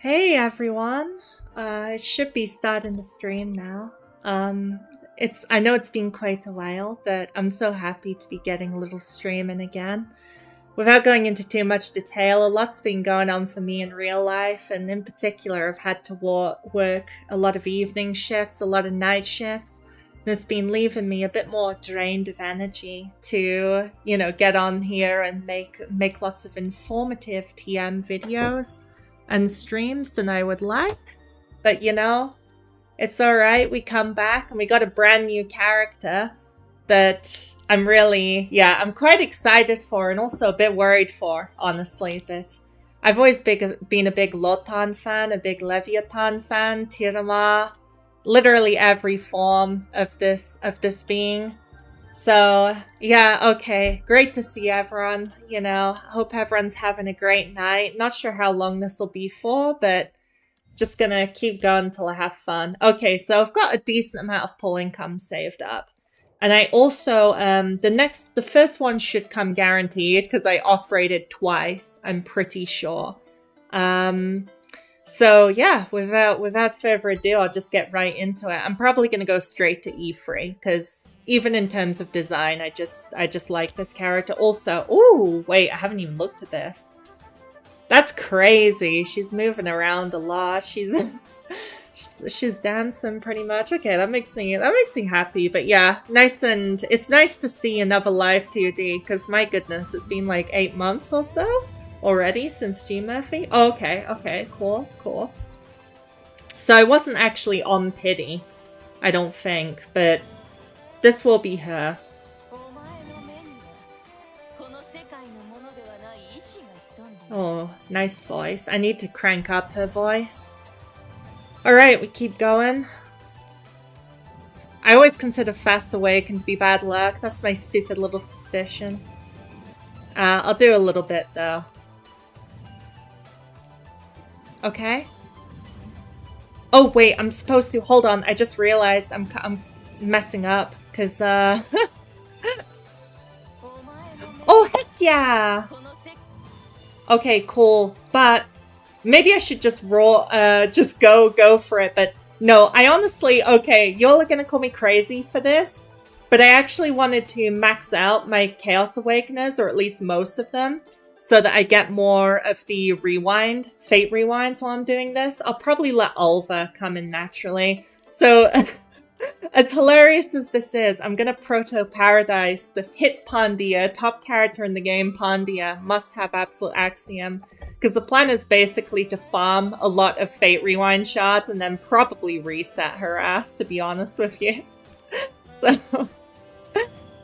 Hey everyone. It should be starting to stream now. I know it's been quite a while, but I'm so happy to be getting a little streaming again. Without going into too much detail, a lot's been going on for me in real life, and in particular I've had to work a lot of evening shifts, a lot of night shifts. It's been leaving me a bit more drained of energy to, get on here and make lots of informative TM videos and streams than I would like. But it's alright, we come back and we got a brand new character that I'm quite excited for and also a bit worried for, honestly. But I've always been a big Lotan fan, a big Leviathan fan, Tirama, literally every form of this being. So, yeah, okay. Great to see everyone. Hope everyone's having a great night. Not sure how long this will be for, but just gonna keep going till I have fun. Okay, so I've got a decent amount of pull income saved up. And I also, the first one should come guaranteed because I off-rated twice, I'm pretty sure. So yeah, without further ado, I'll just get right into it. I'm probably going to go straight to E3 because even in terms of design, I just like this character. Also, ooh, wait, I haven't even looked at this. That's crazy. She's moving around a lot. She's dancing pretty much. Okay, that makes me happy. But yeah, it's nice to see another live 2D because my goodness, it's been like 8 months or so already since G Murphy. Oh, okay, cool. So I wasn't actually on Pity, I don't think, but this will be her. Oh, nice voice. I need to crank up her voice. Alright, we keep going. I always consider Fast Awaken to be bad luck. That's my stupid little suspicion. I'll do a little bit though. Okay. Oh wait, I'm supposed to. Hold on, I just realized I'm messing up because oh heck yeah. Okay, cool. But maybe I should just just go for it. But no, I honestly, okay, you're gonna call me crazy for this, but I actually wanted to max out my Chaos Awakeners, or at least most of them, so that I get more of the fate rewinds while I'm doing this. I'll probably let Ulva come in naturally. So, as hilarious as this is, I'm gonna Proto Paradise the hit Pandia, top character in the game Pandia, must have absolute axiom. Because the plan is basically to farm a lot of fate rewind shots and then probably reset her ass, to be honest with you. So...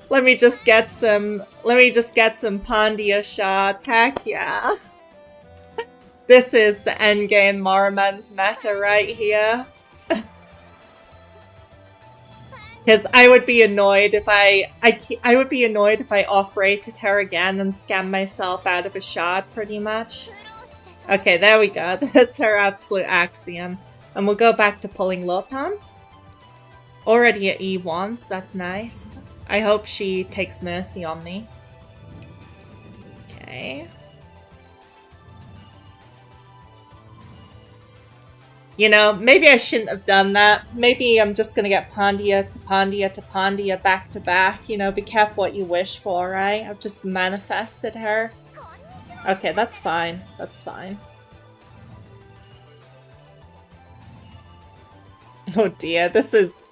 Let me just get some Pandia shots. Heck yeah. This is the endgame Morimens meta right here. Because I would be annoyed if I off-rated her again and scam myself out of a shot, pretty much. Okay, there we go. That's her absolute axiom. And we'll go back to pulling Lotan. Already at E1s, that's nice. I hope she takes mercy on me. Okay. Maybe I shouldn't have done that. Maybe I'm just gonna get Pandia to Pandia to Pandia back to back. Be careful what you wish for, right? I've just manifested her. Okay, that's fine. That's fine. Oh dear, this is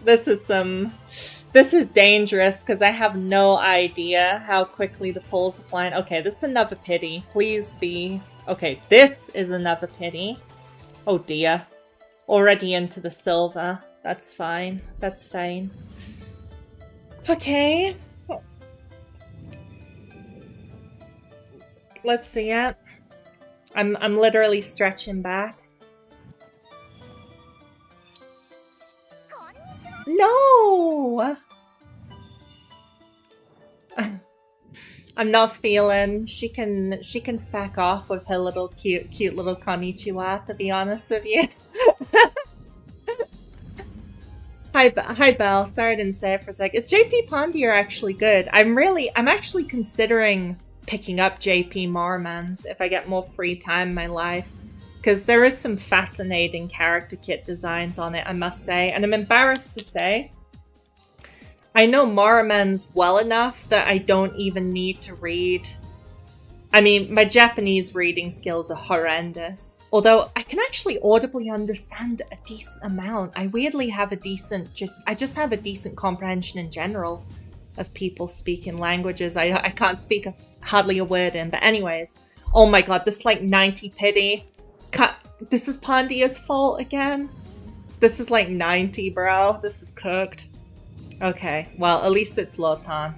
dangerous because I have no idea how quickly the pulls are flying. Okay, this is another pity. Please be... Okay, this is another pity. Oh dear. Already into the silver. That's fine. That's fine. Okay. Let's see it. I'm literally stretching back. No! I'm not feeling. She can back off with her little cute little konnichiwa, to be honest with you. Hi Belle. Sorry I didn't say it for a sec. Is JP Pondier actually good? I'm actually considering picking up JP Morimens if I get more free time in my life. Because there is some fascinating character kit designs on it, I must say. And I'm embarrassed to say, I know Morimens well enough that I don't even need to read. I mean, my Japanese reading skills are horrendous. Although I can actually audibly understand a decent amount. I weirdly have a decent, I just have a decent comprehension in general of people speaking languages. I can't speak hardly a word in, but anyways. Oh my god, this like 90 pity. This is Pandia's fault again? This is like 90, bro. This is cooked. Okay, well, at least it's Lotan.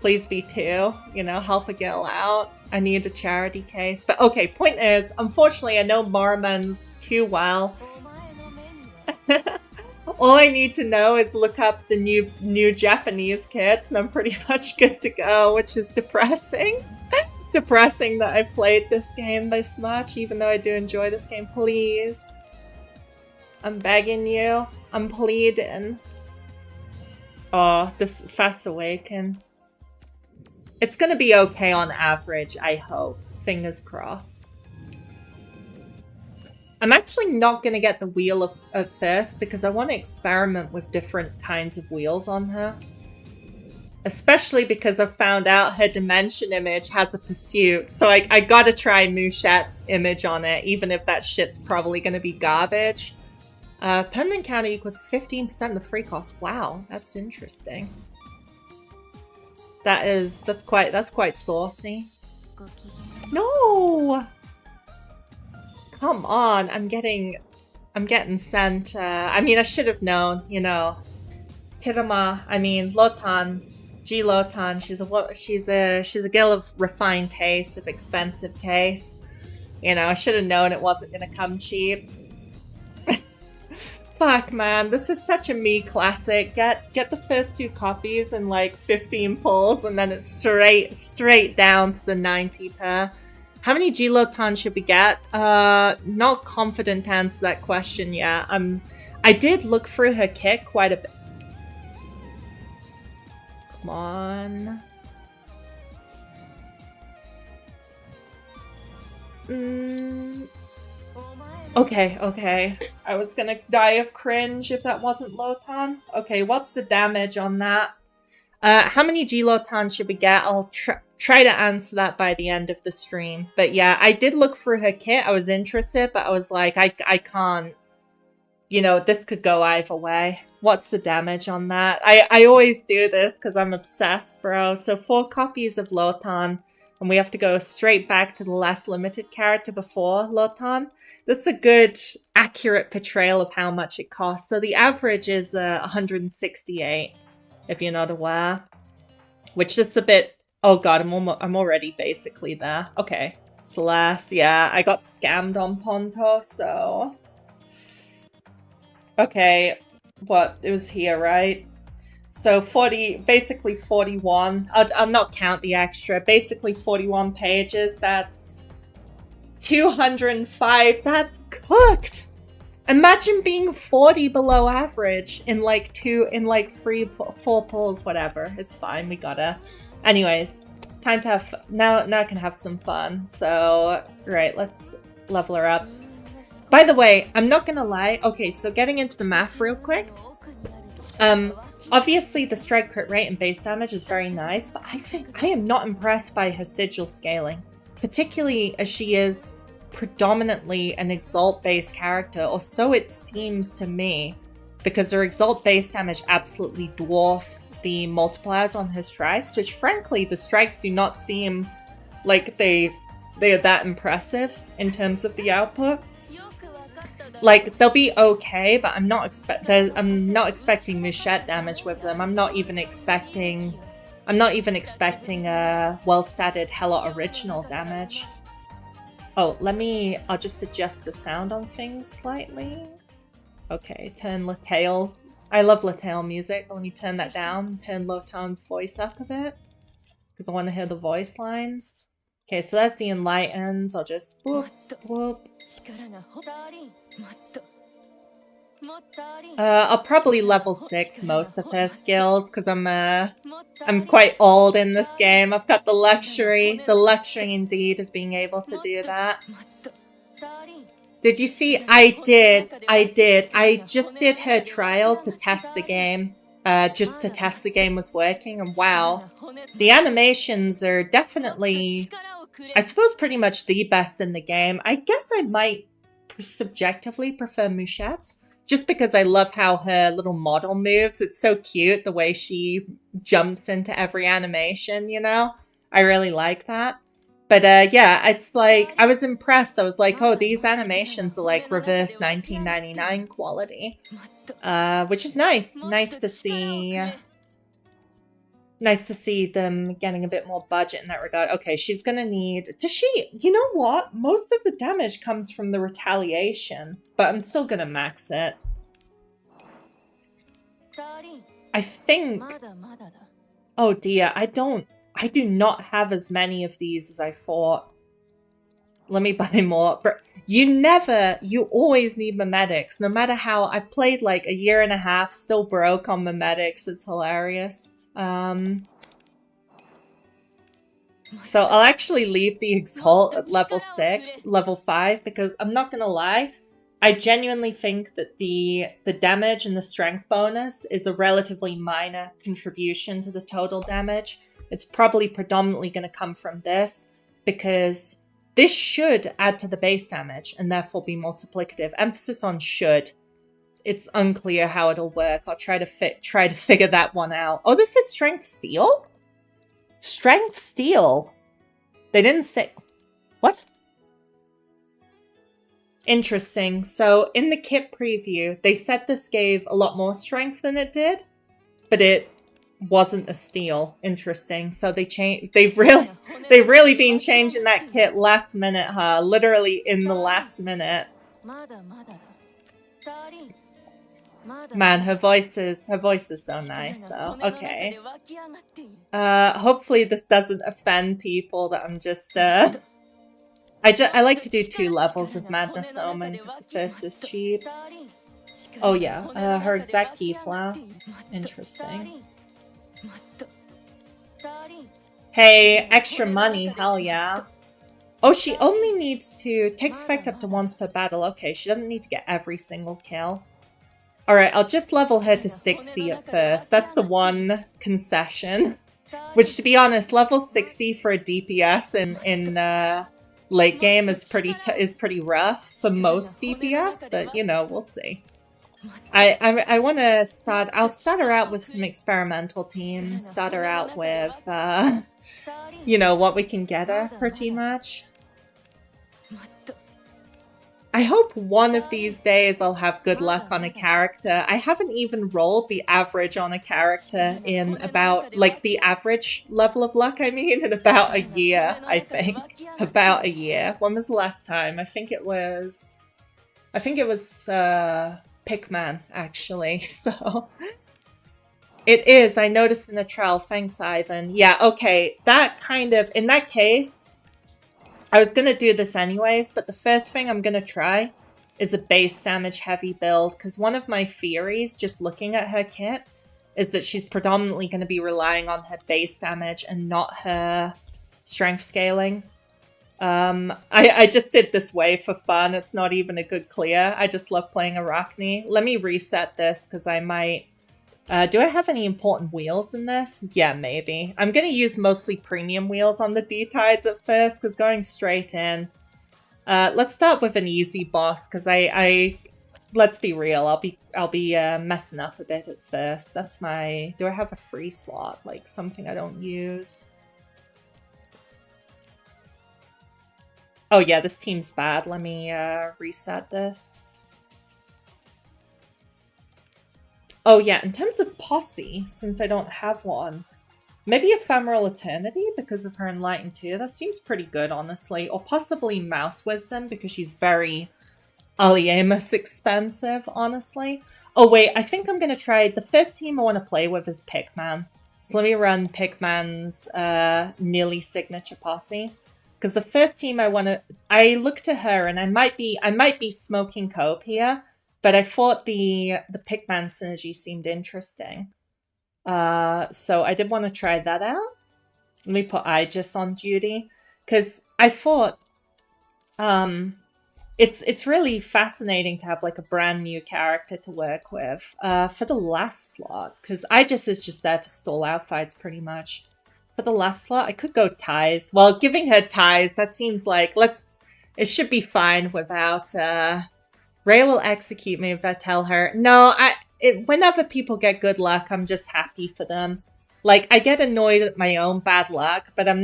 Please be 2. You know, help a girl out. I need a charity case. But okay, point is, unfortunately, I know Morimens too well. All I need to know is look up the new Japanese kits, and I'm pretty much good to go, which is depressing. Depressing that I've played this game this much, even though I do enjoy this game. Please. I'm begging you. I'm pleading. Oh, this Fast Awaken. It's gonna be okay on average, I hope. Fingers crossed. I'm actually not gonna get the wheel of first because I want to experiment with different kinds of wheels on her. Especially because I found out her dimension image has a pursuit. So I gotta try Mushet's image on it, even if that shit's probably gonna be garbage. Permanent counter equals 15% of the free cost. Wow, that's interesting. That's quite saucy. No! Come on, I'm getting sent, I mean, I should have known, you know. Lotan, GLotan, she's a girl of refined taste, of expensive taste. You know, I should have known it wasn't gonna come cheap. Fuck, man, this is such a me classic. Get the first 2 copies and like 15 pulls, and then it's straight down to the 90 per. How many GLotan should we get? Not confident to answer that question yet. I did look through her kit quite a bit. Come on. Okay. I was gonna die of cringe if that wasn't Lotan. Okay, what's the damage on that? How many GLotan should we get? I'll try to answer that by the end of the stream. But yeah, I did look through her kit. I was interested, but I was like, I can't. You know, this could go either way. What's the damage on that? I always do this because I'm obsessed, bro. So 4 copies of Lotan, and we have to go straight back to the last limited character before Lotan. That's a good, accurate portrayal of how much it costs. So the average is 168, if you're not aware. Which is a bit... Oh god, I'm already basically there. Okay. Celeste, yeah, I got scammed on Ponto, so... Okay, what? It was here, right? So 40, basically 41. I'll not count the extra. Basically 41 pages. That's 205. That's cooked. Imagine being 40 below average in like 3, 4 pulls, whatever. It's fine. We gotta. Anyways, time to have now I can have some fun. So right, let's level her up. By the way, I'm not gonna lie. Okay, so getting into the math real quick. Obviously the strike crit rate and base damage is very nice, but I am not impressed by her sigil scaling. Particularly as she is predominantly an exalt-based character, or so it seems to me. Because her exalt base damage absolutely dwarfs the multipliers on her strikes, which frankly, the strikes do not seem like they are that impressive in terms of the output. Like, they'll be okay, but I'm not expecting Mushet damage with them. I'm not even expecting well-statted Hella original damage. Oh, I'll just adjust the sound on things slightly. Okay, turn Latail. I love Latail music. Let me turn that down. Turn Lotan's voice up a bit. Because I want to hear the voice lines. Okay, so that's the enlightens. I'll just whoop, whoop. I'll probably level 6 most of her skills because I'm quite old in this game. I've got the luxury indeed of being able to do that. Did you see? I did. I did. I just did her trial to test the game. Just to test the game was working, and wow. The animations are definitely, I suppose, pretty much the best in the game. I guess I might subjectively prefer Mouchette's, just because I love how her little model moves. It's so cute, the way she jumps into every animation, you know? I really like that. But yeah, it's like, I was impressed. I was like, oh, these animations are like reverse 1999 quality. Which is nice. Nice to see. Nice to see them getting a bit more budget in that regard. Okay, she's gonna need... Does she... You know what? Most of the damage comes from the retaliation, but I'm still gonna max it. I think... Oh dear, I do not have as many of these as I thought. Let me buy more. You always need memetics. No matter how... I've played like a year and a half, still broke on memetics. It's hilarious. So I'll actually leave the Exalt at level 6, level 5, because I'm not gonna lie, I genuinely think that the damage and the strength bonus is a relatively minor contribution to the total damage. It's probably predominantly going to come from this, because this should add to the base damage and therefore be multiplicative. Emphasis on should. It's unclear how it'll work. I'll try to figure that one out. Oh, this is Strength Steel? Strength Steel. They didn't say... What? Interesting. So in the kit preview, they said this gave a lot more strength than it did, but it wasn't a steel. Interesting. So they changed. They've really been changing that kit last minute, huh? Literally in the last minute. Man, her voice is so nice. So okay. Hopefully this doesn't offend people that I'm just I like to do 2 levels of Madness Omen because the first is cheap. Oh yeah, her exact keyflower. Interesting. Hey, extra money, hell yeah. Oh, she only needs to... Takes effect up to once per battle. Okay, she doesn't need to get every single kill. Alright, I'll just level her to 60 at first. That's the one concession. Which, to be honest, level 60 for a DPS in late game is pretty rough for most DPS, but you know, we'll see. I want to start... I'll start her out with some experimental teams. Start her out with, you know, what we can get her, pretty much. I hope one of these days I'll have good luck on a character. I haven't even rolled the average on a character in about, like, the average level of luck, I mean, in about a year, I think. About a year. When was the last time? I think it was Pickman, actually, so... It is, I noticed in the trial. Thanks, Ivan. Yeah, okay, that kind of... In that case... I was going to do this anyways, but the first thing I'm going to try is a base damage heavy build, because one of my theories, just looking at her kit, is that she's predominantly going to be relying on her base damage and not her strength scaling. I just did this way for fun. It's not even a good clear. I just love playing Arachne. Let me reset this, because I might... do I have any important wheels in this? Yeah, maybe. I'm going to use mostly premium wheels on the D-Tides at first, because going straight in. Let's start with an easy boss, because let's be real, I'll be messing up a bit at first. That's my... Do I have a free slot? Like, something I don't use? Oh yeah, this team's bad. Let me reset this. Oh yeah, in terms of Posse, since I don't have one, maybe Ephemeral Eternity because of her Enlightened 2. That seems pretty good, honestly. Or possibly Mouse Wisdom because she's very Aliemus expensive, honestly. Oh wait, I think I'm going to try... The first team I want to play with is Pickman. So let me run Pickman's nearly signature Posse. Because the first team I want to... I look to her and I might be smoking cope here. But I thought the Pickman synergy seemed interesting. So I did want to try that out. Let me put Aegis on duty. Because I thought it's really fascinating to have like a brand new character to work with. For the last slot, because Aegis is just there to stall out fights pretty much. For the last slot, I could go ties. Well, giving her ties, that seems like it should be fine without Ray will execute me if I tell her. No, whenever people get good luck, I'm just happy for them. Like, I get annoyed at my own bad luck, but I'm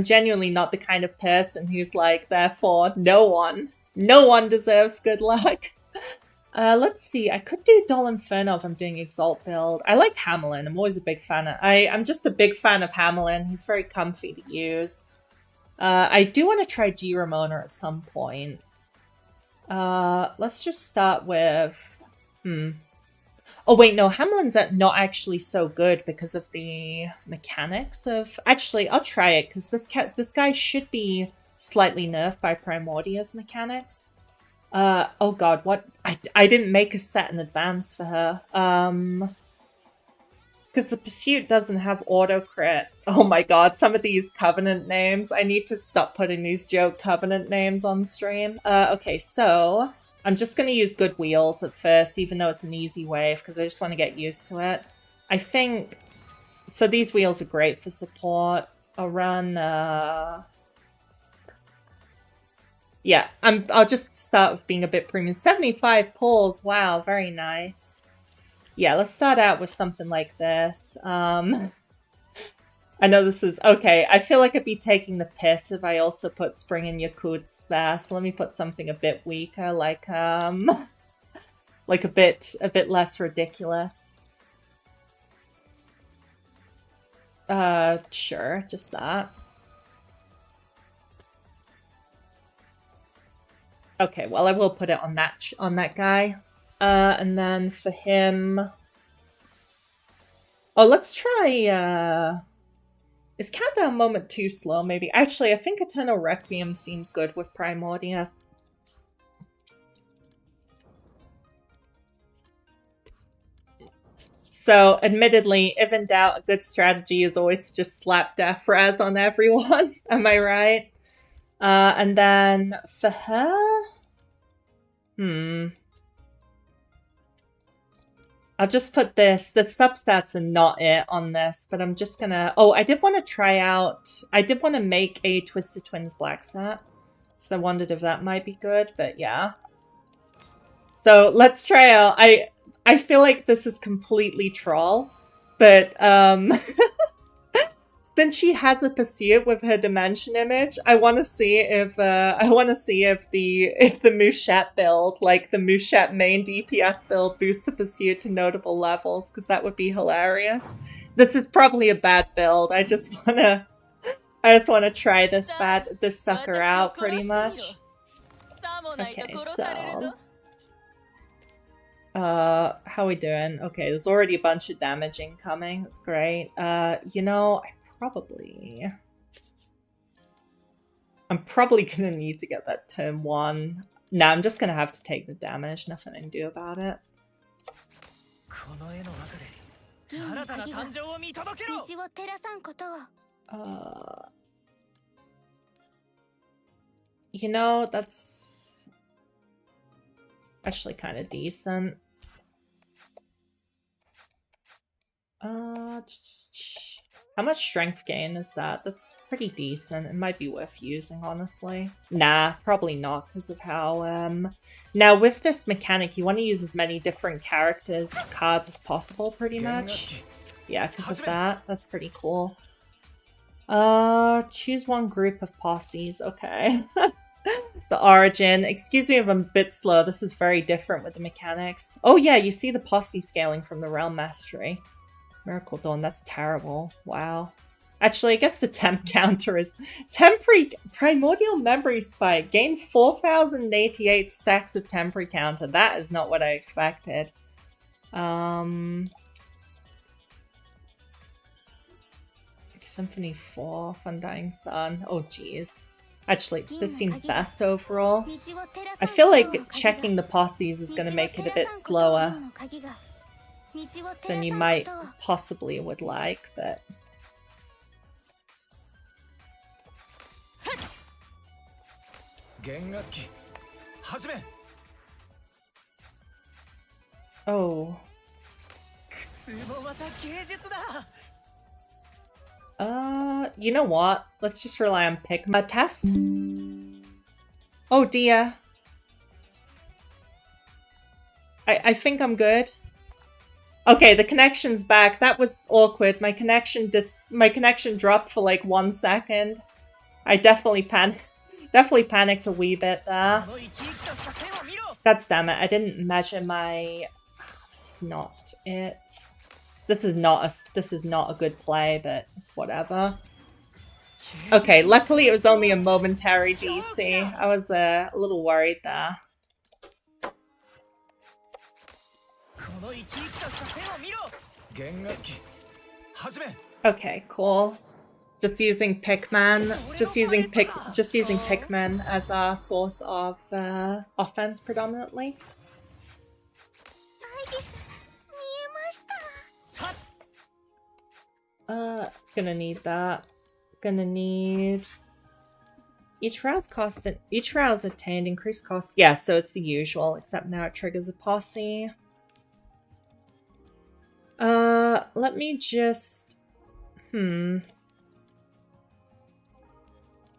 genuinely not the kind of person who's like, therefore, no one deserves good luck. Let's see, I could do Dol Inferno if I'm doing Exalt build. I like Hamelin, I'm always a big fan of, I'm just a big fan of Hamelin, he's very comfy to use. I do want to try G Ramona at some point. Let's just start with, Oh wait, no, Hamelin's not actually so good because of the mechanics of... Actually, I'll try it, because this guy should be slightly nerfed by Primordia's mechanics. Oh god, what? I didn't make a set in advance for her. Because the Pursuit doesn't have auto-crit. Oh my god, some of these Covenant names. I need to stop putting these joke Covenant names on stream. Okay, so... I'm just going to use good wheels at first, even though it's an easy wave, because I just want to get used to it. I think... So these wheels are great for support. I'll run... Yeah, I'll just start with being a bit premium. 75 pulls, wow, very nice. Yeah, let's start out with something like this. I know this is... Okay, I feel like I'd be taking the piss if I also put Spring and Yakutsk there, so let me put something a bit weaker, like a bit less ridiculous. Sure, just that. Okay, well, I will put it on that guy. And then for him... Oh, let's try, Is Countdown Moment too slow, maybe? Actually, I think Eternal Requiem seems good with Primordia. So, admittedly, if in doubt, a good strategy is always to just slap Death Res on everyone. Am I right? And then for her... I'll just put this. The substats are not it on this, but I'm just gonna... Oh, I did want to try out... I did want to make a Twisted Twins black set. So I wondered if that might be good, but yeah. So let's try out... I feel like this is completely troll, but since she has the Pursuit with her Dimension Image, I want to see if the Mouchette build, like the Mouchette main DPS build, boosts the Pursuit to notable levels, because that would be hilarious. This is probably a bad build. I just want to try this sucker out pretty much. Okay, so how are we doing? Okay, there's already a bunch of damage incoming. That's great. You know, I'm probably gonna need to get that turn 1. Nah, I'm just gonna have to take the damage. Nothing I can do about it. You know, that's actually kind of decent. How much strength gain is that? That's pretty decent. It might be worth using, honestly. Nah, probably not because of how... Now, with this mechanic, you want to use as many different cards as possible, pretty much. Yeah, because of that. That's pretty cool. Choose one group of posses. Okay. The origin. Excuse me if I'm a bit slow. This is very different with the mechanics. Oh yeah, you see the posse scaling from the Realm Mastery. Miracle Dawn, that's terrible. Wow. Actually, I guess the temp counter is... Temporary Primordial Memory Spike. Gain 4,088 stacks of temporary counter. That is not what I expected. Symphony 4, Undying Sun. Oh, geez. Actually, this seems best overall. I feel like checking the posses is going to make it a bit slower than you might possibly would like, but... Oh. You know what? Let's just rely on pick. Test? Oh dear. I think I'm good. Okay, the connection's back. That was awkward. My connection dropped for like 1 second. I definitely panicked a wee bit there. God damn it, I didn't measure my... This is not it. This is not a good play, but it's whatever. Okay, luckily it was only a momentary DC. I was a little worried there. Okay, cool. Just using Pikmin as our source of offense predominantly. Gonna need that. Gonna need each rouse obtained increased cost. Yeah, so it's the usual, except now it triggers a posse. Let me just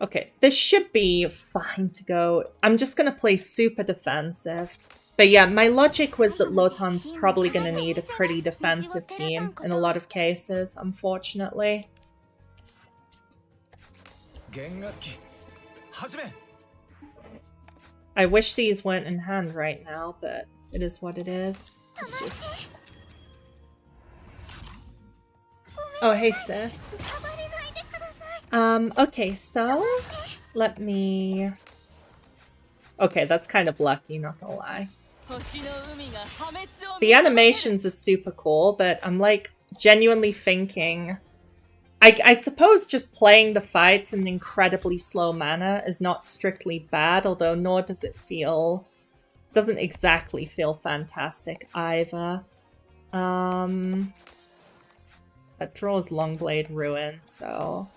Okay, this should be fine to go. I'm just gonna play super defensive. But yeah, my logic was that Lotan's probably gonna need a pretty defensive team in a lot of cases, unfortunately. I wish these weren't in hand right now, but it is what it is. It's just... Oh, hey sis. Okay, so let me... Okay, that's kind of lucky, not gonna lie. The animations are super cool, but I'm like genuinely thinking... I suppose just playing the fights in an incredibly slow manner is not strictly bad, although nor does it feel... Doesn't exactly feel fantastic either. That draws Longblade Ruin, so...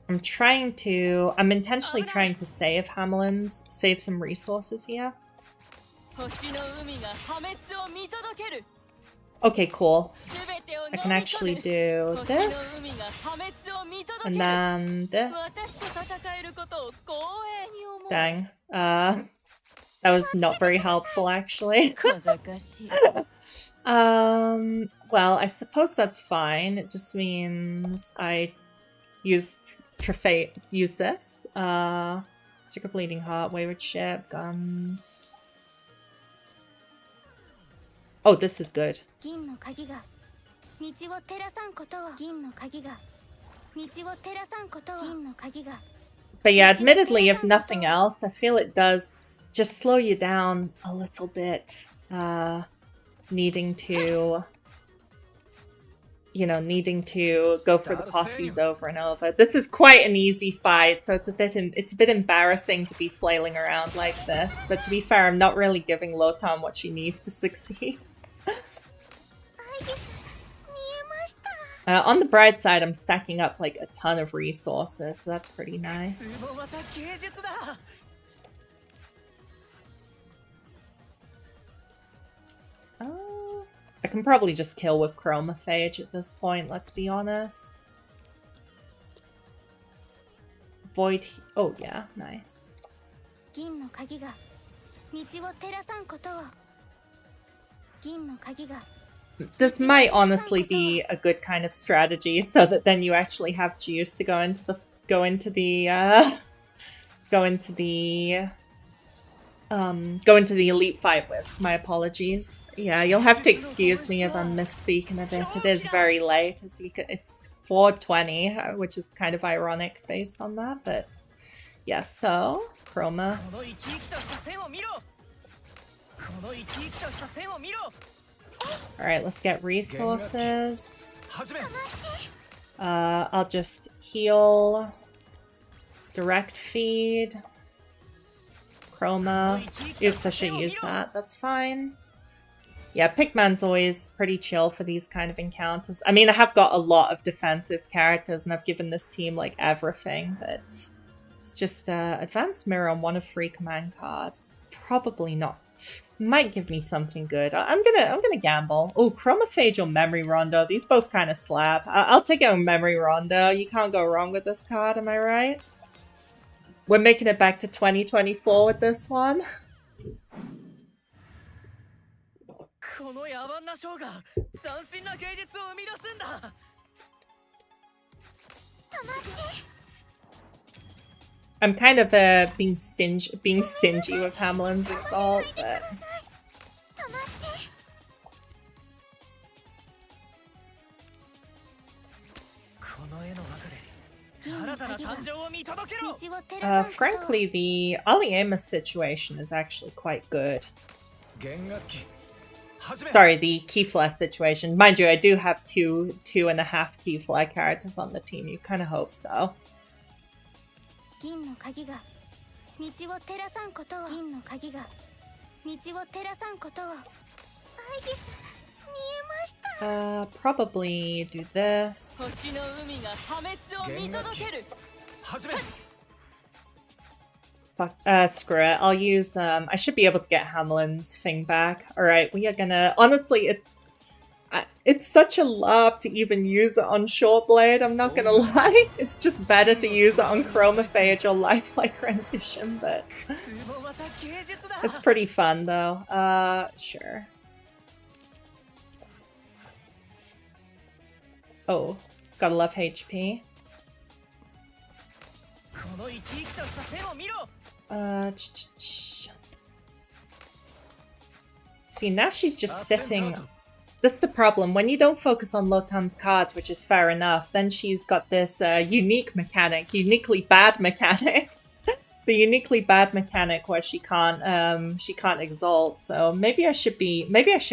I'm intentionally trying to save Hamelins, save some resources here. Okay, cool. I can actually do this, and then this. Dang. That was not very helpful, actually. Well, I suppose that's fine. It just means I use this. Secret Bleeding Heart, Wayward Ship, Guns. Oh, this is good. But yeah, admittedly, if nothing else, I feel it does just slow you down a little bit. Needing to go for the posses over and over. This is quite an easy fight, so it's a bit embarrassing to be flailing around like this. But to be fair, I'm not really giving Lotan what she needs to succeed. On the bright side, I'm stacking up like a ton of resources, so that's pretty nice. I can probably just kill with Chromophage at this point, let's be honest. Void... Oh yeah, nice. This might honestly be a good kind of strategy, so that then you actually have juice to go into the elite fight with. My apologies. Yeah, you'll have to excuse me if I'm misspeaking a bit. It is very late, as you could. It's 4:20, which is kind of ironic based on that, but yeah. So Chroma. All right, let's get resources. I'll just heal. Direct feed. Chroma. Oops, I should use that. That's fine. Yeah, Pigman's always pretty chill for these kind of encounters. I mean, I have got a lot of defensive characters, and I've given this team, like, everything, but it's just Advanced Mirror on one of 3 command cards. Probably not. Might give me something good. I'm gonna gamble. Oh, Chromophage or Memory Rondo. These both kind of slap. I'll take it on Memory Rondo. You can't go wrong with this card, am I right? We're making it back to 2024 with this one. I'm kind of being stingy with Hamlin's Exalt, but frankly, the Aliema situation is actually quite good. Sorry, the Keyflash situation. Mind you, I do have two and a half Keyflash characters on the team. You kind of hope so. Probably do this. Fuck, screw it. I'll use, I should be able to get Hamlin's thing back. Alright, we are gonna, honestly, it's such a laugh to even use it on Shortblade, I'm not gonna lie. It's just better to use it on Chromophage or Lifelike Rendition, but it's pretty fun though. Sure. Oh, gotta love HP. See, now she's just sitting. This is the problem. When you don't focus on Lotan's cards, which is fair enough, then she's got this unique mechanic, uniquely bad mechanic. The uniquely bad mechanic where she can't exalt. So maybe I should be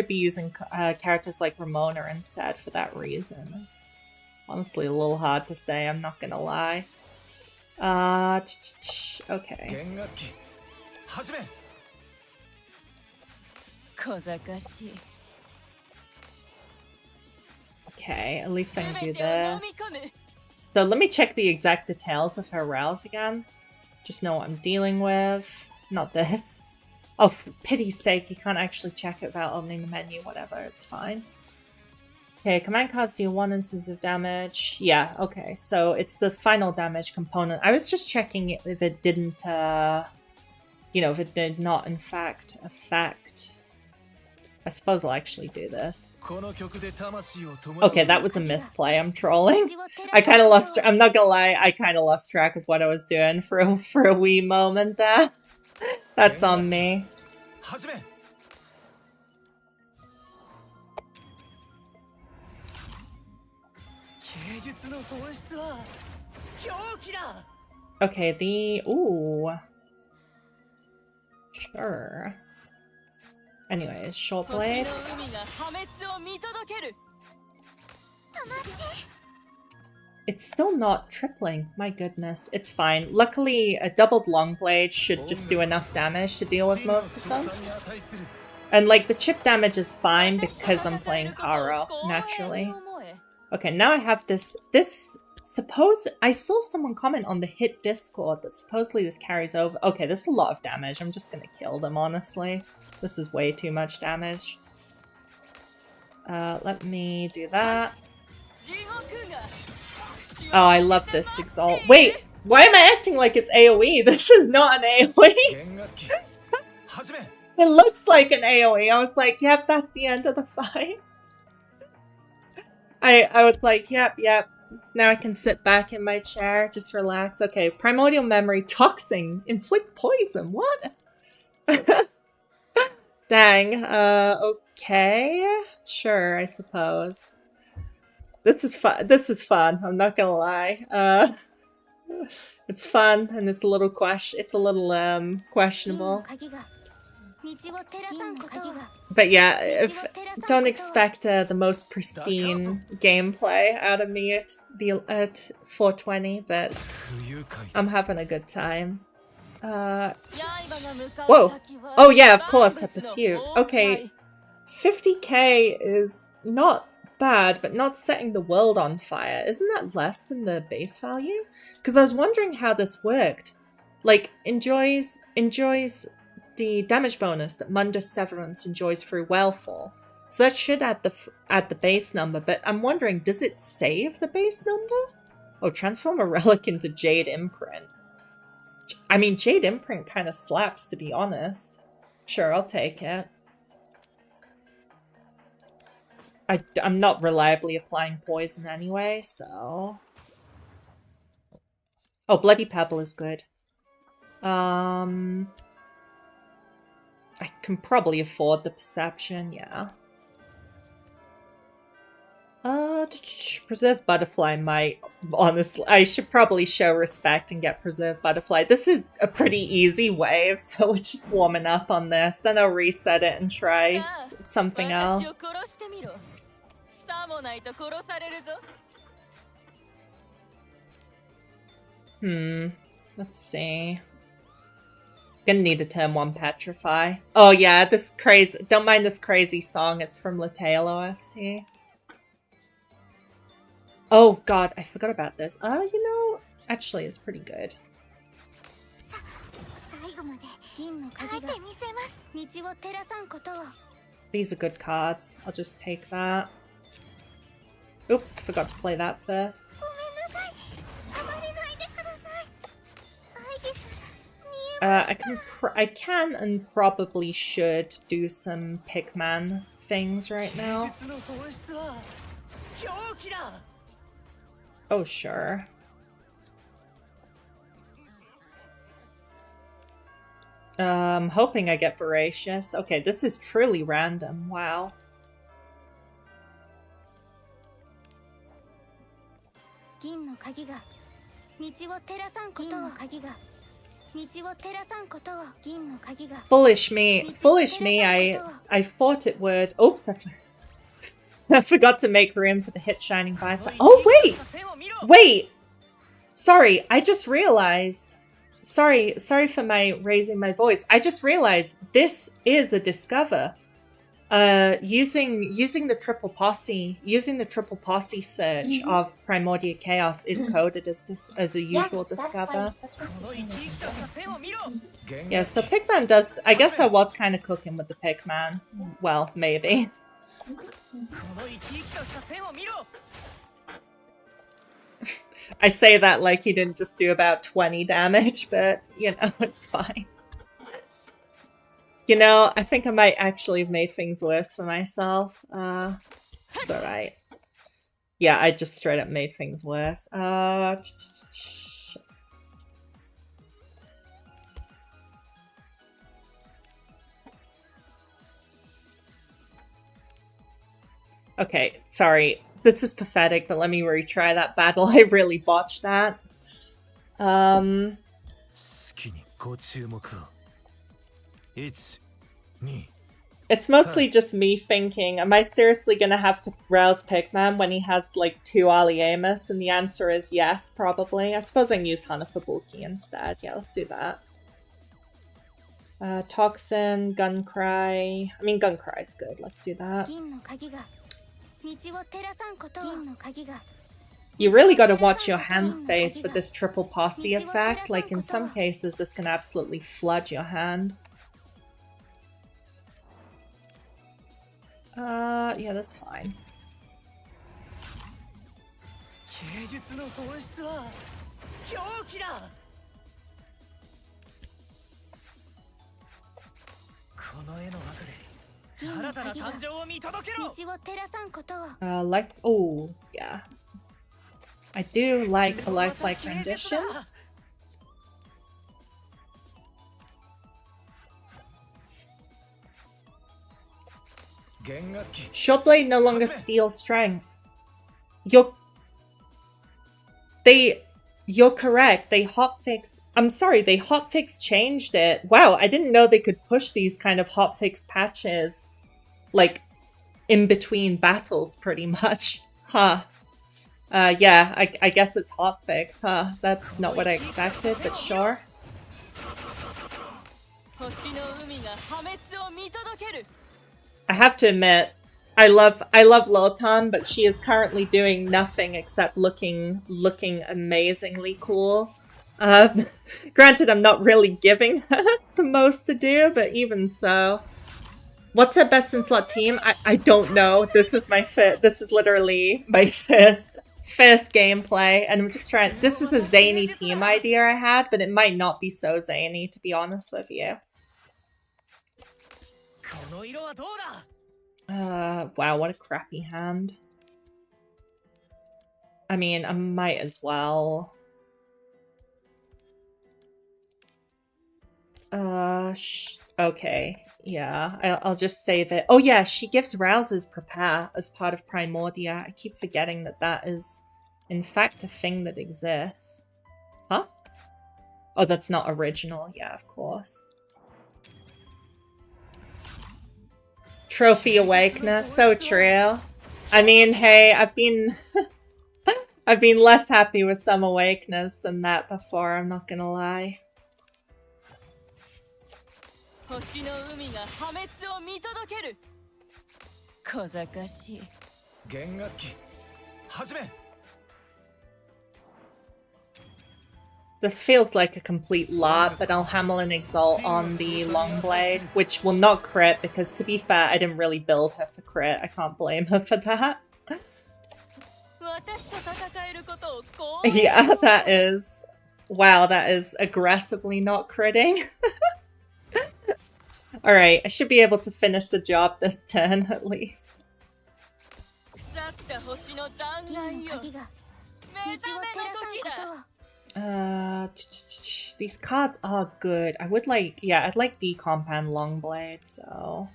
using characters like Ramona instead for that reason. It's honestly a little hard to say, I'm not gonna lie. Okay. Okay, at least I can do this. So let me check the exact details of her rouse again. Just know what I'm dealing with. Not this. Oh, for pity's sake, you can't actually check it without opening the menu. Whatever, it's fine. Okay, command cards deal 1 instance of damage. Yeah, okay, so it's the final damage component. I was just checking if it didn't, you know, if it did not, in fact, affect... I suppose I'll actually do this. Okay, that was a misplay. I'm trolling. I kind of lost... I'm not gonna lie, I kind of lost track of what I was doing for a wee moment there. That's on me. Okay, the... Ooh. Sure. Anyways, Shortblade. It's still not tripling. My goodness. It's fine. Luckily, a doubled Longblade should just do enough damage to deal with most of them. And, like, the chip damage is fine because I'm playing Karo, naturally. Okay, now I have this... Suppose... I saw someone comment on the hit Discord that supposedly this carries over... Okay, this is a lot of damage. I'm just gonna kill them, honestly. This is way too much damage. Let me do that. Oh, I love this Exalt. Wait! Why am I acting like it's AoE? This is not an AoE! It looks like an AoE. I was like, yep, that's the end of the fight. I was like, yep. Now I can sit back in my chair, just relax. Okay, Primordial Memory, Toxin, Inflict Poison, what? Dang, okay. Sure, I suppose. This is fun, I'm not gonna lie. It's fun, and it's a little questionable. But yeah, don't expect the most pristine gameplay out of me at 420, but I'm having a good time. Whoa! Oh yeah, of course, a pursuit. Okay, 50k is not bad, but not setting the world on fire. Isn't that less than the base value? Because I was wondering how this worked. Like, enjoys the damage bonus that Mundus Severance enjoys through Wellfall. So that should add the base number, but I'm wondering, does it save the base number? Oh, transform a relic into Jade Imprint. I mean, Jade Imprint kind of slaps, to be honest. Sure, I'll take it. I'm not reliably applying poison anyway, so... Oh, Bloody Pebble is good. I can probably afford the Perception, yeah. Preserve Butterfly might, honestly, I should probably show respect and get Preserve Butterfly. This is a pretty easy wave, so we're just warming up on this. Then I'll reset it and try something else. Let's see. Gonna need to turn 1 Petrify. Oh yeah, this crazy, don't mind this crazy song, it's from Latale OST. Oh god, I forgot about this. You know, actually it's pretty good. These are good cards. I'll just take that. Oops, forgot to play that first. I can and probably should do some Pickman things right now. Oh, sure. Hoping I get Voracious. Okay, this is truly random. Wow. Bullish me. Bullish me. I thought it would. Oops. I forgot to make room for the hit Shining Bicep. Oh, wait! Wait! Sorry, I just realized. Sorry for my raising my voice. I just realized this is a discover. Using the triple posse search of Primordial Chaos is coded as a usual discover. Yeah, so Pickman does. I guess I was kind of cooking with the Pickman. Well, maybe. I say that like he didn't just do about 20 damage, but you know, it's fine. You know, I think I might actually have made things worse for myself. It's alright. Yeah, I just straight up made things worse. Okay, sorry. This is pathetic, but let me retry that battle. I really botched that. It's mostly just me thinking, am I seriously gonna have to rouse Pickman when he has like 2 Aliemus? And the answer is yes, probably. I suppose I can use Hanafubuki instead. Yeah, let's do that. Toxin, Guncry. I mean, Guncry's good. Let's do that. You really gotta watch your hand space with this triple posse effect. Like, in some cases, this can absolutely flood your hand. Yeah, that's fine. Like, oh, yeah. I do like a lifelike rendition. Shortblade no longer steals strength. You're correct. They hotfix. I'm sorry, they hotfix changed it. Wow, I didn't know they could push these kind of hotfix patches, like, in between battles, pretty much. Huh. Yeah, I guess it's hotfix, huh? That's not what I expected, but sure. I have to admit, I love Lotan, but she is currently doing nothing except looking amazingly cool. Granted, I'm not really giving her the most to do, but even so. What's her best in slot team? I don't know. This is this is literally my first gameplay, and I'm just trying. This is a zany team idea I had, but it might not be so zany, to be honest with you. Wow, what a crappy hand. I mean, I might as well. Okay. Yeah, I'll just save it. Oh yeah, she gives Rouser's Prepare as part of Primordia. I keep forgetting that that is, in fact, a thing that exists. Huh? Oh, that's not original. Yeah, of course. Trophy Awakeness, so true. I mean, hey, I've been... I've been less happy with some Awakeness than that before, I'm not gonna lie. This feels like a complete lot, but I'll Hamelin Exalt on the Longblade, which will not crit, because to be fair, I didn't really build her for crit. I can't blame her for that. Yeah, that is... Wow, that is aggressively not critting. Alright, I should be able to finish the job this turn, at least. These cards are good. I would like... Yeah, I'd like Decomp and Longblade, so...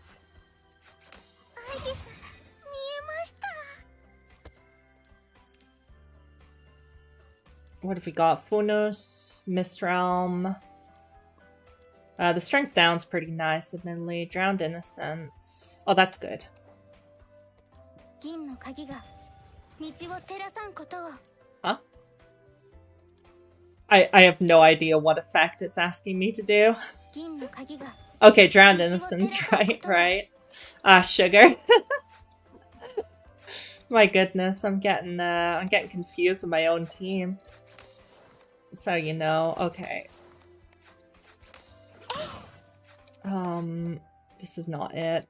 What have we got? Funus, Mistrealm. The Strength Down's pretty nice, admittedly. Drowned Innocence. Oh, that's good. Huh? I have no idea what effect it's asking me to do. Okay, Drowned Innocence, right. Ah, sugar. My goodness, I'm getting confused with my own team. So you know, okay. This is not it.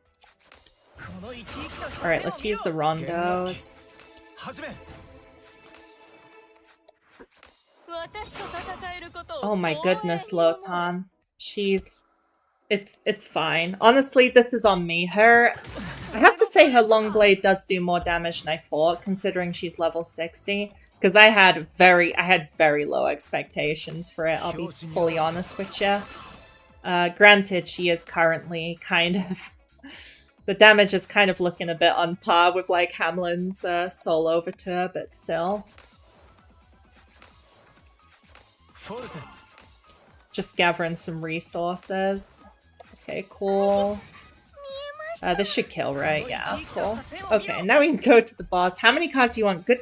Alright, let's use the rondos. Oh my goodness, Lotan. It's fine. Honestly, this is on me. I have to say her Longblade does do more damage than I thought, considering she's level 60. Because I had very low expectations for it, I'll be fully honest with you. Granted, she is currently kind of... the damage is kind of looking a bit on par with, like, Hamelin's Soul Overture, but still. Just gathering some resources. Okay, cool. This should kill, right? Yeah, of course. Okay, now we can go to the boss. How many cards do you want? Good.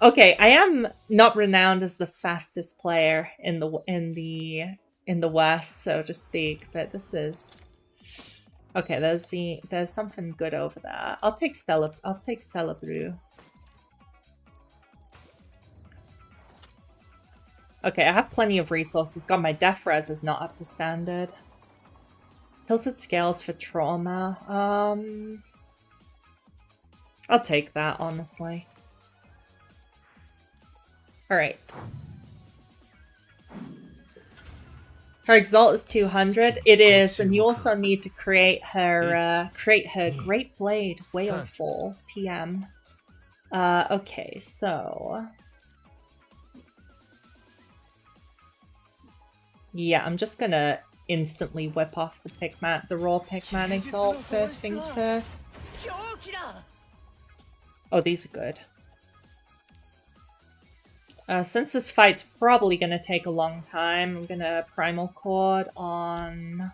Okay, I am not renowned as the fastest player in the West, so to speak, but this is... Okay, there's something good over there. I'll take Stella Brew. Okay, I have plenty of resources. God, my Death Res is not up to standard. Tilted Scales for Trauma. I'll take that, honestly. Alright. Her Exalt is 200. It is, and you also need to create her Great Blade Wailful TM. Okay, so... Yeah, I'm just gonna instantly whip off the raw Pigman Exalt first things first. Oh, these are good. Since this fight's probably gonna take a long time, I'm gonna Primal Chord on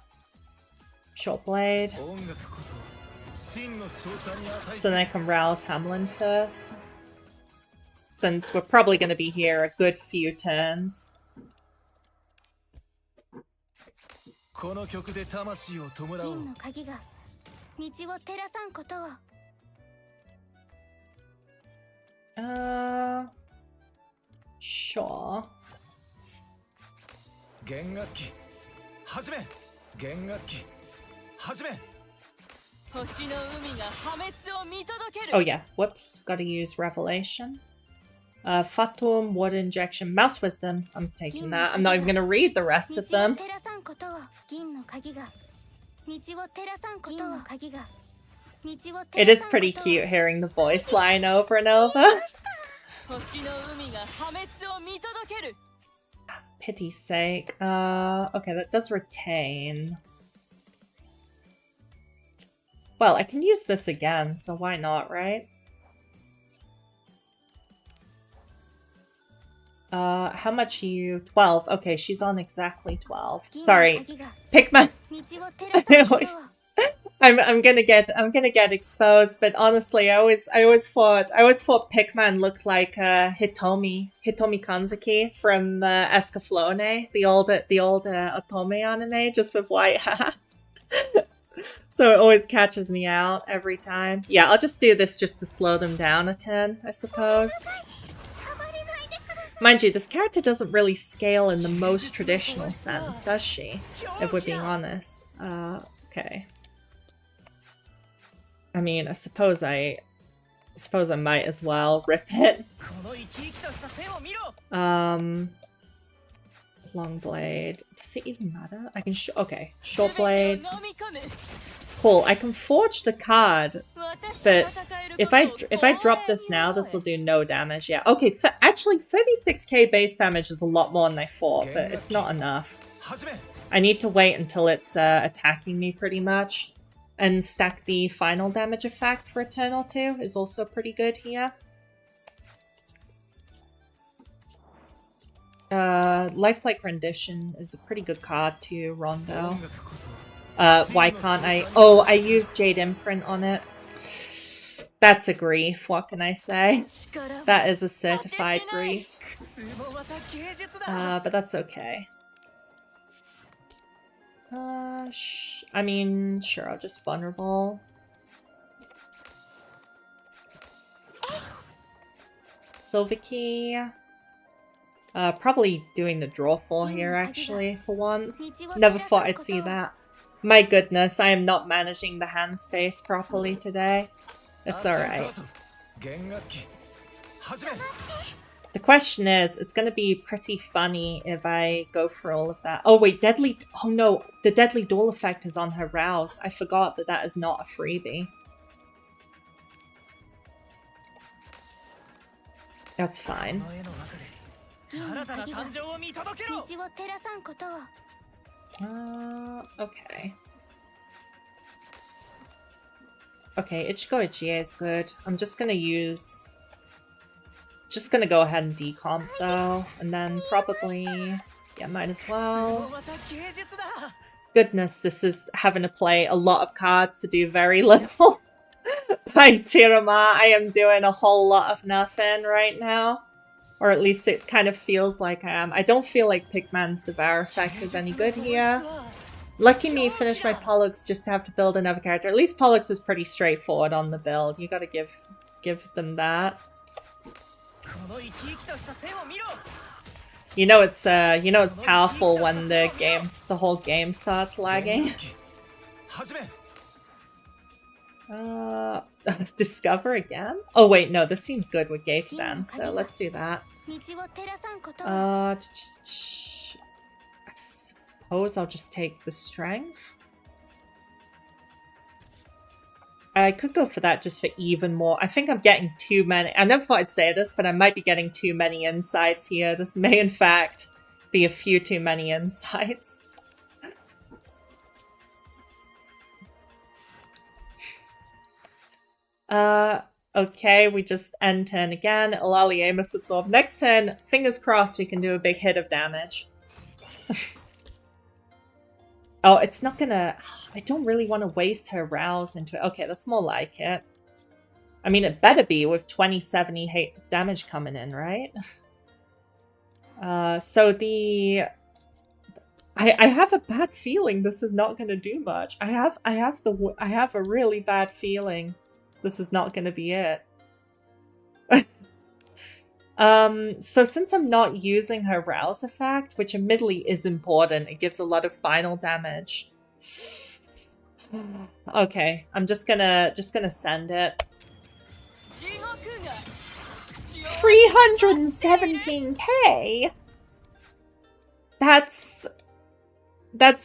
Short Blade. So then I can rouse Hamelin first. Since we're probably gonna be here a good few turns. Sure. 弦楽器始め弦楽器始め Oh yeah, whoops, gotta use Revelation. Fatum, Water Injection, Mouse Wisdom. I'm taking that. I'm not even gonna read the rest of them. It is pretty cute hearing the voice line over and over. Pity's sake. Okay, that does retain. Well, I can use this again, so why not, right? How much are you? 12. Okay, she's on exactly 12. Sorry. Pikmin. I'm gonna get exposed, but honestly, I always thought Pikmin looked like Hitomi Kanzuki from Escaflowne, the old Otome anime, just with white hair. So it always catches me out every time. Yeah, I'll just do this just to slow them down a 10, I suppose. Mind you, this character doesn't really scale in the most traditional sense, does she? If we're being honest. Okay. I mean, I suppose I might as well rip it. Long blade. Does it even matter? I can okay, short blade. Cool. I can forge the card, but if I drop this now, this will do no damage. Yeah. Okay. Actually, 36k base damage is a lot more than I thought, but it's not enough. I need to wait until it's attacking me pretty much, and stack the final damage effect for Eternal 2 is also pretty good here. Lifelike Rendition is a pretty good card to Rondo. Why can't I? Oh, I used Jade Imprint on it. That's a grief, what can I say? That is a certified grief. But that's okay. I mean, sure, I'll just vulnerable. Silver Key. Probably doing the draw 4 here, actually, for once. Never thought I'd see that. My goodness, I am not managing the hand space properly today. It's alright. The question is, it's going to be pretty funny if I go for all of that. Oh wait, Deadly... Oh no, the Deadly Duel effect is on her Rouse. I forgot that that is not a freebie. That's fine. Okay. Okay, Ichigo Ichie is good. I'm just gonna use... Just gonna go ahead and decomp though, and then probably... Yeah, might as well. Goodness, this is having to play a lot of cards to do very little. By Tirama, I am doing a whole lot of nothing right now. Or at least it kind of feels like I am. I don't feel like Pikmin's Devour effect is any good here. Lucky me, finish my Pollux just to have to build another character. At least Pollux is pretty straightforward on the build. You gotta give them that. You know it's powerful when the whole game starts lagging. Discover again? Oh wait, no, this seems good with Gatedan, so let's do that. I suppose I'll just take the strength. I could go for that just for even more. I think I'm getting too many. I never thought I'd say this, but I might be getting too many insights here. This may, in fact, be a few too many insights. Okay, we just end turn again. Alaliamus absorb. Next turn, fingers crossed we can do a big hit of damage. Oh, it's not gonna... I don't really want to waste her Rouse into it. Okay, that's more like it. I mean, it better be with 2070 damage coming in, right? So the... I have a bad feeling this is not going to do much. I have a really bad feeling this is not going to be it. So since I'm not using her rouse effect, which admittedly is important, it gives a lot of final damage. Okay, I'm just gonna send it. 317k. That's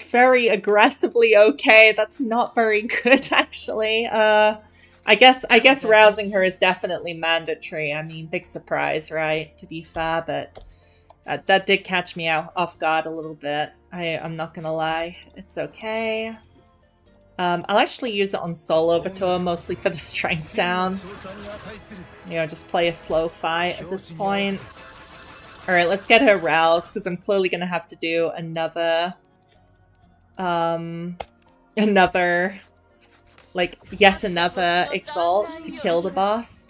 very aggressively okay. That's not very good, actually. I guess rousing her is definitely mandatory. I mean, big surprise, right? To be fair, but that did catch me off guard a little bit. I'm not gonna lie. It's okay. I'll actually use it on solo Bator, mostly for the strength down. You know, just play a slow fight at this point. Alright, let's get her roused, because I'm clearly gonna have to do another... yet another exalt to kill the boss.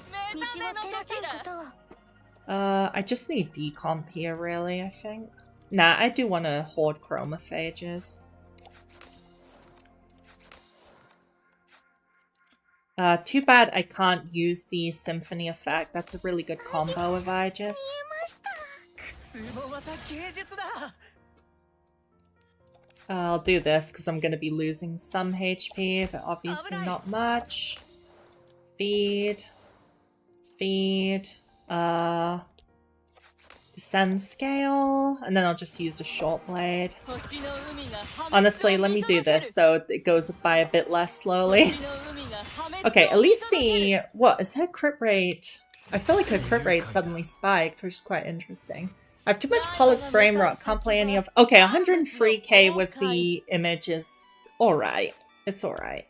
I just need decomp here, really, I think. Nah, I do want to hoard chromophages. Too bad I can't use the Symphony effect. That's a really good combo of Aegis. I'll do this because I'm going to be losing some HP, but obviously not much. Feed. Descend scale. And then I'll just use a short blade. Honestly, let me do this so it goes by a bit less slowly. Okay, at least the... What? Is her crit rate... I feel like her crit rate suddenly spiked, which is quite interesting. I have too much Pollux Brain Rot. Can't play any of... Okay, 103k with the image is alright. It's alright.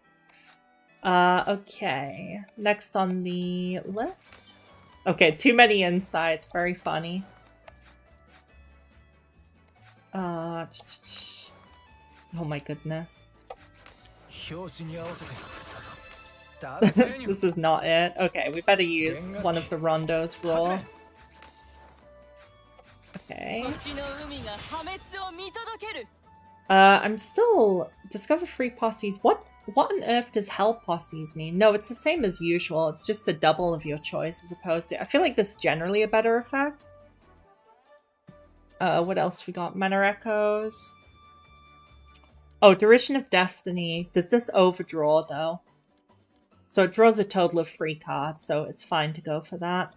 Okay. Next on the list. Okay, too many insights. Very funny. Oh my goodness. This is not it. Okay, we better use one of the Rondo's roar. Okay. I'm still... Discover free posses. What on earth does hell posses mean? No, it's the same as usual. It's just a double of your choice as opposed to... I feel like this is generally a better effect. What else we got? Mana Echoes. Oh, Derision of Destiny. Does this overdraw, though? So it draws a total of 3 cards, so it's fine to go for that.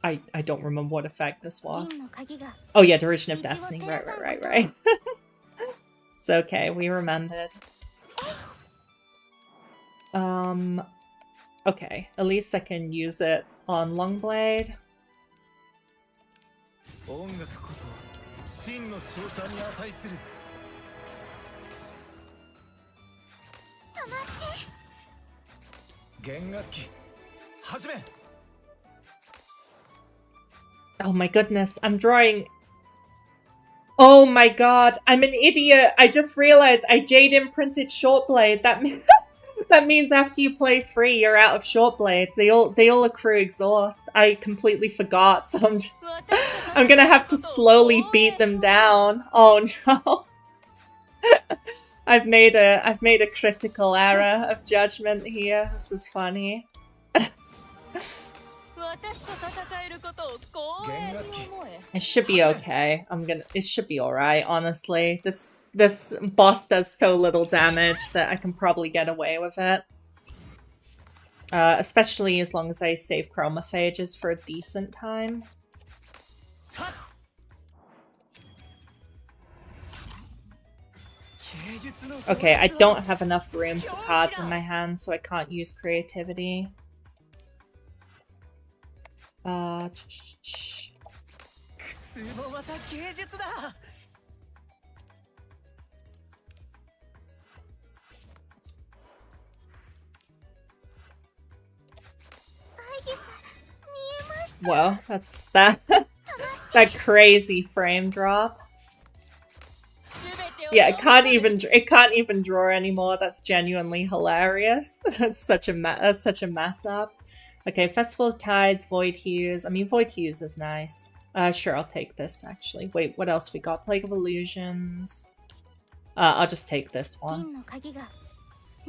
I don't remember what effect this was. Oh yeah, Derision of Destiny. Right. It's okay, we remembered. Okay, at least I can use it on Longblade. Oh my goodness, I'm drawing... Oh my god, I'm an idiot! I just realized I Jade imprinted Shortblade. That means after you play free, you're out of Shortblades. They all accrue exhaust. I completely forgot, so I'm gonna have to slowly beat them down. Oh no. I've made a critical error of judgment here. This is funny. It should be okay. It should be alright, honestly. This boss does so little damage that I can probably get away with it. Especially as long as I save chromophages for a decent time. Okay, I don't have enough room for cards in my hand, so I can't use creativity. Whoa, that's that crazy frame drop. Yeah, it can't even draw anymore. That's genuinely hilarious. That's such a mess up. Okay, Festival of Tides, Void Hues. I mean, Void Hues is nice. Sure, I'll take this, actually. Wait, what else we got? Plague of Illusions. I'll just take this one.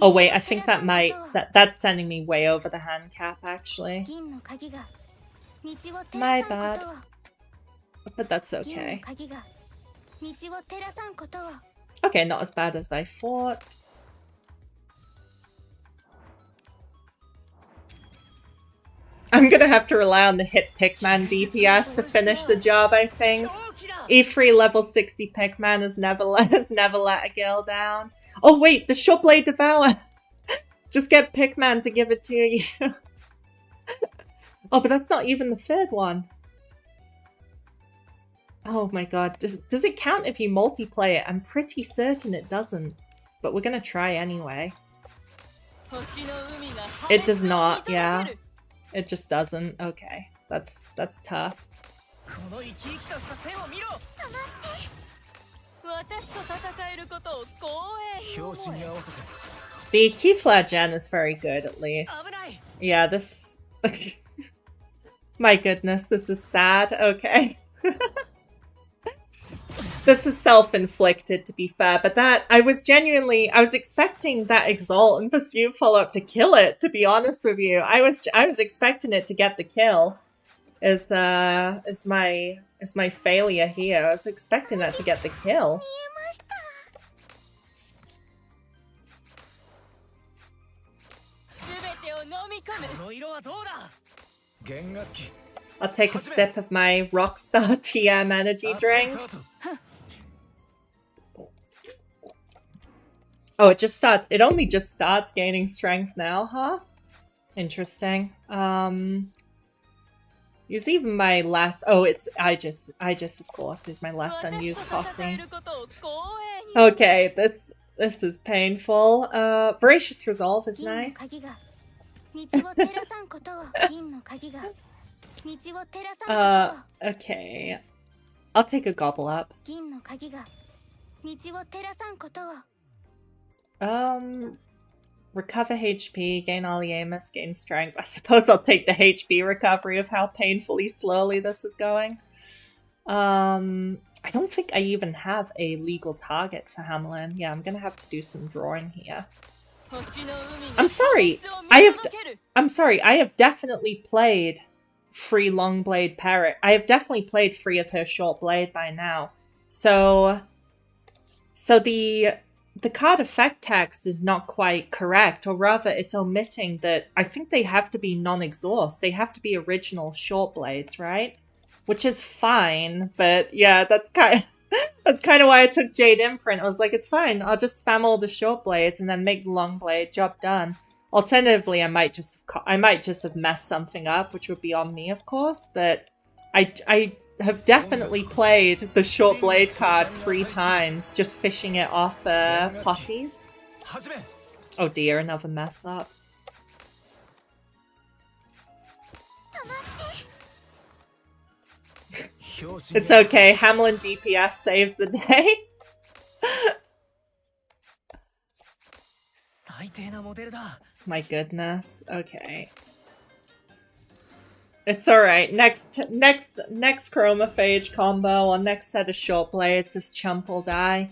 Oh, wait, I think that might... That's sending me way over the hand cap, actually. My bad. But that's okay. Okay, not as bad as I thought. I'm gonna have to rely on the hit Pickman DPS to finish the job, I think. E3 level 60 Pickman has never let a girl down. Oh wait, the Short Blade Devour! Just get Pickman to give it to you. Oh, but that's not even the third one. Oh my god, does it count if you multiplay it? I'm pretty certain it doesn't. But we're gonna try anyway. It does not, yeah. It just doesn't. Okay, that's tough. The Keyflare gen is very good, at least. Yeah, this... My goodness, this is sad. Okay. This is self-inflicted, to be fair, but that, I was expecting that Exalt and Pursuit follow-up to kill it, to be honest with you. I was expecting it to get the kill. Is my failure here. I was expecting that to get the kill. I'll take a sip of my Rockstar TM energy drink. Oh, it only just starts gaining strength now, huh? Interesting. Use even my last... Oh, it's... I just of course, use my last unused posse. Okay, this is painful. Voracious Resolve is nice. Okay. I'll take a Gobble Up. Recover HP, gain Aliemus, gain strength. I suppose I'll take the HP recovery of how painfully slowly this is going. I don't think I even have a legal target for Hamelin. Yeah, I'm gonna have to do some drawing here. I'm sorry, I have definitely played free Longblade Parrot. I have definitely played free of her Short Blade by now. So the card effect text is not quite correct, or rather it's omitting that I think they have to be non-exhaust. They have to be original Short Blades, right? Which is fine, but yeah, that's kind of why I took Jade Imprint. I was like, it's fine, I'll just spam all the Short Blades and then make the Long Blade, job done. Alternatively, I might just have messed something up, which would be on me, of course, but I have definitely played the Short Blade card 3 times, just fishing it off the posses. Oh dear, another mess up. It's okay, Hamelin DPS saves the day. My goodness, okay. It's alright. Next Chromophage combo or next set of Short Blades, this chump will die.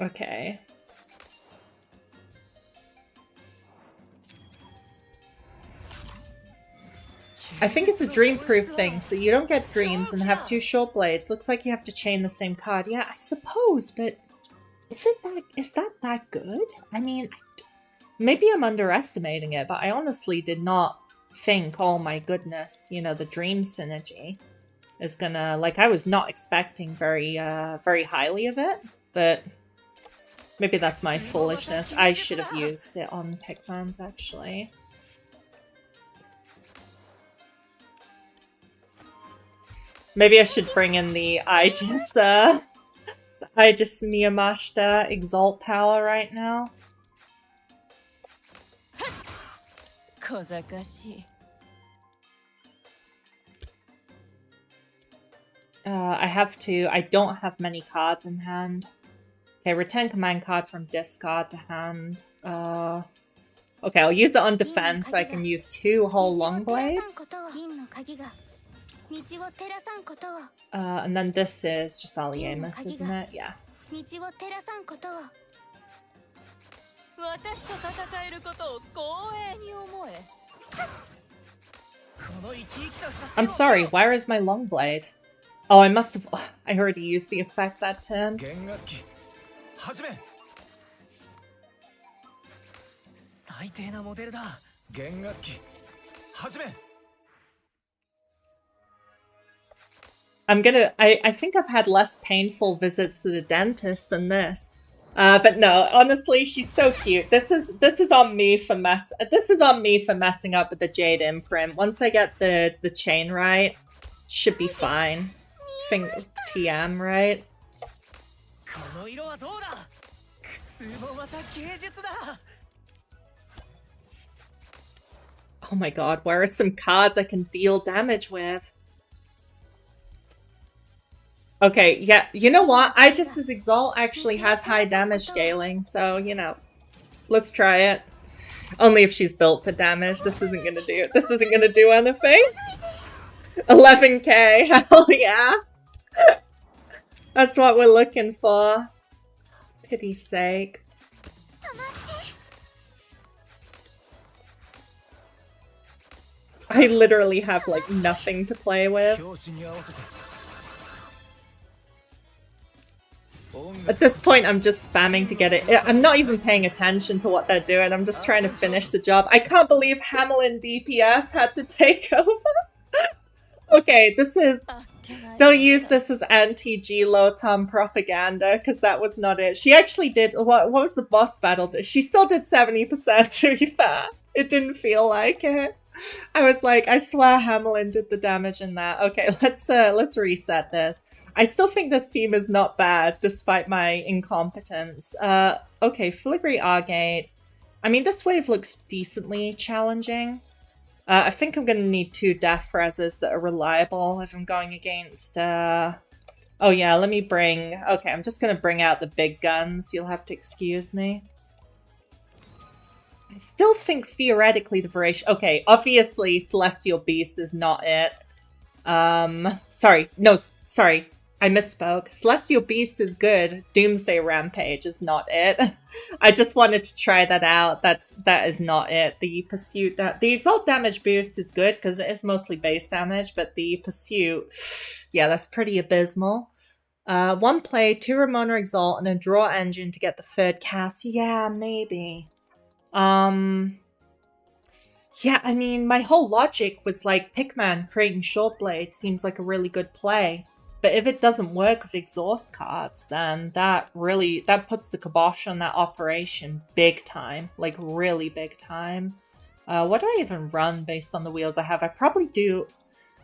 Okay. I think it's a dream-proof thing, so you don't get dreams and have 2 Short Blades. Looks like you have to chain the same card. Yeah, I suppose, but is that good? I mean, maybe I'm underestimating it, but I honestly did not think, oh my goodness, you know, the dream synergy is gonna, like, I was not expecting very highly of it, but maybe that's my foolishness. I should have used it on Pickmans, actually. Maybe I should bring in the Aegis Miyamashita Exalt power right now. I don't have many cards in hand. Okay, return command card from discard to hand. Okay, I'll use it on defense so I can use 2 whole long blades. And then this is just Aliemus, isn't it? Yeah. I'm sorry, where is my long blade? Oh, I must have... I already used the effect that turn. I'm gonna... I think I've had less painful visits to the dentist than this. But no, honestly, she's so cute. This is on me for messing up with the Jade imprint. Once I get the chain right, should be fine. Think TM, right? Oh my god, where are some cards I can deal damage with? Okay, yeah, you know what? Igis's Exalt actually has high damage scaling, so, you know, let's try it. Only if she's built for damage. This isn't gonna do anything. 11k, hell yeah. That's what we're looking for. Pity's sake. I literally have, like, nothing to play with. At this point, I'm just spamming to get it. I'm not even paying attention to what they're doing. I'm just trying to finish the job. I can't believe Hamelin DPS had to take over. Okay, this is... Don't use this as anti-GLotan propaganda, because that was not it. She actually did... What was the boss battle? She still did 70%, to be fair. It didn't feel like it. I was like, I swear Hamelin did the damage in that. Okay, let's reset this. I still think this team is not bad, despite my incompetence. Okay, Filigree Argate. I mean, this wave looks decently challenging. I think I'm gonna need 2 Death Reses that are reliable if I'm going against, Oh yeah, let me bring... Okay, I'm just gonna bring out the big guns. You'll have to excuse me. I still think, theoretically, the Voracious... Okay, obviously, Celestial Beast is not it. Sorry. No, sorry. I misspoke. Celestial Beast is good. Doomsday Rampage is not it. I just wanted to try that out. That is not it. The Pursuit... The Exalt damage boost is good, because it is mostly base damage, but the Pursuit... Yeah, that's pretty abysmal. 1 play, 2 Ramona Exalt, and a draw engine to get the 3rd cast. Yeah, maybe. Yeah, I mean, my whole logic was like, Pickman creating Shortblade seems like a really good play. But if it doesn't work with exhaust cards, then that puts the kibosh on that operation big time. Like, really big time. What do I even run based on the wheels I have? I probably do...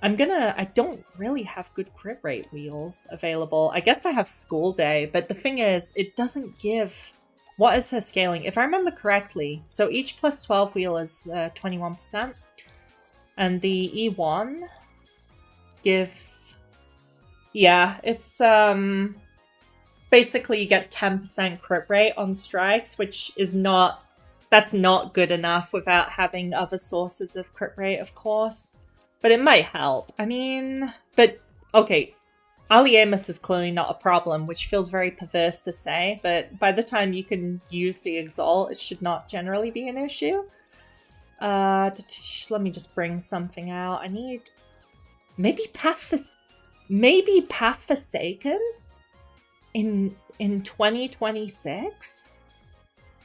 I don't really have good crit rate wheels available. I guess I have School Day, but the thing is, it doesn't give... What is her scaling? If I remember correctly, so each plus 12 wheel is 21%. And the E1 gives... Yeah, it's basically you get 10% crit rate on strikes, which is not... That's not good enough without having other sources of crit rate, of course. But it might help. I mean... But, okay... Aliemus is clearly not a problem, which feels very perverse to say, but by the time you can use the Exalt, it should not generally be an issue. Let me just bring something out. I need... Maybe Path Forsaken? In 2026?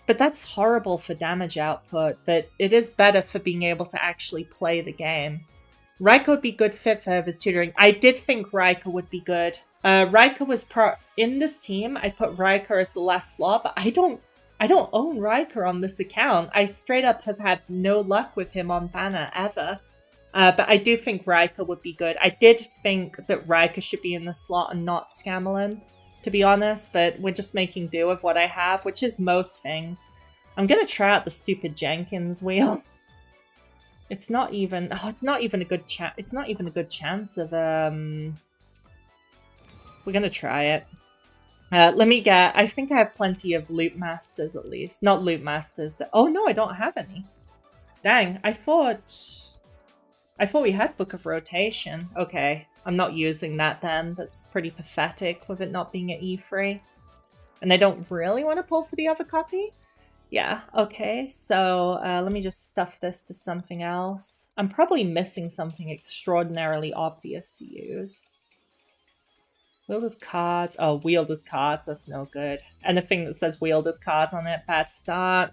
But that's horrible for damage output, but it is better for being able to actually play the game. Rika would be good fit for his tutoring. I did think Rika would be good. Rika was in this team. I put Rika as the last slot, but I don't own Rika on this account. I straight up have had no luck with him on banner ever. But I do think Rika would be good. I did think that Rika should be in the slot and not Scamelin, to be honest, but we're just making do with what I have, which is most things. I'm gonna try out the stupid Jenkins wheel. It's not even... Oh, it's not even a good chance. It's not even a good chance of... We're gonna try it. Let me get... I think I have plenty of loot masters at least. Not loot masters. Oh no, I don't have any. Dang, I thought we had Book of Rotation. Okay, I'm not using that then. That's pretty pathetic with it not being at E3. And I don't really want to pull for the other copy. Yeah, okay, so let me just stuff this to something else. I'm probably missing something extraordinarily obvious to use. Wielder's cards. Oh, wielder's cards. That's no good. Anything that says wielder's cards on it, bad start.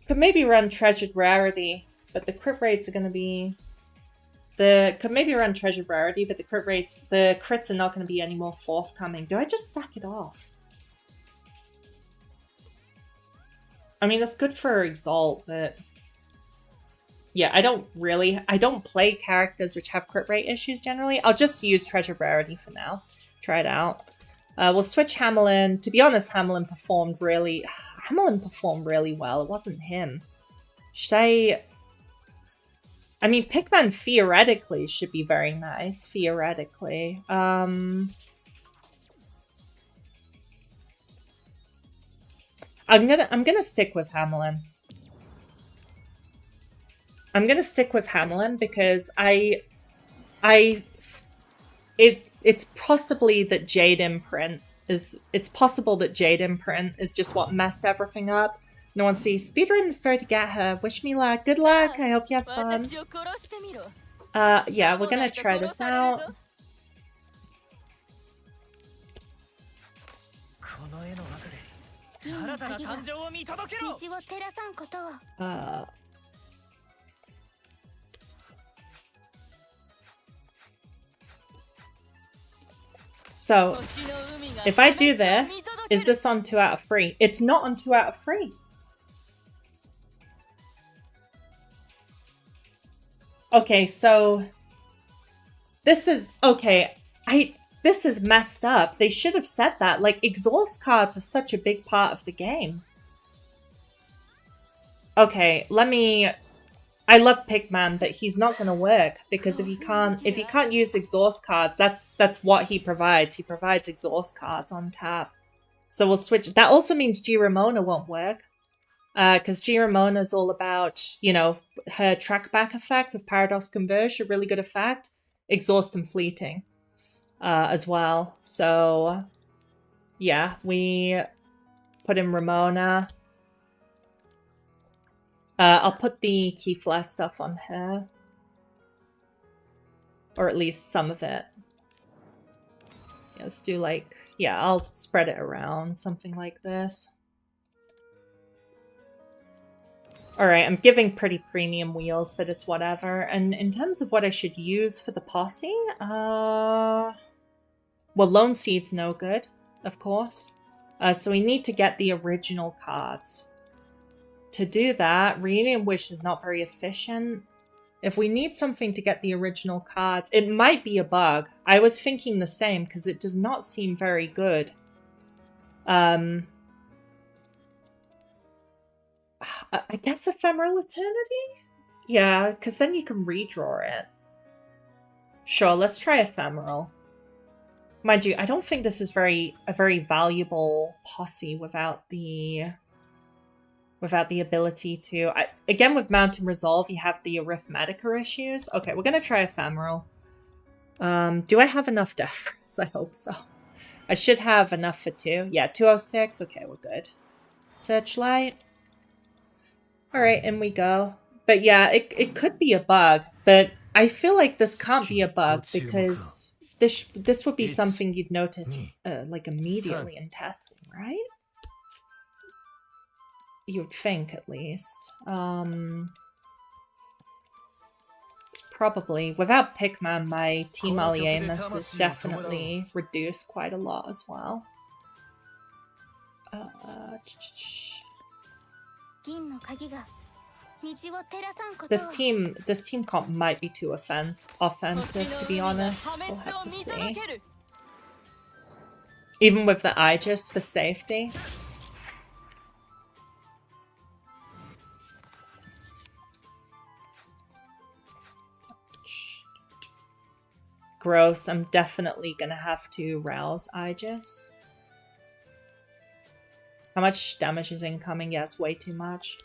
Could maybe run treasured rarity, but the crit rates are going to be... Could maybe run treasured rarity, but the crits are not going to be any more forthcoming. Do I just sack it off? I mean, that's good for Exalt, but... Yeah, I don't play characters which have crit rate issues generally. I'll just use Treasure Rarity for now. Try it out. We'll switch Hamelin. To be honest, Hamelin performed really well. It wasn't him. Should I mean, Pikmin theoretically should be very nice. Theoretically. I'm gonna stick with Hamelin. I'm gonna stick with Hamelin because it's possibly that Jade Imprint is just what messed everything up. No one sees speedrun started to get her. Wish me luck. Good luck. I hope you have fun. Yeah, we're gonna try this out. So, if I do this, is this on 2 out of 3? It's not on 2 out of 3. Okay, so this is okay. This is messed up. They should have said that. Like, exhaust cards are such a big part of the game. Okay, I love Pikmin, but he's not gonna work because if you can't use exhaust cards, that's what he provides. He provides exhaust cards on tap. So we'll switch. That also means G Ramona won't work. Because G Ramona's all about, you know, her trackback effect with Paradox Converge, a really good effect. Exhaust and fleeting. As well. So yeah, we put in Ramona. I'll put the Keyflash stuff on her. Or at least some of it. Yeah, let's do like... Yeah, I'll spread it around. Something like this. Alright, I'm giving pretty premium wheels, but it's whatever. And in terms of what I should use for the posse... Well, Lone Seed's no good, of course. So we need to get the original cards. To do that, Reunion Wish is not very efficient. If we need something to get the original cards, it might be a bug. I was thinking the same, because it does not seem very good. I guess Ephemeral Eternity? Yeah, because then you can redraw it. Sure, let's try Ephemeral. Mind you, I don't think this is a very valuable posse without the ability to... again, with Mountain Resolve, you have the Arithmetica issues. Okay, we're going to try Ephemeral. Do I have enough death? I hope so. I should have enough for 2. Yeah, 206. Okay, we're good. Searchlight. Alright, in we go. But yeah, it could be a bug, but I feel like this can't be a bug because this would be something you'd notice like immediately in testing, right? You would think, at least. Probably. Without Pikmin, my Team Alienis is definitely reduced quite a lot as well. This team comp might be too offensive, to be honest. We'll have to see. Even with the Aegis for safety. gross. I'm definitely gonna have to rouse Aegis. How much damage is incoming? Yeah, it's way too much.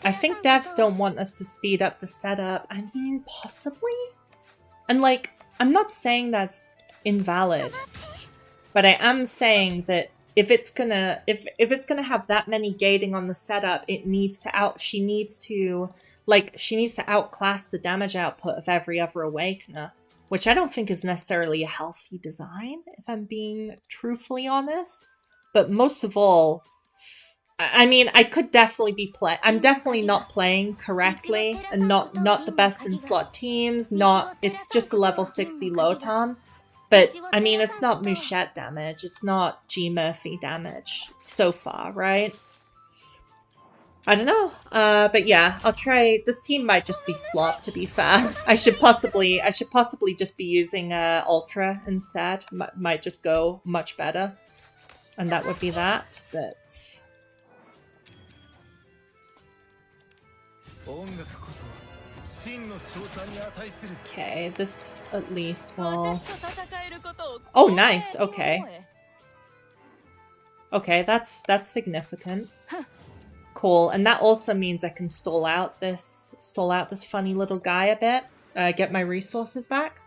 I think devs don't want us to speed up the setup. I mean, possibly? And like, I'm not saying that's invalid, but I am saying that if it's gonna have that many gating on the setup, she needs to outclass the damage output of every other Awakener, which I don't think is necessarily a healthy design, if I'm being truthfully honest. But most of all, I mean, I could definitely be I'm definitely not playing correctly, and not the best in slot teams. It's just a level 60 Lotan. But, I mean, it's not Mouchette damage. It's not G. Murphy damage so far, right? I don't know. But yeah, I'll try. This team might just be slop, to be fair. I should possibly just be using Ultra instead. Might just go much better. And that would be that, but... Okay, this at least will... Oh, nice, okay. Okay, that's significant. Cool, and that also means I can stall out this funny little guy a bit. Get my resources back.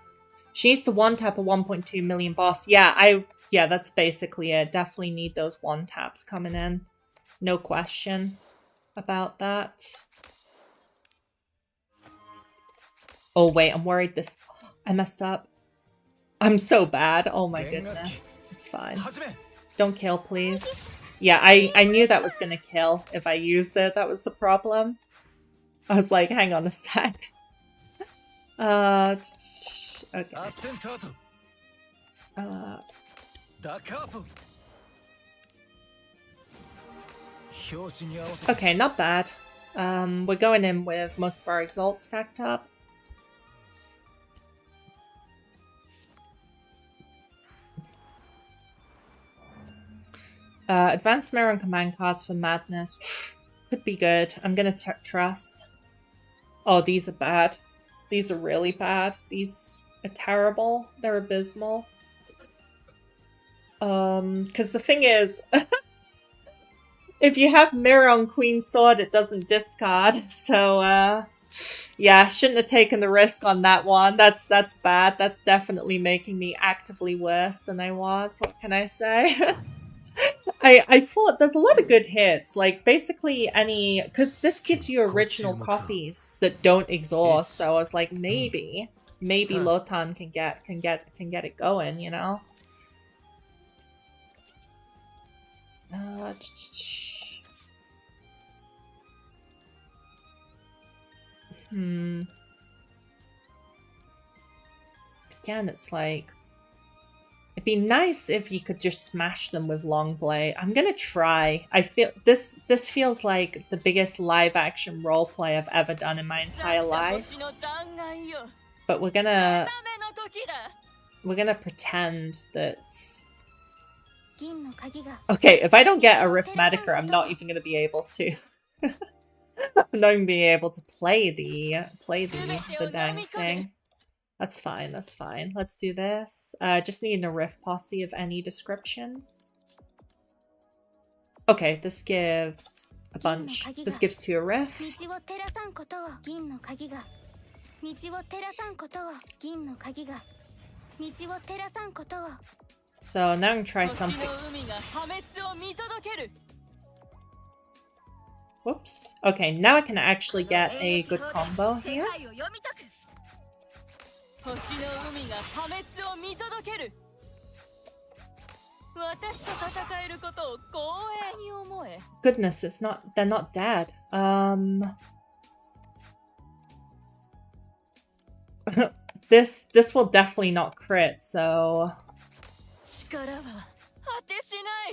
She needs to one-tap a 1.2 million boss. Yeah, that's basically it. Definitely need those one-taps coming in. No question about that. Oh wait, I'm worried I messed up. I'm so bad. Oh my goodness. It's fine. Don't kill, please. Yeah, I knew that was gonna kill if I used it. That was the problem. I was like, hang on a sec. Okay. Okay, not bad. We're going in with most of our exalts stacked up. Advanced mirror and command cards for madness. Could be good. I'm gonna trust. Oh, these are bad. These are really bad. These are terrible. They're abysmal. Because the thing is, if you have mirror on Queen's Sword, it doesn't discard. So, yeah, shouldn't have taken the risk on that one. That's bad. That's definitely making me actively worse than I was. What can I say? I thought there's a lot of good hits, like basically because this gives you original copies that don't exhaust. So I was like, maybe Lotan can get it going, you know. Again, it's like, it'd be nice if you could just smash them with long blade. I'm gonna try. I feel this feels like the biggest live action roleplay I've ever done in my entire life. But we're gonna pretend that. Okay, if I don't get Arithmetica, I'm not even gonna be able to. I'm not even be able to play the dang thing. That's fine, that's fine. Let's do this. Just need a riff posse of any description. Okay, this gives a bunch. This gives 2 a riff. So now I'm gonna try something. Whoops. Okay, now I can actually get a good combo here. Goodness, they're not dead. This will definitely not crit, so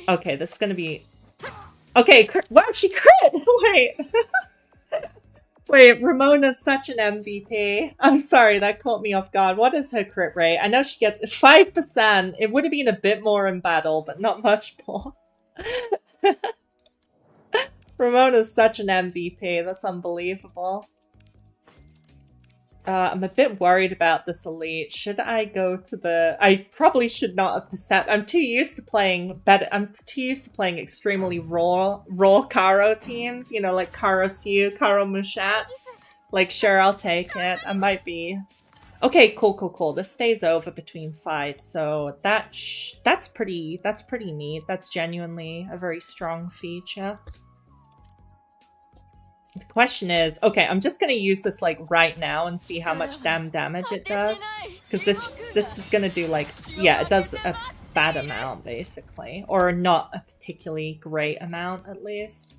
okay, this is gonna be okay. Wow, she crit! Wait. Wait, Ramona's such an MVP. I'm sorry, that caught me off guard. What is her crit rate? I know she gets 5%. It would have been a bit more in battle, but not much more. Ramona's such an MVP. That's unbelievable. I'm a bit worried about this elite. Should I go to the... I probably should not have percept... I'm too used to playing better... I'm too used to playing extremely raw Karo teams. You know, like Karo Siu, Karo Mushat. Like, sure, I'll take it. I might be... Okay, cool. This stays over between fights, so that's pretty neat. That's genuinely a very strong feature. The question is, okay, I'm just gonna use this like right now and see how much damage it does. Because this is gonna do like, yeah, it does a bad amount basically. Or not a particularly great amount at least.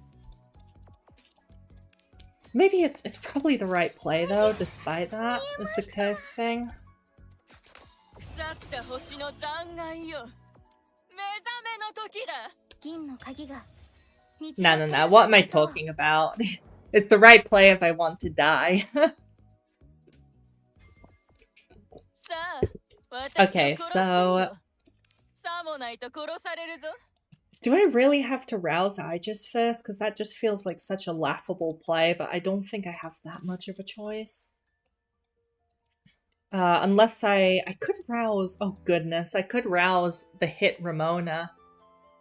Maybe it's probably the right play though, despite that, is the curse thing. No, what am I talking about? It's the right play if I want to die. Okay, so... Do I really have to rouse Aegis first? Because that just feels like such a laughable play, but I don't think I have that much of a choice. Unless I could rouse... Oh goodness, I could rouse the hit Ramona.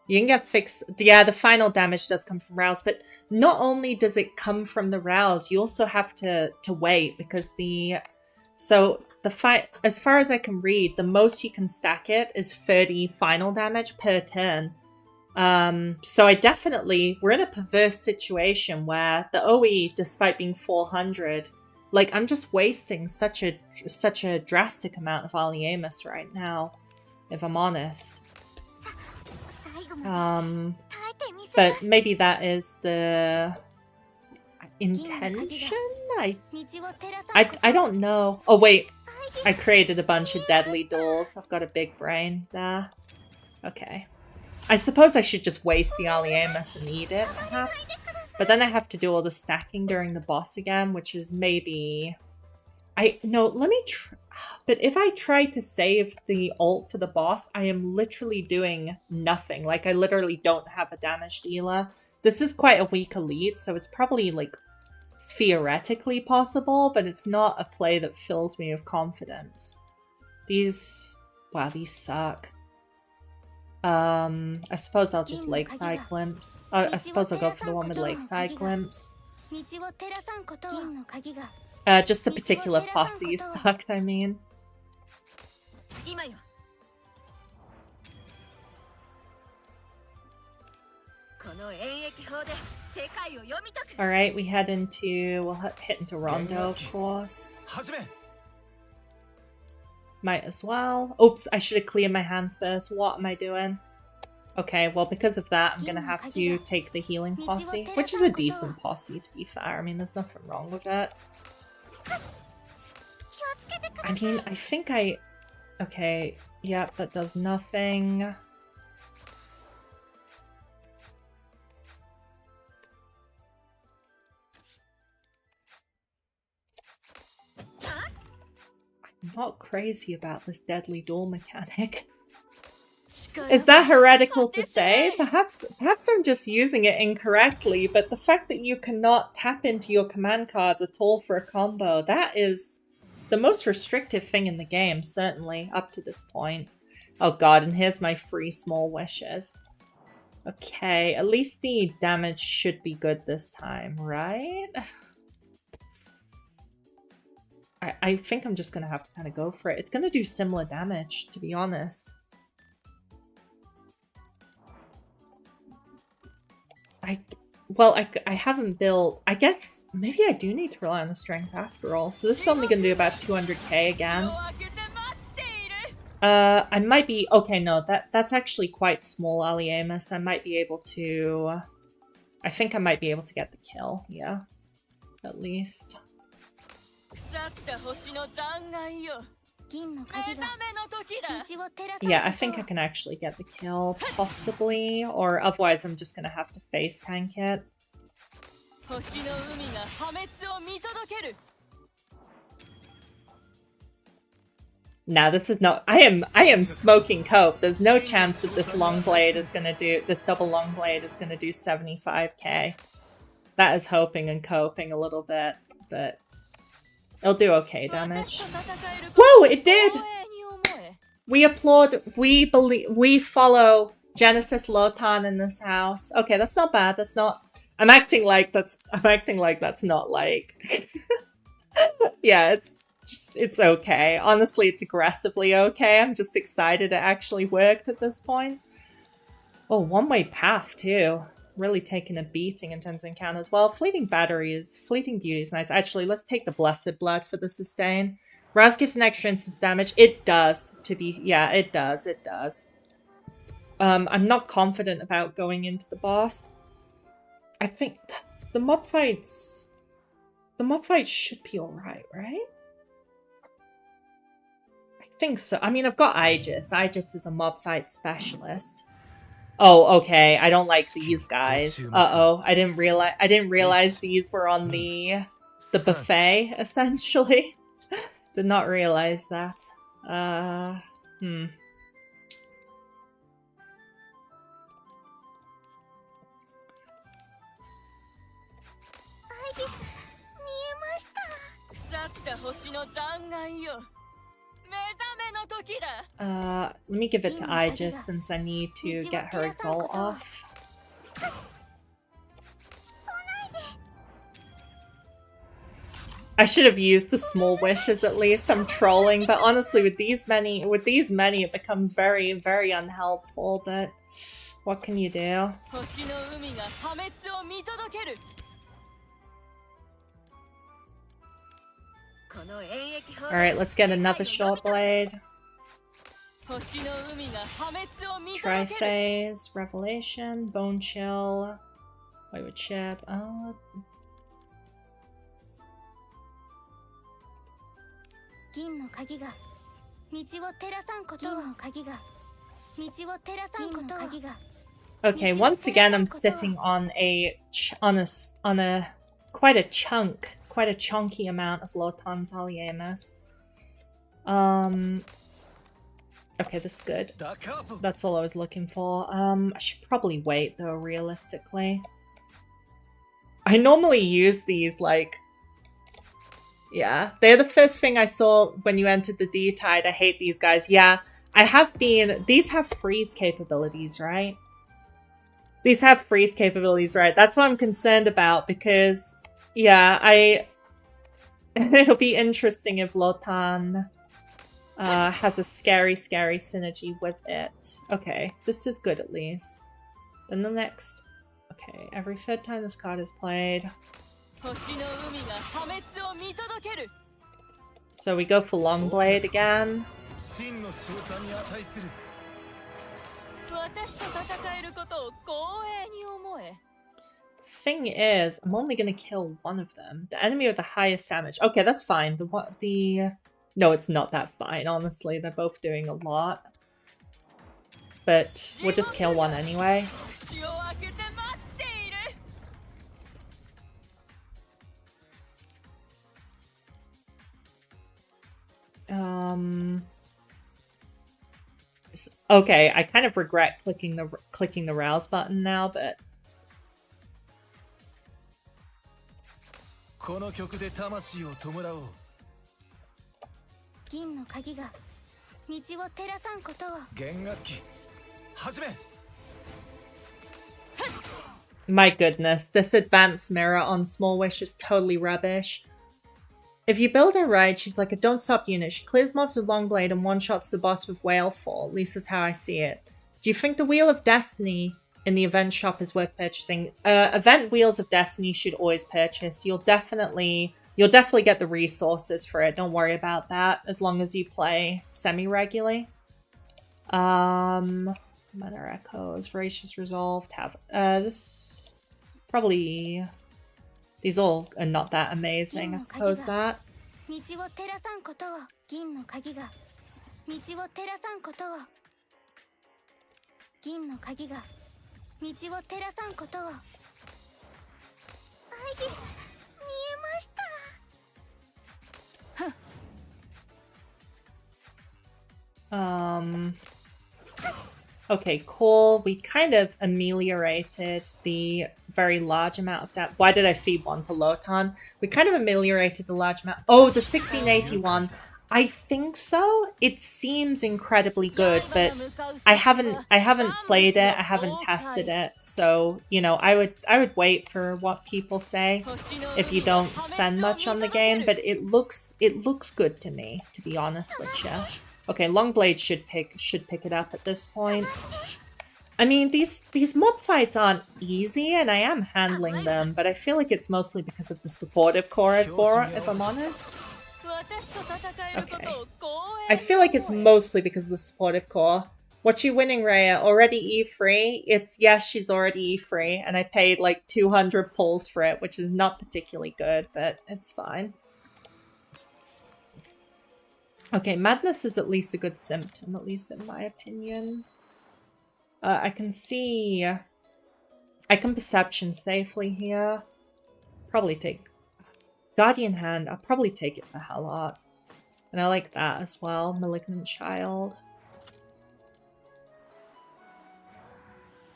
You can get fixed. Yeah, the final damage does come from rouse, but not only does it come from the rouse, you also have to wait because so the fight, as far as I can read, the most you can stack it is 30 final damage per turn. So we're in a perverse situation where the OE, despite being 400, like I'm just wasting such a drastic amount of Aliemus right now, if I'm honest. But maybe that is the intention? I don't know. Oh wait, I created a bunch of deadly duels. I've got a big brain there. Okay. I suppose I should just waste the Aliemus and eat it, perhaps. But then I have to do all the stacking during the boss again, which is maybe... No, let me try... But if I try to save the ult for the boss, I am literally doing nothing. Like, I literally don't have a damage dealer. This is quite a weak elite, so it's probably, like, theoretically possible, but it's not a play that fills me with confidence. Wow, these suck. I suppose I'll just Lakeside Glimpse. I suppose I'll go for the one with Lakeside Glimpse. Just the particular posse sucked, I mean. Alright, we'll hit into Rondo, of course. Might as well. Oops, I should have cleared my hand first. What am I doing? Okay, well, because of that, I'm gonna have to take the healing posse, which is a decent posse, to be fair. I mean, there's nothing wrong with it. I mean, I think okay, yep, that does nothing. I'm not crazy about this deadly duel mechanic. Is that heretical to say? Perhaps I'm just using it incorrectly, but the fact that you cannot tap into your command cards at all for a combo, that is the most restrictive thing in the game, certainly, up to this point. Oh god, and here's my free small wishes. Okay, at least the damage should be good this time, right? I think I'm just gonna have to kind of go for it. It's gonna do similar damage, to be honest. I haven't built... I guess maybe I do need to rely on the strength after all. So this is only going to do about 200k again. I might be... Okay, no, that's actually quite small, Aliemus. I might be able to... I think I might be able to get the kill, yeah. At least. Yeah, I think I can actually get the kill, possibly. Or otherwise I'm just going to have to face tank it. Now this is not. I am smoking cope. There's no chance that this long blade is gonna do. This double long blade is gonna do 75k. That is hoping and coping a little bit, but it'll do okay damage. Whoa! It did. We applaud. We believe. We follow Genesis Lotan in this house. Okay, that's not bad. That's not. I'm acting like that's not like. Yeah, it's okay. Honestly, it's aggressively okay. I'm just excited it actually worked at this point. Oh, one-way path too. Really taking a beating in terms of encounters. Well, Fleeting Beauty is nice. Actually, let's take the Blessed Blood for the sustain. Raz gives an extra instance damage. It does, yeah, it does. I'm not confident about going into the boss. I think the mob fights should be alright, right? I think so. I mean, I've got Aegis. Aegis is a mob fight specialist. Oh, okay. I don't like these guys. Uh-oh. I didn't realize these were on the buffet, essentially. Did not realize that. Let me give it to Aegis since I need to get her exalt off. I should have used the small wishes at least. I'm trolling, but honestly with these many it becomes very, very unhelpful, but what can you do? Alright, let's get another short blade. Triphase, Revelation, Bone Chill, Wayward Ship. Okay, once again I'm sitting on quite a chunky amount of Lotan's Aliemus. Okay, this is good. That's all I was looking for. I should probably wait though, realistically. I normally use these like... Yeah, they're the first thing I saw when you entered the D-Tide. I hate these guys. Yeah, I have been... These have freeze capabilities, right? These have freeze capabilities, right? That's what I'm concerned about because... Yeah, it'll be interesting if Lotan has a scary synergy with it. Okay, this is good at least. Then the next... Okay, every third time this card is played. So we go for Longblade again. Thing is, I'm only gonna kill one of them. The enemy with the highest damage. Okay, that's fine. No, it's not that fine, honestly. They're both doing a lot. But we'll just kill one anyway. Okay, I kind of regret clicking the rouse button now, but my goodness, this advanced mirror on Small Wish is totally rubbish. If you build her right, she's like a don't stop unit. She clears mobs with Longblade and one-shots the boss with Whalefall. At least that's how I see it. Do you think the Wheel of Destiny in the event shop is worth purchasing? Event Wheels of Destiny should always purchase. You'll definitely get the resources for it. Don't worry about that, as long as you play semi-regularly. Mana Echoes, Voracious Resolve, this probably... These all are not that amazing, I suppose that. Okay, cool. We kind of ameliorated the very large amount of damage. Why did I feed one to Lotan? We kind of ameliorated the large amount. Oh, the 1681. I think so. It seems incredibly good, but I haven't played it. I haven't tested it. So, you know, I would wait for what people say if you don't spend much on the game, but it looks good to me, to be honest with you. Okay, Longblade should pick it up at this point. I mean, these mob fights aren't easy, and I am handling them, but I feel like it's mostly because of the supportive core I've bought, if I'm honest. Okay. I feel like it's mostly because of the supportive core. What you winning, Rhea? Already E3? Yes, she's already E3, and I paid like 200 pulls for it, which is not particularly good, but it's fine. Okay, madness is at least a good symptom, at least in my opinion. I can see... I can perception safely here. Probably take... Guardian Hand, I'll probably take it for Hellheart. And I like that as well, Malignant Child.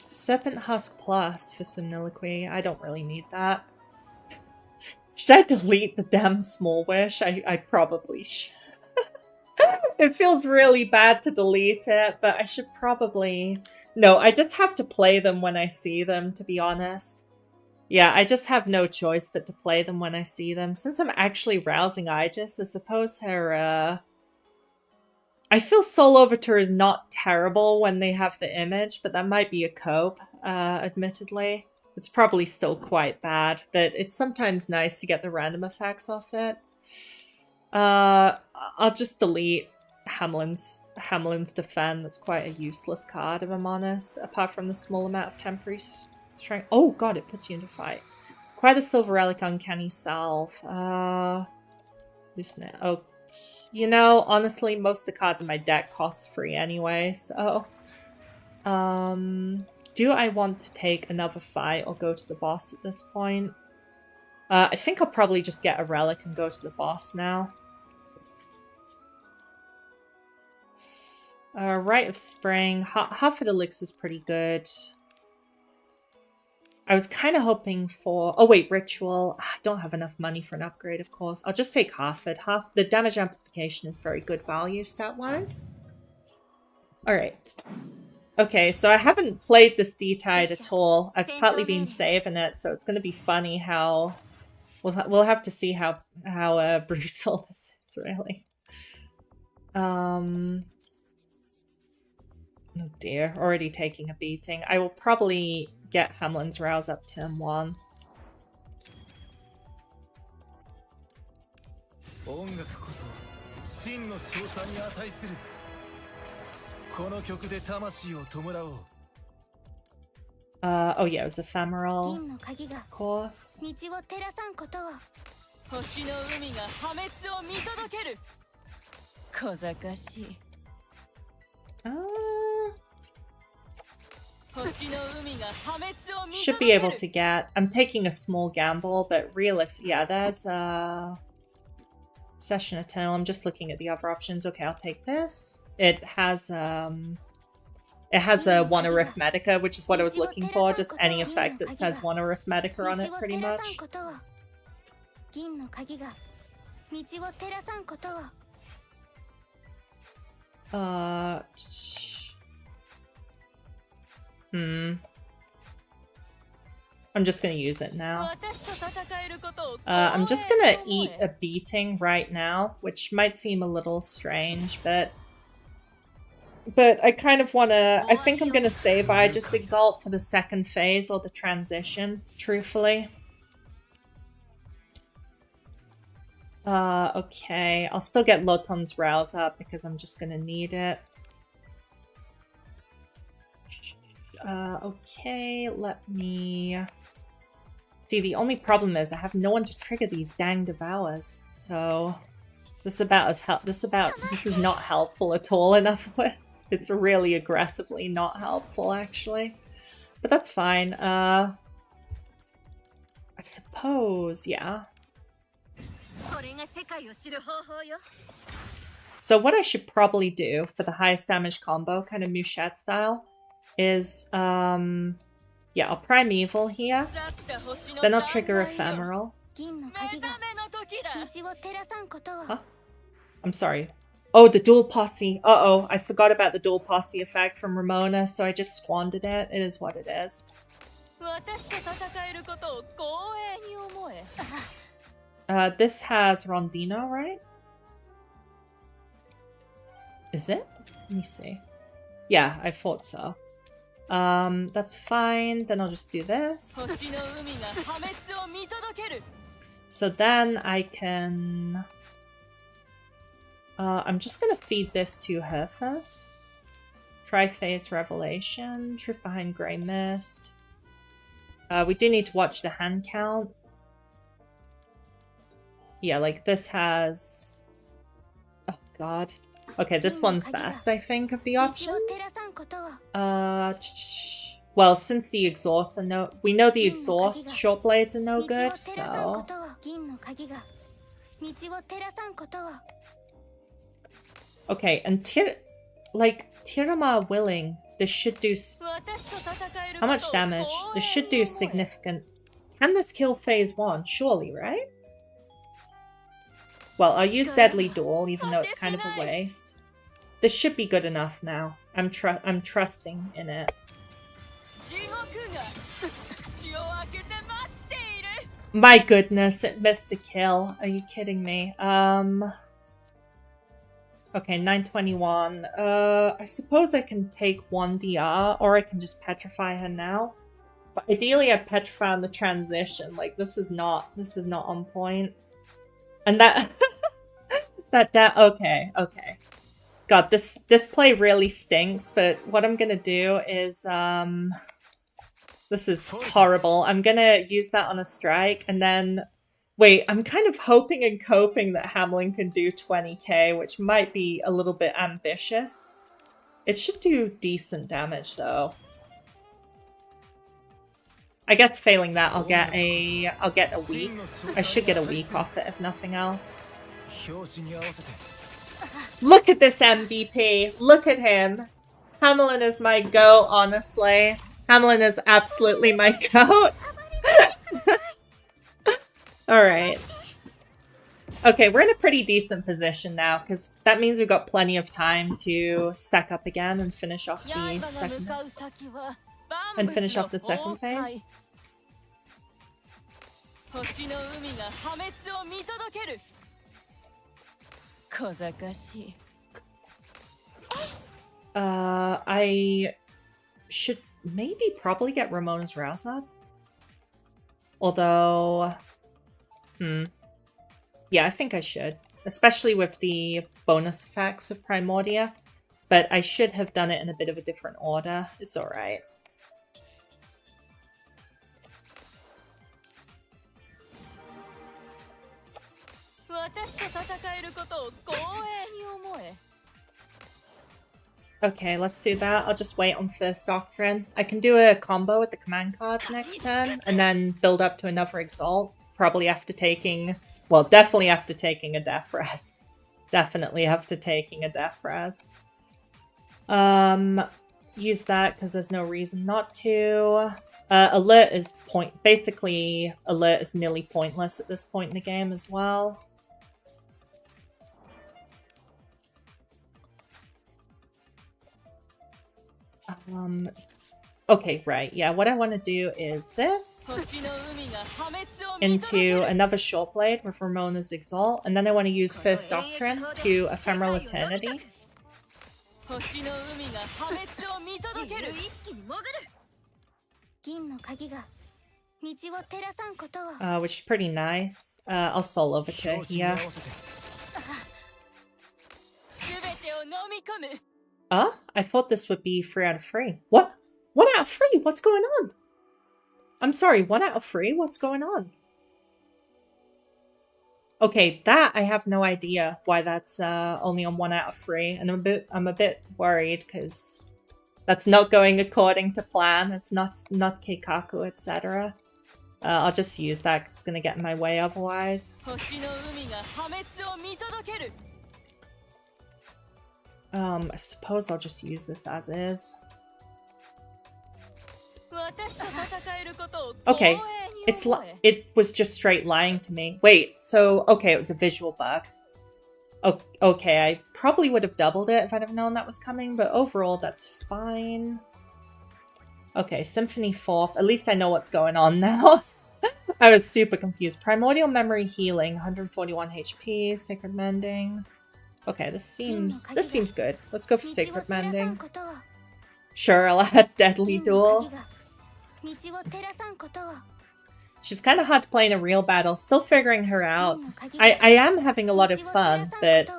Serpent Husk Plus for Soliloquy, I don't really need that. Should I delete the damn Small Wish? I probably should. It feels really bad to delete it, but I should probably... No, I just have to play them when I see them, to be honest. Yeah, I just have no choice but to play them when I see them. Since I'm actually rousing Aegis, I suppose her... I feel Soul Overture is not terrible when they have the image, but that might be a cope, admittedly. It's probably still quite bad, but it's sometimes nice to get the random effects off it. I'll just delete Hamlin's Defend. That's quite a useless card, if I'm honest, apart from the small amount of temporary strength. Oh god, it puts you into fight. Acquire the Silver Relic Uncanny Salve. Loosen it. Oh, you know, honestly, most of the cards in my deck cost free anyway, so... do I want to take another fight or go to the boss at this point? I think I'll probably just get a relic and go to the boss now. Rite of Spring. Half of the elixir is pretty good. I was kind of hoping for... Oh wait, Ritual. I don't have enough money for an upgrade, of course. I'll just take half it. The damage amplification is very good value stat-wise. Alright. Okay, so I haven't played this D-Tide at all. I've partly been saving it, so it's going to be funny how... We'll have to see how brutal this is, really. Oh dear, already taking a beating. I will probably get Hamlin's Rouse up to him 1. Oh yeah, it was ephemeral, of course. Should be able to get... I'm taking a small gamble, but realistic... Yeah, there's Obsession Eternal. I'm just looking at the other options. Okay, I'll take this. It has a 1 Arithmetica, which is what I was looking for. Just any effect that says 1 Arithmetica on it, pretty much. I'm just gonna use it now. I'm just gonna eat a beating right now, which might seem a little strange, but I kind of wanna... I think I'm gonna save Aegis Exalt for the second phase or the transition, truthfully. Okay, I'll still get Lotan's Rouse up because I'm just gonna need it. Okay, let me... See, the only problem is I have no one to trigger these dang Devours, so... This is not helpful at all enough with. It's really aggressively not helpful, actually. But that's fine. I suppose, yeah. So what I should probably do for the highest damage combo, kind of Mushet style, is, yeah, I'll Primeval here. Then I'll trigger Ephemeral. Huh? I'm sorry. Oh, the dual posse. Uh-oh, I forgot about the dual posse effect from Ramona, so I just squandered it. It is what it is. This has Rondino, right? Is it? Let me see. Yeah, I thought so. That's fine. Then I'll just do this. So then I can... I'm just gonna feed this to her first. Tri-Phase Revelation. Truth Behind Grey Mist. We do need to watch the hand count. Yeah, like this has... Oh god. Okay, this one's best, I think, of the options. Well, since the exhausts are no... We know the exhaust short blades are no good, so... Okay, and Tirama Willing, this should do... How much damage? This should do significant... Can this kill phase 1? Surely, right? Well, I'll use Deadly Duel, even though it's kind of a waste. This should be good enough now. I'm trusting in it. My goodness, it missed a kill. Are you kidding me? Okay, 921. I suppose I can take 1 DR, or I can just petrify her now. But ideally I'd petrify on the transition. Like, this is not on point. And that... okay. God, this play really stinks, but what I'm gonna do is, this is horrible. I'm gonna use that on a strike, and then... Wait, I'm kind of hoping and coping that Hamlin can do 20k, which might be a little bit ambitious. It should do decent damage, though. I guess failing that, I'll get a week. I should get a week off it, if nothing else. Look at this MVP! Look at him! Hamlin is my GOAT, honestly. Hamlin is absolutely my GOAT. Alright. Okay, we're in a pretty decent position now, because that means we've got plenty of time to stack up again and finish off the second... phase. I should probably get Ramona's Rouse up. Although... Yeah, I think I should. Especially with the bonus effects of Primordia. But I should have done it in a bit of a different order. It's alright. Okay, let's do that. I'll just wait on First Doctrine. I can do a combo with the command cards next turn, and then build up to another Exalt. Probably after taking... Well, definitely after taking a Death Res. Definitely after taking a Death Res. Use that, because there's no reason not to. Alert is basically, Alert is nearly pointless at this point in the game as well. Okay, right, yeah, what I want to do is this into another Short Blade with Ramona's Exalt, and then I want to use First Doctrine to Ephemeral Eternity. Which is pretty nice. I'll soul over to here. I thought this would be 3 out of 3. What? 1 out of 3? What's going on? I'm sorry, 1 out of 3? What's going on? Okay, that I have no idea why that's only on 1 out of 3, and I'm a bit worried because that's not going according to plan. It's not Keikaku, etc. I'll just use that 'cause it's gonna get in my way otherwise. I suppose I'll just use this as is. Okay, it was just straight lying to me. Wait, so okay, it was a visual bug. Okay, I probably would have doubled it if I'd have known that was coming, but overall that's fine. Okay, Symphony 4th. At least I know what's going on now. I was super confused. Primordial Memory Healing, 141 HP, Sacred Mending. Okay, this seems good. Let's go for Sacred Mending. Sure, I'll add Deadly Duel. She's kind of hard to play in a real battle. Still figuring her out. I am having a lot of fun, but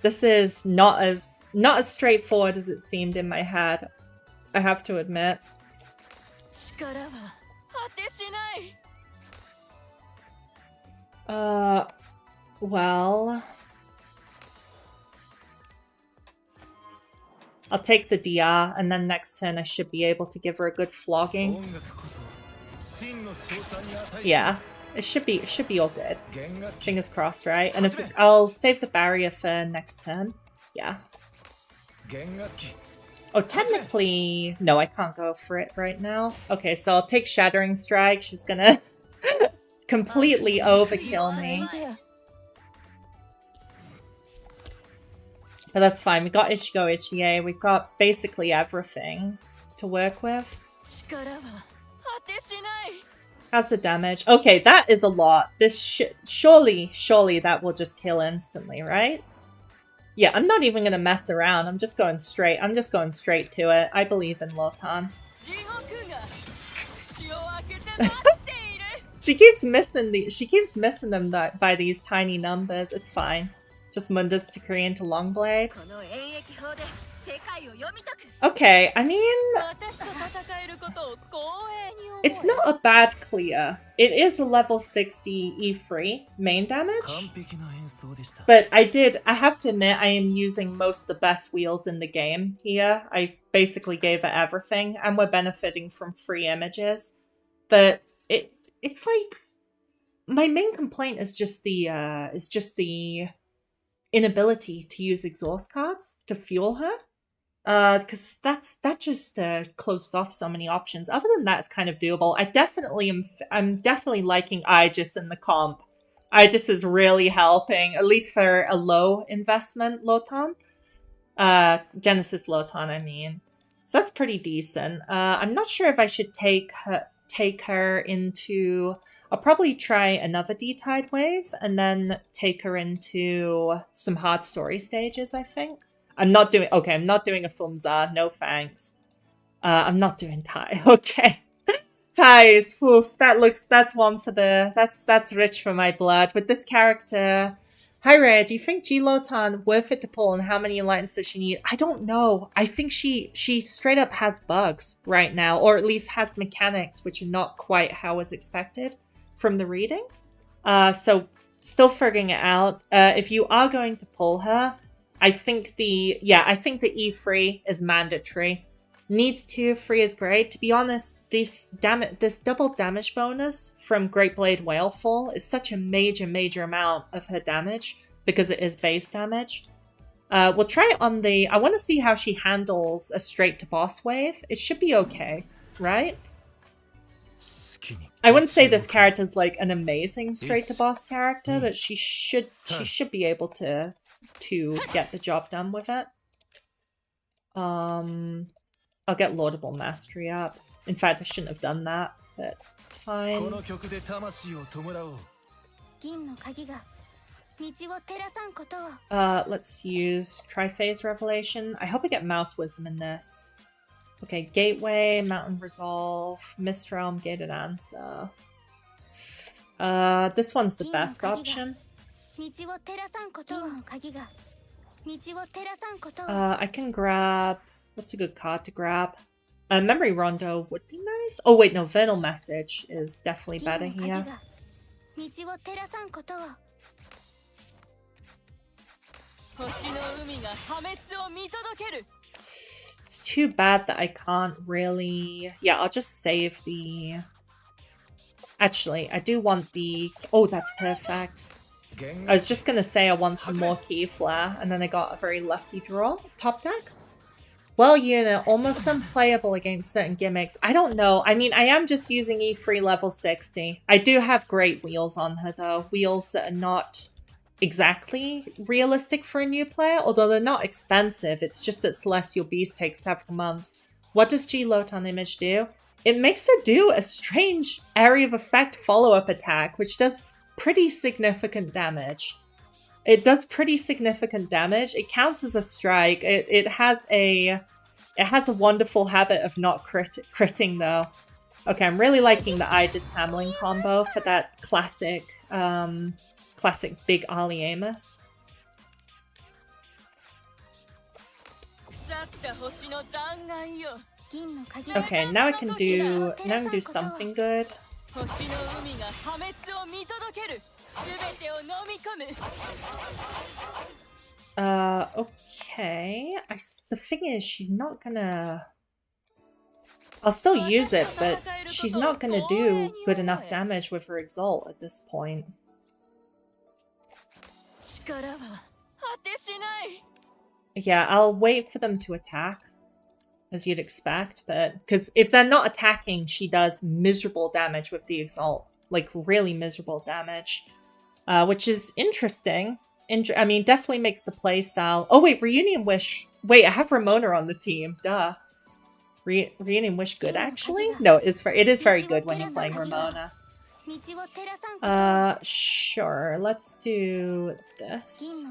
this is not as straightforward as it seemed in my head. I have to admit. Well, I'll take the DR, and then next turn I should be able to give her a good flogging. Yeah, it should be all good. Fingers crossed, right? And if I'll save the barrier for next turn. Yeah. Oh, technically, no, I can't go for it right now. Okay, so I'll take Shattering Strike. She's gonna completely overkill me. But that's fine. We got Ichigo Ichie. We've got basically everything to work with. How's the damage? Okay, that is a lot. This surely that will just kill instantly, right? Yeah, I'm not even gonna mess around. I'm just going straight. I'm just going straight to it. I believe in Lotan. She keeps missing them by these tiny numbers. It's fine. Just Mundus to create into Longblade. Okay, I mean, it's not a bad clear. It is a level 60 E3 main damage. But I have to admit, I am using most of the best wheels in the game here. I basically gave it everything, and we're benefiting from free images. But it's like, my main complaint is just the inability to use exhaust cards to fuel her. Because that just closes off so many options. Other than that, it's kind of doable. I'm definitely liking Aegis in the comp. Aegis is really helping, at least for a low investment Lotan. Genesis Lotan, I mean. So that's pretty decent. I'm not sure if I should take her into... I'll probably try another D-Tide wave and then take her into some hard story stages, I think. I'm not doing a Fumza, no thanks. I'm not doing Tai, okay. Tai is, whew, that's one for the, that's rich for my blood. With this character, hi Rare, do you think GLotan worth it to pull and how many enlightens does she need? I don't know. I think she straight up has bugs right now, or at least has mechanics which are not quite how was expected from the reading. So still figuring it out. If you are going to pull her, I think the E3 is mandatory. Needs to, free is great. To be honest, this double damage bonus from Great Blade Whalefall is such a major amount of her damage because it is base damage. We'll try it on the... I want to see how she handles a straight to boss wave. It should be okay, right? I wouldn't say this character's like an amazing straight to boss character, but she should be able to get the job done with it. I'll get Laudable Mastery up. In fact, I shouldn't have done that, but it's fine. Let's use Triphase Revelation. I hope I get Mouse Wisdom in this. Okay, Gateway, Mountain Resolve, Mist Realm, Gated Answer. This one's the best option. I can grab... What's a good card to grab? Memory Rondo would be nice. Oh wait, no, Vernal Message is definitely better here. It's too bad that I can't really... Yeah, I'll just save the... Actually, I do want the... Oh, that's perfect. I was just going to say I want some more key flare, and then I got a very lucky draw. Top deck? Well, unit, almost unplayable against certain gimmicks. I don't know. I mean, I am just using E3 level 60. I do have great wheels on her, though. Wheels that are not exactly realistic for a new player, although they're not expensive. It's just that Celestial Beast takes several months. What does GLotan image do? It makes her do a strange area of effect follow-up attack, which does pretty significant damage. It does pretty significant damage. It counts as a strike. It has a wonderful habit of not critting though. Okay, I'm really liking the Aegis Hamling combo for that classic classic big Ali Amos. Okay, now I can do something good. Okay. The thing is, she's not gonna... I'll still use it, but she's not gonna do good enough damage with her Exalt at this point. Yeah, I'll wait for them to attack, as you'd expect, but... Because if they're not attacking, she does miserable damage with the Exalt. Like, really miserable damage. Which is interesting. I mean, definitely makes the playstyle... Oh, wait, Reunion Wish... Wait, I have Ramona on the team. Duh. Reunion Wish good, actually? No, it is very good when you're playing Ramona. Sure. Let's do this.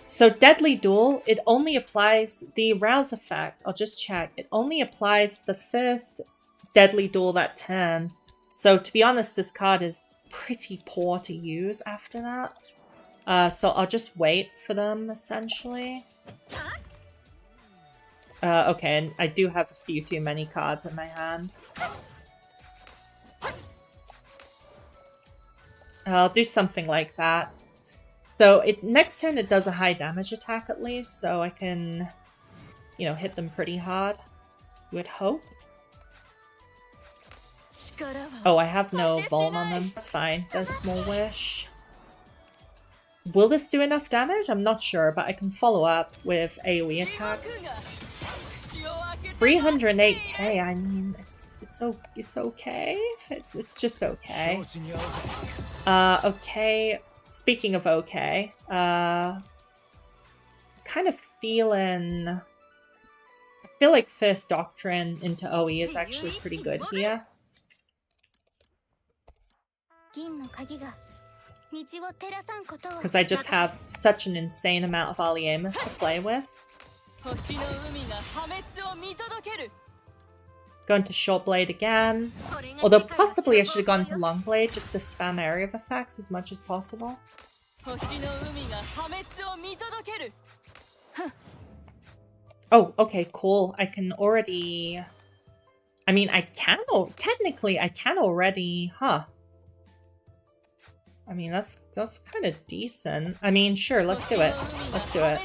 So Deadly Duel, it only applies the Rouse effect. I'll just check. It only applies the first Deadly Duel that turn. So to be honest, this card is pretty poor to use after that. So I'll just wait for them, essentially. Okay, and I do have a few too many cards in my hand. I'll do something like that. So next turn it does a high damage attack at least, so I can, you know, hit them pretty hard. You would hope. Oh, I have no Vuln on them. That's fine. There's Small Wish. Will this do enough damage? I'm not sure, but I can follow up with AoE attacks. 308k, I mean, it's okay. It's just okay. Okay. Speaking of okay, kind of feeling... I feel like First Doctrine into OE is actually pretty good here. Because I just have such an insane amount of Ali Amos to play with. Going to Short Blade again. Although possibly I should have gone to Long Blade just to spam area of effects as much as possible. Oh, okay, cool. I can already... I mean, I can... Technically, I can already... Huh. I mean, that's kind of decent. I mean, sure, let's do it. Let's do it.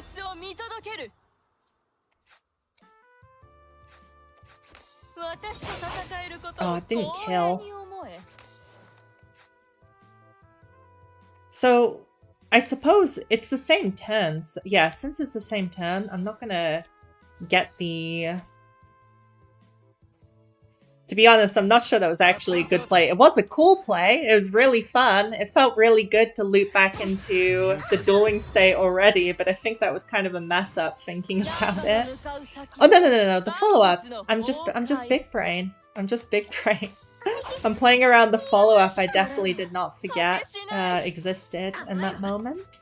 Oh, it didn't kill. So, I suppose it's the same turn. So, yeah, since it's the same turn, I'm not gonna get the... To be honest, I'm not sure that was actually a good play. It was a cool play. It was really fun. It felt really good to loop back into the dueling state already, but I think that was kind of a mess up thinking about it. Oh, no. The follow-up. I'm just big brain. I'm just big brain. I'm playing around the follow-up I definitely did not forget existed in that moment.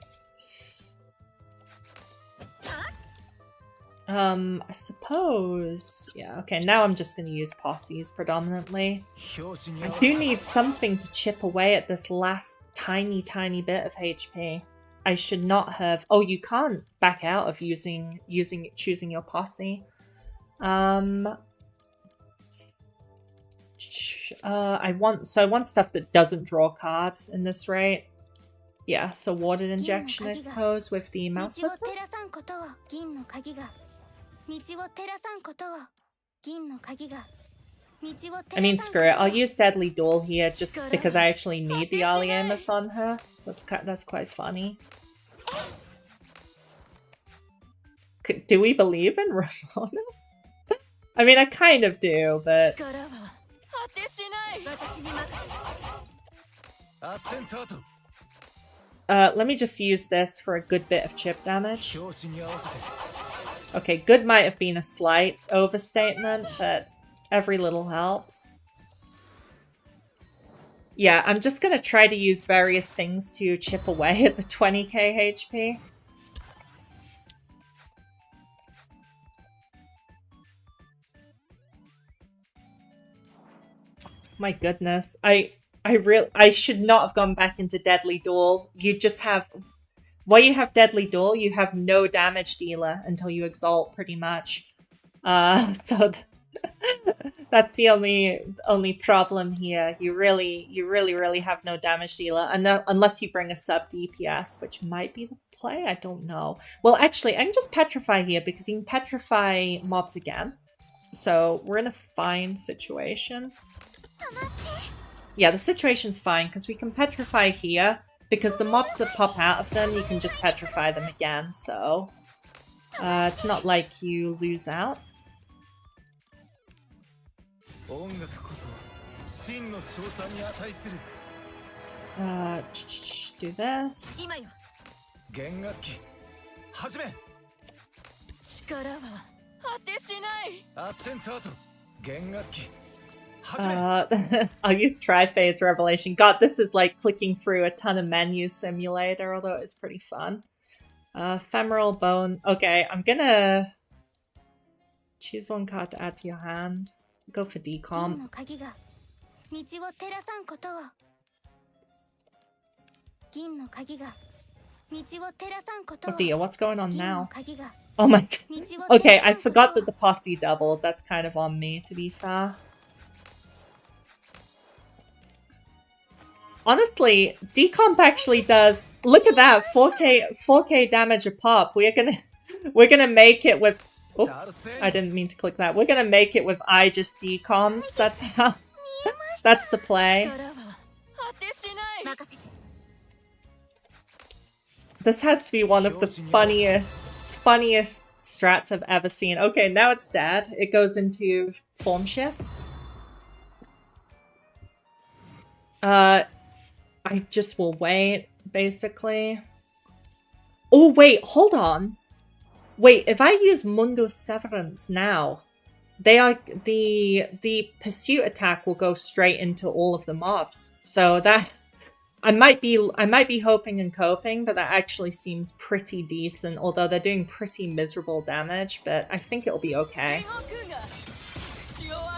I suppose... Yeah, okay, now I'm just going to use posses predominantly. I do need something to chip away at this last tiny bit of HP. I should not have... Oh, you can't back out of choosing your posse. I want stuff that doesn't draw cards in this rate. Yeah, so Warded Injection, I suppose, with the Mouse Whistle. I mean, screw it. I'll use Deadly Duel here just because I actually need the Aliemus on her. That's quite funny. Do we believe in Ramona? I mean, I kind of do, but... let me just use this for a good bit of chip damage. Okay, good might have been a slight overstatement, but every little helps. Yeah, I'm just gonna try to use various things to chip away at the 20k HP. My goodness, I should not have gone back into Deadly Duel. You just have, while you have Deadly Duel, you have no damage dealer until you exalt, pretty much. So that's the only problem here. You really have no damage dealer, unless you bring a sub DPS, which might be the play. I don't know. Well, actually, I can just petrify here because you can petrify mobs again. So we're in a fine situation. Yeah, the situation's fine because we can petrify here because the mobs that pop out of them, you can just petrify them again. So it's not like you lose out. Do this. I'll use Tri-Phase Revelation. God, this is like clicking through a ton of menu simulator, although it's pretty fun. Ephemeral Bone. Okay, I'm gonna choose one card to add to your hand. Go for decomp. Oh dear, what's going on now? Oh my god. Okay, I forgot that the posse doubled. That's kind of on me, to be fair. Honestly, decomp actually does. Look at that, 4k damage a pop. We're gonna make it with. Oops, I didn't mean to click that. We're gonna make it with I just decomps. That's how. That's the play. This has to be one of the funniest strats I've ever seen. Okay, now it's dead. It goes into form shift. I just will wait, basically. Oh, wait, hold on. Wait, if I use Mundo Severance now, the pursuit attack will go straight into all of the mobs. So that I might be hoping and coping, but that actually seems pretty decent, although they're doing pretty miserable damage, but I think it'll be okay.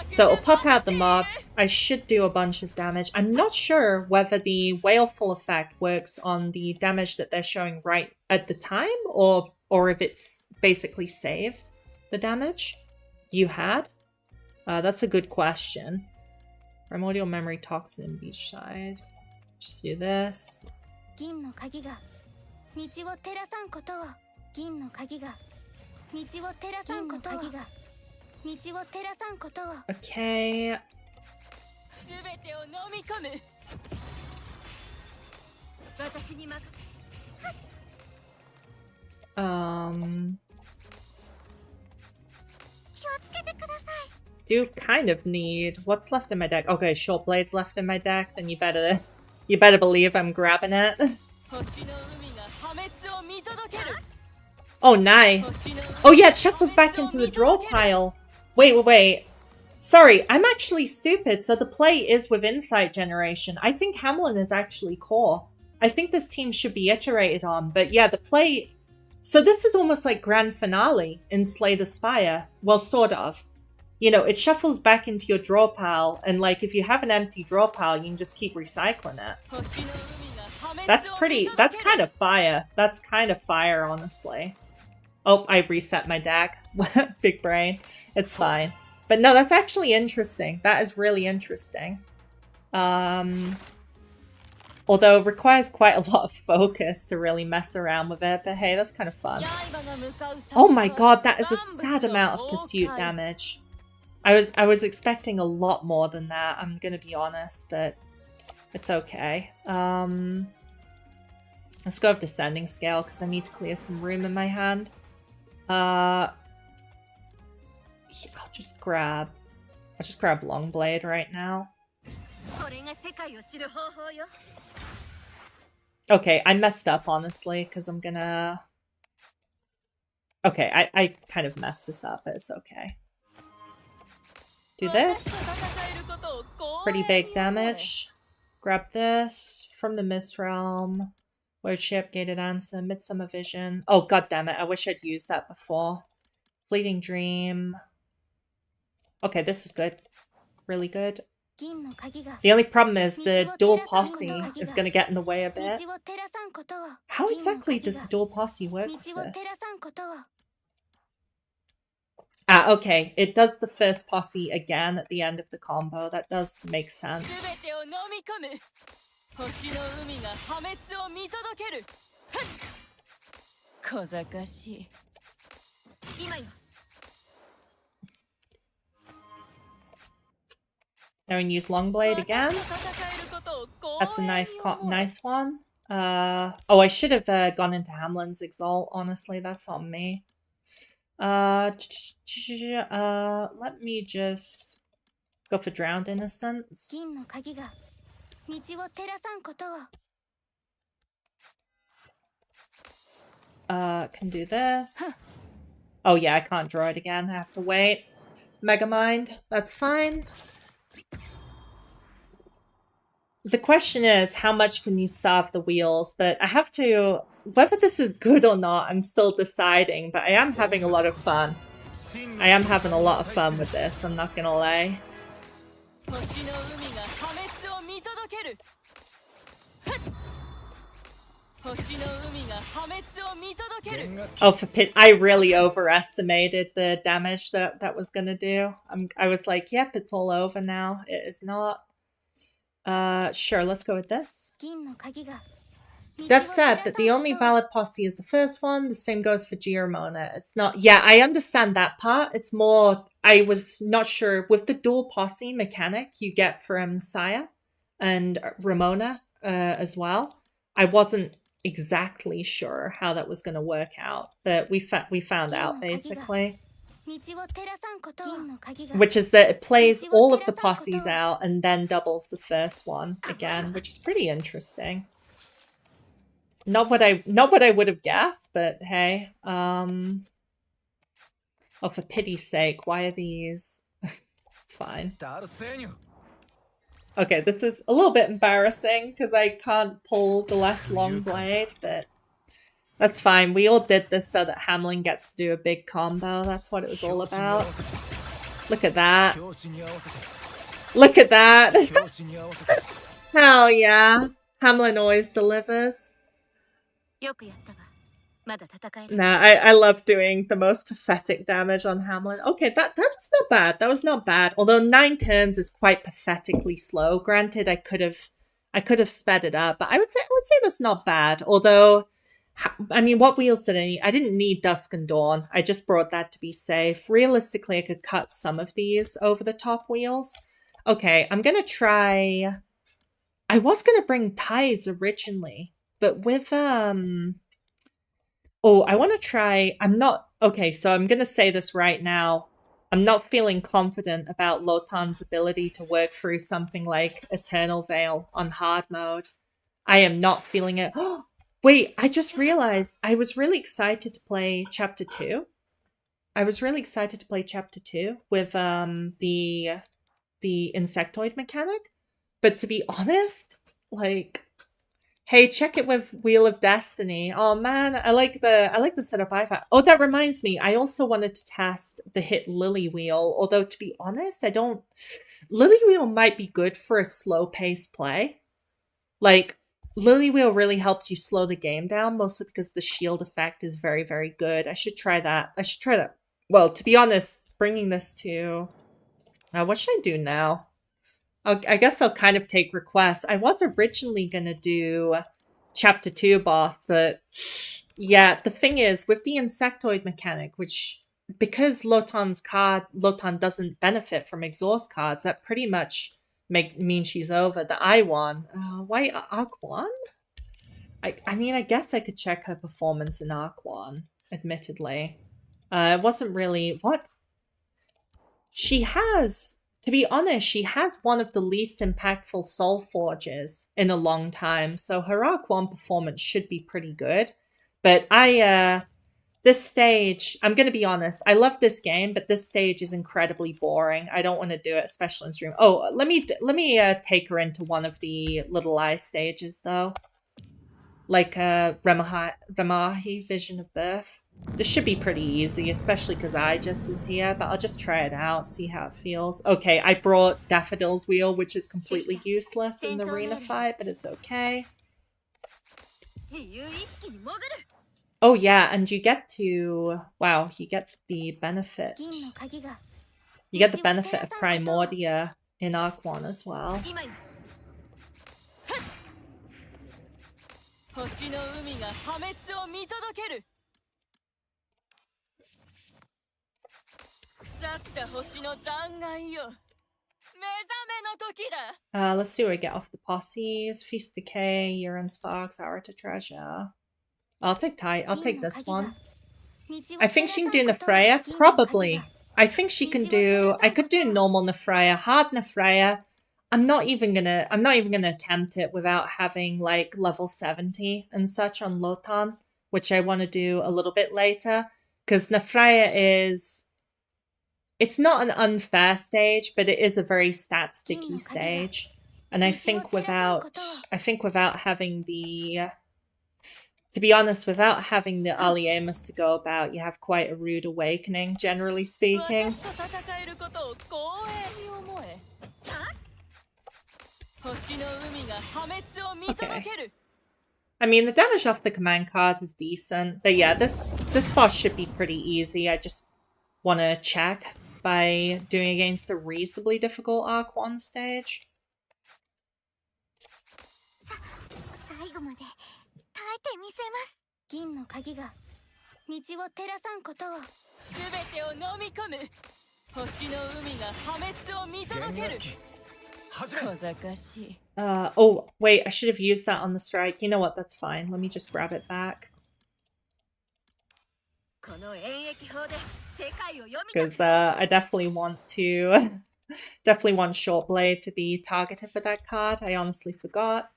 So it'll pop out the mobs. I should do a bunch of damage. I'm not sure whether the Wailful effect works on the damage that they're showing right at the time, or if it's basically saves the damage you had. That's a good question. Primordial Memory Toxin, Beachside. Just do this. Okay. Do kind of need what's left in my deck. Okay, Short Blade's left in my deck, then you better believe I'm grabbing it. Oh, nice. Oh yeah, it shuffles back into the draw pile. Wait. Sorry, I'm actually stupid. So the play is with Insight Generation. I think Hamlin is actually core. I think this team should be iterated on. But yeah, the play... So this is almost like Grand Finale in Slay the Spire. Well, sort of. You know, it shuffles back into your draw pile. And like, if you have an empty draw pile, you can just keep recycling it. That's kind of fire. That's kind of fire, honestly. Oh, I reset my deck. Big brain. It's fine. But no, that's actually interesting. That is really interesting. Although it requires quite a lot of focus to really mess around with it, but hey, that's kind of fun. Oh my god, that is a sad amount of pursuit damage. I was expecting a lot more than that, I'm gonna be honest, but it's okay. Let's go with Descending Scale, because I need to clear some room in my hand. I'll just grab Longblade right now. Okay, I messed up, honestly, because I'm gonna... Okay, I kind of messed this up, but it's okay. Do this. Pretty big damage. Grab this from the Mist Realm. Word Ship, Gated Answer, Midsummer Vision. Oh, god damn it, I wish I'd used that before. Fleeting Dream. Okay, this is good. Really good. The only problem is the dual posse is going to get in the way a bit. How exactly does the dual posse work with this? Ah, okay. It does the first posse again at the end of the combo. That does make sense. Now we can use Longblade again. That's a nice one. Oh, I should have gone into Hamlin's Exalt, honestly. That's on me. Let me just go for Drowned Innocence. Can do this. Oh yeah, I can't draw it again. I have to wait. Megamind, that's fine. The question is, how much can you starve the wheels? But I have to... Whether this is good or not, I'm still deciding, but I am having a lot of fun. I am having a lot of fun with this, I'm not gonna lie. Oh, for pit! I really overestimated the damage that was gonna do. I was like, yep, it's all over now. It is not. Sure, let's go with this. Dev said that the only valid posse is the first one. The same goes for Giramona. It's not... Yeah, I understand that part. It's more... I was not sure. With the dual posse mechanic you get from Saya and Ramona as well, I wasn't exactly sure how that was going to work out. But we found out, basically. Which is that it plays all of the posses out and then doubles the first one again, which is pretty interesting. Not what I would have guessed, but hey. Oh, for pity's sake, why are these? It's fine. Okay, this is a little bit embarrassing because I can't pull the less long blade, but that's fine. We all did this so that Hamlin gets to do a big combo. That's what it was all about. Look at that. Look at that. Hell yeah. Hamlin always delivers. Nah, I love doing the most pathetic damage on Hamlin. Okay, that was not bad. That was not bad. Although 9 turns is quite pathetically slow. Granted, I could have sped it up, but I would say that's not bad. Although, I mean, what wheels did I need? I didn't need Dusk and Dawn. I just brought that to be safe. Realistically, I could cut some of these over the top wheels. Okay, I'm gonna try... I was gonna bring Tides originally, but with, Oh, I want to try... I'm not... Okay, so I'm going to say this right now. I'm not feeling confident about Lotan's ability to work through something like Eternal Veil on hard mode. I am not feeling it. Wait, I just realized I was really excited to play Chapter 2. I was really excited to play Chapter 2 with the insectoid mechanic. But to be honest, like... Hey, check it with Wheel of Destiny. Oh man, I like the setup I've had. Oh, that reminds me, I also wanted to test the hit Lily Wheel, although to be honest, I don't... Lily Wheel might be good for a slow-paced play. Like, Lily Wheel really helps you slow the game down, mostly because the shield effect is very, very good. I should try that. Well, to be honest, bringing this to... what should I do now? I guess I'll kind of take requests. I was originally gonna do chapter 2 boss, but yeah, the thing is with the insectoid mechanic, which because Lotan doesn't benefit from exhaust cards, that pretty much means she's over. The I one, why Arc 1? I mean, I guess I could check her performance in Arc 1, admittedly. It wasn't really what she has. To be honest, she has one of the least impactful soul forges in a long time, so her Arc 1 performance should be pretty good. But this stage, I'm going to be honest, I love this game, but this stage is incredibly boring. I don't want to do it, especially in stream. Oh, let me take her into one of the little eye stages, though. Like Ramahi Vision of Birth. This should be pretty easy, especially because Ijus is here, but I'll just try it out, see how it feels. Okay, I brought Daffodil's Wheel, which is completely useless in the arena fight, but it's okay. Oh yeah, and you get to... Wow, you get the benefit. You get the benefit of Primordia in Arc 1 as well. Let's see what we get off the posses. Feast Decay, Urine Sparks, Hour to Treasure. I'll take this one. I think she can do Nefreya. Probably. I think she can do... I could do normal Nefreya, hard Nefreya. I'm not even gonna attempt it without having like level 70 and such on Lotan, which I want to do a little bit later. Because Nefreya is... It's not an unfair stage, but it is a very stat sticky stage. And I think without having the... To be honest, without having the Aliemus to go about, you have quite a rude awakening, generally speaking. Okay. I mean, the damage off the command card is decent, but yeah, this boss should be pretty easy. I just want to check by doing against a reasonably difficult Arc 1 stage. Oh, wait, I should have used that on the strike. You know what, that's fine. Let me just grab it back. Because I definitely want to... definitely want Shortblade to be targeted for that card. I honestly forgot.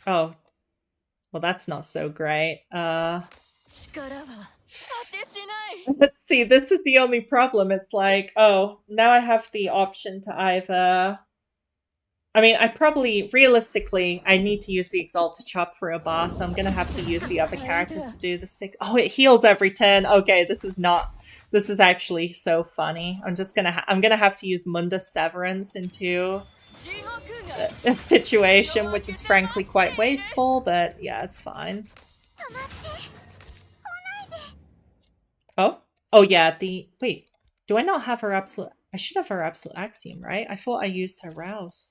Oh. Well, that's not so great. Let's see, this is the only problem. It's like, oh, now I have the option to either... I mean, realistically, I need to use the Exalted Chop for a boss, so I'm gonna have to use the other characters to do the 6... Oh, it heals every turn. Okay, this is actually so funny. I'm gonna have to use Mundus Severance into a situation, which is frankly quite wasteful, but yeah, it's fine. Oh yeah, wait, do I not have her absolute... I should have her absolute axiom, right? I thought I used her rouse.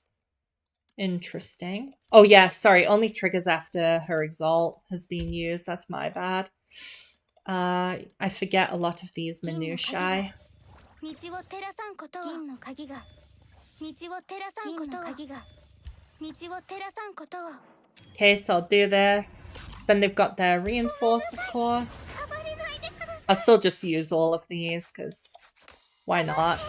Interesting. Oh yeah, sorry, only triggers after her exalt has been used. That's my bad. I forget a lot of these minutiae. Okay, so I'll do this. Then they've got their reinforce, of course. I'll still just use all of these, because why not?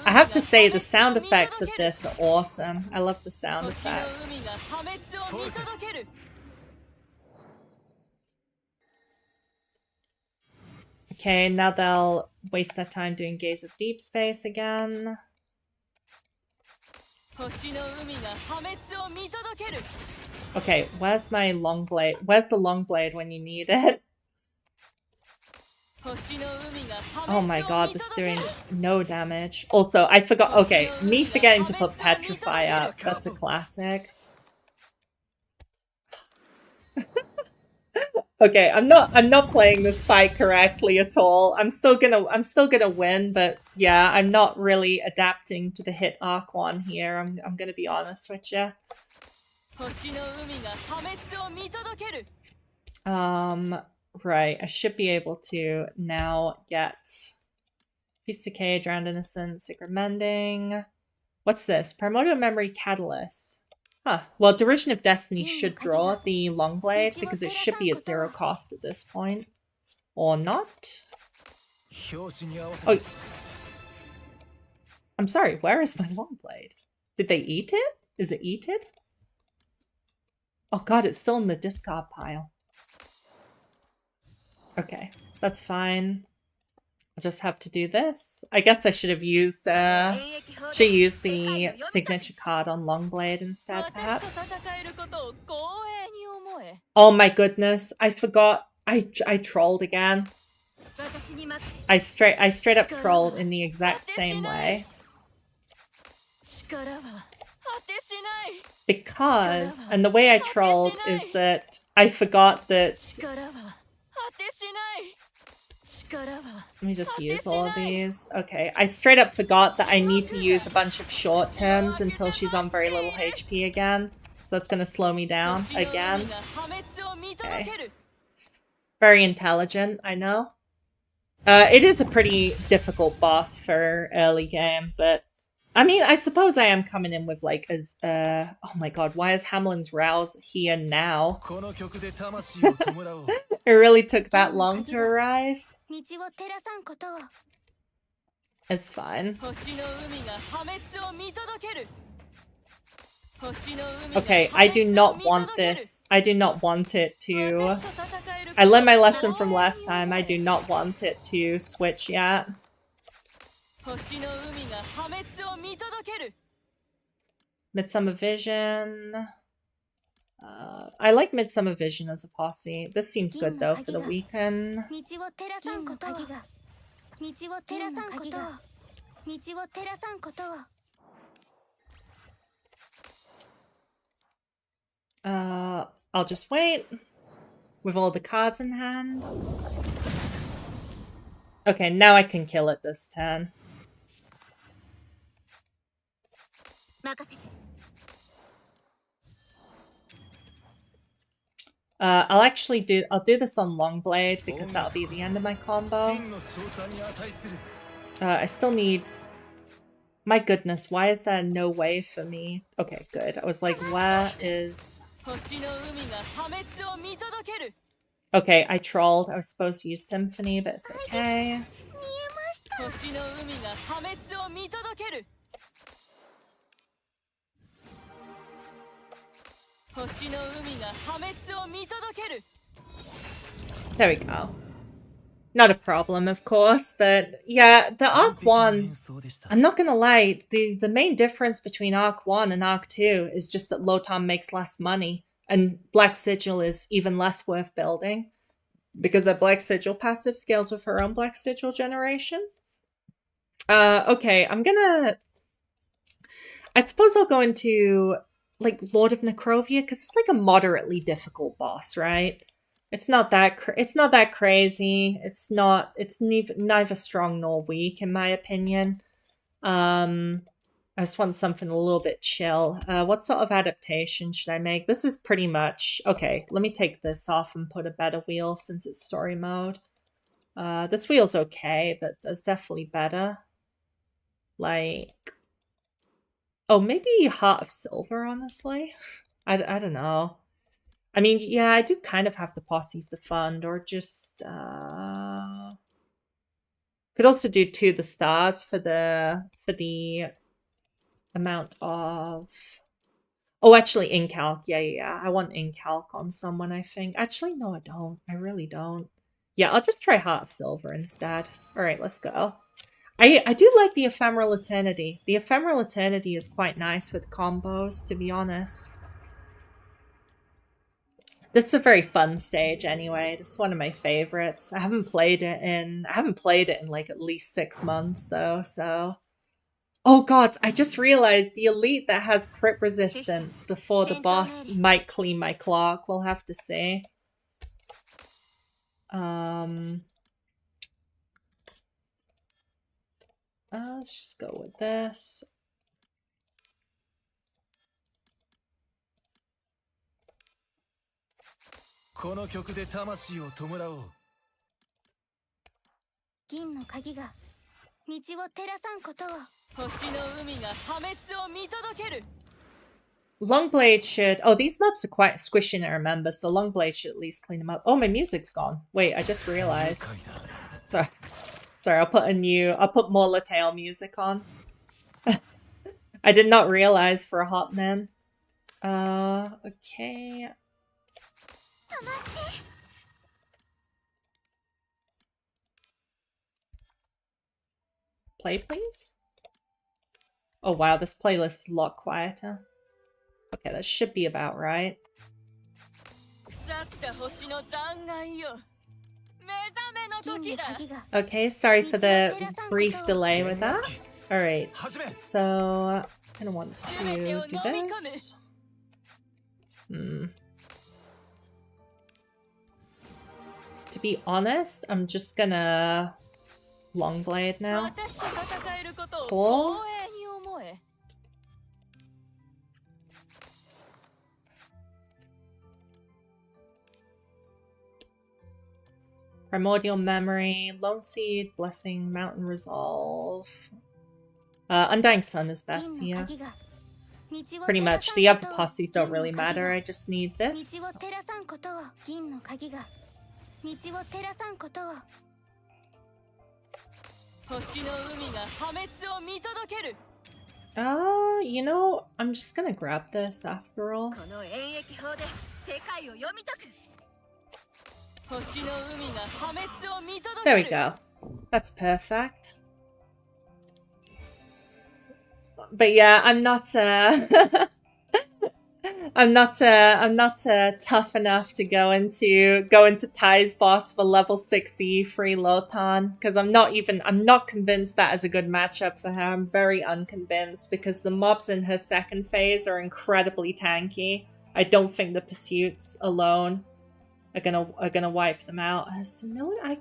I have to say, the sound effects of this are awesome. I love the sound effects. Okay, now they'll waste their time doing Gaze of Deep Space again. Okay, where's my long blade? Where's the long blade when you need it? Oh my god, this is doing no damage. Also, I forgot. Okay, me forgetting to put Petrify up. That's a classic. Okay, I'm not playing this fight correctly at all. I'm still gonna win, but yeah, I'm not really adapting to the hit Archon here. I'm gonna be honest with you. Right, I should be able to now get Peace Decay, Drowned Innocent, Sacred Mending. What's this? Primordial Memory Catalyst. Huh. Well, Derision of Destiny should draw the Longblade because it should be at 0 cost at this point. Or not? Oh. I'm sorry, where is my Longblade? Did they eat it? Is it eaten? Oh god, it's still in the discard pile. Okay, that's fine. I'll just have to do this. I guess I should have used the signature card on Longblade instead, perhaps. Oh my goodness, I forgot. I trolled again. I straight up trolled in the exact same way. Because, and the way I trolled is that I forgot that... Let me just use all of these. Okay, I straight up forgot that I need to use a bunch of short terms until she's on very little HP again. So that's going to slow me down again. Okay. Very intelligent, I know. It is a pretty difficult boss for early game, but I mean, I suppose I am coming in with like as oh my god, why is Hamlin's Rouse here now? It really took that long to arrive. It's fine. Okay, I do not want this. I do not want it to... I learned my lesson from last time. I do not want it to switch yet. Midsummer Vision. I like Midsummer Vision as a posse. This seems good though for the weekend. I'll just wait with all the cards in hand. Okay, now I can kill it this turn. I'll do this on Longblade because that'll be the end of my combo. I still need... My goodness, why is there no way for me? Okay, good. I was like, where is... Okay, I trolled. I was supposed to use Symphony, but it's okay. There we go. Not a problem, of course, but yeah, the Arc 1, I'm not gonna lie, the main difference between Arc 1 and Arc 2 is just that Lotan makes less money, and Black Sigil is even less worth building, because a Black Sigil passive scales with her own Black Sigil generation. Okay, I suppose I'll go into, like, Lord of Necrovia, because it's like a moderately difficult boss, right? It's not that crazy. It's neither strong nor weak in my opinion. I just want something a little bit chill. What sort of adaptation should I make? This is pretty much okay. Let me take this off and put a better wheel since it's story mode. This wheel's okay, but there's definitely better. Like, oh, maybe Heart of Silver. Honestly, I don't know. I mean, yeah, I do kind of have the posses to fund, or just could also do 2 the stars for the amount of... Oh, actually, Incalc. Yeah. I want Incalc on someone, I think. Actually, no, I don't. I really don't. Yeah, I'll just try Heart of Silver instead. All right, let's go. I do like the Ephemeral Eternity. The Ephemeral Eternity is quite nice with combos, to be honest. This is a very fun stage anyway. This is one of my favorites. I haven't played it in like at least 6 months though, so oh god, I just realized the elite that has crit resistance before the boss might clean my clock. We'll have to see. Let's just go with this. Longblade should... Oh, these mobs are quite squishy, I remember, so Longblade should at least clean them up. Oh, my music's gone. Wait, I just realized. Sorry, I'll put more Lateal music on. I did not realize for a hot man. Okay. Play, please? Oh wow, this playlist is a lot quieter. Okay, that should be about right. Okay, sorry for the brief delay with that. Alright, so I'm gonna want to do this. To be honest, I'm just gonna Longblade now. Cool. Primordial Memory, Lone Seed, Blessing, Mountain Resolve. Undying Sun is best here. Pretty much. The other posses don't really matter. I just need this. You know, I'm just gonna grab this after all. There we go. That's perfect. But yeah, I'm not I'm not tough enough to go into Ty's boss for level 60 free Lotan, because I'm not convinced that is a good matchup for her. I'm very unconvinced because the mobs in her second phase are incredibly tanky. I don't think the pursuits alone are gonna wipe them out. I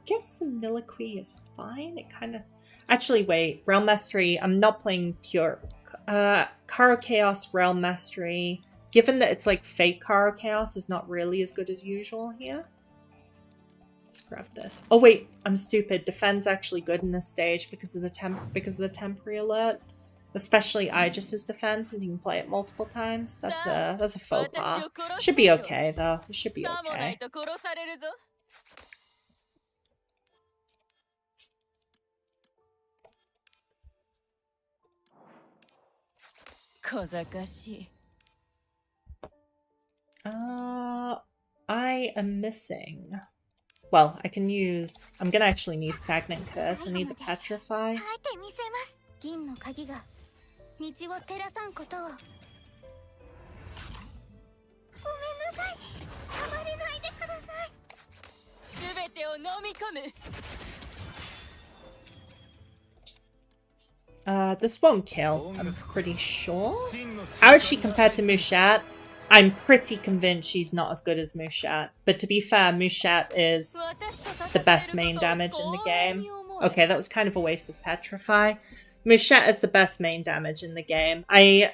guess Soliloquy is fine. It kind of... Actually, wait. Realm Mastery. I'm not playing pure... Caro Chaos Realm Mastery. Given that it's like fake Caro Chaos is not really as good as usual here. Let's grab this. Oh wait, I'm stupid. Defend's actually good in this stage because of the temporary alert. Especially Aegis's defense, and you can play it multiple times. That's a faux pas. Should be okay though. It should be okay. I am missing. Well, I can use... I'm gonna actually need Stagnant Curse. I need the Petrify. This won't kill, I'm pretty sure. How is she compared to Mushat? I'm pretty convinced she's not as good as Mushat. But to be fair, Mushat is the best main damage in the game. Okay, that was kind of a waste of Petrify. Mushat is the best main damage in the game. I'm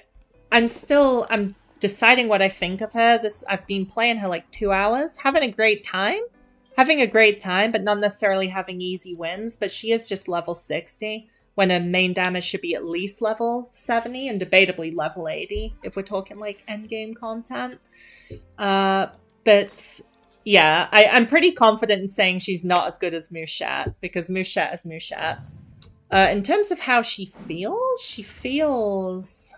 deciding what I think of her. I've been playing her like 2 hours, having a great time, but not necessarily having easy wins. But she is just level 60, when her main damage should be at least level 70 and debatably level 80 if we're talking like endgame content. But yeah, I'm pretty confident in saying she's not as good as Mushat, because Mushat is Mushat. In terms of how she feels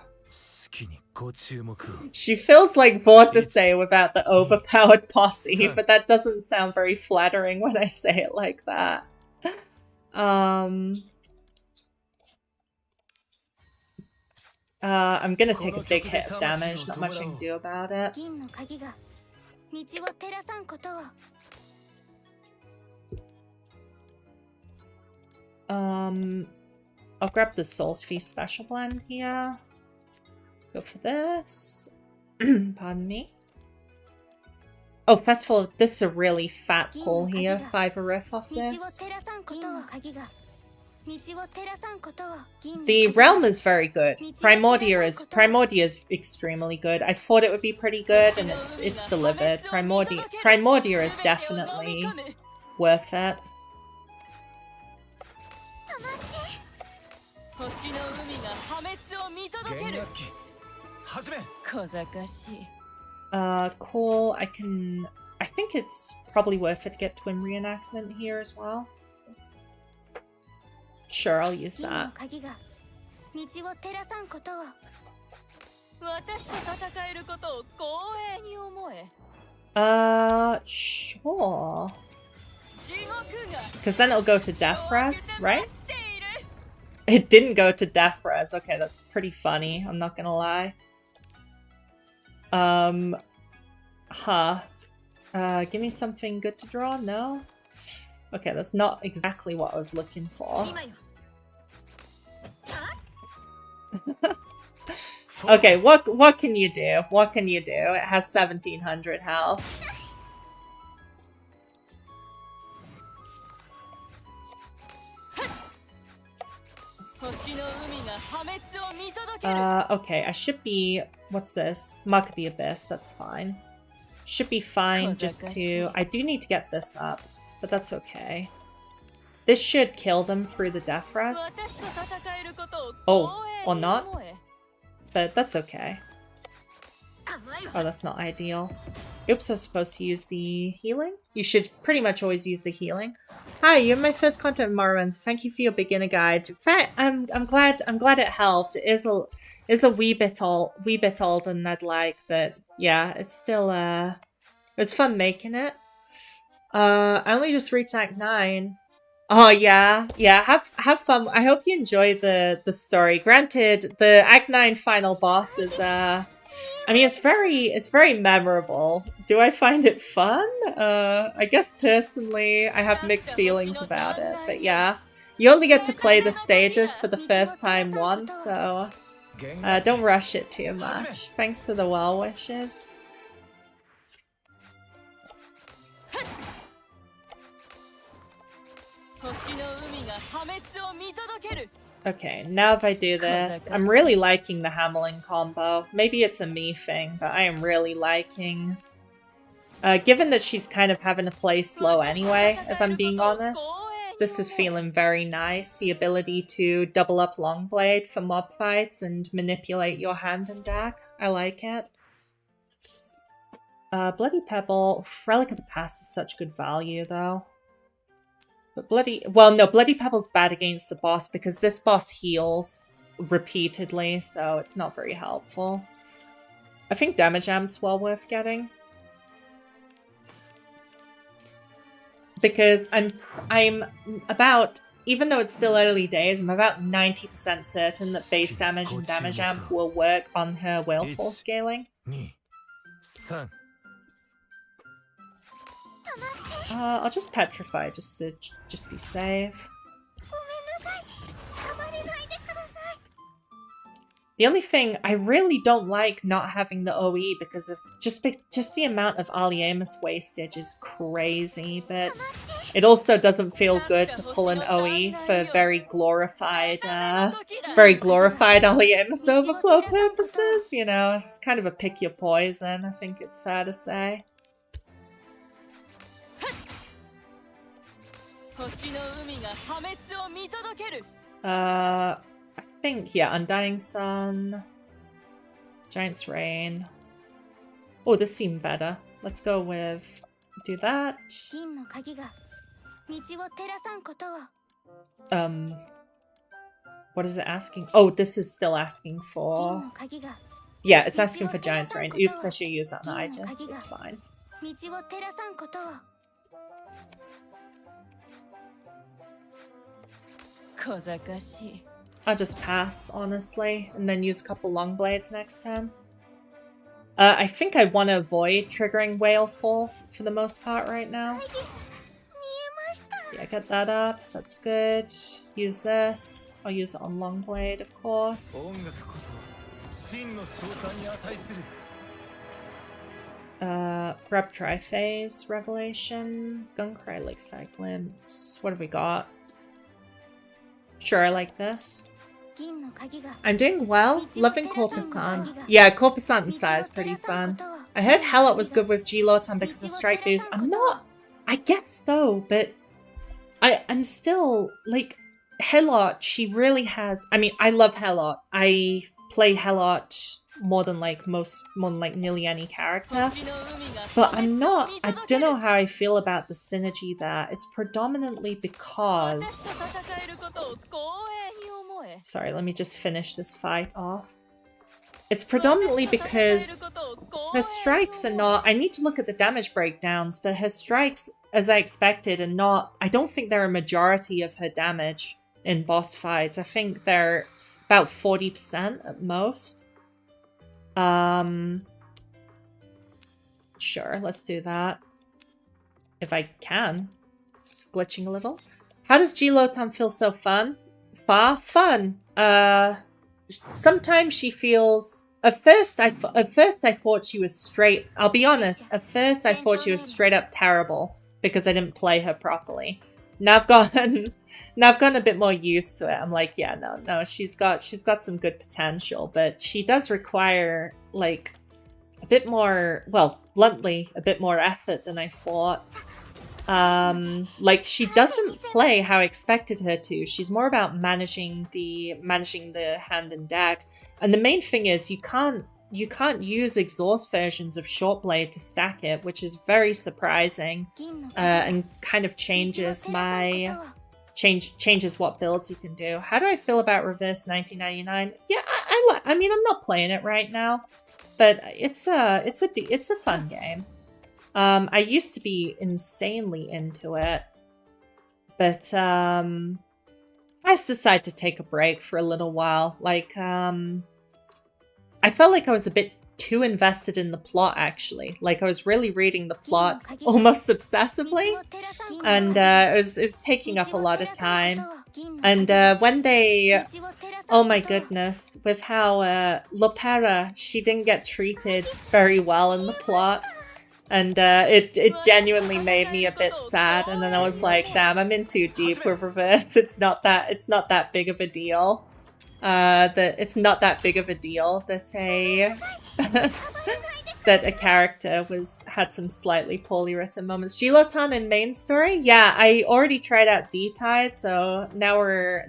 like Vortice without the overpowered posse, but that doesn't sound very flattering when I say it like that. I'm gonna take a big hit of damage, not much I can do about it. I'll grab the Soul's Feast special blend here. Go for this. Pardon me. Oh, Festival, this is a really fat pull here. 5 a riff off this. The Realm is very good. Primordia is extremely good. I thought it would be pretty good, and it's delivered. Primordia is definitely worth it. Cool. I think it's probably worth it to get Twin Reenactment here as well. Sure, I'll use that. Sure. Because then it'll go to Death Res, right? It didn't go to Death Res. Okay, that's pretty funny. I'm not gonna lie. Give me something good to draw? No? Okay, that's not exactly what I was looking for. Okay, what can you do? What can you do? It has 1700 health. Okay, I should be... What's this? Mark of the Abyss, that's fine. Should be fine just to... I do need to get this up, but that's okay. This should kill them through the Death Res. Oh, or not. But that's okay. Oh, that's not ideal. Oops, I was supposed to use the healing? You should pretty much always use the healing. Hi, you're my first content, Morimens. Thank you for your beginner guide. In fact, I'm glad it helped. It is a wee bit older than I'd like, but yeah, it's still it was fun making it. I only just reached Act 9. Oh yeah, have fun. I hope you enjoy the story. Granted, the Act 9 final boss is I mean, it's very memorable. Do I find it fun? I guess personally, I have mixed feelings about it. But yeah, you only get to play the stages for the first time once, so don't rush it too much. Thanks for the well wishes. Okay, now if I do this, I'm really liking the Hamelin combo. Maybe it's a me thing, but I am really liking... given that she's kind of having to play slow anyway, if I'm being honest, this is feeling very nice. The ability to double up Longblade for mob fights and manipulate your hand and deck. I like it. Bloody Pebble, Relic of the Past is such good value though. But Bloody Pebble's bad against the boss because this boss heals repeatedly, so it's not very helpful. I think Damage Amp's well worth getting. Because I'm about, even though it's still early days, I'm about 90% certain that base damage and Damage Amp will work on her Willful scaling. I'll just Petrify just to be safe. The only thing, I really don't like not having the OE because of just the amount of Aliemus wastage is crazy, but it also doesn't feel good to pull an OE for very glorified Aliemus overflow purposes, you know, it's kind of a pick your poison, I think it's fair to say. I think, yeah, Undying Sun, Giant's Reign. Oh, this seemed better. Let's go with, do that. What is it asking? Oh, this is still asking for... Yeah, it's asking for Giant's Reign. Oops, I should use that on Aegis. It's fine. I'll just pass, honestly, and then use a couple long blades next turn. I think I want to avoid triggering Whalefall for the most part right now. Yeah, get that up. That's good. Use this. I'll use it on Longblade, of course. Grab Triphase, Revelation, Gunkrye, Lakeside Glimpse. What have we got? Sure, I like this. I'm doing well. Loving Corpusant. Yeah, Corpusant and Sai is pretty fun. I heard Helot was good with GLotan because of strike boost. I'm not... I guess so, but... I'm still... Like, Helot, she really has... I mean, I love Helot. I play Helot more than nearly any character. But I'm not... I don't know how I feel about the synergy there. It's predominantly because... Sorry, let me just finish this fight off. It's predominantly because her strikes are not... I need to look at the damage breakdowns, but her strikes, as I expected, are not... I don't think they're a majority of her damage in boss fights. I think they're about 40% at most. Sure, let's do that. If I can. It's glitching a little. How does GLotan feel so fun? Fun. Sometimes she feels... At first I thought she was straight... I'll be honest. At first I thought she was straight up terrible because I didn't play her properly. Now I've gotten a bit more used to it. I'm like, yeah, no, she's got some good potential, but she does require like a bit more, well, bluntly, a bit more effort than I thought. Like she doesn't play how I expected her to. She's more about managing the hand and deck. And the main thing is you can't use exhaust versions of Shortblade to stack it, which is very surprising, and kind of changes what builds you can do. How do I feel about Reverse 1999? Yeah, I mean, I'm not playing it right now, but it's a fun game. I used to be insanely into it, but I just decided to take a break for a little while. Like, I felt like I was a bit too invested in the plot, actually. Like, I was really reading the plot almost obsessively, and it was taking up a lot of time. And when they... Oh my goodness, with how Lopera, she didn't get treated very well in the plot. And it genuinely made me a bit sad, and then I was like, damn, I'm in too deep with Reverse. It's not that big of a deal. It's not that big of a deal that a character had some slightly poorly written moments. GLotan in main story? Yeah, I already tried out D-Tide, so now we're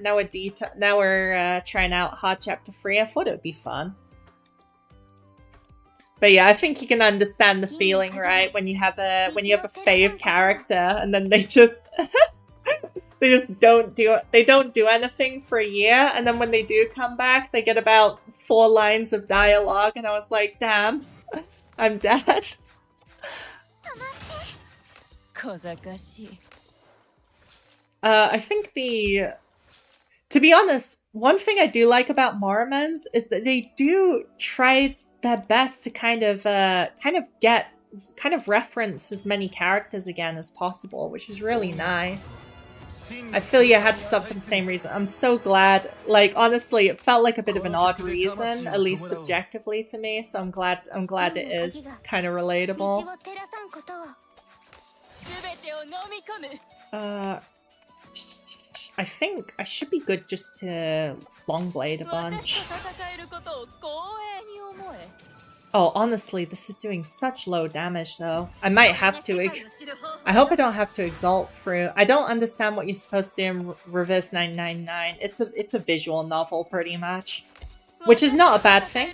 trying out Hard Chapter 3. I thought it would be fun. But yeah, I think you can understand the feeling, right? When you have a fave character and then they just don't do anything for a year, and then when they do come back, they get about 4 lines of dialogue, and I was like, damn, I'm dead. I think to be honest, one thing I do like about Morimens is that they do try their best to kind of reference as many characters again as possible, which is really nice. I feel you had to sub for the same reason. I'm so glad. Like, honestly, it felt like a bit of an odd reason, at least subjectively to me, so I'm glad it is kind of relatable. I think I should be good just to Longblade a bunch. Oh, honestly, this is doing such low damage, though. I might have to... I hope I don't have to Exalt through. I don't understand what you're supposed to do in Reverse 999. It's a visual novel, pretty much. Which is not a bad thing.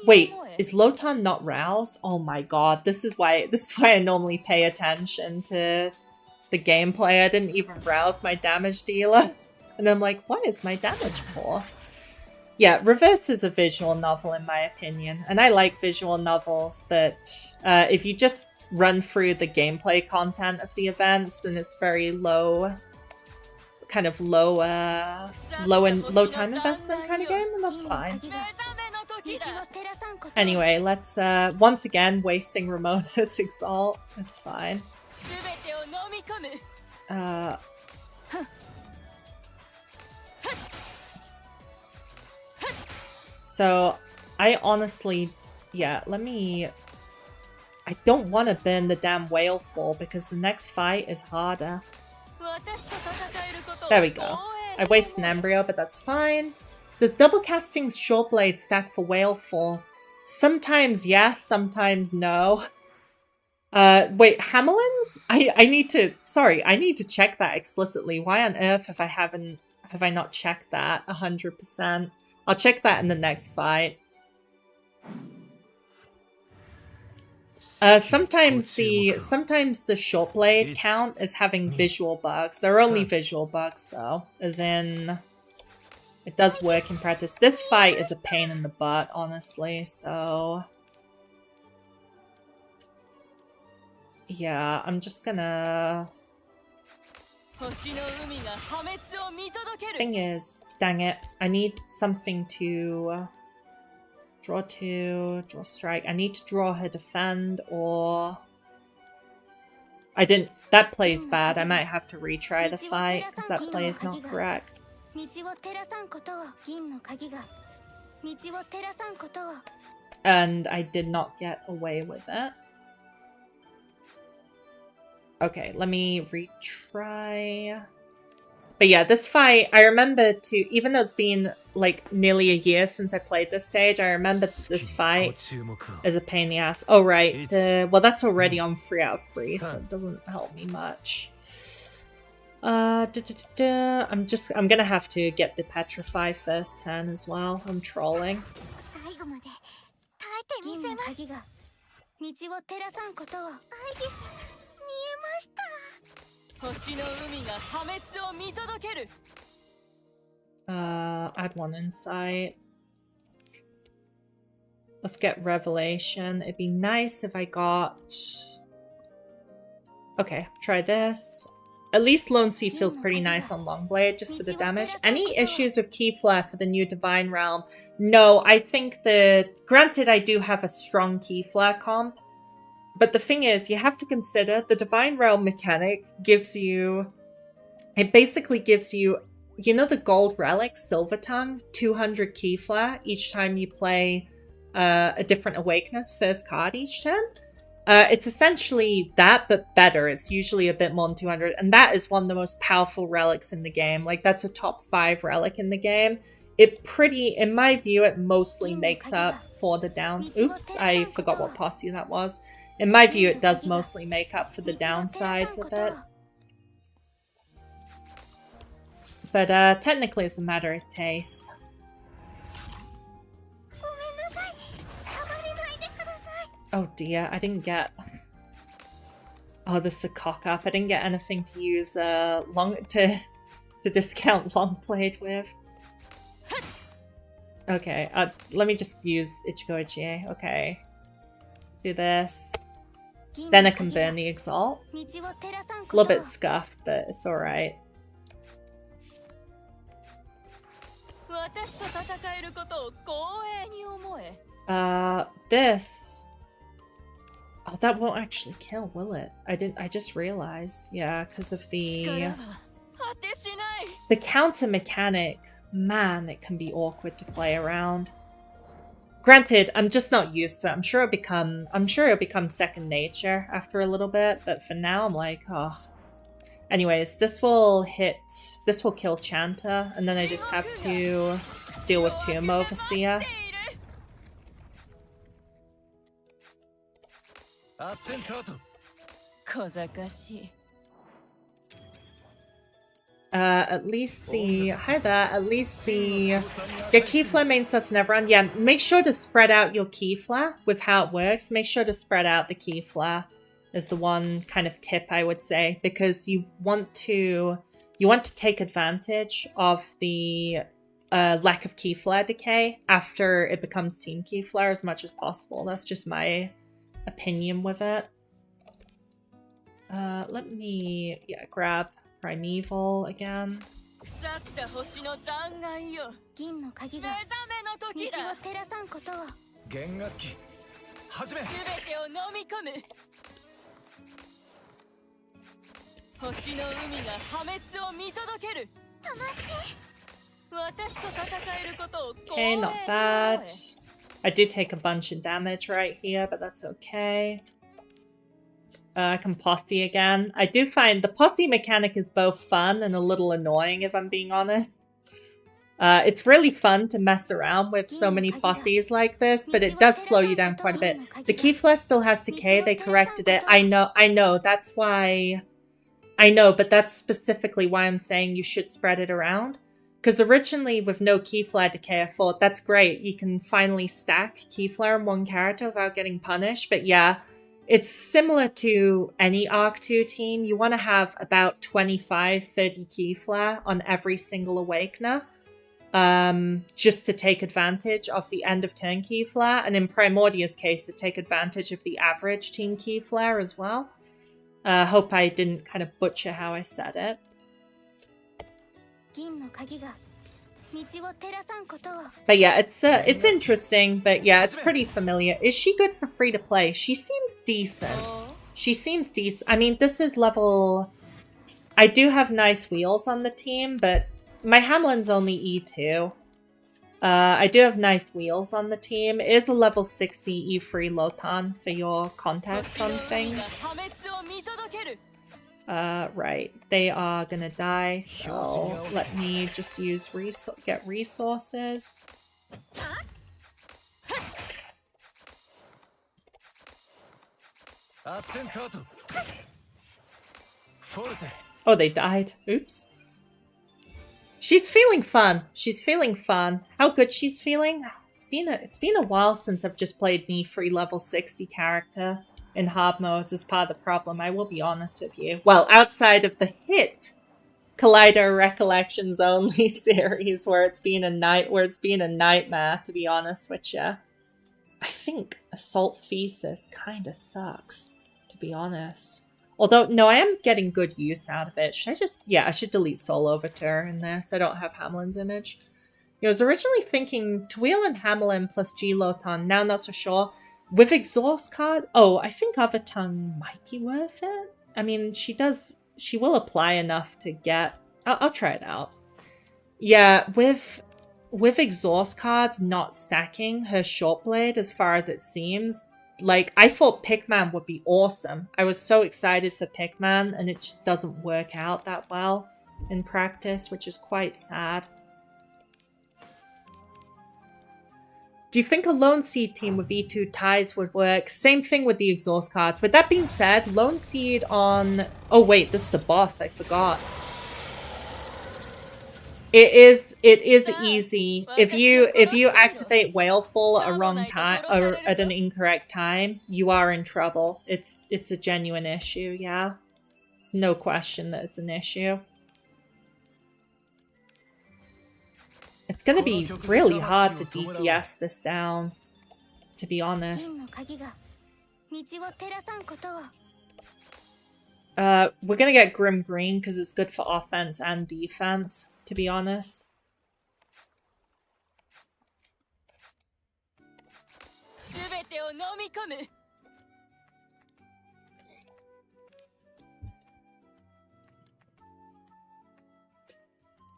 Wait, is Lotan not roused? Oh my god, this is why I normally pay attention to the gameplay. I didn't even rouse my damage dealer. And I'm like, why is my damage poor? Yeah, Reverse is a visual novel in my opinion, and I like visual novels, but if you just run through the gameplay content of the events, then it's very low time investment kind of game, and that's fine. Anyway, let's once again wasting Ramona's exalt. It's fine. So I honestly, yeah, I don't want to burn the damn whale fall because the next fight is harder. There we go. I waste an embryo, but that's fine. Does double casting short blade stack for whale fall? Sometimes yes, sometimes no. Wait, Hamelins? I need to check that explicitly. Why on earth have I not checked that 100%? I'll check that in the next fight. Sometimes the short blade count is having visual bugs. They're only visual bugs though, as in it does work in practice. This fight is a pain in the butt, honestly, so yeah, I'm just gonna... Thing is, dang it, I need something to draw 2, draw strike. I need to draw her defend, or I didn't. That play's bad. I might have to retry the fight because that play is not correct. And I did not get away with it. Okay, let me retry. But yeah, this fight, I remember to, even though it's been like nearly a year since I played this stage, I remember that this fight is a pain in the ass. Oh, right. Well, that's already on 3 out of 3, so it doesn't help me much. I'm gonna have to get the Petrify first turn as well. I'm trolling. Add 1 insight. Let's get Revelation. It'd be nice if I got... Okay, try this. At least Lone Sea feels pretty nice on Longblade, just for the damage. Any issues with Key Flare for the new Divine Realm? No, I think that... Granted, I do have a strong Key Flare comp, but the thing is, you have to consider the Divine Realm mechanic gives you... It basically gives you, you know the gold relic, Silver Tongue, 200 Key Flare each time you play a different Awakeness first card each turn. It's essentially that, but better. It's usually a bit more than 200, and that is one of the most powerful relics in the game. Like, that's a top 5 relic in the game. It pretty, in my view, it mostly makes up for the downs. Oops, I forgot what posse that was. In my view, it does mostly make up for the downsides of it. But technically it's a matter of taste. Oh dear, I didn't get... Oh, this is a cock-up. I didn't get anything to use to discount Longblade with. Okay, let me just use Ichigo Ichie. Okay. Do this. Then I can burn the Exalt. A little bit scuffed, but it's alright. This... Oh, that won't actually kill, will it? I just realized. Yeah, because of the counter mechanic. Man, it can be awkward to play around. Granted, I'm just not used to it. I'm sure it'll become second nature after a little bit, but for now I'm like, oh. Anyways, this will kill Chanta, and then I just have to deal with Tomb Overseer. At least the... Hi there. At least the... Your key flare main sets never run. Yeah, make sure to spread out your key flare with how it works. Make sure to spread out the key flare is the one kind of tip I would say, because you want to take advantage of the lack of key flare decay after it becomes team key flare as much as possible. That's just my opinion with it. Let me grab Primeval again. 弦楽器始め全てを飲み込む星の海が破滅を見届ける止まって私と戦えることを Okay, not bad. I do take a bunch of damage right here, but that's okay. I can posse again. I do find the posse mechanic is both fun and a little annoying, if I'm being honest. It's really fun to mess around with so many posses like this, but it does slow you down quite a bit. The Keyflare still has decay, they corrected it. I know, that's why... I know, but that's specifically why I'm saying you should spread it around. Because originally, with no Keyflare decay, I thought, that's great, you can finally stack Keyflare in one character without getting punished, but yeah, it's similar to any Arc 2 team. You want to have about 25-30 Keyflare on every single Awakener, just to take advantage of the end of turn Keyflare, and in Primordia's case, to take advantage of the average team Keyflare as well. Hope I didn't kind of butcher how I said it. But yeah, it's interesting, but yeah, it's pretty familiar. Is she good for free to play? She seems decent. She seems decent. I mean, this is level... I do have nice wheels on the team, but my Hamlin's only E2. I do have nice wheels on the team. It is a level 60 E3 Lotan for your context on things. Right. They are gonna die, so let me just use get resources. Oh, they died. Oops. She's feeling fun. She's feeling fun. How good she's feeling? It's been a while since I've just played an E3 level 60 character in hard modes as part of the problem, I will be honest with you. Well, outside of the hit Collider Recollections only series where it's been a nightmare, to be honest with you. I think Assault Thesis kind of sucks, to be honest. Although, no, I am getting good use out of it. Should I just... Yeah, I should delete Soul Overture in this. I don't have Hamlin's image. I was originally thinking Twill Hamlin plus G-Lotan. Now I'm not so sure. With Exhaust card... Oh, I think Other Tongue might be worth it. I mean, she will apply enough to get... I'll try it out. Yeah, with Exhaust cards not stacking her Short Blade as far as it seems... Like, I thought Pickman would be awesome. I was so excited for Pickman, and it just doesn't work out that well in practice, which is quite sad. Do you think a Lone Seed team with E2 ties would work? Same thing with the Exhaust cards. With that being said, Lone Seed on... Oh wait, this is the boss, I forgot. It is easy. If you activate Whaleful at a wrong time or at an incorrect time, you are in trouble. It's a genuine issue, yeah. No question that it's an issue. It's gonna be really hard to DPS this down, to be honest. We're gonna get Grim Green because it's good for offense and defense, to be honest.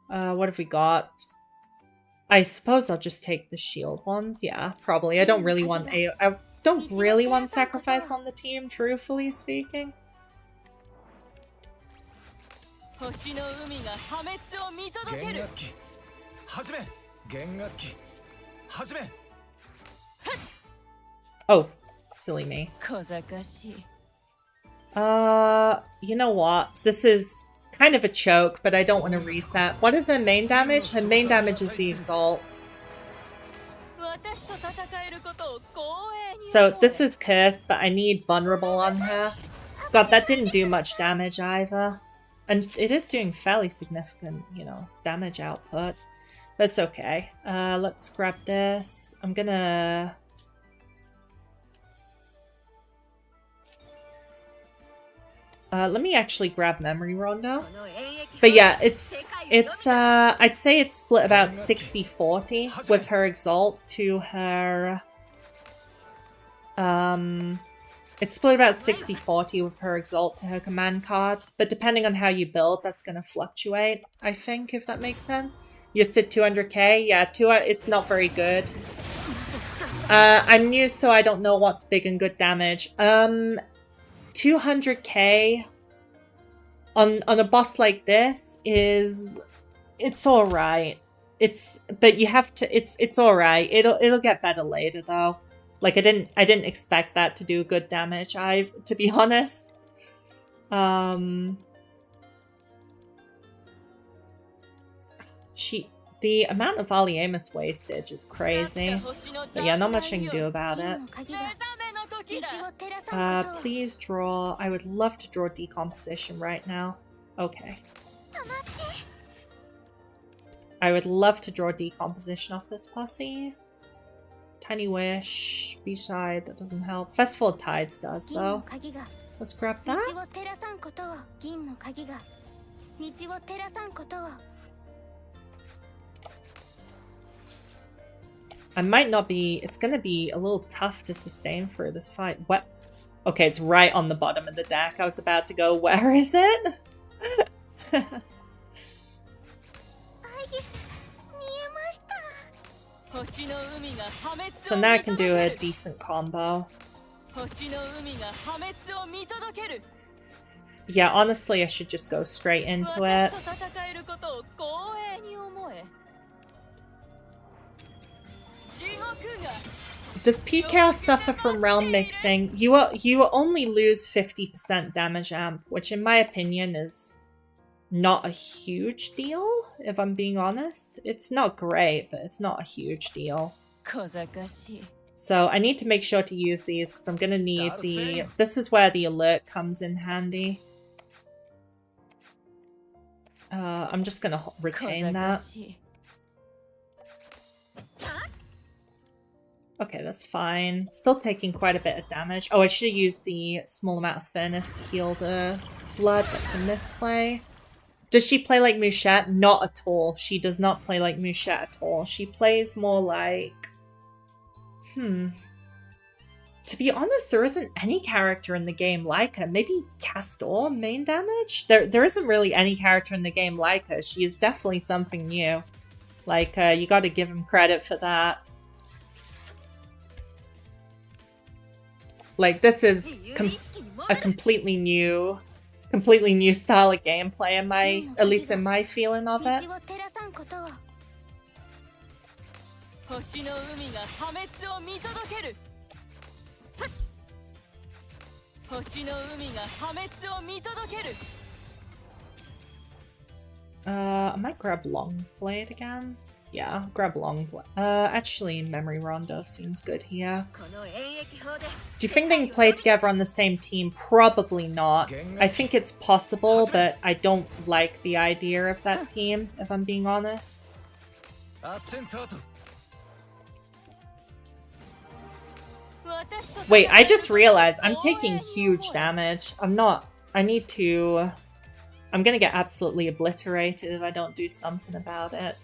What have we got? I suppose I'll just take the shield ones. Yeah, probably. I don't really want sacrifice on the team, truthfully speaking. Oh, silly me. You know what? This is kind of a choke, but I don't want to reset. What is her main damage? Her main damage is the Exalt. So this is Cursed, but I need Vulnerable on her. God, that didn't do much damage either. And it is doing fairly significant, you know, damage output. That's okay. Let's grab this. I'm gonna... let me actually grab Memory Rondo. But yeah, it's I'd say it's split about 60-40 with her Exalt to her It's split about 60-40 with her exalt to her command cards, but depending on how you build, that's going to fluctuate, I think, if that makes sense. Used to 200k? Yeah, it's not very good. I'm new, so I don't know what's big and good damage. 200k on a boss like this it's alright. But you have to, it's alright. It'll get better later though. Like I didn't expect that to do good damage, to be honest. The amount of Aliemus wastage is crazy. But yeah, not much I can do about it. Please draw. I would love to draw decomposition right now. Okay. I would love to draw decomposition off this posse. Tiny Wish, B-side, that doesn't help. Festival of Tides does, though. Let's grab that. I might not be... It's gonna be a little tough to sustain for this fight. What? Okay, it's right on the bottom of the deck. I was about to go, where is it? So now I can do a decent combo. Yeah, honestly, I should just go straight into it. Does PKL suffer from realm mixing? You only lose 50% damage amp, which in my opinion is not a huge deal, if I'm being honest. It's not great, but it's not a huge deal. So I need to make sure to use these because I'm gonna need the... This is where the alert comes in handy. I'm just gonna retain that. Okay, that's fine. Still taking quite a bit of damage. Oh, I should have used the small amount of furnace to heal the blood. That's a misplay. Does she play like Mouchette? Not at all. She does not play like Mouchette at all. She plays more like... To be honest, there isn't any character in the game like her. Maybe Castor, main damage? There isn't really any character in the game like her. She is definitely something new. Like, you gotta give him credit for that. Like, this is a completely new style of gameplay, at least in my feeling of it. I might grab Long Blade again. Yeah, I'll grab Long Blade. Actually, Memory Rondo seems good here. Do you think they can play together on the same team? Probably not. I think it's possible, but I don't like the idea of that team, if I'm being honest. Wait, I just realized I'm taking huge damage. I'm gonna get absolutely obliterated if I don't do something about it.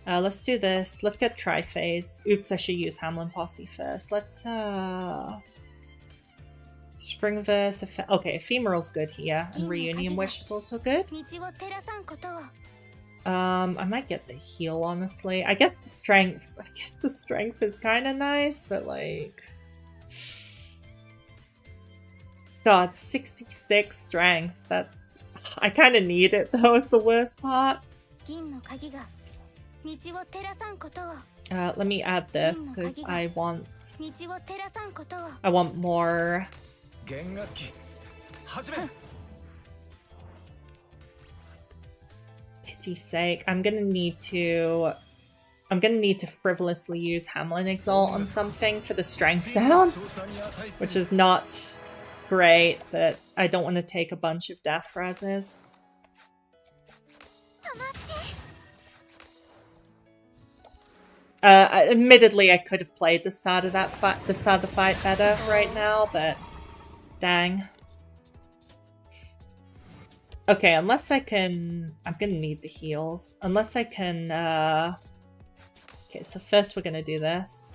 Let's do this. Let's get Triphase. Oops, I should use Hamlin Posse first. Let's, Springverse. Okay, Ephemeral's good here. And Reunion Wish is also good. I might get the heal, honestly. I guess the strength is kind of nice, but like... God, 66 strength. That's... I kind of need it, though, is the worst part. Let me add this, because I want more... Pity's sake, I'm gonna need to frivolously use Hamlin Exalt on something for the strength down, which is not great, but I don't want to take a bunch of death reses. Admittedly, I could have played the start of the fight better right now, but dang. Okay, unless I can... I'm gonna need the heals. Unless I can... Okay, so first we're gonna do this.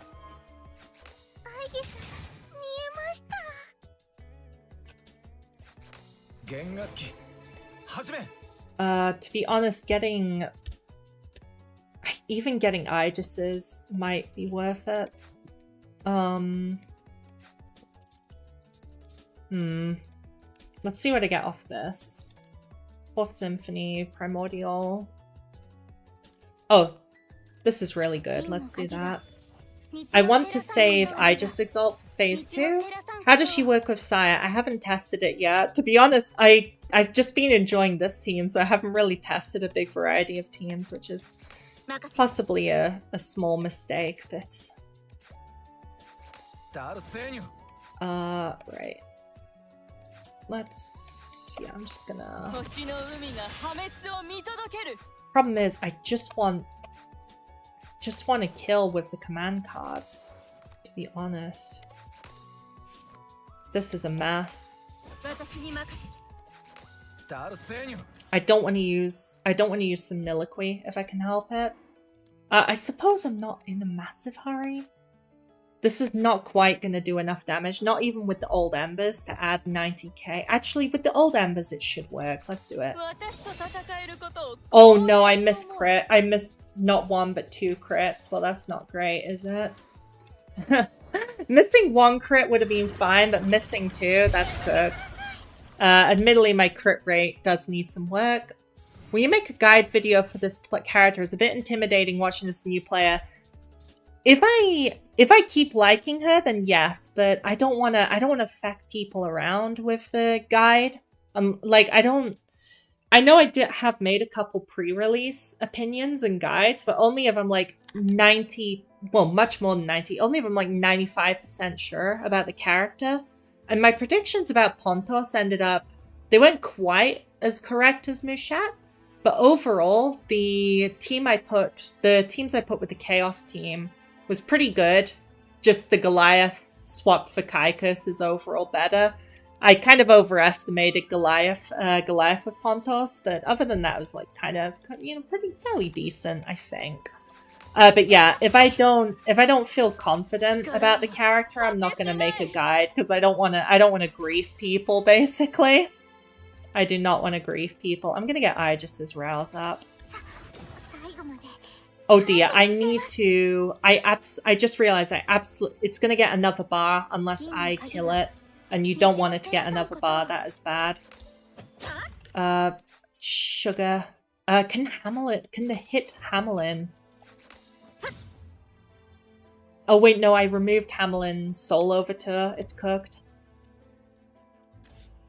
弦楽器始め To be honest, even getting Aegis's might be worth it. Let's see what I get off this. Fourth Symphony, Primordial. Oh, this is really good. Let's do that. I want to save Aegis Exalt for Phase 2. How does she work with Saya? I haven't tested it yet. To be honest, I've just been enjoying this team, so I haven't really tested a big variety of teams, which is possibly a small mistake, but... right. Let's... yeah, I'm just gonna... Problem is, I just want to kill with the command cards, to be honest. This is a mess. I don't want to use Soliloquy if I can help it. I suppose I'm not in a massive hurry. This is not quite going to do enough damage, not even with the Old Embers to add 90k. Actually, with the Old Embers it should work. Let's do it. Oh no, I missed crit. I missed not one but 2 crits. Well, that's not great, is it? Missing 1 crit would have been fine, but missing 2, that's cooked. Admittedly, my crit rate does need some work. When you make a guide video for this character, it's a bit intimidating watching this new player. If I keep liking her, then yes, but I don't want to affect people around with the guide. Like I know I have made a couple pre-release opinions and guides, but only if I'm like 90, well, much more than 90, only if I'm like 95% sure about the character. And my predictions about Pontos ended up, they weren't quite as correct as Mushat, but overall, the teams I put with the Chaos team was pretty good. Just the Goliath swapped for Kaikus is overall better. I kind of overestimated Goliath with Pontos, but other than that, it was like kind of, you know, fairly decent, I think. But yeah, if I don't feel confident about the character, I'm not gonna make a guide because I don't want to grief people. Basically, I do not want to grief people. I'm gonna get Aegis's Rouse up. Oh dear, I need to. I just realized it's gonna get another bar unless I kill it, and you don't want it to get another bar. That is bad. Sugar. Can the hit Hamelin? Oh wait, no, I removed Hamelin's soul over to her. It's cooked.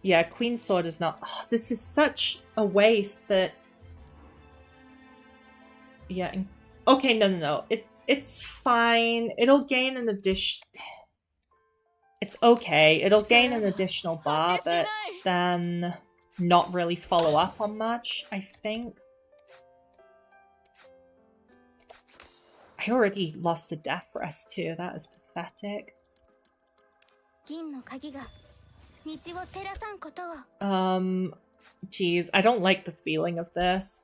Yeah, Queen's Sword is not... Oh, this is such a waste that... Yeah, okay, no. It's fine. It'll gain an addition... It's okay. It'll gain an additional bar, but then not really follow up on much, I think. I already lost a death rest too. That is pathetic. Geez, I don't like the feeling of this.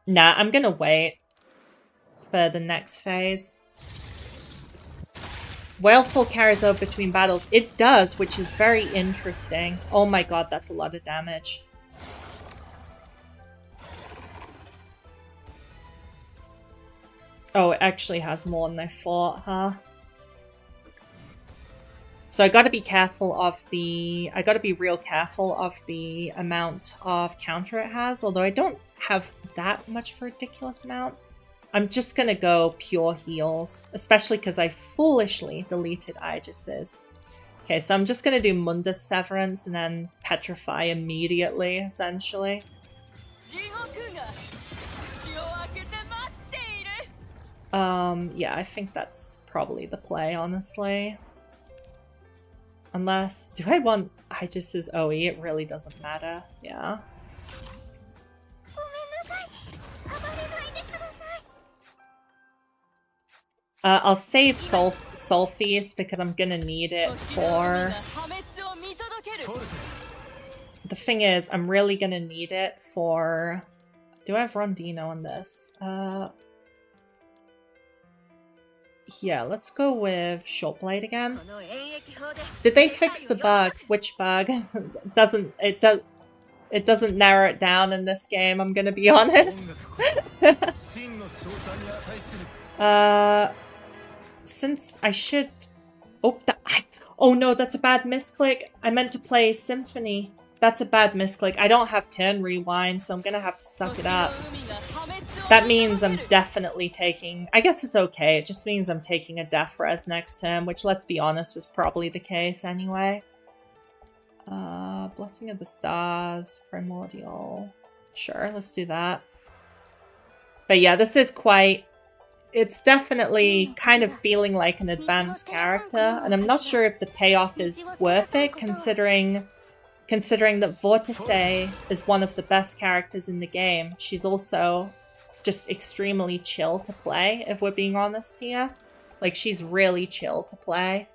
Nah, I'm gonna wait for the next phase. Whaleful carries over between battles. It does, which is very interesting. Oh my god, that's a lot of damage. Oh, it actually has more than I thought, huh? So I gotta be careful of I gotta be real careful of the amount of counter it has, although I don't have that much of a ridiculous amount. I'm just gonna go pure heals, especially because I foolishly deleted Aegis's. Okay, so I'm just gonna do Mundus Severance and then Petrify immediately, essentially. Yeah, I think that's probably the play, honestly. Unless, do I want Aegis's OE? It really doesn't matter, yeah. I'll save Soul Feast because I'm gonna need it for... The thing is, I'm really gonna need it for... Do I have Rondino on this? Yeah, let's go with short blade again. Did they fix the bug? Which bug? It doesn't narrow it down in this game, I'm gonna be honest. Since I should... Oh no, that's a bad misclick. I meant to play Symphony. That's a bad misclick. I don't have turn rewind, so I'm gonna have to suck it up. That means I'm definitely taking... I guess it's okay. It just means I'm taking a death res next turn, which, let's be honest, was probably the case anyway. Blessing of the Stars, Primordial. Sure, let's do that. But yeah, this is quite... It's definitely kind of feeling like an advanced character, and I'm not sure if the payoff is worth it, considering that Vortice is one of the best characters in the game. She's also just extremely chill to play, if we're being honest here. Like, she's really chill to play.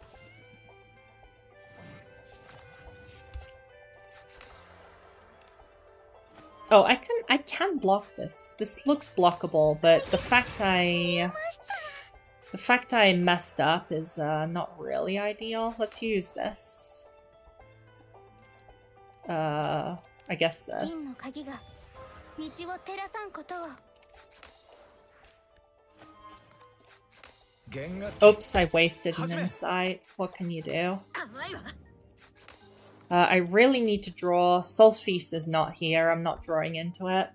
Oh, I can block this. This looks blockable, but the fact I messed up is not really ideal. Let's use this. I guess this. Oops, I wasted an insight. What can you do? I really need to draw. Soul's Feast is not here. I'm not drawing into it.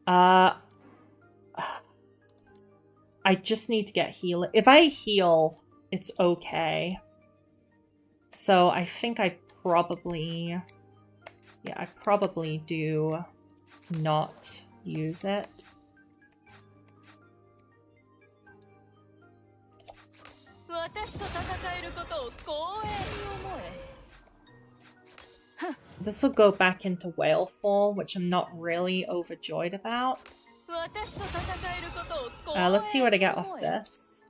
I just need to get healing. If I heal, it's okay. So I think I probably... Yeah, I probably do not use it. This will go back into Whalefall, which I'm not really overjoyed about. Let's see what I get off this.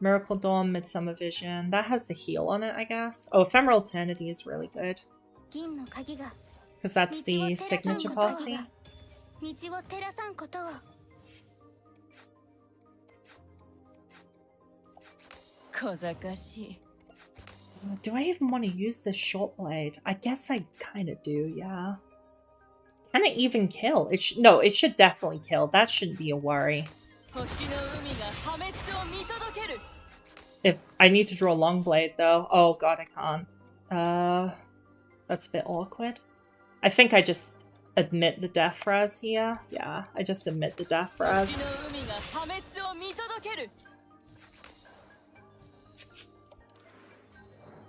Miracle Dawn, Midsummer Vision. That has the heal on it, I guess. Oh, Ephemeral Eternity is really good. Because that's the signature posse. Do I even want to use this short blade? I guess I kind of do, yeah. Can it even kill? No, it should definitely kill. That shouldn't be a worry. If I need to draw long blade though. Oh god, I can't. That's a bit awkward. I think I just admit the death res here. Yeah, I just admit the death res.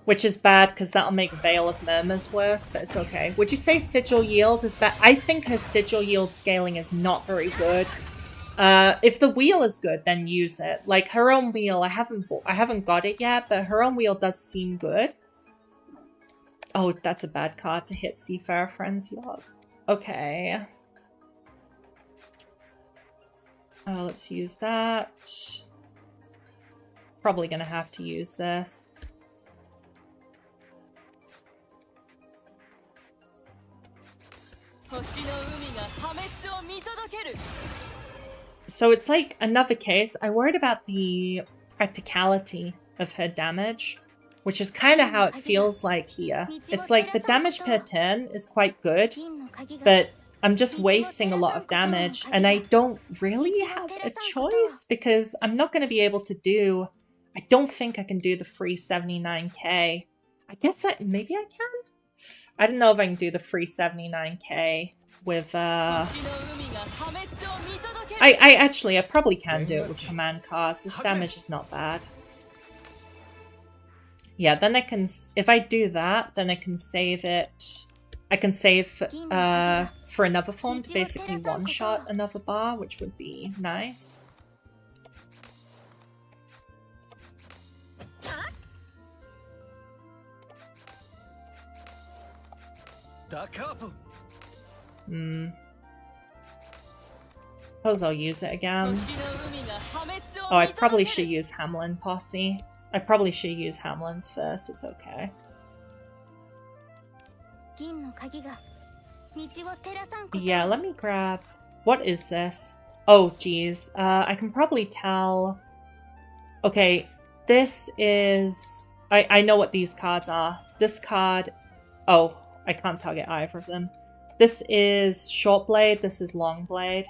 Which is bad because that'll make Veil of Murmurs worse, but it's okay. Would you say Sigil Yield is bad? I think her Sigil Yield scaling is not very good. If the wheel is good, then use it. Like her own wheel, I haven't got it yet, but her own wheel does seem good. Oh, that's a bad card to hit Seafarer Frenzy. Okay. Let's use that. Probably gonna have to use this. So it's like another case. I worried about the practicality of her damage, which is kind of how it feels like here. It's like the damage per turn is quite good, but I'm just wasting a lot of damage, and I don't really have a choice because I'm not going to be able to do... I don't think I can do the free 79k. I guess maybe I can? I don't know if I can do the free 79k with, I probably can do it with command cards. This damage is not bad. Yeah, then I can, if I do that, then I can save it. I can save for another form to basically one-shot another bar, which would be nice. Suppose I'll use it again. Oh, I probably should use Hamlin Posse. I probably should use Hamlin's first, it's okay. Yeah, let me grab... What is this? Oh, geez. I can probably tell... Okay, this is... I know what these cards are. This card... Oh, I can't target either of them. This is Short Blade, this is Long Blade.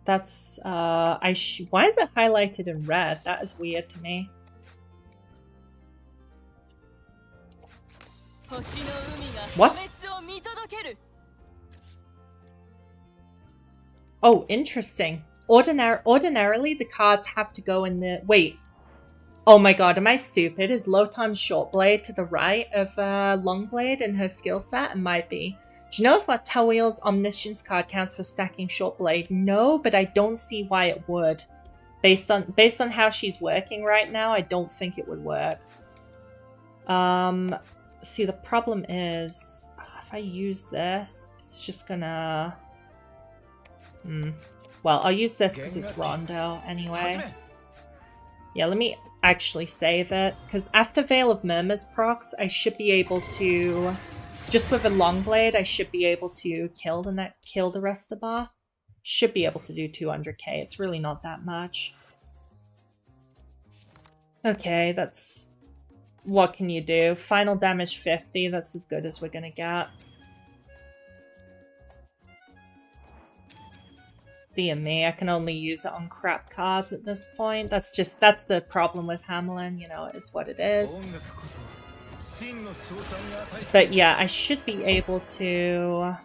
That's... why is it highlighted in red? That is weird to me. What? Oh, interesting. Ordinarily, the cards have to go in the... Wait. Oh my god, am I stupid? Is Lotan's Short Blade to the right of Long Blade in her skill set? It might be. Do you know if Tawil's Omniscience card counts for stacking Short Blade? No, but I don't see why it would. Based on how she's working right now, I don't think it would work. See, the problem is, if I use this, it's just gonna... Well, I'll use this because it's Rondo anyway. Yeah, let me actually save it, because after Veil of Murmurs procs, I should be able to... Just with a Long Blade, I should be able to kill the rest of the bar. Should be able to do 200k. It's really not that much. Okay, that's... What can you do? Final damage 50, that's as good as we're gonna get. Dear me, I can only use it on crap cards at this point. That's the problem with Hamelin, you know, it is what it is. But yeah, I should be able to...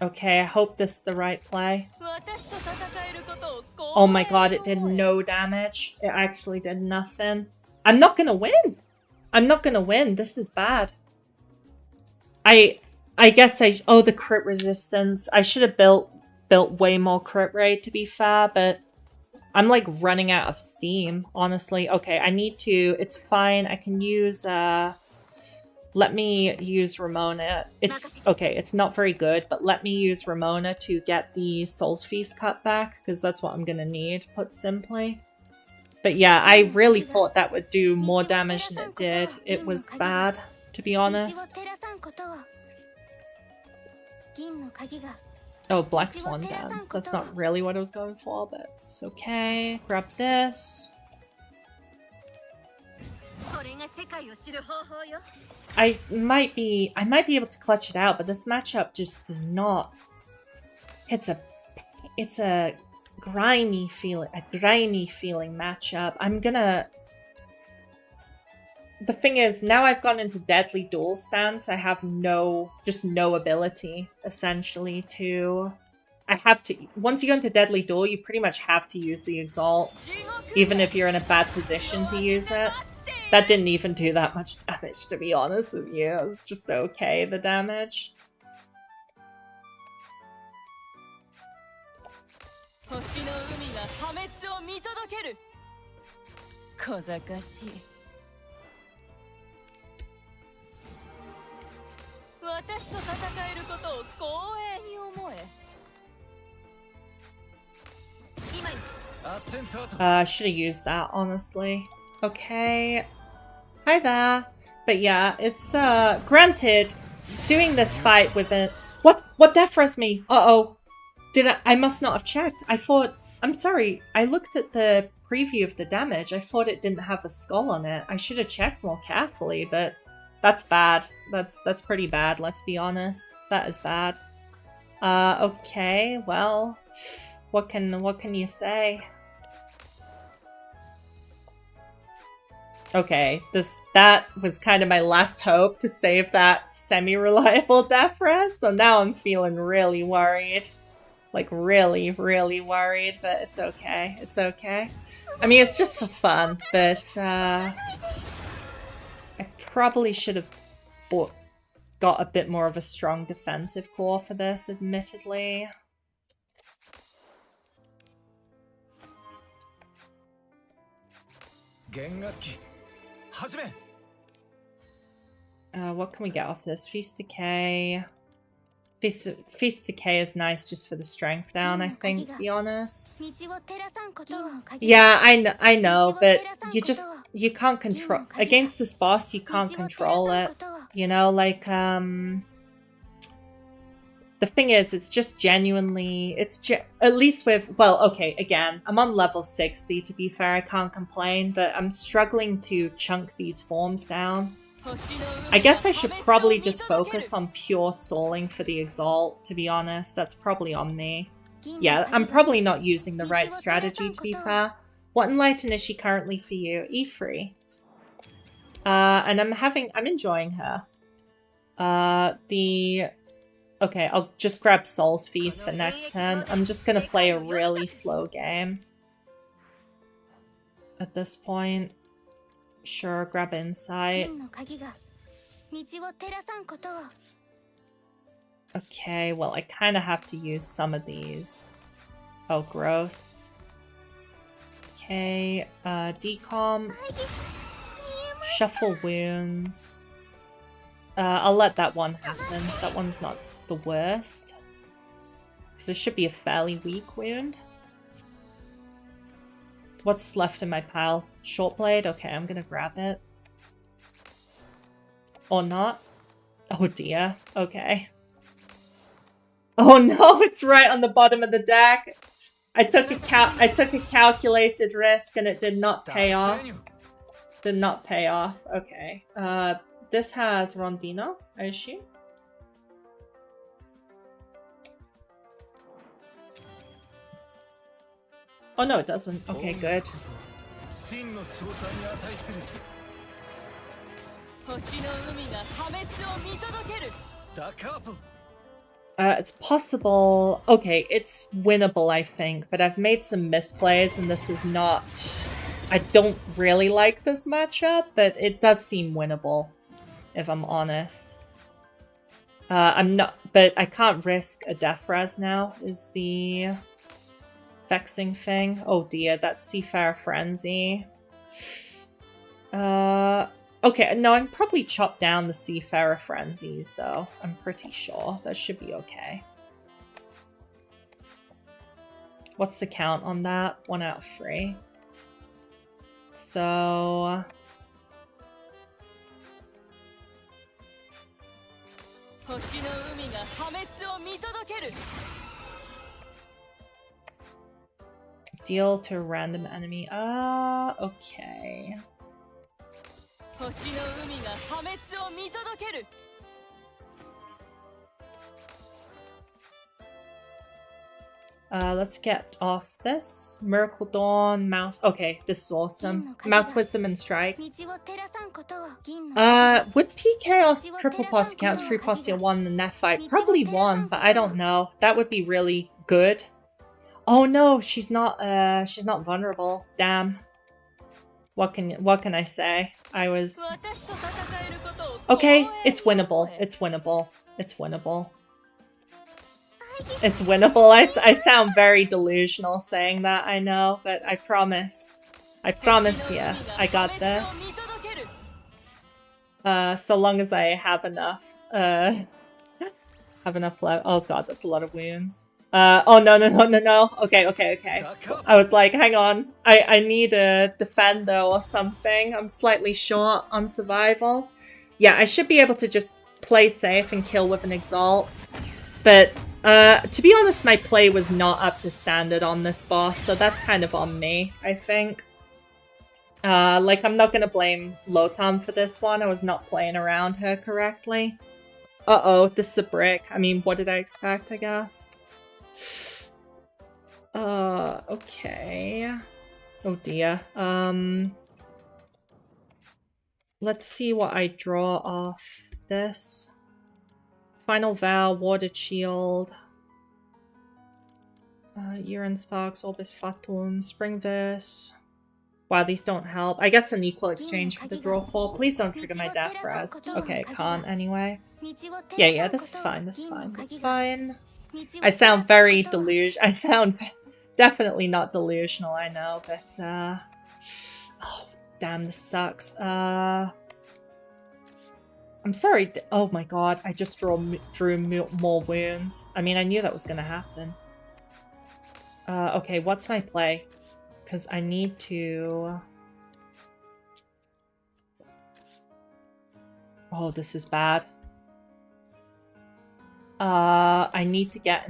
Okay, I hope this is the right play. Oh my god, it did no damage. It actually did nothing. I'm not gonna win! I'm not gonna win. This is bad. I guess oh, the crit resistance. I should have built way more crit rate, to be fair, but I'm like running out of steam, honestly. Okay, I need to... It's fine. I can use... Let me use Ramona. It's okay, it's not very good, but let me use Ramona to get the Soul's Feast cut back, because that's what I'm gonna need, put simply. But yeah, I really thought that would do more damage than it did. It was bad, to be honest. Oh, Black Swan Dance. That's not really what I was going for, but it's okay. Grab this. I might be able to clutch it out, but this matchup just does not. It's a grimy feeling matchup. I'm gonna... The thing is, now I've gone into Deadly Duel stance, I have no ability, essentially, to... I have to... Once you go into Deadly Duel, you pretty much have to use the Exalt, even if you're in a bad position to use it. That didn't even do that much damage, to be honest with you. It was just okay, the damage. I should have used that, honestly. Okay. Hi there. But yeah, it's, granted, doing this fight with a... What death res me? Uh-oh. I must not have checked. I thought... I'm sorry. I looked at the preview of the damage. I thought it didn't have a skull on it. I should have checked more carefully, but that's bad. That's pretty bad, let's be honest. That is bad. Okay, well, what can you say? Okay, that was kind of my last hope to save that semi-reliable death res, so now I'm feeling really worried. Like, really, really worried, but it's okay. It's okay. I mean, it's just for fun, but, I probably should have got a bit more of a strong defensive core for this, admittedly. 始め What can we get off this? Feast Decay. Feast Decay is nice just for the strength down, I think, to be honest. Yeah, I know, but you can't control against this boss. You can't control it. You know, like the thing is, it's just genuinely, at least with, well, okay, again, I'm on level 60. To be fair, I can't complain, but I'm struggling to chunk these forms down. I guess I should probably just focus on pure stalling for the Exalt, to be honest. That's probably on me. Yeah, I'm probably not using the right strategy, to be fair. What Enlighten is she currently for you? E3. And I'm enjoying her. Okay, I'll just grab Soul's Feast for next turn. I'm just gonna play a really slow game. At this point. Sure, grab Insight. Okay, well, I kind of have to use some of these. Oh, gross. Okay, Decom. Shuffle Wounds. I'll let that one happen. That one's not the worst. Because it should be a fairly weak wound. What's left in my pile? Short blade? Okay, I'm gonna grab it. Or not. Oh dear. Okay. Oh no, it's right on the bottom of the deck. I took a calculated risk and it did not pay off. Did not pay off. Okay. This has Rondino, I assume. Oh no, it doesn't. Okay, good. It's possible. Okay, it's winnable, I think, but I've made some misplays and this is not... I don't really like this matchup, but it does seem winnable, if I'm honest. I'm not... But I can't risk a Death Res now, is the... vexing thing. Oh dear, that's Seafarer Frenzy. Okay, no, I can probably chop down the Seafarer Frenzies, though. I'm pretty sure. That should be okay. What's the count on that? 1 out of 3. So... Deal to a random enemy. Okay. Let's get off this. Miracle Dawn, Mouse. Okay, this is awesome. Mouse Wisdom and Strike. Would P Chaos triple posse counts free posse 1 in the Neff fight? Probably 1, but I don't know. That would be really good. Oh no, she's not vulnerable. Damn. What can I say? I was... Okay, it's winnable. It's winnable. It's winnable. It's winnable. I sound very delusional saying that, I know, but I promise. I promise you, I got this. So long as I have enough, left. Oh god, that's a lot of wounds. Oh no. Okay. I was like, hang on. I need a defender or something. I'm slightly short on survival. Yeah, I should be able to just play safe and kill with an Exalt. But, to be honest, my play was not up to standard on this boss, so that's kind of on me, I think. Like, I'm not gonna blame Lotan for this one. I was not playing around her correctly. Uh-oh, this is a brick. I mean, what did I expect, I guess? Okay. Oh dear. Let's see what I draw off this. Final Vow, Warded Shield. Urine Sparks, Orbis Fatum, Spring Verse. Wow, these don't help. I guess an equal exchange for the draw 4. Please don't trigger my Death Res. Okay, it can't anyway. Yeah, this is fine, this is fine, this is fine. I sound very I sound definitely not delusional, I know, but, oh, damn, this sucks. I'm sorry. Oh my god, I just drew more wounds. I mean, I knew that was gonna happen. Okay, what's my play? Because I need to... Oh, this is bad. I need to get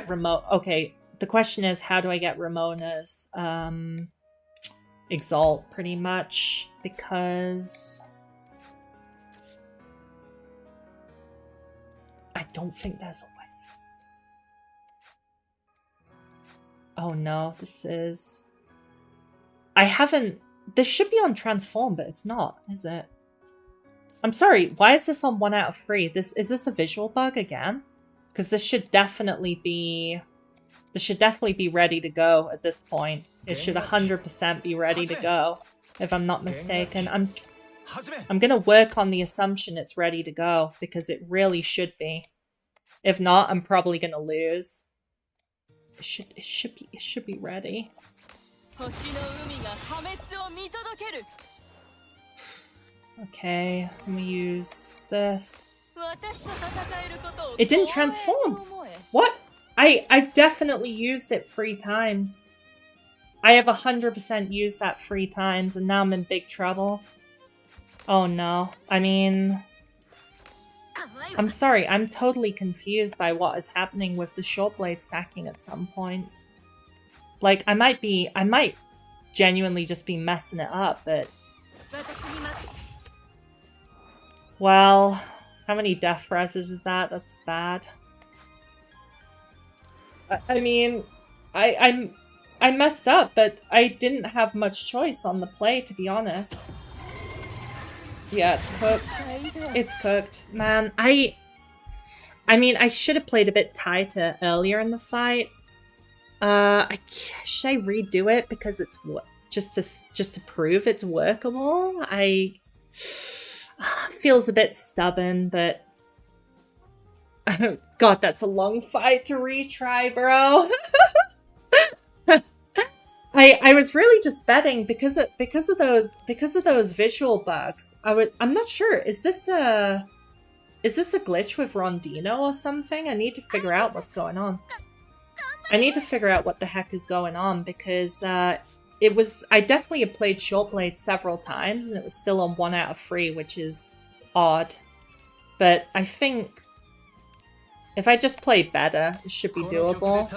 remote. Okay, the question is, how do I get Ramona's Exalt, pretty much, because I don't think there's a way. Oh no, this is... This should be on Transform, but it's not, is it? I'm sorry, why is this on 1 out of 3? Is this a visual bug again? Because this should definitely be ready to go at this point. It should 100% be ready to go, if I'm not mistaken. I'm gonna work on the assumption it's ready to go, because it really should be. If not, I'm probably gonna lose. It should be ready. Okay, let me use this. It didn't transform! What? I've definitely used it 3 times. I have 100% used that 3 times, and now I'm in big trouble. Oh no. I mean... I'm sorry, I'm totally confused by what is happening with the short blade stacking at some points. Like, I might genuinely just be messing it up, but... Well, how many death reses is that? That's bad. I mean, I messed up, but I didn't have much choice on the play, to be honest. Yeah, it's cooked. It's cooked. Man, I mean, I should have played a bit tighter earlier in the fight. Should I redo it because it's just to prove it's workable? Feels a bit stubborn, but God, that's a long fight to retry, bro. I was really just betting because of those visual bugs. I'm not sure. Is this a glitch with Rondino or something? I need to figure out what's going on. I need to figure out what the heck is going on, because I definitely have played Short Blade several times and it was still on 1 out of 3, which is odd. But I think if I just play better, it should be doable.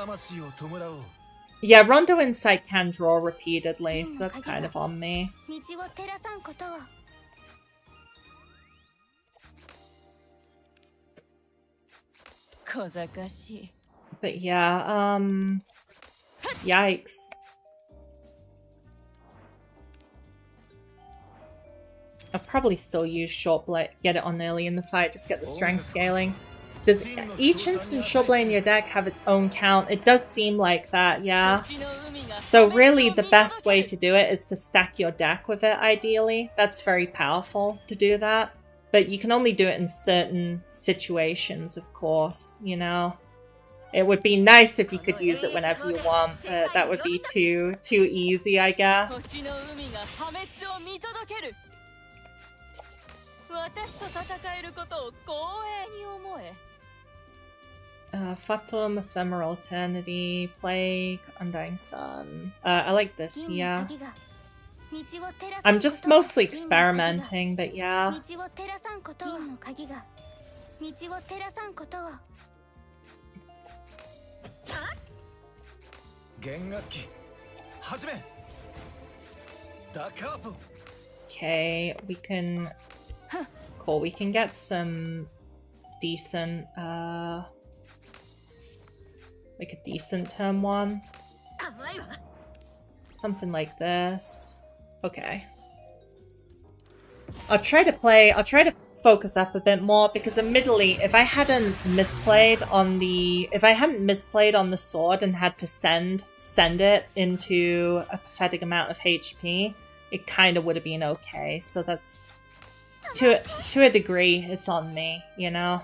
Yeah, Rondo Insight can draw repeatedly, so that's kind of on me. But yeah, yikes. I'll probably still use Short Blade, get it on early in the fight, just get the strength scaling. Does each instant Short Blade in your deck have its own count? It does seem like that, yeah. So really the best way to do it is to stack your deck with it, ideally. That's very powerful to do that. But you can only do it in certain situations, of course, you know. It would be nice if you could use it whenever you want, but that would be too easy, I guess. Fatum, Ephemeral Eternity, Plague, Undying Sun. I like this, yeah. I'm just mostly experimenting, but yeah. Okay, we can... Cool, we can get some decent, like a decent turn 1. Something like this. Okay. I'll try to focus up a bit more, because admittedly, if I hadn't misplayed on the sword and had to send it into a pathetic amount of HP, it kind of would have been okay. So that's... To a degree, it's on me, you know?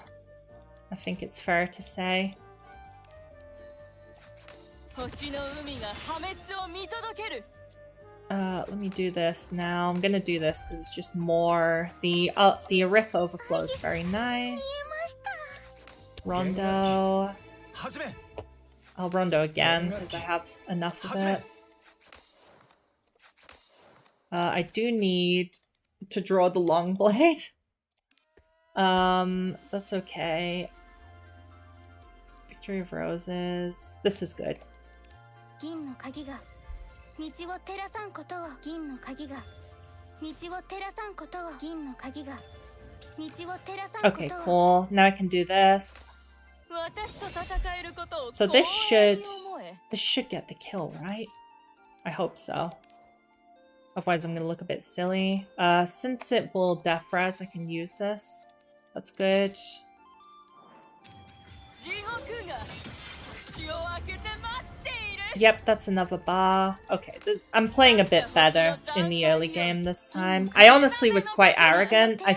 I think it's fair to say. Let me do this now. I'm gonna do this because it's just more. The Arif overflow is very nice. Rondo. I'll Rondo again because I have enough of it. I do need to draw the long blade. That's okay. Victory of Roses. This is good. Okay, cool. Now I can do this. So this should get the kill, right? I hope so. Otherwise I'm gonna look a bit silly. Since it will death res, I can use this. That's good. Yep, that's another bar. Okay, I'm playing a bit better in the early game this time. I honestly was quite arrogant. I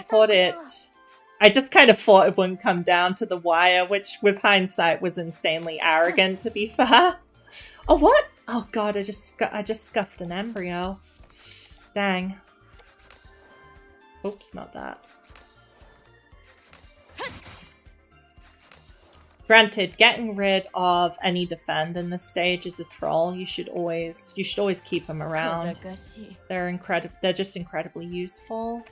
just kind of thought it wouldn't come down to the wire, which with hindsight was insanely arrogant, to be fair. Oh, what? Oh god, I just scuffed an embryo. Dang. Oops, not that. Granted, getting rid of any defend in this stage is a troll. You should always keep them around. They're just incredibly useful.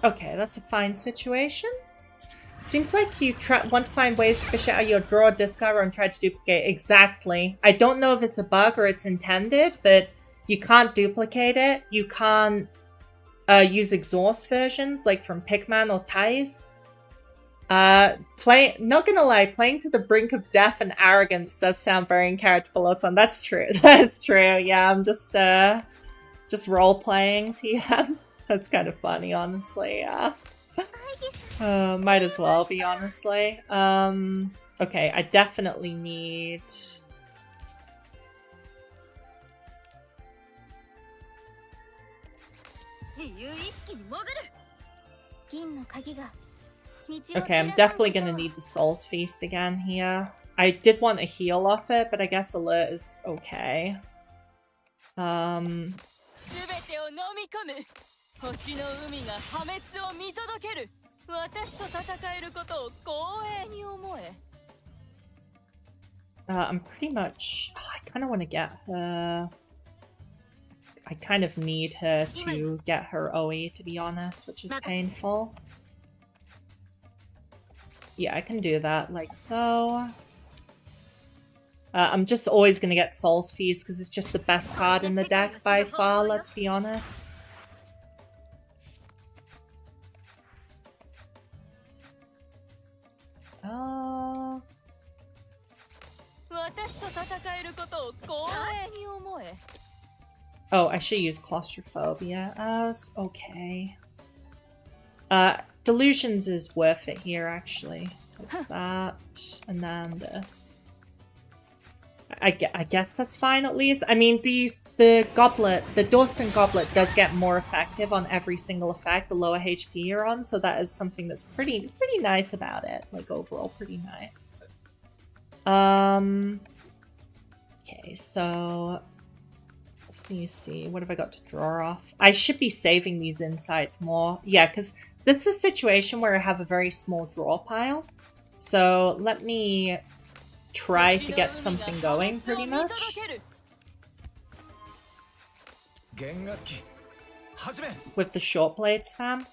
Okay, that's a fine situation. Seems like you want to find ways to fish out your draw, discard, and try to duplicate. Exactly. I don't know if it's a bug or it's intended, but you can't duplicate it. You can't use exhaust versions, like from Pikman or Tais. Not gonna lie, playing to the brink of death and arrogance does sound very in character for Lotan. That's true. That's true. Yeah, I'm just role-playing TM. That's kind of funny, honestly. Yeah. Might as well be, honestly. Okay, I definitely need... Okay, I'm definitely gonna need the Soul's Feast again here. I did want a heal off it, but I guess Alert is okay. I'm pretty much... Oh, I kind of want to get her... I kind of need her to get her OE, to be honest, which is painful. Yeah, I can do that, like so. I'm just always going to get Soul's Feast because it's just the best card in the deck by far, let's be honest. Oh, I should use Claustrophobia. It's okay. Delusions is worth it here, actually. Like that, and then this. I guess that's fine at least. I mean, the Dawson Goblet does get more effective on every single effect the lower HP you're on, so that is something that's pretty nice about it. Like, overall, pretty nice. Okay, so... Let me see. What have I got to draw off? I should be saving these insights more. Yeah, because this is a situation where I have a very small draw pile. So let me try to get something going, pretty much. With the short blade spam.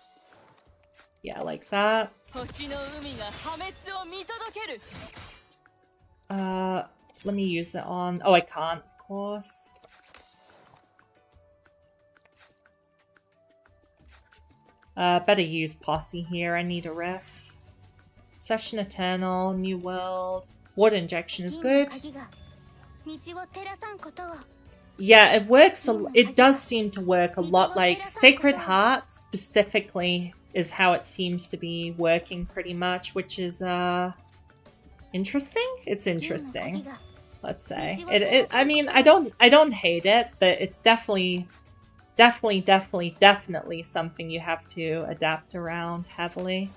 Yeah, like that. Let me use it on... Oh, I can't, of course. Better use Posse here. I need a ref. Session Eternal, New World. Water Injection is good. Yeah, it works. It does seem to work a lot. Like Sacred Heart specifically is how it seems to be working pretty much, which is interesting. It's interesting. Let's say I mean, I don't hate it, but it's definitely something you have to adapt around heavily.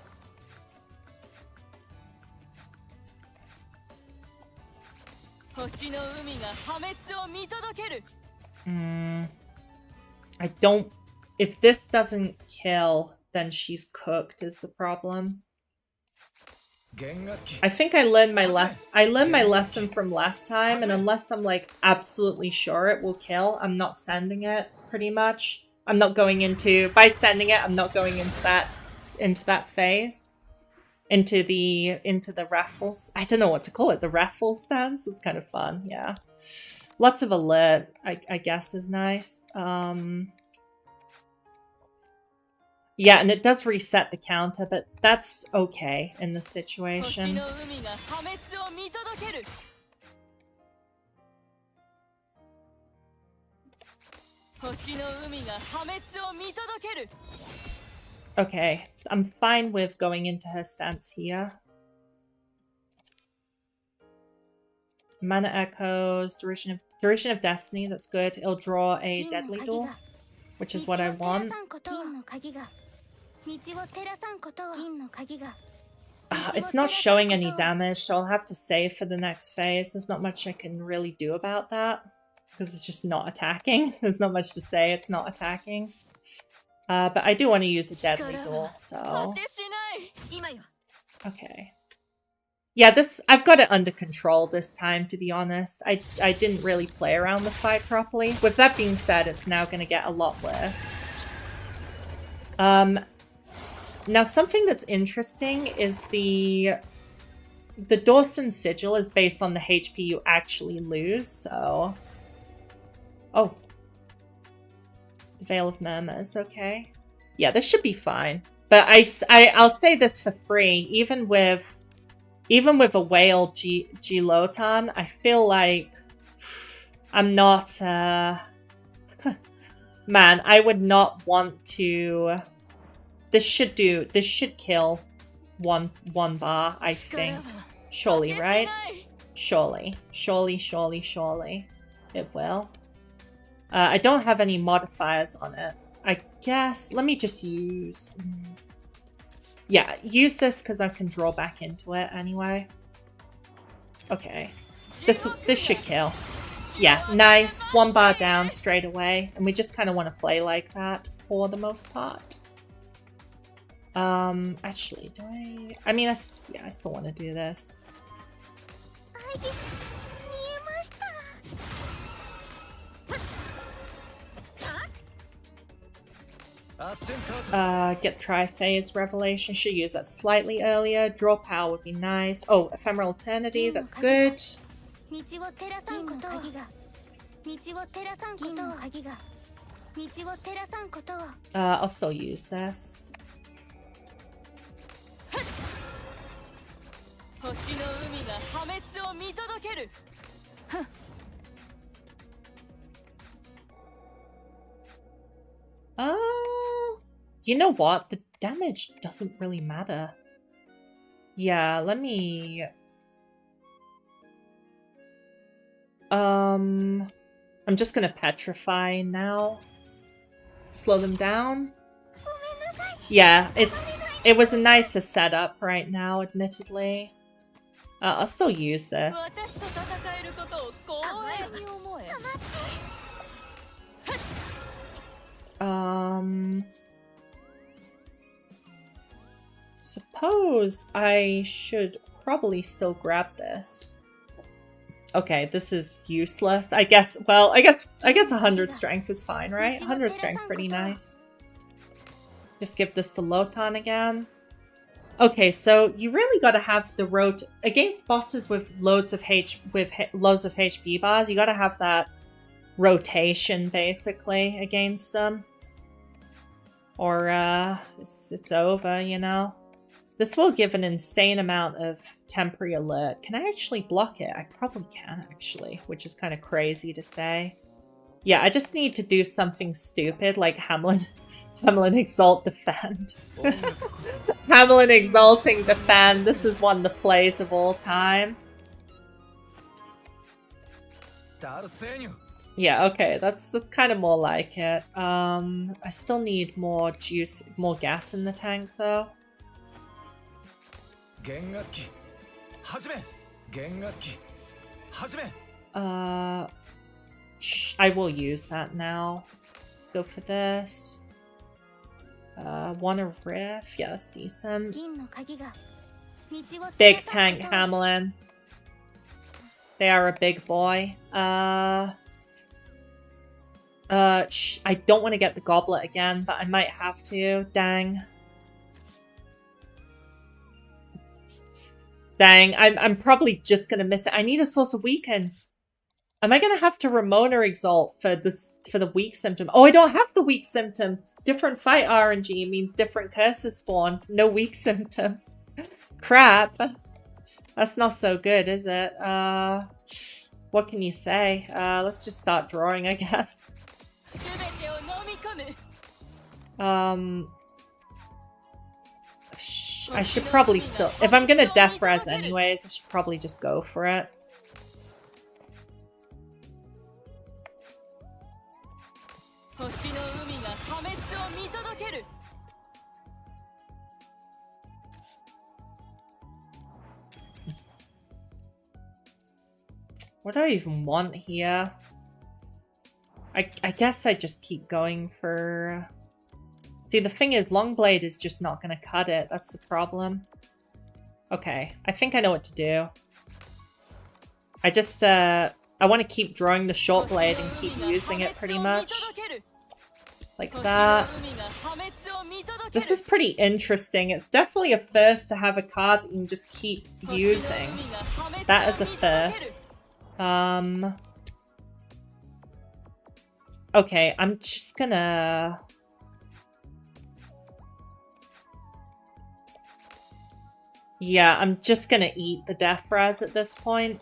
星の海が破滅を見届ける。 I don't... If this doesn't kill, then she's cooked is the problem. I think I learned my lesson from last time, and unless I'm like absolutely sure it will kill, I'm not sending it, pretty much. I'm not going into... By sending it, I'm not going into that phase. Into the raffles. I don't know what to call it. The raffle stance? It's kind of fun, yeah. Lots of alert, I guess, is nice. Yeah, and it does reset the counter, but that's okay in this situation. Okay, I'm fine with going into her stance here. Mana Echoes, Duration of Destiny, that's good. It'll draw a Deadly Duel, which is what I want. It's not showing any damage, so I'll have to save for the next phase. There's not much I can really do about that, because it's just not attacking. There's not much to say, it's not attacking. But I do want to use a Deadly Duel, so... Okay. Yeah, I've got it under control this time, to be honest. I didn't really play around the fight properly. With that being said, it's now going to get a lot worse. Now, something that's interesting is the Dawson Sigil is based on the HP you actually lose, so... Oh. The Veil of Murmurs, okay. Yeah, this should be fine. But I'll say this for free, even with a whale GLotan, I feel like I'm not, man, I would not want to, this should kill one bar, I think. Surely, right? Surely. It will. I don't have any modifiers on it. I guess, let me just use... Yeah, use this because I can draw back into it anyway. Okay. This should kill. Yeah, nice. 1 bar down straight away. And we just kind of want to play like that for the most part. Actually, do I... I mean, yeah, I still want to do this. Get Tri-Phase Revelation. Should use that slightly earlier. Draw Power would be nice. Oh, Ephemeral Eternity. That's good. I'll still use this. You know what? The damage doesn't really matter. Yeah, let me... I'm just gonna Petrify now. Slow them down. Yeah, it was a nicer setup right now, admittedly. I'll still use this. Suppose I should probably still grab this. Okay, this is useless. I guess, well, I guess 100 strength is fine, right? 100 strength, pretty nice. Just give this to Lotan again. Okay, so you really gotta have the against bosses with loads of HP bars, you gotta have that rotation, basically, against them. Or, it's over, you know? This will give an insane amount of temporary alert. Can I actually block it? I probably can, actually, which is kind of crazy to say. Yeah, I just need to do something stupid, like Hamlin Exalt Defend. Hamlin Exalting Defend. This is one of the plays of all time. Yeah, okay, that's kind of more like it. I still need more gas in the tank, though. I will use that now. Let's go for this. Want a riff? Yeah, that's decent. Big tank Hamelin. They are a big boy. I don't want to get the goblet again, but I might have to. Dang. Dang, I'm probably just gonna miss it. I need a source of weaken. Am I gonna have to Ramona Exalt for the weak symptom? Oh, I don't have the weak symptom. Different fight RNG means different curses spawned. No weak symptom. Crap. That's not so good, is it? What can you say? Let's just start drawing, I guess. I should probably still... If I'm gonna death res anyways, I should probably just go for it. What do I even want here? I guess I just keep going for... See, the thing is, Longblade is just not going to cut it. That's the problem. Okay, I think I know what to do. I just, I want to keep drawing the short blade and keep using it pretty much. Like that. This is pretty interesting. It's definitely a first to have a card that you can just keep using. That is a first. Okay, I'm just gonna... Yeah, I'm just gonna eat the death res at this point.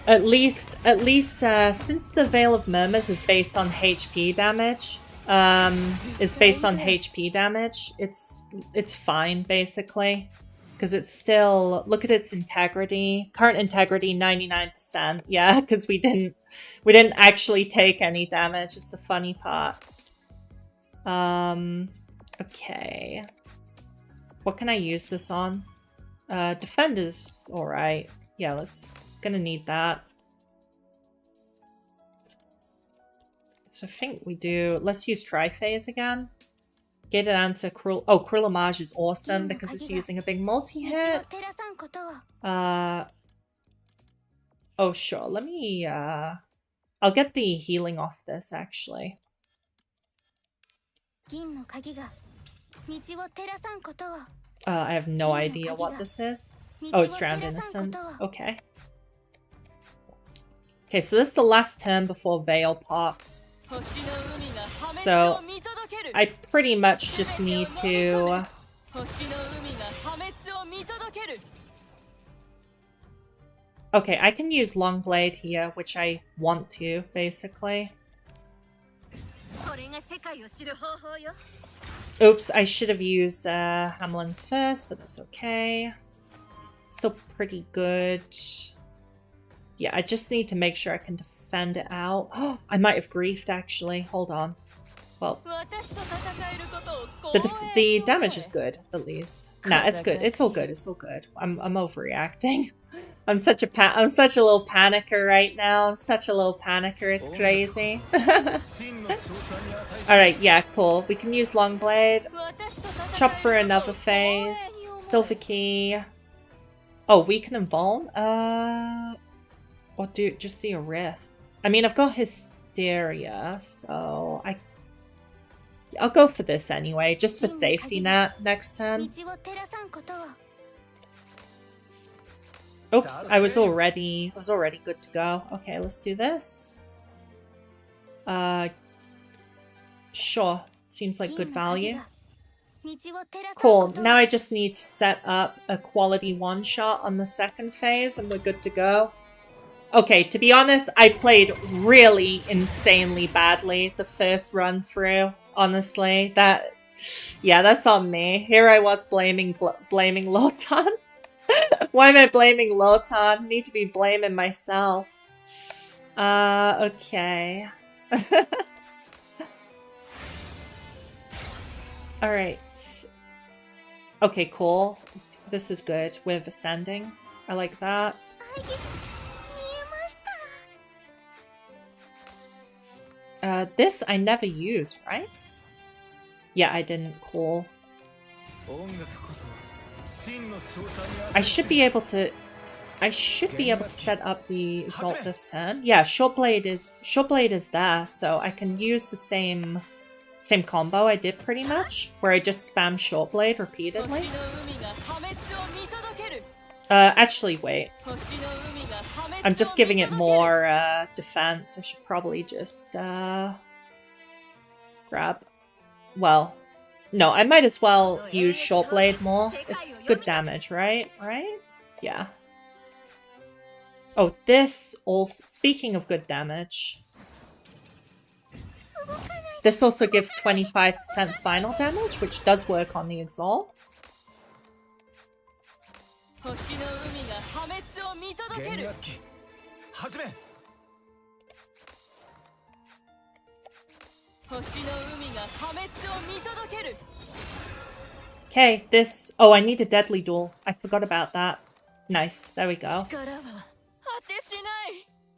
At least, since the Veil of Murmurs is based on HP damage, it's fine, basically. Because it's still, look at its integrity. Current integrity, 99%. Yeah, because we didn't actually take any damage. It's the funny part. Okay. What can I use this on? Defend is alright. Yeah, gonna need that. So I think we do, let's use Triphase again. Gated answer, Cruel Homage is awesome because it's using a big multi-hit. Oh sure, let me, I'll get the healing off this actually. I have no idea what this is. Oh, it's Drowned Innocence. Okay. Okay, so this is the last turn before Veil pops. So, I pretty much just need to... Okay, I can use Longblade here, which I want to, basically. Oops, I should have used Hamelin's first, but that's okay. Still pretty good. Yeah, I just need to make sure I can defend it out. Oh, I might have griefed, actually. Hold on. Well, the damage is good, at least. Nah, it's good. It's all good. It's all good. I'm overreacting. I'm such a little panicker right now. I'm such a little panicker. It's crazy. Alright, yeah, cool. We can use Longblade. Chop for another phase. Silver Key. Oh, weaken and vuln? What do just see a riff? I mean, I've got Hysteria, so I'll go for this anyway, just for safety net next turn. Oops, I was already good to go. Okay, let's do this. Sure, seems like good value. Cool, now I just need to set up a quality one-shot on the second phase and we're good to go. Okay, to be honest, I played really insanely badly the first run through, honestly. Yeah, that's on me. Here I was blaming Lotan. Why am I blaming Lotan? Need to be blaming myself. Okay. Alright. Okay, cool. This is good with ascending. I like that. This I never used, right? Yeah, I didn't. Cool. I should be able to set up the exalt this turn. Yeah, short blade is there, so I can use the same combo I did pretty much, where I just spam short blade repeatedly. Actually, wait. I'm just giving it more defense. I should probably just grab. Well, no, I might as well use short blade more. It's good damage, right? Right? Yeah. Oh, this also, speaking of good damage, this also gives 25% final damage, which does work on the exalt. Okay, this... Oh, I need a deadly duel. I forgot about that. Nice, there we go.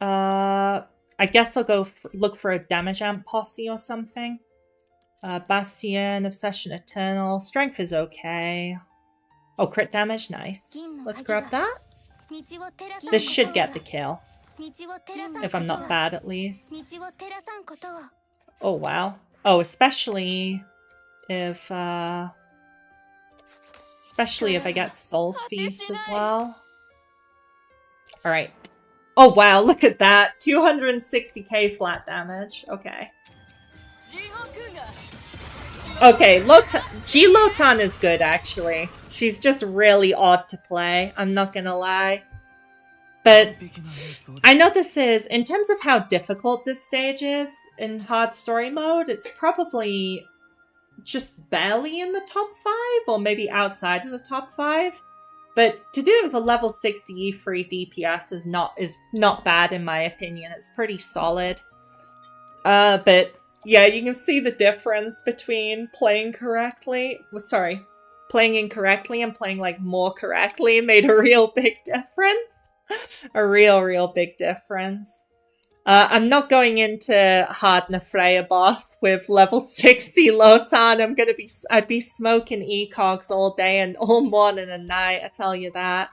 I guess I'll go look for a damage amp posse or something. Bastion, Obsession Eternal. Strength is okay. Oh, crit damage, nice. Let's grab that. This should get the kill. If I'm not bad, at least. Oh, wow. Oh, especially if I get Soul's Feast as well. Alright. Oh, wow, look at that. 260k flat damage. Okay. Okay, GLotan is good, actually. She's just really odd to play, I'm not gonna lie. But I know this is, in terms of how difficult this stage is in hard story mode, it's probably just barely in the top 5, or maybe outside of the top 5. But to do it with a level 60 E3 DPS is not bad in my opinion. It's pretty solid. But yeah, you can see the difference between playing correctly. Sorry, playing incorrectly and playing like more correctly made a real big difference. A real big difference. I'm not going into hard Nefreya boss with level 60 Lotan. I'd be smoking ecogs all day and all morning and night, I tell you that.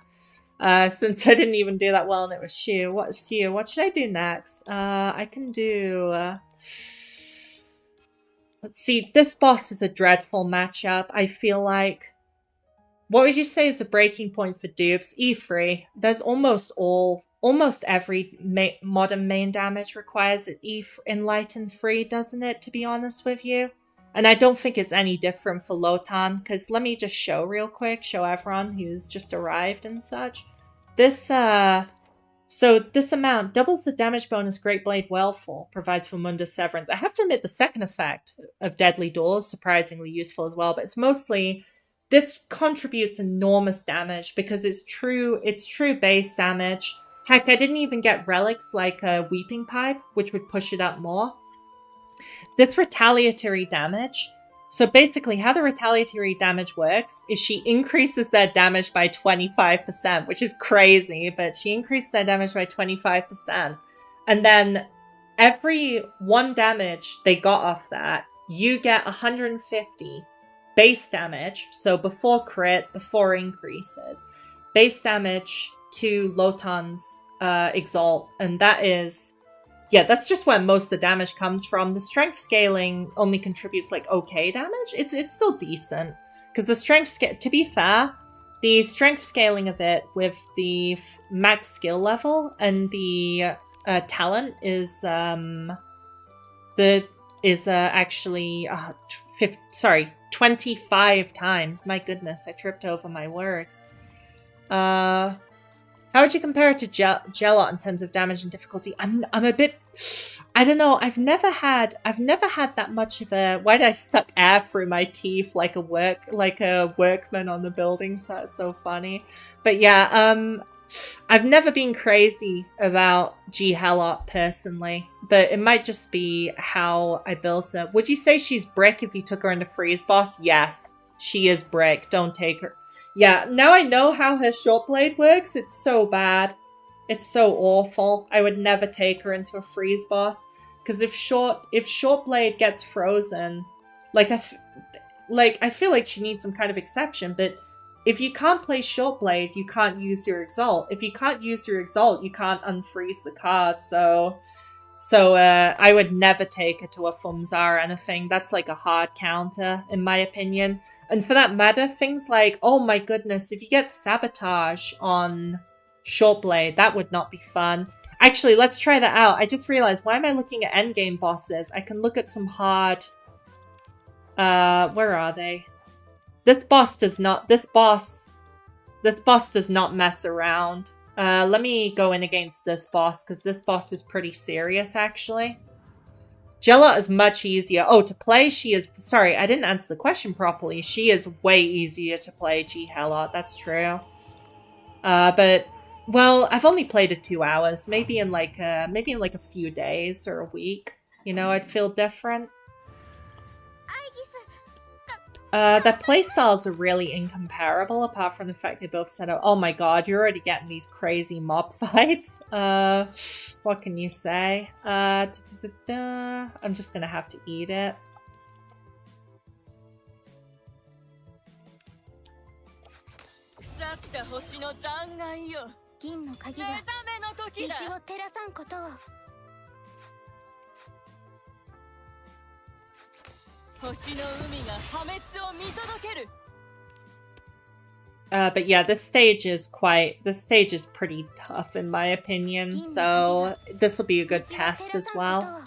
Since I didn't even do that well and it was Shu. What should I do next? I can do... Let's see, this boss is a dreadful matchup, I feel like. What would you say is the breaking point for dupes? E3. There's almost every modern main damage requires an Enlighten free, doesn't it, to be honest with you? And I don't think it's any different for Lotan, because let me just show real quick, show everyone who's just arrived and such. This, so this amount doubles the damage bonus Great Blade Wellfall provides for Mundus Severance. I have to admit the second effect of Deadly Duel is surprisingly useful as well, but it's mostly... This contributes enormous damage because it's true base damage. Heck, I didn't even get relics like a Weeping Pipe, which would push it up more. This retaliatory damage. So basically, how the retaliatory damage works is she increases their damage by 25%, which is crazy, but she increased their damage by 25%. And then every 1 damage they got off that, you get 150 base damage, so before crit, before increases, base damage to Lotan's exalt, and that is, yeah, that's just where most of the damage comes from. The strength scaling only contributes like okay damage. It's still decent, because the strength scale, to be fair, the strength scaling of it with the max skill level and the talent is actually 25 times. My goodness, I tripped over my words. How would you compare it to Gelot in terms of damage and difficulty? I'm a bit... I don't know, I've never had that much of a... Why did I suck air through my teeth like a workman on the building site? It's so funny. But yeah, I've never been crazy about Gelot personally, but it might just be how I built her. Would you say she's brick if you took her into freeze boss? Yes. She is brick. Don't take her. Yeah, now I know how her short blade works. It's so bad. It's so awful. I would never take her into a freeze boss. Because if short blade gets frozen, like I feel like she needs some kind of exception, but if you can't play short blade, you can't use your exalt. If you can't use your exalt, you can't unfreeze the card. So I would never take her to a Fumzar or anything. That's like a hard counter, in my opinion. And for that matter, things like, oh my goodness, if you get Sabotage on short blade, that would not be fun. Actually, let's try that out. I just realized, why am I looking at endgame bosses? I can look at some hard... where are they? This boss does not mess around. Let me go in against this boss, because this boss is pretty serious, actually. Jella is much easier. Oh, to play, she is... Sorry, I didn't answer the question properly. She is way easier to play, G-Helot. That's true. But... Well, I've only played it 2 hours. Maybe in like a few days or a week. You know, I'd feel different. Their playstyles are really incomparable, apart from the fact they both set up. Oh my god, you're already getting these crazy mob fights. What can you say? I'm just gonna have to eat it. But yeah, this stage is pretty tough in my opinion, so this will be a good test as well.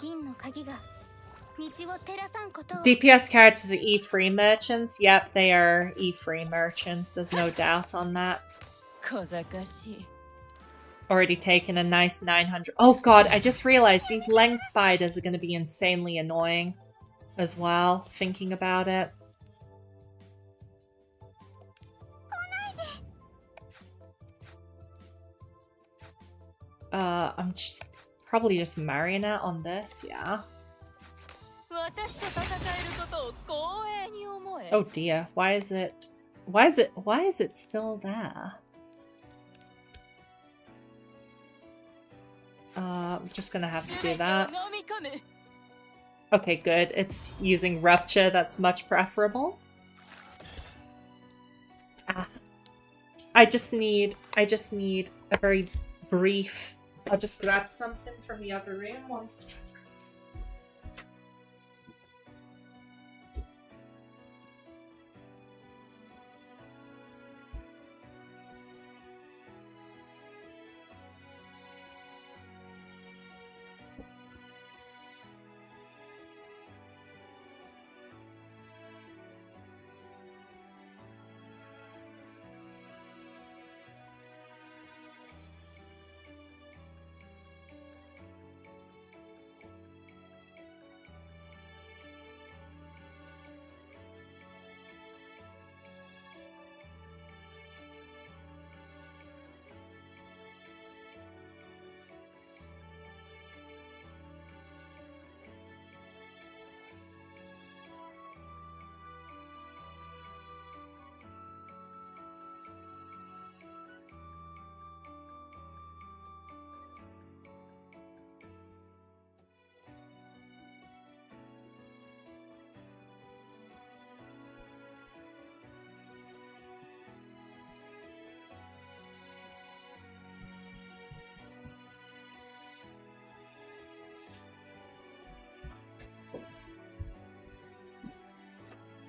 DPS characters are E3 merchants. Yep, they are E3 merchants. There's no doubt on that. Already taken a nice 900. Oh god, I just realized these Leng spiders are going to be insanely annoying as well, thinking about it. I'm probably just marionette on this, yeah. Oh dear, why is it still there? I'm just gonna have to do that. Okay, good. It's using Rupture, that's much preferable. Ah. I just need a very brief... I'll just grab something from the other room once.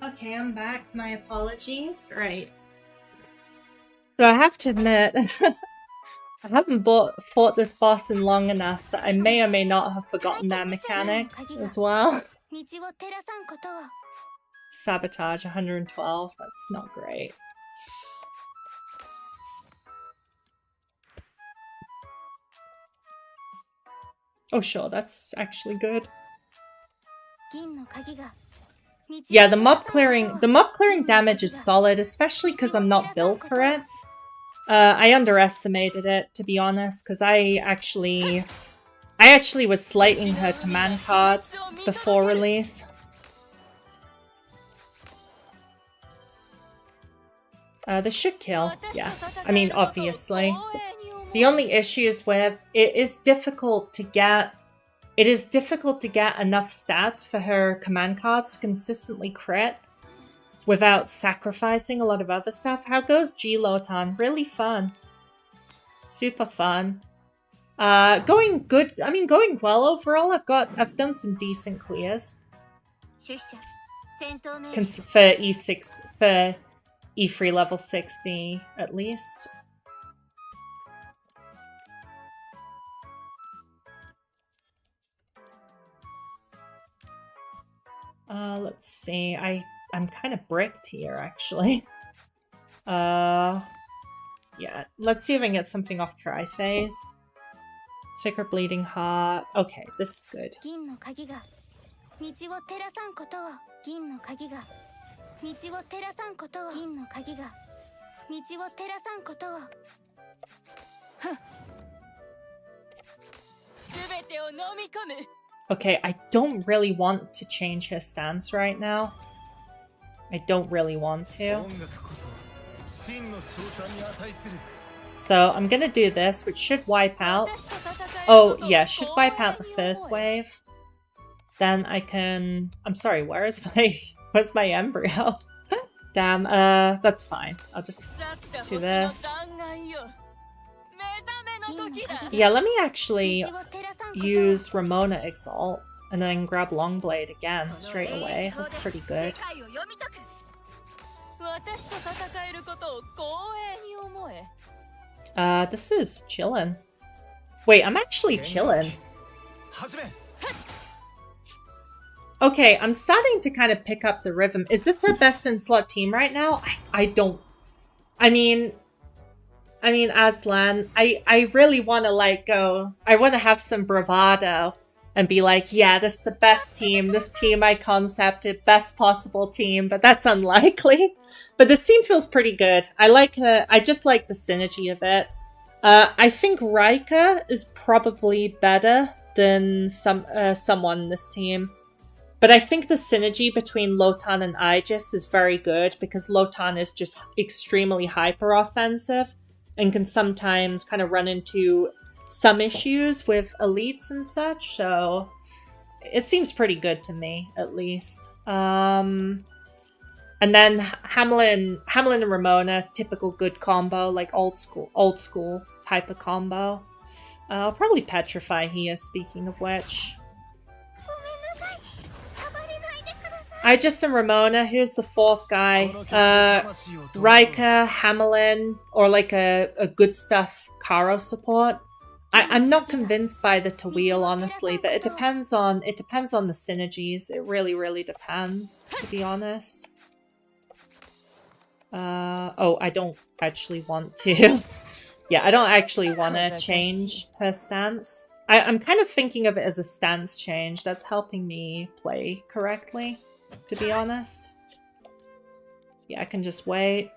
Okay, I'm back. My apologies. Right. So I have to admit, I haven't fought this boss in long enough that I may or may not have forgotten their mechanics as well. Sabotage 112, that's not great. Oh sure, that's actually good. Yeah, the mob clearing damage is solid, especially because I'm not built for it. I underestimated it, to be honest, because I actually was slating her command cards before release. This should kill. Yeah. I mean, obviously. The only issue is with it is difficult to get enough stats for her command cards to consistently crit without sacrificing a lot of other stuff. How goes GLotan? Really fun. Super fun. Going good. I mean, going well overall. I've done some decent clears. For E6 for E3 level 60 at least. Let's see. I'm kind of bricked here actually. Yeah. Let's see if I can get something off Tri-Phase. Sacred Bleeding Heart. Okay, this is good. Okay, I don't really want to change her stance right now. I don't really want to. So I'm gonna do this, which should wipe out. Oh, yeah, should wipe out the first wave. Then I can... I'm sorry, where's my embryo? Damn, that's fine. I'll just do this. Yeah, let me actually use Ramona Exalt and then grab Longblade again straight away. That's pretty good. This is chillin'. Wait, I'm actually chillin'. Okay, I'm starting to kind of pick up the rhythm. Is this her best in slot team right now? I don't... I mean, Aslan, I really want to, like, go... I want to have some bravado and be like, yeah, this is the best team. This team I concepted. Best possible team. But that's unlikely. But this team feels pretty good. I just like the synergy of it. I think Rika is probably better than someone in this team. But I think the synergy between Lotan and Aegis is very good because Lotan is just extremely hyper-offensive and can sometimes kind of run into some issues with elites and such, so it seems pretty good to me, at least. And then Hamelin and Ramona, typical good combo, like old school type of combo. I'll probably Petrify here, speaking of which. Aegis and Ramona, here's the fourth guy. Rika, Hamelin, or like a good stuff Karo support. I'm not convinced by the Tawil, honestly, but it depends on the synergies. It really, really depends, to be honest. Oh, I don't actually want to. Yeah, I don't actually want to change her stance. I'm kind of thinking of it as a stance change. That's helping me play correctly, to be honest. Yeah, I can just wait.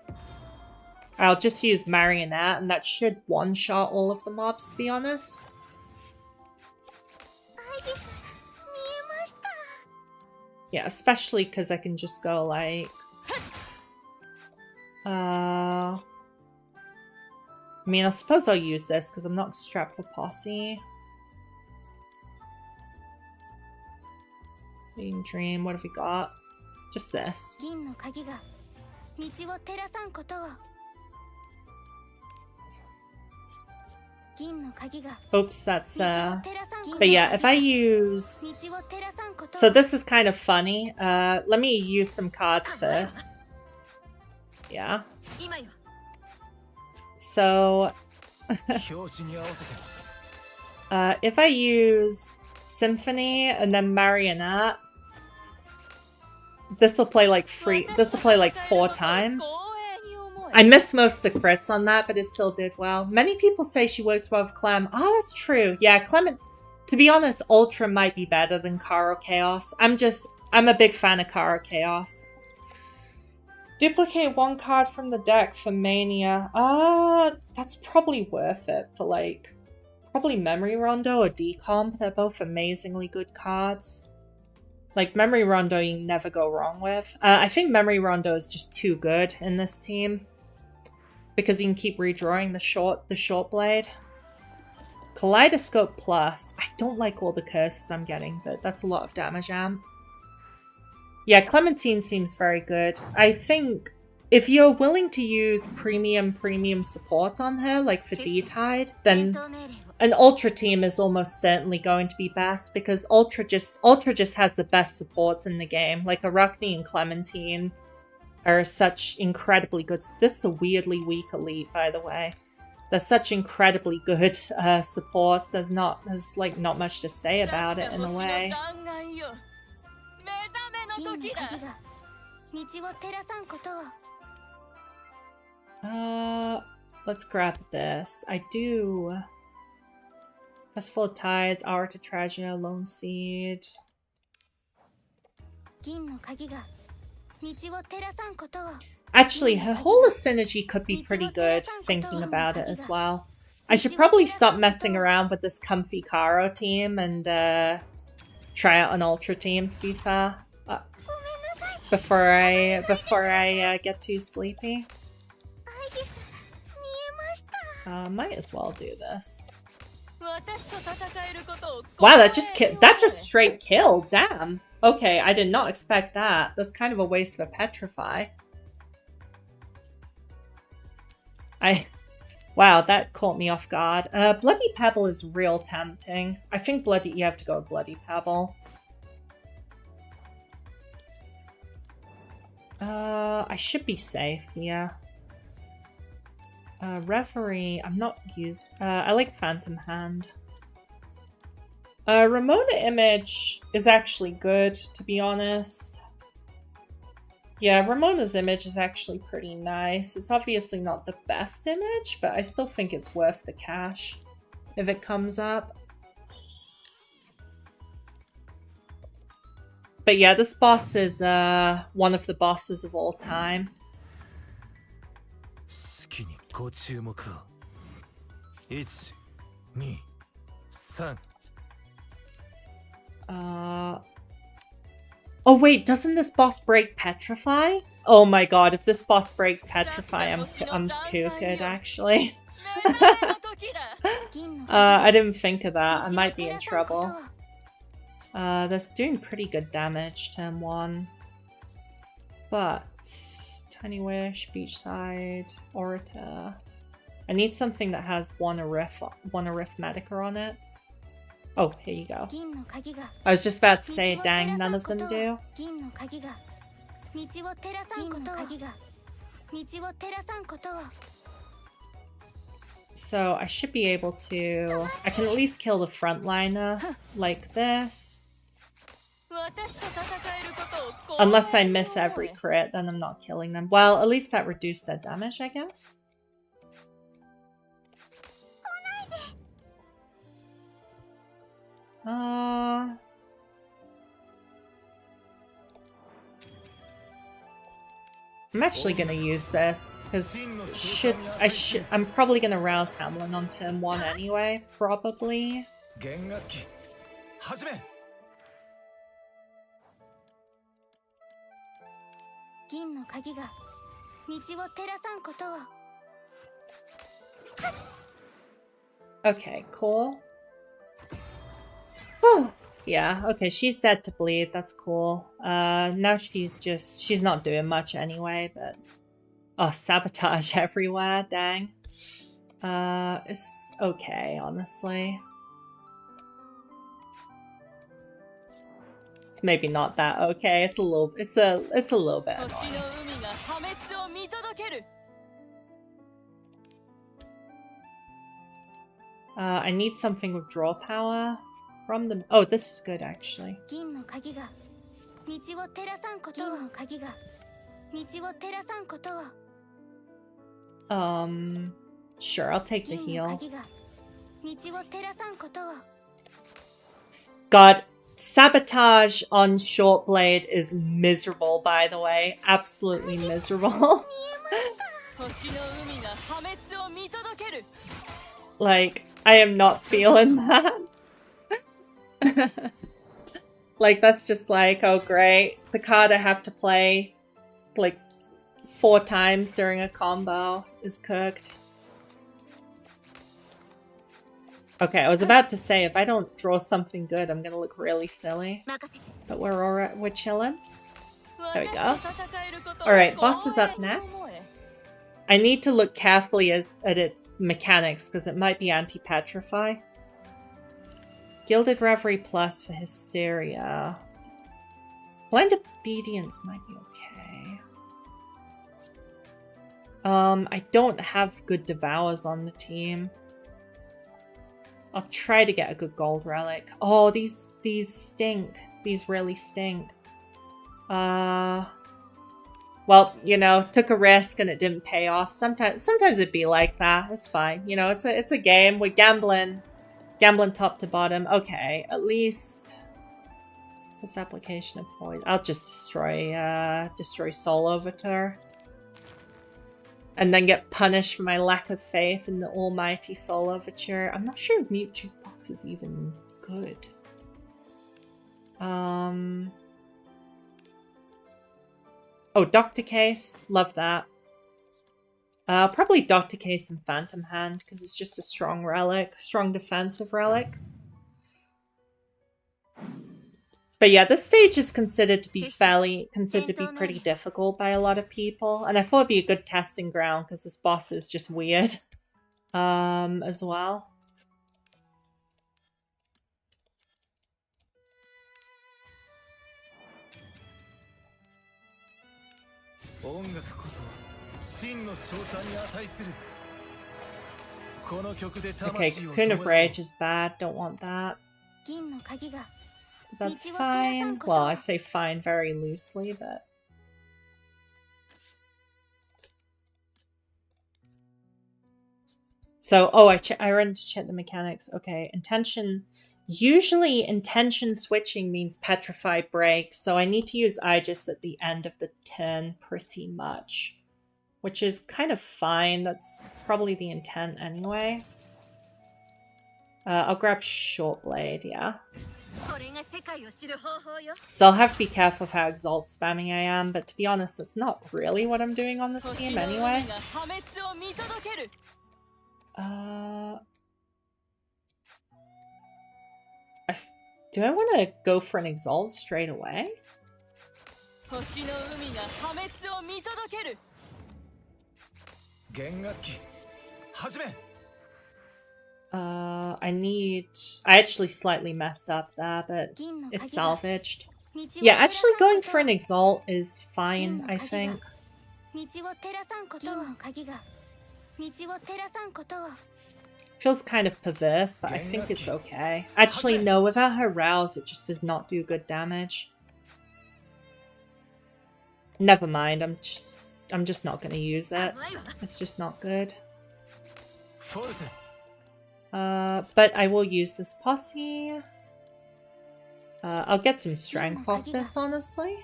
I'll just use Marionette, and that should one-shot all of the mobs, to be honest. Yeah, especially because I can just go, like... I mean, I suppose I'll use this, because I'm not strapped for Posse. Dream, what have we got? Just this. Oops, that's but yeah, if I use... So this is kind of funny. Let me use some cards first. Yeah. So... if I use Symphony and then Marionette, this will play like 4 times. I missed most of the crits on that, but it still did well. Many people say she works well with Clem. Oh, that's true. Yeah, Clement, to be honest, Ultra might be better than Karo Chaos. I'm a big fan of Karo Chaos. Duplicate 1 card from the deck for Mania. That's probably worth it for, like, probably Memory Rondo or Decomp. They're both amazingly good cards. Like, Memory Rondo you can never go wrong with. I think Memory Rondo is just too good in this team. because you can keep redrawing the short blade. Kaleidoscope Plus. I don't like all the curses I'm getting, but that's a lot of damage amp. Yeah, Clementine seems very good. I think if you're willing to use premium support on her, like for D-Tide, then an Ultra team is almost certainly going to be best, because Ultra just has the best supports in the game. Like Arachne and Clementine are such incredibly good. This is a weirdly weak elite, by the way. They're such incredibly good supports. There's not much to say about it in a way. Let's grab this. I do. Festival of Tides, Hour to Treasure, Lone Seed. Actually, her Hola Synergy could be pretty good, thinking about it as well. I should probably stop messing around with this comfy Karo team and try out an Ultra team, to be fair. Before I get too sleepy. Might as well do this. Wow, that just straight killed. Damn. Okay, I did not expect that. That's kind of a waste of a Petrify. Wow, that caught me off guard. Bloody Pebble is real tempting. I think you have to go with Bloody Pebble. I should be safe here. Reverie, I'm not used. I like Phantom Hand. Ramona Image is actually good, to be honest. Yeah, Ramona's image is actually pretty nice. It's obviously not the best image, but I still think it's worth the cash if it comes up. But yeah, this boss is one of the bosses of all time. Oh wait, doesn't this boss break Petrify? Oh my god, if this boss breaks Petrify, I'm cooked actually. I didn't think of that. I might be in trouble. They're doing pretty good damage, turn 1. But Tiny Wish, Beachside, Orator. I need something that has one arithmetica on it. Oh, here you go. I was just about to say, dang, none of them do. So I should be able to... I can at least kill the frontliner like this. Unless I miss every crit, then I'm not killing them. Well, at least that reduced their damage, I guess. I'm actually gonna use this because I'm probably gonna rouse Hamlin on turn 1 anyway, probably. Okay, cool. Oh, yeah, okay, she's dead to bleed, that's cool. Now she's not doing much anyway, but... Oh, sabotage everywhere, dang. It's okay, honestly. It's maybe not that okay, it's a little bit annoying. I need something with draw power from them. Oh, this is good actually. Sure, I'll take the heal. God, sabotage on Shortblade is miserable, by the way. Absolutely miserable. Like, I am not feeling that. Like, that's just like, oh great. The card I have to play, like, 4 times during a combo is cooked. Okay, I was about to say, if I don't draw something good, I'm gonna look really silly. But we're chilling. There we go. Alright, boss is up next. I need to look carefully at its mechanics, because it might be anti-petrify. Gilded Reverie Plus for Hysteria. Blind Obedience might be okay. I don't have good Devours on the team. I'll try to get a good gold relic. Oh, these stink. These really stink. Well, you know, took a risk and it didn't pay off. Sometimes it'd be like that. It's fine. You know, it's a game. We're gambling top to bottom. Okay, at least this application of poison. I'll just destroy Soul Overture. And then get punished for my lack of faith in the almighty Soul Overture. I'm not sure if Mute Jukebox is even good. Oh, Doctor Case. Love that. Probably Doctor Case and Phantom Hand, because it's just a strong relic. Strong defensive relic. But yeah, this stage is considered to be pretty difficult by a lot of people. And I thought it'd be a good testing ground, because this boss is just weird. As well. Okay, Cocoon of Rage is bad. Don't want that. But that's fine. Well, I say fine very loosely, but... So, oh, I ran to check the mechanics. Okay, intention... Usually, intention switching means Petrify Break, so I need to use Aegis at the end of the turn pretty much. Which is kind of fine. That's probably the intent anyway. I'll grab Short Blade, yeah. So I'll have to be careful of how Exalt spamming I am, but to be honest, that's not really what I'm doing on this team anyway. Do I want to go for an Exalt straight away? I actually slightly messed up there, but it's salvaged. Yeah, actually going for an Exalt is fine, I think. Feels kind of perverse, but I think it's okay. Actually, no, without her Rouse, it just does not do good damage. Never mind, I'm just not gonna use it. It's just not good. But I will use this posse. I'll get some strength off this, honestly.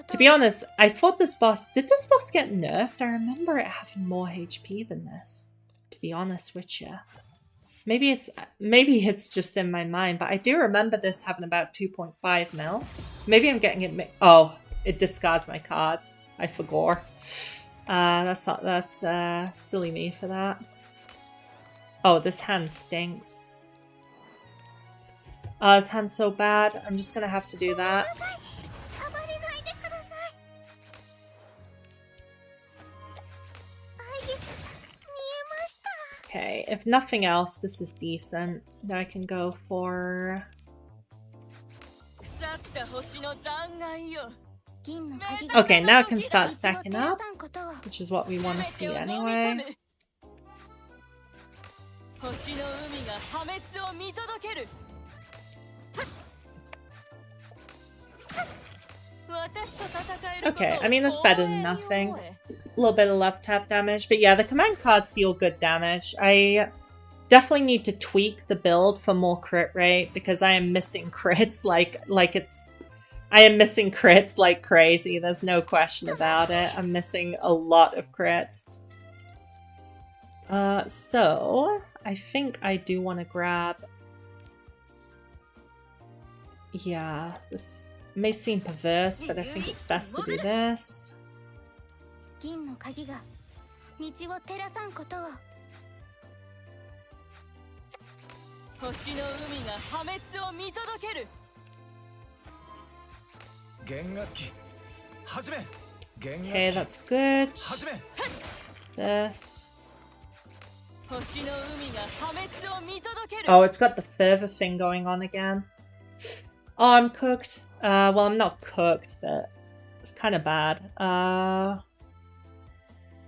To be honest, I thought this boss... Did this boss get nerfed? I remember it having more HP than this, to be honest with you. Maybe it's just in my mind, but I do remember this having about 2.5 mil. Maybe I'm getting it... Oh, it discards my cards. I forgot. That's silly me for that. Oh, this hand stinks. Oh, this hand's so bad. I'm just gonna have to do that. Okay, if nothing else, this is decent. Now I can go for... Okay, now I can start stacking up, which is what we want to see anyway. Okay, I mean that's better than nothing. A little bit of left tap damage, but yeah, the command cards deal good damage. I definitely need to tweak the build for more crit rate because I am missing crits I am missing crits like crazy. There's no question about it. I'm missing a lot of crits. So I think I do want to grab... Yeah, this may seem perverse, but I think it's best to do this. 道を照らさんことを。星の海が破滅を見届ける。弦楽器始め。弦楽器 Okay, that's good. 始め。 This. 星の海が破滅を見届ける。 Oh, it's got the fervor thing going on again. Oh, I'm cooked. Well, I'm not cooked, but it's kind of bad.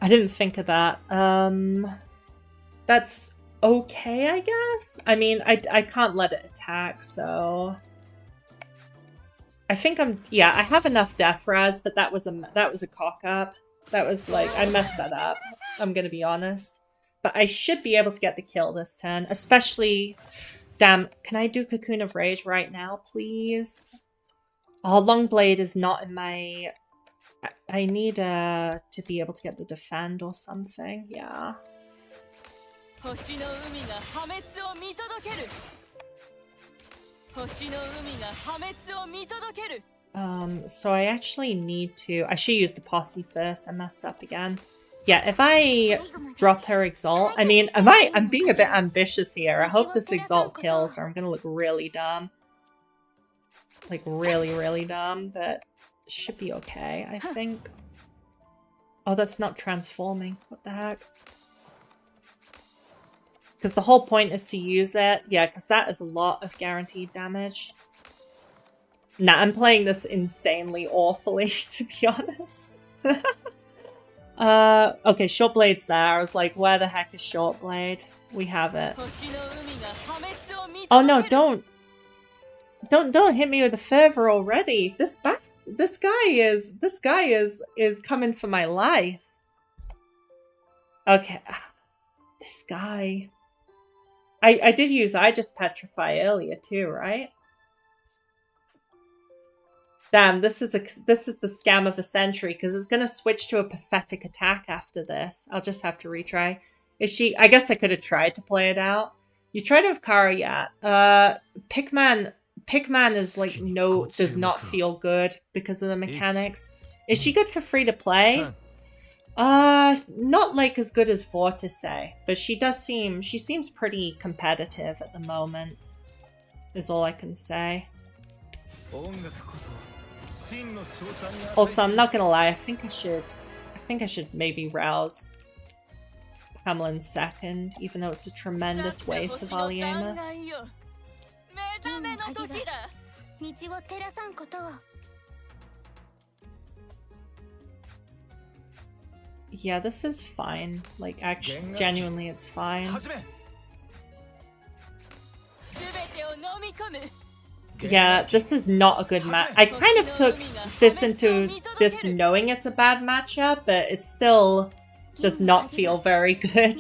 I didn't think of that. That's okay, I guess. I mean, I can't let it attack, so I think yeah, I have enough death res, but that was a cock up. That was like, I messed that up. I'm gonna be honest. But I should be able to get the kill this turn, especially... Damn, can I do Cocoon of Rage right now, please? Oh, Longblade is not in my... I need to be able to get the defend or something, yeah. So I actually need to... I should use the posse first. I messed up again. Yeah, if I drop her Exalt... I mean, I'm being a bit ambitious here. I hope this Exalt kills or I'm gonna look really dumb. Like, really, really dumb, but it should be okay, I think. Oh, that's not transforming. What the heck? Because the whole point is to use it. Yeah, because that is a lot of guaranteed damage. Nah, I'm playing this insanely awfully, to be honest. Okay, Short Blade's there. I was like, where the heck is Short Blade? We have it. Oh no, don't hit me with the fervor already. This guy is coming for my life. Okay. This guy. I did use I Just Petrify earlier too, right? Damn, this is the scam of the century because it's gonna switch to a pathetic attack after this. I'll just have to retry. Is she? I guess I could have tried to play it out. You tried with Kara yet? Pickman is like does not feel good because of the mechanics. Is she good for free to play? Not like as good as Vortice, but she seems pretty competitive at the moment. Is all I can say. Also, I'm not gonna lie, I think I should maybe rouse Hamelin second, even though it's a tremendous waste of Aliemus. Yeah, this is fine. Like, actually, genuinely, it's fine. Yeah, this is not a good match. I kind of took this into this knowing it's a bad matchup, but it still does not feel very good.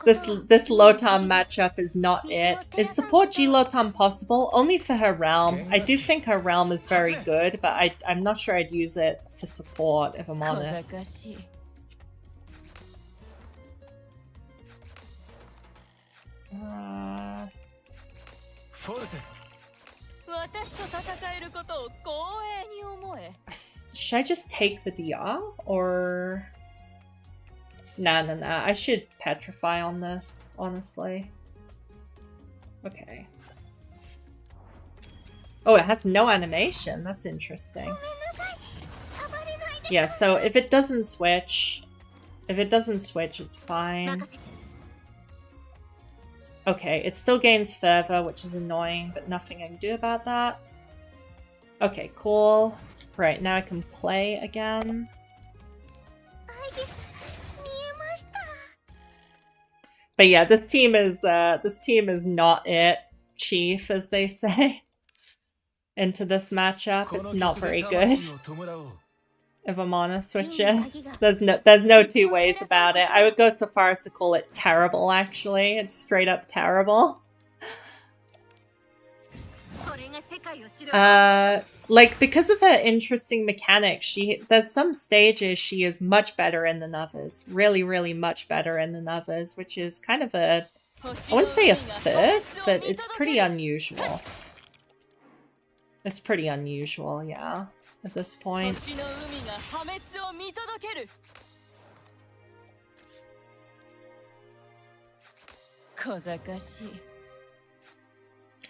This Lotan matchup is not it. Is support GLotan possible? Only for her realm. I do think her realm is very good, but I'm not sure I'd use it for support, if I'm honest. Should I just take the DR? Or... Nah. I should petrify on this, honestly. Okay. Oh, it has no animation. That's interesting. Yeah, so if it doesn't switch... it's fine. Okay, it still gains fervor, which is annoying, but nothing I can do about that. Okay, cool. Right, now I can play again. But yeah, this team is not it, Chief, as they say. Into this matchup, it's not very good. If I'm honest with you, there's no two ways about it. I would go so far as to call it terrible. Actually, it's straight up terrible. Like, because of her interesting mechanics, there's some stages she is much better in than others. Really, really much better in than others, which is kind of I wouldn't say a first, but it's pretty unusual. It's pretty unusual, yeah. At this point. 小賢しい。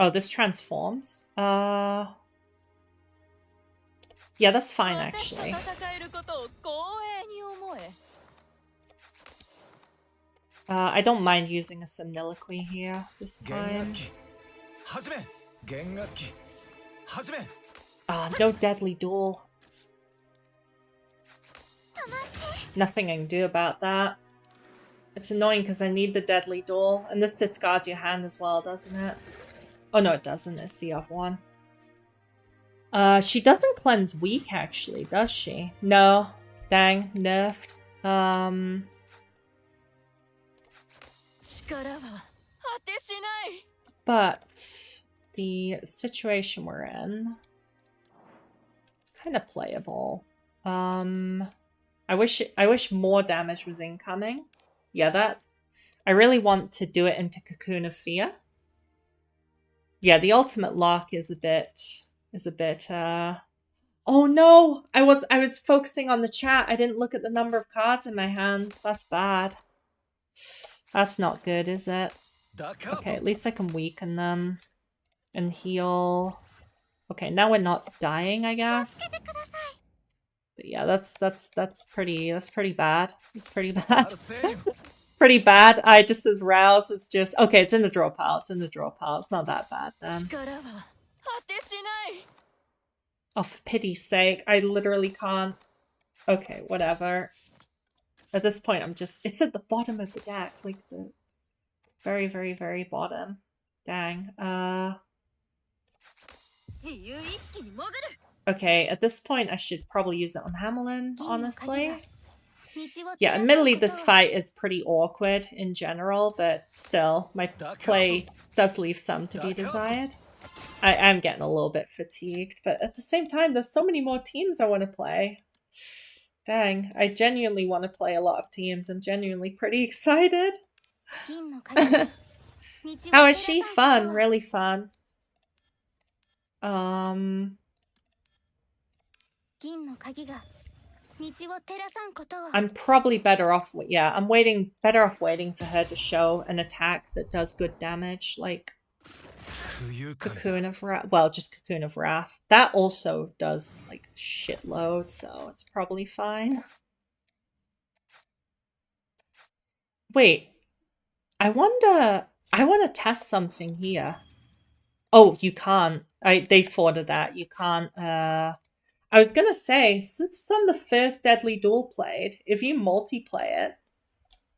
Oh, this transforms. Yeah, that's fine 私と actually. 戦えることを光栄に思え。 I don't mind using a soliloquy here this 弦楽 time. 器始め弦楽器始め No deadly duel. Nothing I can do about that. It's annoying because I need the deadly duel. And this discards your hand as well, doesn't it? Oh no, it doesn't. It's the other one. She doesn't cleanse weak actually, does she? No. Dang, nerfed. 力は果てしない。 But the situation we're in, kind of playable. I wish more damage was incoming. Yeah, that I really want to do it into Cocoon of Fear. Yeah, the ultimate lock is a bit Oh no! I was focusing on the chat. I didn't look at the number of cards in my hand. That's bad. That's not good, is it? Okay, at least I can weaken them and heal. Okay, now we're not dying, I guess. But yeah, that's pretty bad. It's pretty bad. Pretty bad. I just as rouse is just okay, it's in the draw pile. It's in the draw pile. It's not that bad then. 力は果てしない。 Oh, for pity's sake, I literally can't. Okay, whatever. At this point, I'm just it's at the bottom of the deck, like the very, very, very bottom. Dang. 自由意識に潜る。 Okay, at this point I should probably use it on Hamlin, honestly. 道を Yeah, 照らさん admittedly ことを this fight is pretty awkward in general, but still, my play does leave some to be desired. I am getting a little bit fatigued, but at the same time, there's so many more teams I want to play. Dang, I genuinely want to play a lot of teams. I'm genuinely pretty excited. 銀の鍵が道を How 照 is ら she? さんことを Fun, really fun. 銀の鍵が道を照らさんことを I'm probably better off. Yeah, I'm better off waiting for her to show an attack that does good damage, like Cocoon of Wrath. Well, just Cocoon of Wrath. That also does like shitload, so it's probably fine. Wait, I want to test something here. Oh, you can't. They forwarded that. You can't. I was gonna say, since it's on the first Deadly Duel played, if you multiplay it,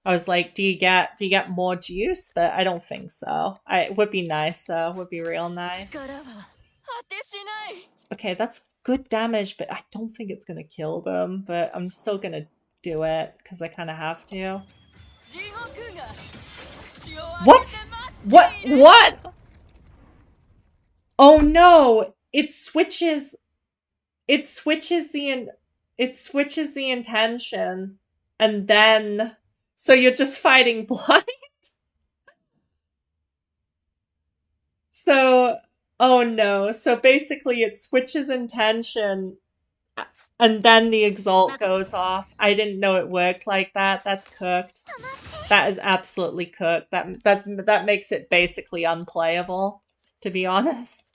I was like, do you get more juice? But I don't think so. It would be nice though. It would be real nice. 力は果てしない。 Okay, that's good damage, but I don't think it's gonna kill them. But I'm still gonna do it because I kind of have to. 地獄が口を開 What? けて待っている。 What? Oh no! It switches the intention, and then so you're just fighting blind. So, oh no! So basically, it switches intention, and then the exalt goes off. I didn't know it worked like that. That's cooked. That is absolutely cooked. That makes it basically unplayable, to be honest.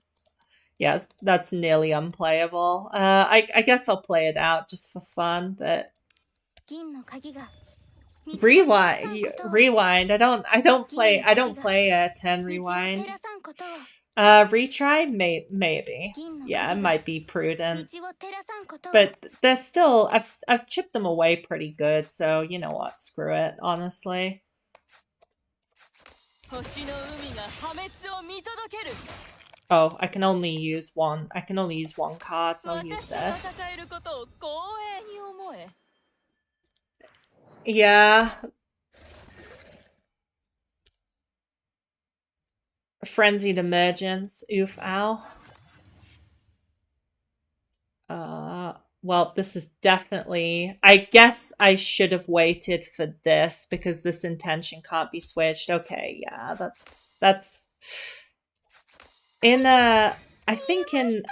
Yes, that's nearly unplayable. I guess I'll play it out just for fun, but 銀の鍵が道を照らさん rewind ことを rewind. I don't play 10 道を rewind. 照らさんことを Retry maybe. 銀の Yeah, it 鍵が might be prudent. 道を照らさんことを But they're still I've chipped them away pretty good, so you know what, screw it, honestly. 星の海が破滅を見届ける。 Oh, I can only use one card, so I'll use 私と this. 戦えることを光栄に思え。 Yeah. Frenzied Emergence. Oof, ow. Well, this is definitely... I guess I should have waited for this because this intention can't be switched. Okay, yeah, that's... In I think in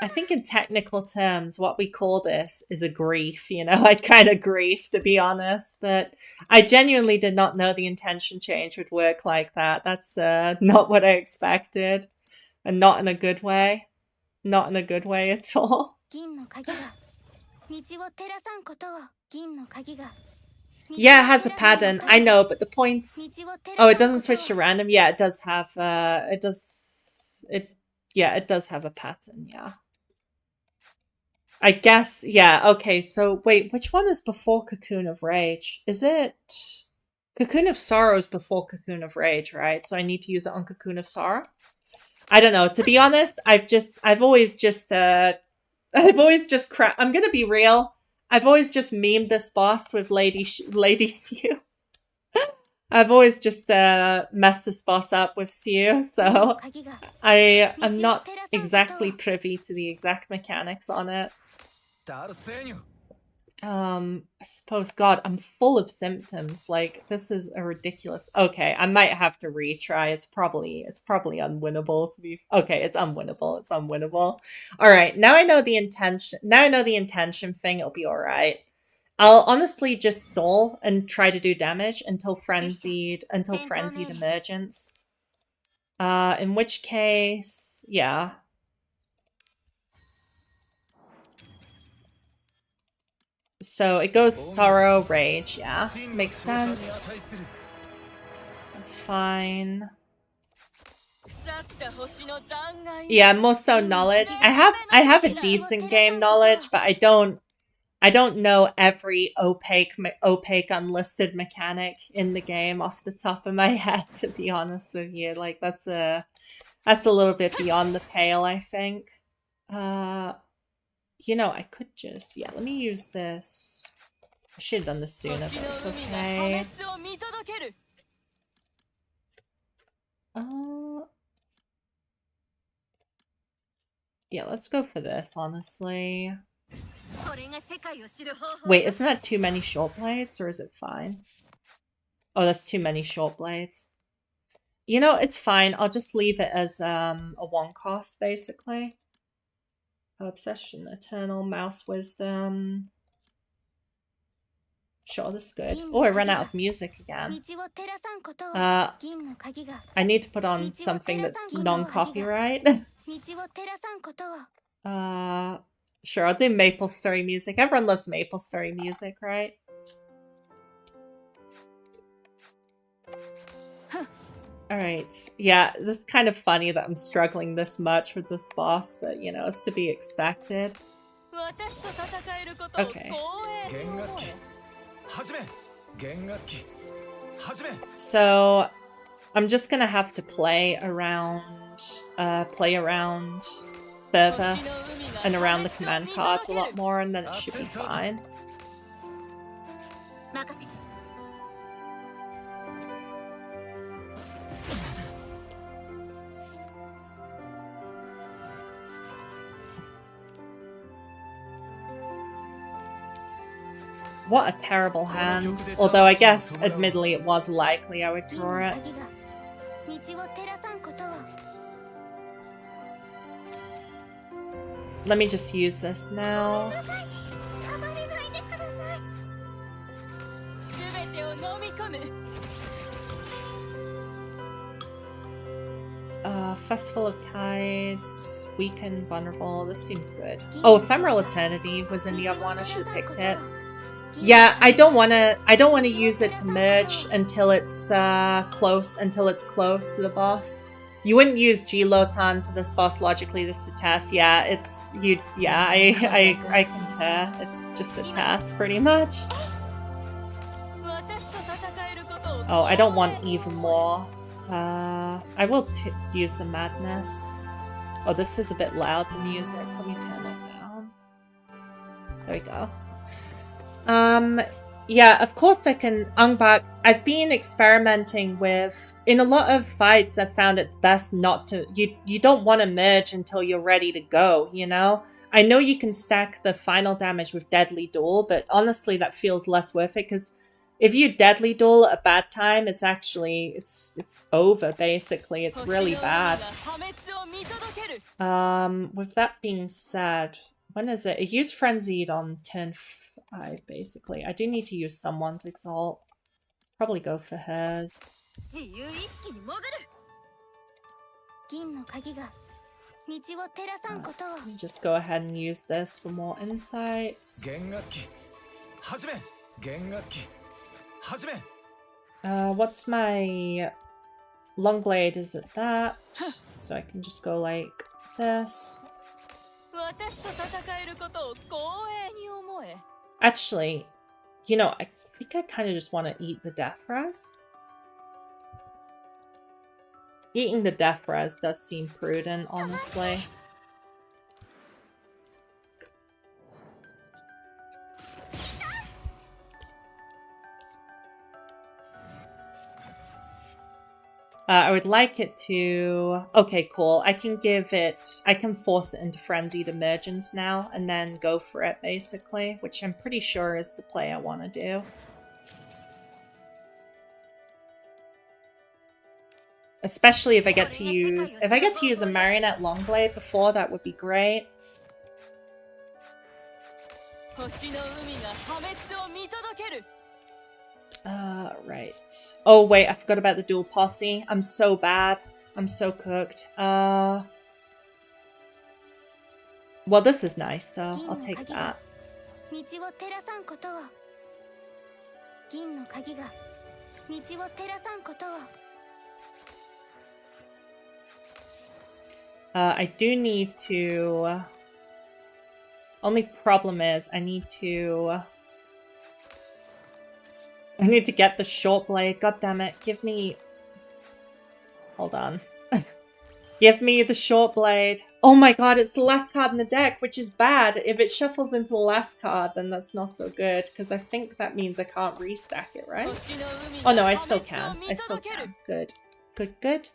technical terms, what we call this is a grief, you know, I kind of grief to be honest, but I genuinely did not know the intention change would work like that. That's not what I expected, and not in a good way. Not in a good way at all. Yeah, it has a pattern. I know, but the points. Oh, it doesn't switch to random. Yeah, it does have. It does. It. Yeah, it does have a pattern. Yeah. I guess. Yeah. Okay. So wait, which one is before Cocoon of Rage? Is it Cocoon of Sorrow is before Cocoon of Rage, right? So I need to use it on Cocoon of Sorrow. I don't know. To be honest, I've always just I'm gonna be real. I've always just memed this boss with Lady Sue. I've always just messed this boss up with Sue, so I am not exactly privy to the exact mechanics on it. I suppose, God, I'm full of symptoms. Like, this is a ridiculous. Okay, I might have to retry. It's probably unwinnable. Okay, it's unwinnable. It's unwinnable. All right, now I know the intention. Now I know the intention thing. It'll be all right. I'll honestly just stall and try to do damage until frenzied emergence. In which case, yeah. So it goes Sorrow, Rage, yeah. Makes sense. That's fine. Yeah, more so knowledge. I have a decent game knowledge, but I don't know every opaque unlisted mechanic in the game off the top of my head, to be honest with you. Like that's a little bit beyond the pale, I think. You know, I could just, yeah, let me use this. I should have done this sooner, but it's okay. Yeah, let's go for this, honestly. Wait, isn't that too many short blades, or is it fine? Oh, that's too many short blades. You know, it's fine. I'll just leave it as a one cost, basically. Obsession, Eternal, Mouse Wisdom. Sure, this is good. Oh, I ran out of music again. I need to put on something that's non-copyright. Sure, I'll do Maple Story music. Everyone loves Maple Story music, right? Alright, yeah, this is kind of funny that I'm struggling this much with this boss, but you know, it's to be expected. Okay. So, I'm just gonna have to play around further and around the command cards a lot more, and then it should be fine. What a terrible hand. Although I guess, admittedly, it was likely I would draw it. Let me just use this now. Festival of Tides, Weakened, Vulnerable. This seems good. Oh, Ephemeral Eternity was in the other one. I should have picked it. Yeah, I don't want to use it to merge until it's close to the boss. You wouldn't use GLotan to this boss logically. This is a test. Yeah, I concur. It's just a test pretty much. Oh, I don't want even more. I will use the madness. Oh, this is a bit loud, the music. Let me turn it down. There we go. Yeah, of course I can unback. I've been experimenting with, in a lot of fights I've found it's best not to, you don't want to merge until you're ready to go, you know? I know you can stack the final damage with Deadly Duel, but honestly that feels less worth it, because If you deadly duel at a bad time, it's actually it's over basically. It's really bad. With that being said, when is it? It used frenzied on turn 5 basically. I do need to use someone's exalt. Probably go for hers. Just go ahead and use this for more insights. What's my long blade? Is it that? So I can just go like this. Actually, you know, I think I kind of just want to eat the death res. Eating the death res does seem prudent, honestly. I would like it to... Okay, cool. I can force it into Frenzied Emergence now, and then go for it, basically. Which I'm pretty sure is the play I want to do. Especially if I get to use... If I get to use a Marionette Longblade before, that would be great. Right. Oh, wait, I forgot about the dual posse. I'm so bad. I'm so cooked. Well, this is nice, though. I'll take that. I do need to... Only problem is I need to get the short blade. God damn it. Give me... Hold on. Give me the short blade. Oh my god, it's the last card in the deck, which is bad. If it shuffles into the last card, then that's not so good, because I think that means I can't restack it, right? Oh no, I still can. I still can. Good. Good, good.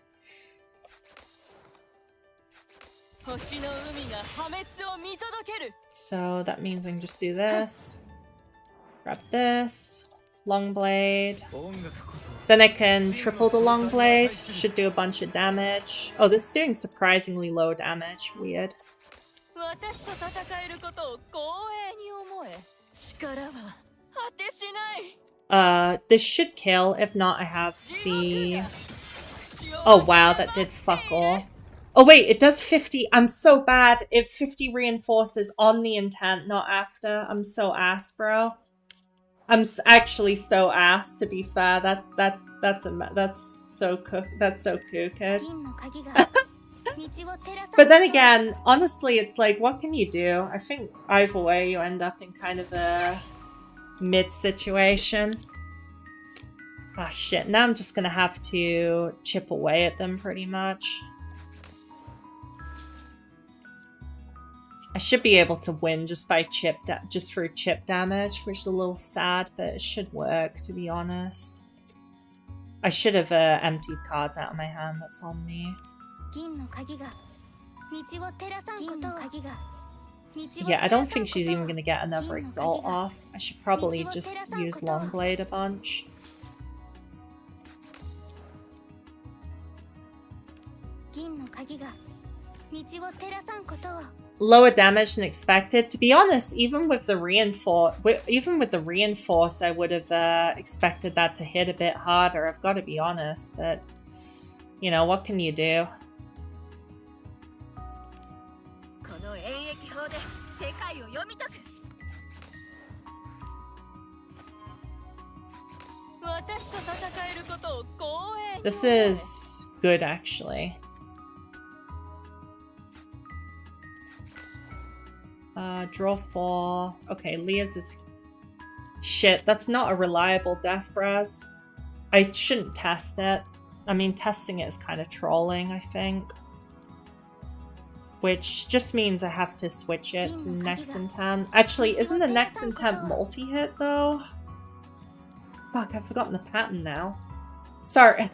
So that means I can just do this. Grab this. Long blade. Then I can triple the long blade. Should do a bunch of damage. Oh, this is doing surprisingly low damage. Weird. This should kill. If not, I have the... Oh wow, that did fuck all. Oh wait, it does 50. I'm so bad. It 50 reinforces on the intent, not after. I'm so ass, bro. I'm actually so ass, to be fair. That's so cooked. But then again, honestly, it's like, what can you do? I think either way, you end up in kind of a mid situation. Ah, shit. Now I'm just gonna have to chip away at them, pretty much. I should be able to win just by just through chip damage, which is a little sad, but it should work, to be honest. I should have emptied cards out of my hand. That's on me. Yeah, I don't think she's even gonna get another exalt off. I should probably just use Longblade a bunch. Lower damage than expected. To be honest, even with the reinforce, I would have expected that to hit a bit harder. I've got to be honest, but you know, what can you do? This is good, actually. Draw 4. Okay, Leah's is... Shit, that's not a reliable death res. I shouldn't test it. I mean, testing it is kind of trolling, I think. Which just means I have to switch it to next intent. Actually, isn't the next intent multi-hit, though? Fuck, I've forgotten the pattern now. Sorry.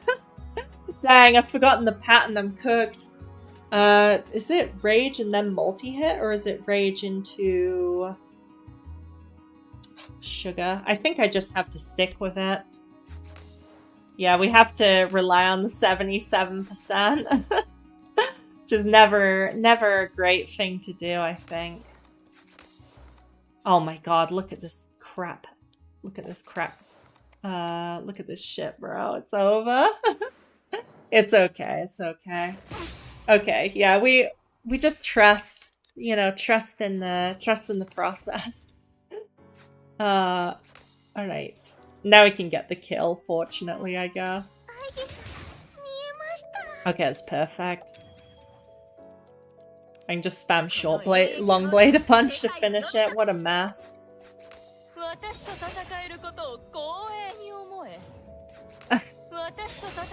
Dang, I've forgotten the pattern. I'm cooked. Is it rage and then multi-hit, or is it rage into... sugar. I think I just have to stick with it. Yeah, we have to rely on the 77%. Which is never a great thing to do, I think. Oh my god, look at this crap. Look at this crap. Look at this shit, bro. It's over. It's okay, it's okay. Okay, yeah, we just trust, you know, trust in the process. Alright. Now we can get the kill, fortunately, I guess. Okay, it's perfect. I can just spam short blade, long blade a punch to finish it. What a mess.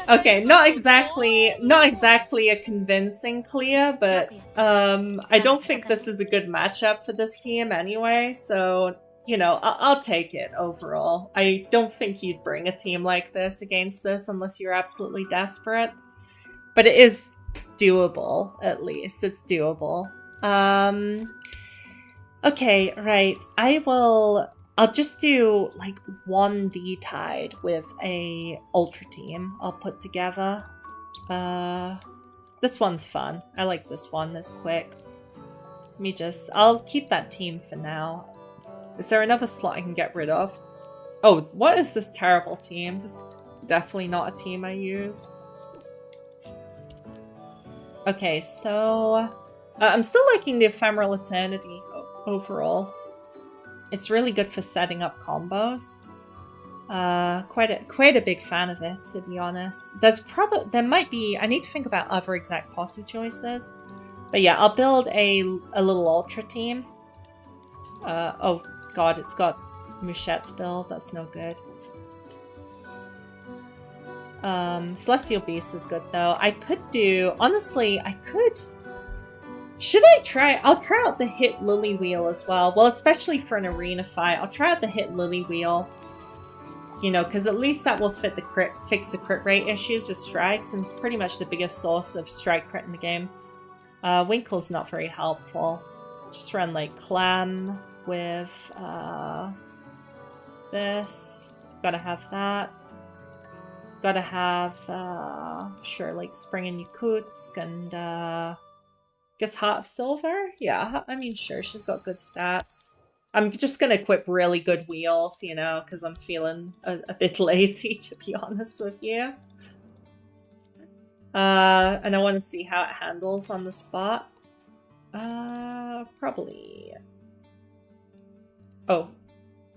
Okay, not exactly a convincing clear, but I don't think this is a good matchup for this team anyway, so, you know, I'll take it overall. I don't think you'd bring a team like this against this unless you're absolutely desperate, but it is doable, at least. It's doable. Okay, right. I'll just do like 1D tide with a ultra team I'll put together. This one's fun. I like this one. It's quick. I'll keep that team for now. Is there another slot I can get rid of? Oh, what is this terrible team? This is definitely not a team I use. Okay, so I'm still liking the Ephemeral Eternity overall. It's really good for setting up combos. Quite a big fan of it, to be honest. There might be, I need to think about other exact posse choices. But yeah, I'll build a little ultra team. Oh god, it's got Mouchette's build, that's no good. Celestial Beast is good though. Honestly, should I try? I'll try out the Hit Lily Wheel as well. Well, especially for an arena fight, I'll try out the Hit Lily Wheel. You know, because at least that will fix the crit rate issues with strikes, and it's pretty much the biggest source of strike crit in the game. Winkle's not very helpful. Just run like Clam with this. Gotta have that. Gotta have, sure, like Spring and Yakutsk and, guess Heart of Silver? Yeah, I mean, sure, she's got good stats. I'm just gonna equip really good wheels, you know, because I'm feeling a bit lazy, to be honest with you. And I want to see how it handles on the spot. Probably... Oh.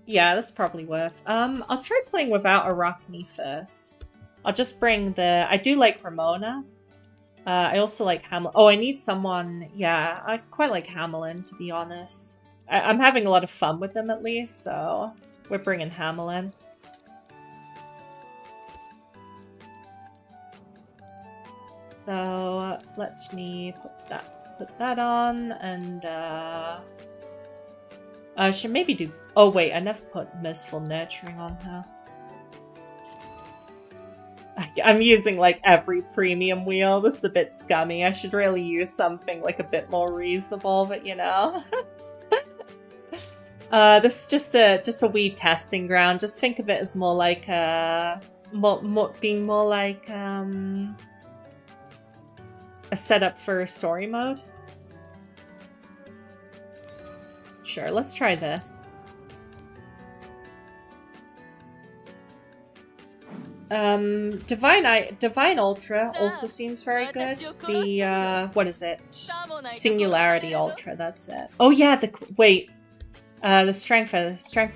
Yeah, that's probably worth. I'll try playing without Arachne first. I'll just bring the... I do like Ramona. I also like Hamelin. Oh, I need someone... Yeah, I quite like Hamelin, to be honest. I'm having a lot of fun with them, at least, so... We're bringing Hamelin. So, let me put that on, and, I should maybe do... Oh, wait, I never put Merciful Nurturing on her. I'm using, like, every premium wheel. This is a bit scummy. I should really use something, like, a bit more reasonable, but, you know. This is just a wee testing ground. Just think of it as more like, being more like, a setup for story mode. Sure, let's try this. Divine Ultra also seems very good. The, what is it? Singularity Ultra, that's it. Oh yeah, wait. The strength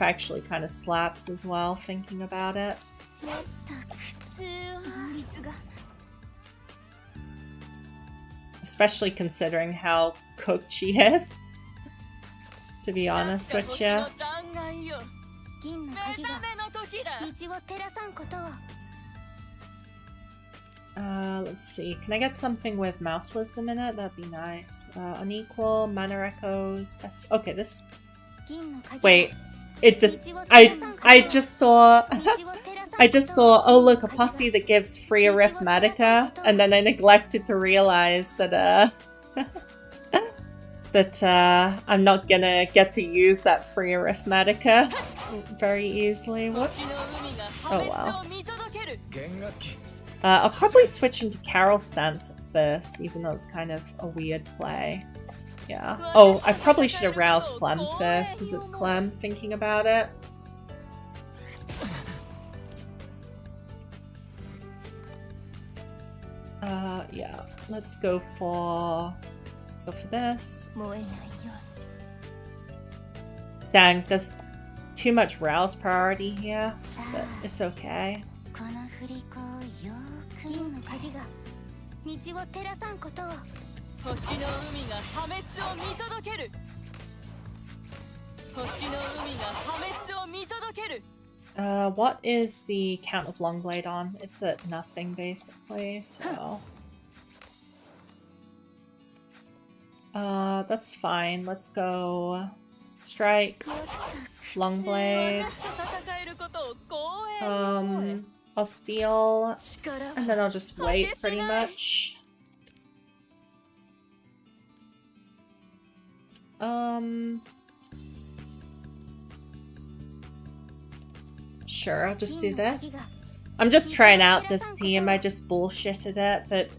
actually kind of slaps as well, thinking about it. Especially considering how cooked she is. To be honest with you. Let's see. Can I get something with Mouse Wisdom in it? That'd be nice. Unequal, Mana Echoes. Okay, this... Wait. It just... I just saw... I just saw, oh look, a posse that gives free Arithmetica, and then I neglected to realize that, I'm not gonna get to use that free Arithmetica. very easily. Whoops. Oh well. 弦楽器 I'll probably switch into Carol stance at first, even though it's kind of a weird play. Yeah. Oh, I probably should have roused Clem first, because it's Clem thinking about it. Yeah. Let's go for this. Dang, there's too much rouse priority here, but it's okay. この振り子をよーく銀の鍵が道を照らさんことを星の海が破滅を見届ける星の海が破滅を見届ける What is the count of Longblade on? It's at nothing basically, so that's fine. Let's go strike, Longblade. I'll steal, and then I'll just wait pretty much. Sure, I'll just do this. I'm just trying out this team, I just bullshitted it, but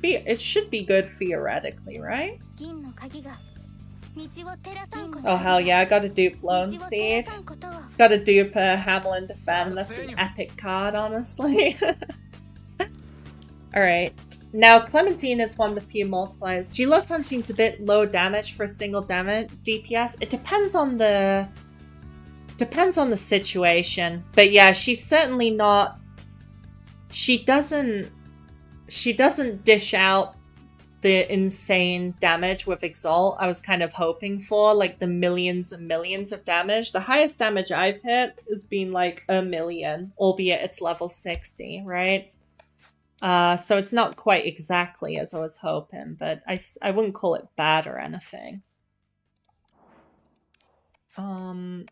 it should be good theoretically, right? Oh hell yeah, I gotta dupe Lone Seed. Gotta dupe Hamelin Defend, that's an epic card, honestly. Alright, now Clementine is one of the few multipliers. GLotan seems a bit low damage for a single damage DPS. It depends on the situation, but yeah, she's certainly not. She doesn't dish out the insane damage with Exalt I was kind of hoping for, like the millions and millions of damage. The highest damage I've hit has been like 1 million, albeit it's level 60, right? So it's not quite exactly as I was hoping, but I wouldn't call it bad or anything. I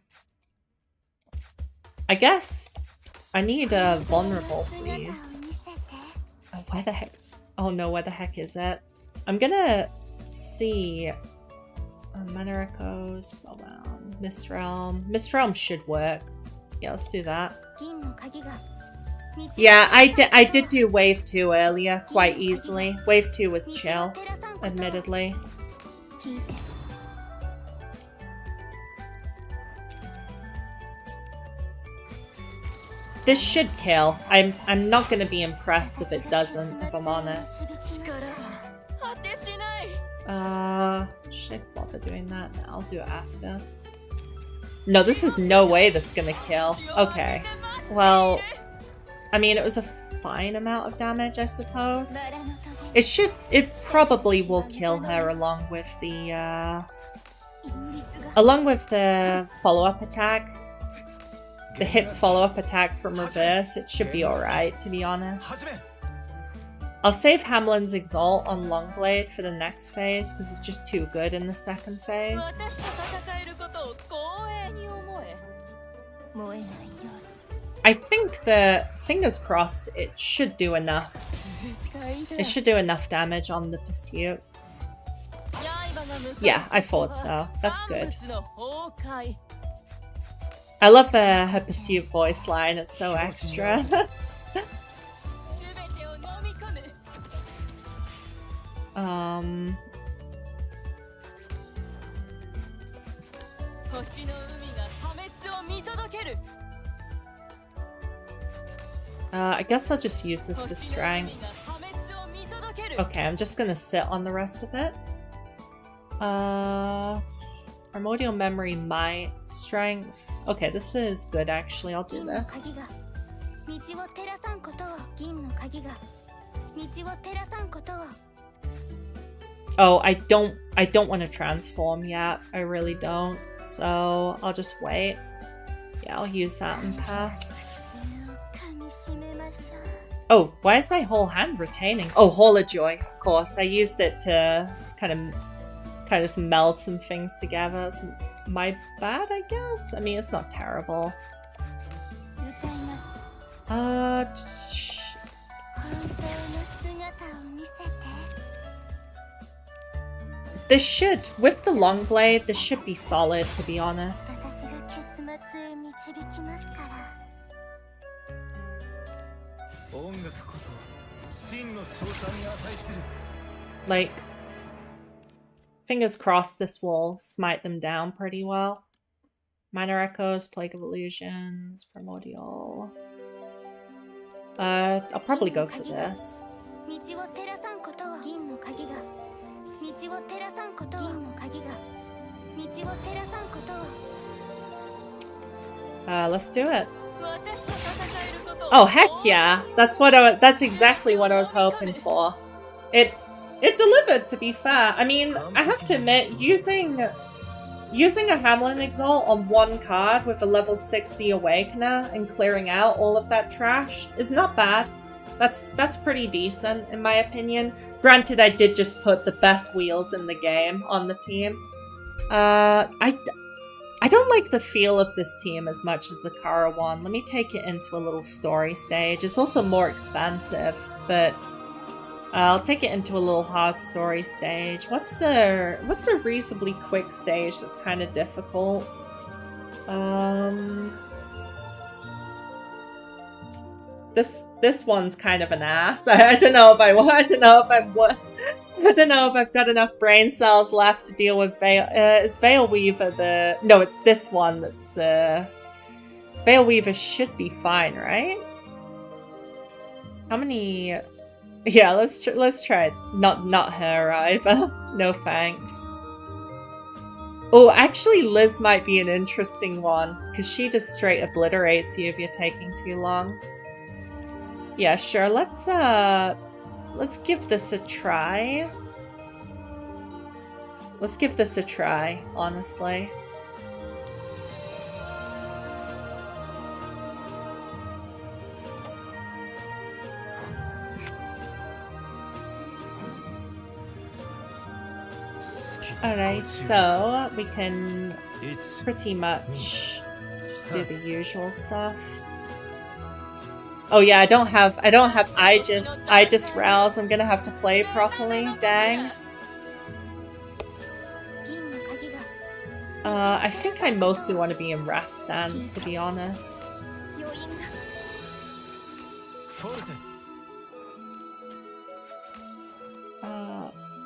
guess I need a vulnerable, please. Oh, where the heck? Oh no, where the heck is it? I'm gonna see. Mana Echoes, Spellbound, Mistrealm. Mistrealm should work. Yeah, let's do that. Yeah, I did do Wave 2 earlier, quite easily. Wave 2 was chill, admittedly. This should kill. I'm not gonna be impressed if it doesn't, if I'm honest. Should I bother doing that? No, I'll do it after. No, this is no way this is gonna kill. Okay. Well, I mean, it was a fine amount of damage, I suppose. It probably will kill her along with the follow-up attack. The hit follow-up attack from reverse, it should be alright, to be honest. I'll save Hamelin's Exalt on Longblade for the next phase, because it's just too good in the second phase. I think fingers crossed, it should do enough. It should do enough damage on the pursuit. Yeah, I thought so. That's good. I love her pursuit voice line, it's so extra. I guess I'll just use this for strength. Okay, I'm just gonna sit on the rest of it. Primordial Memory, Might, Strength. Okay, this is good actually, I'll do this. Oh, I don't want to transform yet. I really don't. So I'll just wait. Yeah, I'll use that and pass. Oh, why is my whole hand retaining? Oh, Hall of Joy, of course. I used it to kind of just meld some things together. It's my bad, I guess? I mean, it's not terrible. This should, with the Longblade, this should be solid, to be honest. Like, fingers crossed this will smite them down pretty well. Minor Echoes, Plague of Illusions, Primordial. I'll probably go for this. Let's do it. Oh heck yeah! That's exactly what I was hoping for. It delivered, to be fair. I mean, I have to admit, using a Hamlin Exalt on one card with a level 60 Awakener and clearing out all of that trash is not bad. That's pretty decent, in my opinion. Granted, I did just put the best wheels in the game on the team. I don't like the feel of this team as much as the Kara one. Let me take it into a little story stage. It's also more expensive, but I'll take it into a little hard story stage. What's a reasonably quick stage that's kind of difficult? This one's kind of an ass. I don't know if I've got enough brain cells left to deal with Veil. Is Veil Weaver the... No, it's this one that's the... Veil Weaver should be fine, right? How many... Yeah, let's try it. Not her either. No thanks. Oh, actually Liz might be an interesting one, because she just straight obliterates you if you're taking too long. Yeah, sure, let's give this a try. Let's give this a try, honestly. Alright, so we can pretty much just do the usual stuff. Oh yeah, I don't have Aegis Rouse. I'm gonna have to play properly. Dang. I think I mostly want to be in Wrath Dance, to be honest.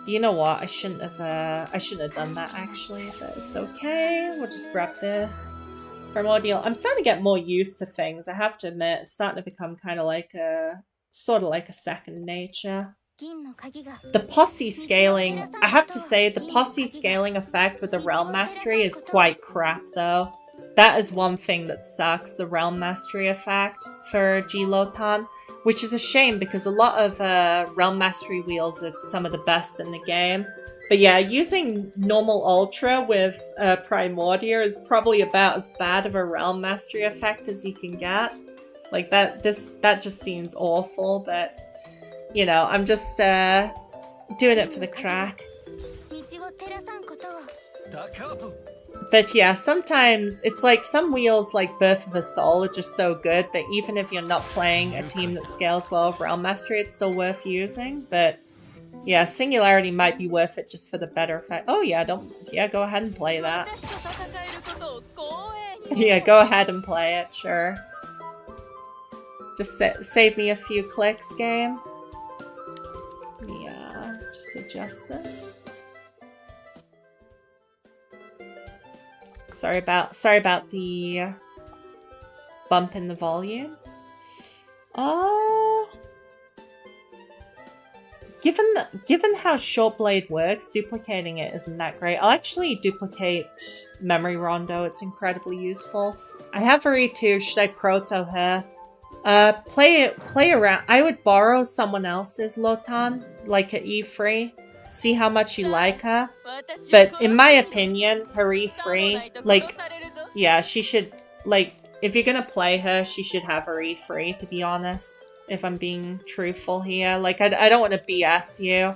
You know what? I shouldn't have done that actually, but it's okay. We'll just grab this. Primordial. I'm starting to get more used to things, I have to admit. It's starting to become kind of like sort of like a second nature. The posse scaling, I have to say, the posse scaling effect with the Realm Mastery is quite crap though. That is one thing that sucks, the Realm Mastery effect for GLotan, which is a shame because a lot of Realm Mastery wheels are some of the best in the game. But yeah, using normal Ultra with Primordia is probably about as bad of a Realm Mastery effect as you can get. Like that just seems awful, but you know, I'm just doing it for the crack. But yeah, sometimes it's like some wheels like Birth of a Soul are just so good that even if you're not playing a team that scales well with Realm Mastery, it's still worth using. But yeah, Singularity might be worth it just for the better effect. Oh yeah, go ahead and play that. Yeah, go ahead and play it, sure. Just save me a few clicks, game. Yeah, just adjust this. Sorry about the bump in the volume. Given how Short Blade works, duplicating it isn't that great. I'll actually duplicate Memory Rondo, it's incredibly useful. I have Marie too, should I proto her? Play around. I would borrow someone else's Lotan, like at E3. See how much you like her. But in my opinion, her E3, like, yeah, she should, like, if you're gonna play her, she should have her E3, to be honest. If I'm being truthful here. Like, I don't want to BS you.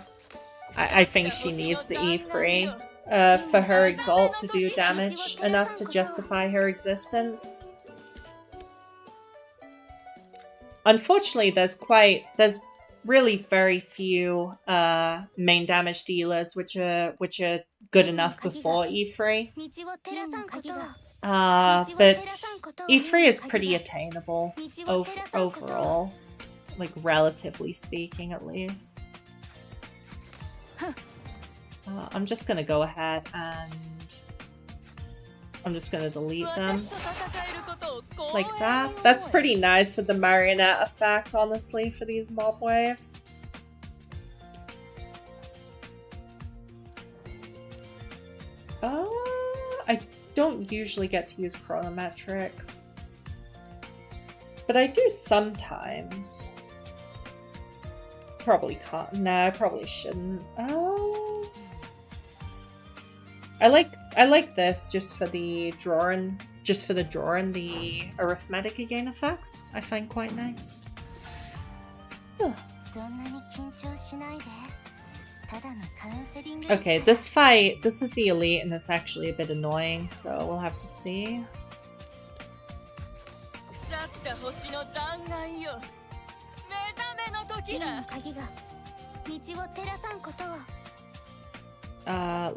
I think she needs the E3 for her Exalt to do damage enough to justify her existence. Unfortunately, there's really very few main damage dealers which are good enough before E3. But E3 is pretty attainable overall. Like, relatively speaking, at least. I'm just gonna go ahead and... I'm just gonna delete them. Like that. That's pretty nice with the marionette effect, honestly, for these mob waves. I don't usually get to use chronometric. But I do sometimes. Probably can't. No, I probably shouldn't. Oh. I like this just for the drawing, the arithmetic again effects. I find quite nice. Huh. Okay, this fight, this is the elite and it's actually a bit annoying, so we'll have to see.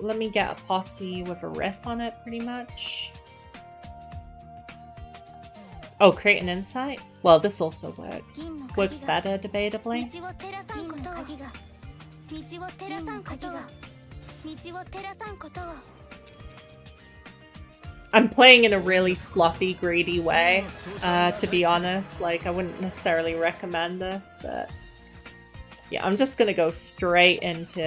Let me get a posse with a riff on it, pretty much. Oh, create an insight? Well, this also works. Works better, debatably. I'm playing in a really sloppy, greedy way, to be honest. Like, I wouldn't necessarily recommend this, but... Yeah, I'm just gonna go straight into...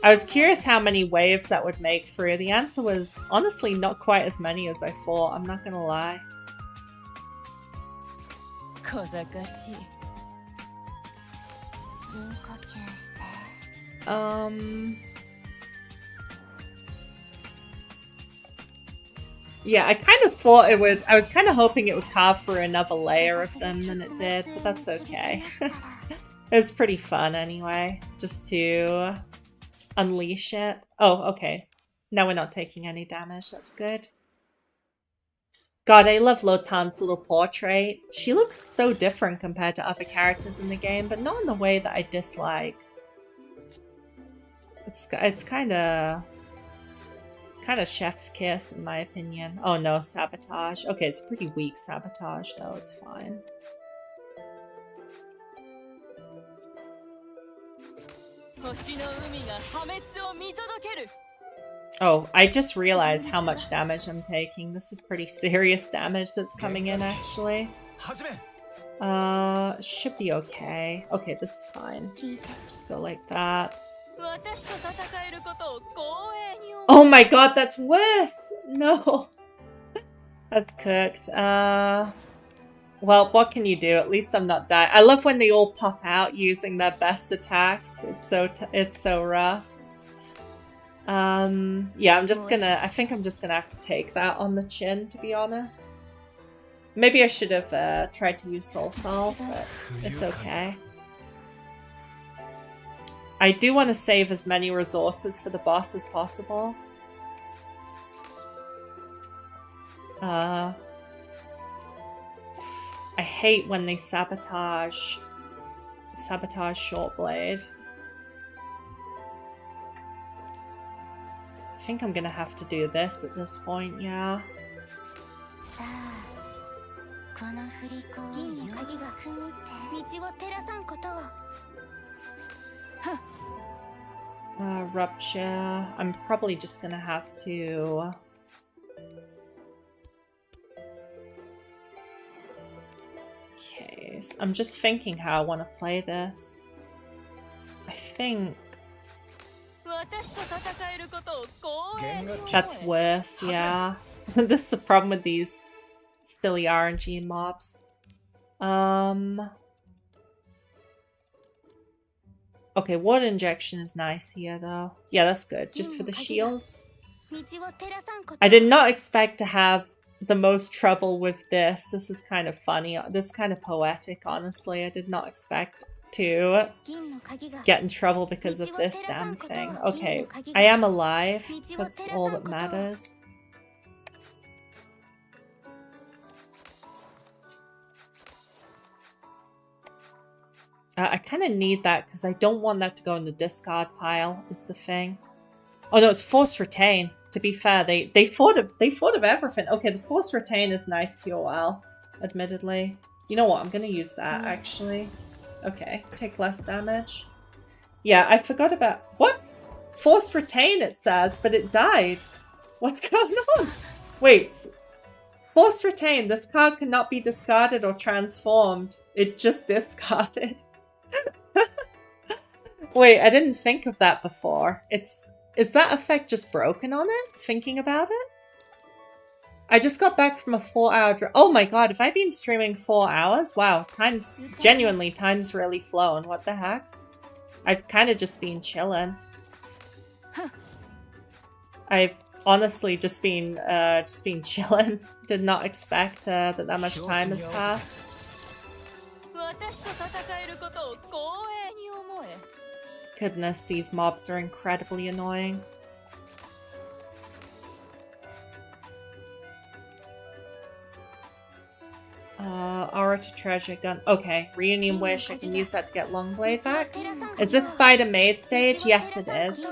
I was curious how many waves that would make through. The answer was honestly not quite as many as I thought, I'm not gonna lie. Yeah, I kind of thought it would... I was kind of hoping it would carve through another layer of them than it did, but that's okay. It was pretty fun anyway, just to unleash it. Oh, okay. Now we're not taking any damage, that's good. God, I love Lotan's little portrait. She looks so different compared to other characters in the game, but not in the way that I dislike. It's kind of chef's kiss in my opinion. Oh no, sabotage. Okay, it's pretty weak sabotage though, it's fine. Oh, I just realized how much damage I'm taking. This is pretty serious damage that's coming in actually. Should be okay. Okay, this is fine. Just go like that. Oh my god, that's worse! No. That's cooked. Well, what can you do? At least I'm not dying. I love when they all pop out using their best attacks. It's so rough. Yeah, I think I'm just gonna have to take that on the chin, to be honest. Maybe I should have tried to use Soul Salve, but it's okay. I do want to save as many resources for the boss as possible. I hate when they sabotage Shortblade. I think I'm gonna have to do this at this point, yeah. Rupture. I'm probably just gonna have to... Okay, so I'm just thinking how I want to play this. I think... That's worse, yeah. This is the problem with these silly RNG mobs. Okay, water injection is nice here, though. Yeah, that's good. Just for the shields. I did not expect to have the most trouble with this. This is kind of funny. This is kind of poetic, honestly. I did not expect to get in trouble because of this damn thing. Okay, I am alive. That's all that matters. I kind of need that because I don't want that to go in the discard pile, is the thing. Oh no, it's Force Retain. To be fair, they thought of everything. Okay, the Force Retain is nice QOL, admittedly. You know what? I'm gonna use that, actually. Okay, take less damage. Yeah, I forgot about... What? Forced retain, it says, but it died. What's going on? Wait. Forced retain. This card cannot be discarded or transformed. It just discarded. Wait, I didn't think of that before. Is that effect just broken on it? Thinking about it? I just got back from a 4-hour oh my god, have I been streaming 4 hours? Wow, time's really flown. What the heck? I've kind of just been chilling. I've honestly just been chilling. Did not expect that much time has passed. Goodness, these mobs are incredibly annoying. Aura to treasure gun. Okay, Reunion Wish. I can use that to get Longblade back. Is this Spider Maid stage? Yes, it is.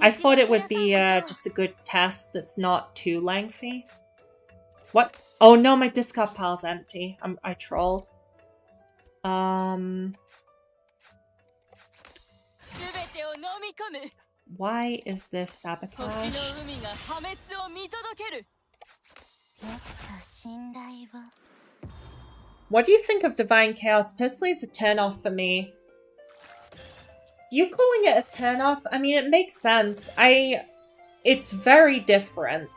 I thought it would be just a good test that's not too lengthy. What? Oh no, my discard pile's empty. I trolled. Why is this sabotage? What do you think of Divine Chaos? Personally, it's a turn-off for me. You calling it a turn-off? I mean, it makes sense. It's very different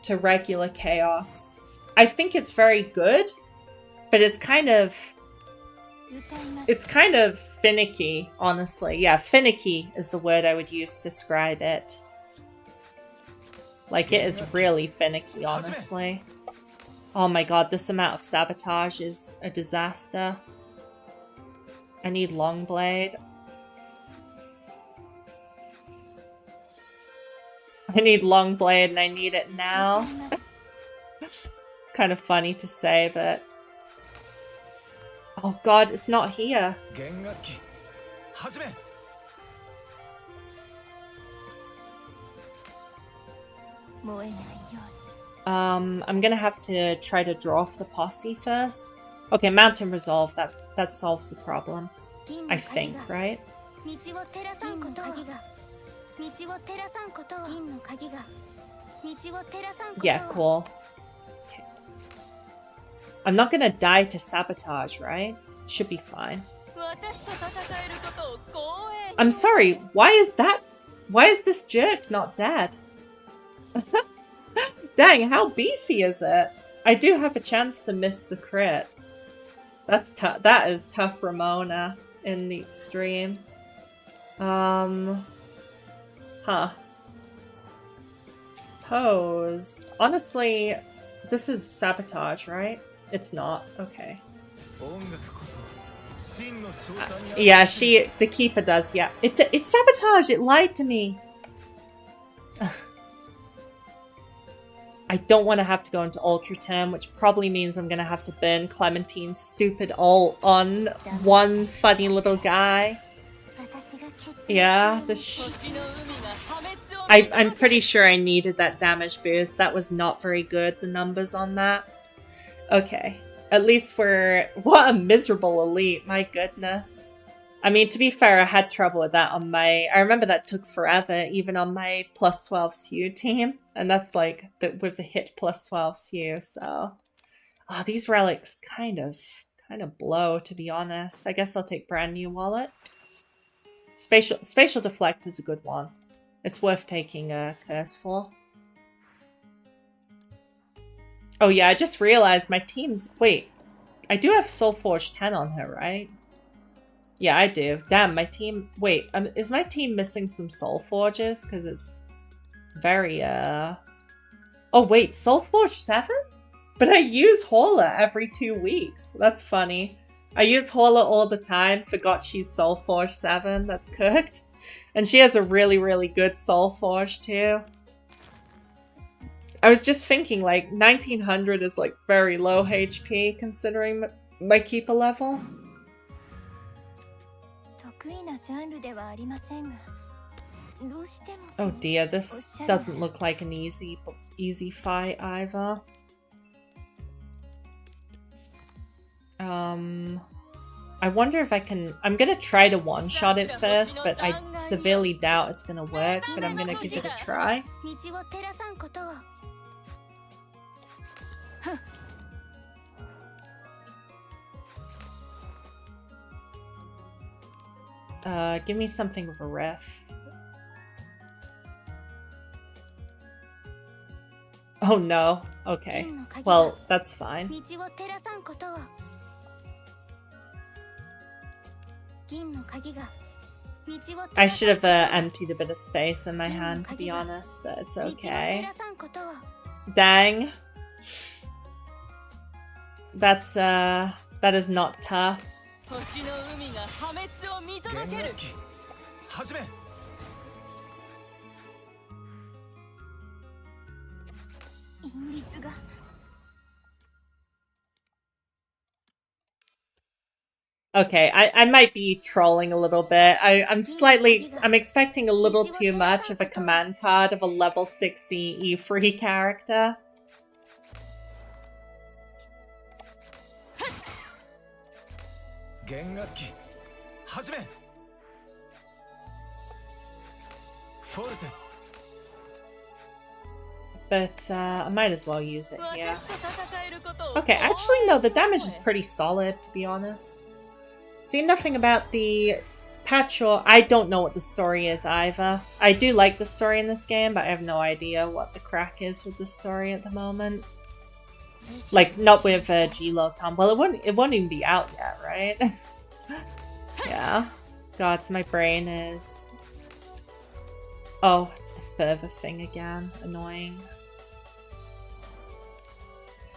to regular Chaos. I think it's very good, but it's kind of finicky, honestly. Yeah, finicky is the word I would use to describe it. Like, it is really finicky, honestly. Oh my god, this amount of sabotage is a disaster. I need Longblade. I need Longblade and I need it now. Kind of funny to say, but... Oh god, it's not here. I'm gonna have to try to draw off the posse first. Okay, Mountain Resolve, that solves the problem. I think, right? Yeah, cool. Okay. I'm not gonna die to sabotage, right? Should be fine. I'm sorry, why is this jerk not dead? Dang, how beefy is it? I do have a chance to miss the crit. That's tough. That is tough, Ramona, in the extreme. Huh. Suppose. Honestly, this is sabotage, right? It's not. Okay. Yeah, the keeper does. Yeah, it's sabotage. It lied to me. I don't want to have to go into Ultra Term, which probably means I'm going to have to burn Clementine's stupid ult on one funny little guy. Yeah, I'm pretty sure I needed that damage boost. That was not very good, the numbers on that. Okay, at least what a miserable elite, my goodness. I mean, to be fair, I had trouble with that on I remember that took forever, even on my plus 12 SU team. And that's like, with the hit plus 12 SU, so... Oh, these relics kind of blow, to be honest. I guess I'll take Brand New Wallet. Spatial Deflect is a good one. It's worth taking a curse for. Oh yeah, I just realized my team's... Wait, I do have Soulforge 10 on her, right? Yeah, I do. Damn, my team... Wait, is my team missing some Soulforges? Because it's very, Oh wait, Soulforge 7? But I use Horla every 2 weeks. That's funny. I use Horla all the time. Forgot she's Soulforge 7. That's cooked. And she has a really, really good Soulforge too. I was just thinking, like, 1900 is, like, very low HP considering my keeper level. Oh dear, this doesn't look like an easy fight either. I wonder if I can... I'm gonna try to one-shot it first, but I severely doubt it's gonna work, but I'm gonna give it a try. Give me something with a riff. Oh no. Okay. Well, that's fine. I should have emptied a bit of space in my hand, to be honest, but it's okay. Dang. That's, that is not tough. Okay, I might be trolling a little bit. I'm expecting a little too much of a command card of a level 60 E3 character. But I might as well use it here. Okay, actually no, the damage is pretty solid, to be honest. See, nothing about the patch, or I don't know what the story is either. I do like the story in this game, but I have no idea what the crack is with the story at the moment. Like, not with GLotan. Well, it won't even be out yet, right? Yeah. God, so my brain is... Oh, the fervor thing again. Annoying.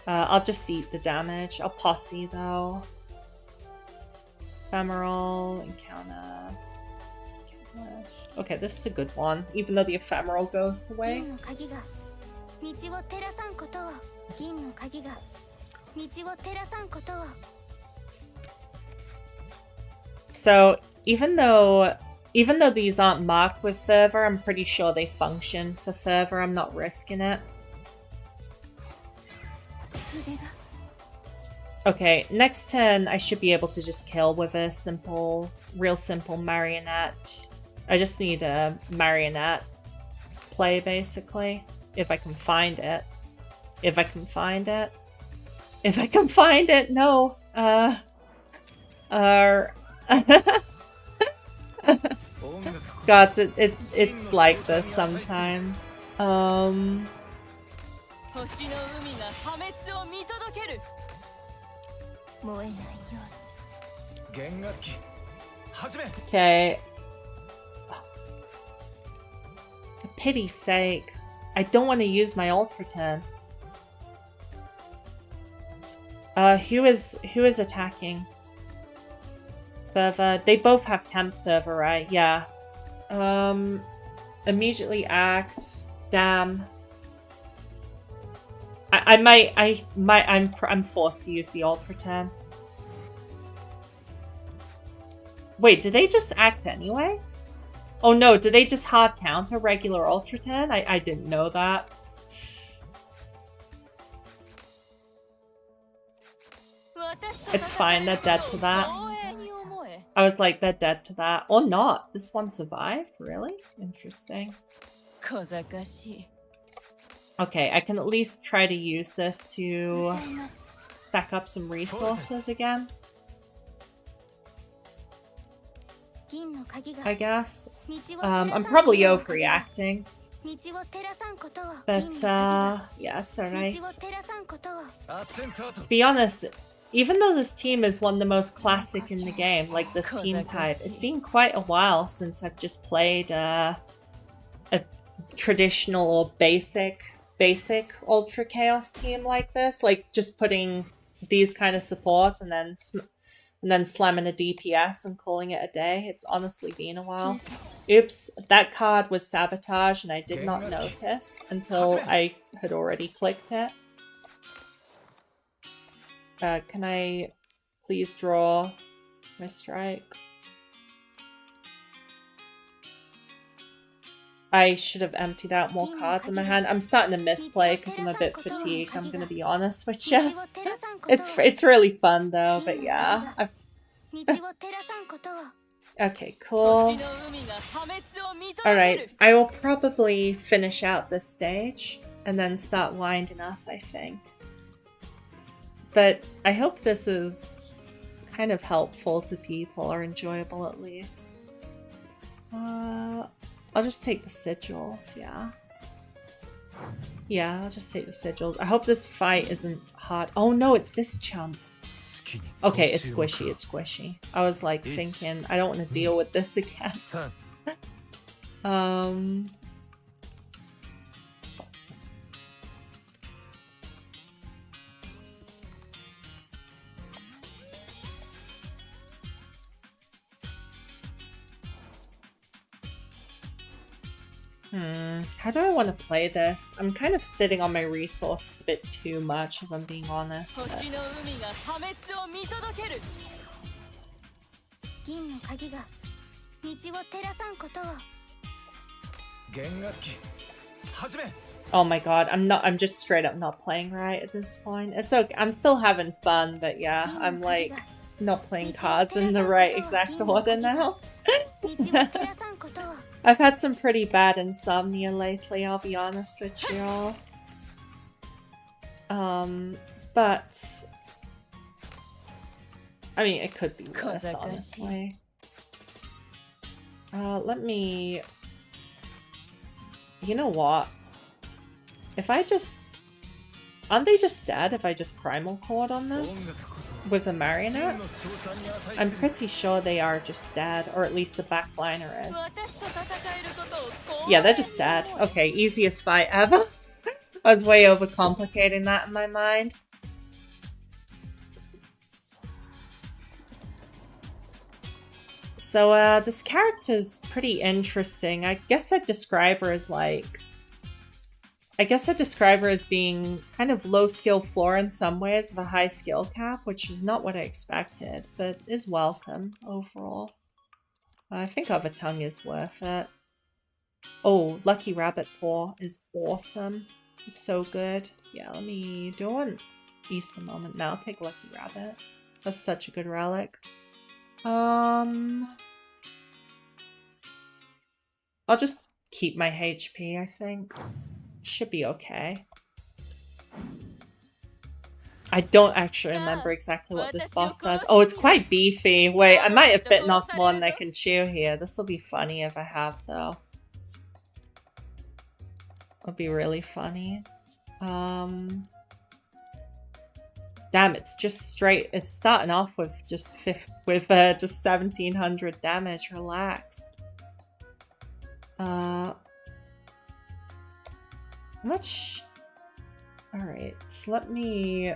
I'll just eat the damage. I'll posse, though. Ephemeral, encounter. Okay, this is a good one, even though the ephemeral goes to waste. So, even though these aren't marked with fervor, I'm pretty sure they function for fervor. I'm not risking it. Okay, next turn I should be able to just kill with a real simple marionette. I just need a marionette play, basically. If I can find it. If I can find it. If I can find it, no. God, it's like this sometimes. Okay. For pity's sake. I don't want to use my Ultra turn. Who is attacking? Fervor. They both have temp fervor, right? Yeah. Immediately act. Damn. I'm forced to use the Ultra turn. Wait, did they just act anyway? Oh no, did they just hard counter regular Ultra turn? I didn't know that. It's fine, they're dead to that. I was like, they're dead to that. Or not. This one survived? Really? Interesting. Okay, I can at least try to use this to stack up some resources again. I guess. I'm probably overreacting. But, yeah, it's alright. To be honest, even though this team is one of the most classic in the game, like this team type, it's been quite a while since I've just played a traditional or basic Ultra Chaos team like this. Like, just putting these kind of supports and then slamming a DPS and calling it a day. It's honestly been a while. Oops, that card was sabotage and I did not notice until I had already clicked it. Can I please draw my strike? I should have emptied out more cards in my hand. I'm starting to misplay because I'm a bit fatigued, I'm gonna be honest with you. It's really fun though, but yeah. Okay, cool. Alright, I will probably finish out this stage and then start winding up, I think. But I hope this is kind of helpful to people, or enjoyable at least. I'll just take the sigils, yeah. Yeah, I'll just take the sigils. I hope this fight isn't hard. Oh no, it's this chump. Okay, it's squishy, it's squishy. I was like thinking, I don't want to deal with this again. How do I want to play this? I'm kind of sitting on my resources a bit too much, if I'm being honest. But... Oh my god, I'm just straight up not playing right at this point. It's okay, I'm still having fun, but yeah, I'm like not playing cards in the right exact order now. I've had some pretty bad insomnia lately, I'll be honest with you all. But I mean, it could be worse, honestly. Let me... You know what? If I just... Aren't they just dead if I just primal chord on this? With the marionette? I'm pretty sure they are just dead, or at least the backliner is. Yeah, they're just dead. Okay, easiest fight ever. I was way overcomplicating that in my mind. So, this character's pretty interesting. I guess I'd describe her as like... I guess I'd describe her as being kind of low skill floor in some ways with a high skill cap, which is not what I expected, but is welcome overall. I think Other Tongue is worth it. Oh, Lucky Rabbit Paw is awesome. It's so good. Yeah, let me do one Easter moment now. I'll take Lucky Rabbit. That's such a good relic. I'll just keep my HP, I think. Should be okay. I don't actually remember exactly what this boss does. Oh, it's quite beefy. Wait, I might have bitten off more than I can chew here. This will be funny if I have, though. It'll be really funny. Damn, it's just straight. It's starting off with just 1700 damage. Relax. Much. Alright, so let me...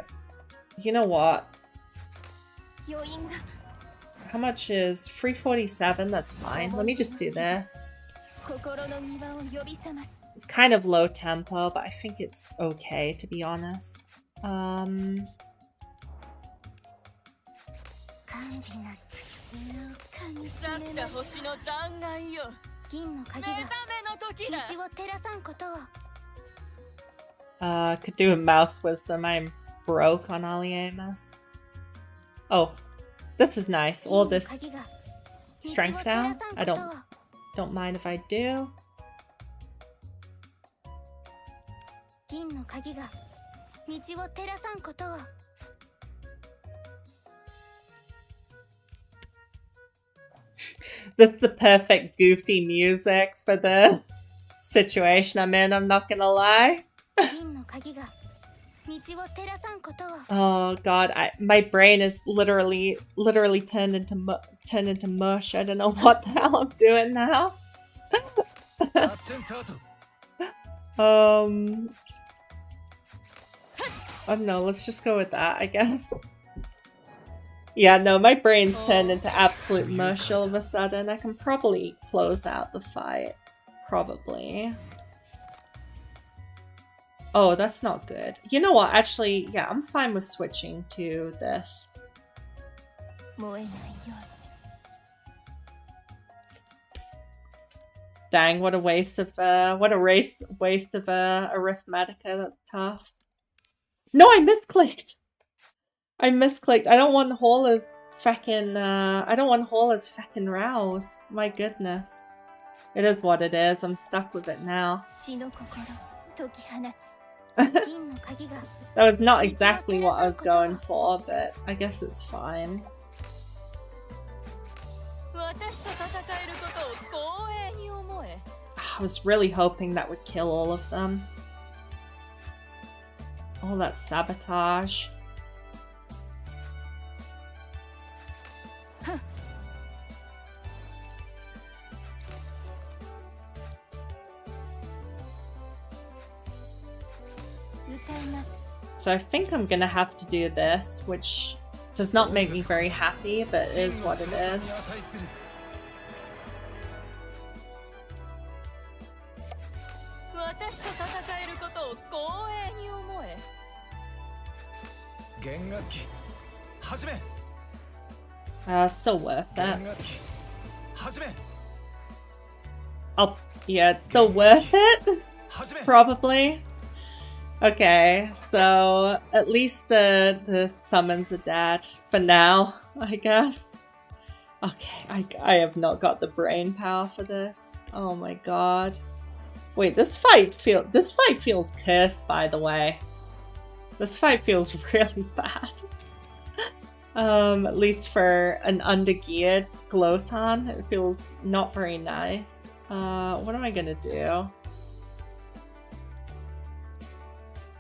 You know what? How much is 347? That's fine. Let me just do this. It's kind of low tempo, but I think it's okay, to be honest. Could do a mouse wisdom. I'm broke on Aliemus. Oh, this is nice. All this strength down. I don't mind if I do. That's the perfect goofy music for the situation I'm in, I'm not gonna lie. Oh god, my brain is literally turned into mush. I don't know what the hell I'm doing now. Oh no, let's just go with that, I guess. Yeah, no, my brain's turned into absolute mush all of a sudden. I can probably close out the fight. Probably. Oh, that's not good. You know what? Actually, yeah, I'm fine with switching to this. Dang, what a waste of waste of arithmetica. That's tough. No, I misclicked. I misclicked. I don't want Hall as feckin' I don't want Hall as feckin' Rouse. My goodness. It is what it is. I'm stuck with it now. That was not exactly what I was going for, but I guess it's fine. I was really hoping that would kill all of them. All that sabotage. So I think I'm gonna have to do this, which does not make me very happy, but is what it is. Still worth it. Oh, yeah, it's still worth it? Probably. Okay, so at least the summons are dead for now, I guess. Okay, I have not got the brain power for this. Oh my god. Wait, this fight feels cursed, by the way. This fight feels really bad. At least for an undergeared Glotan, it feels not very nice. What am I gonna do?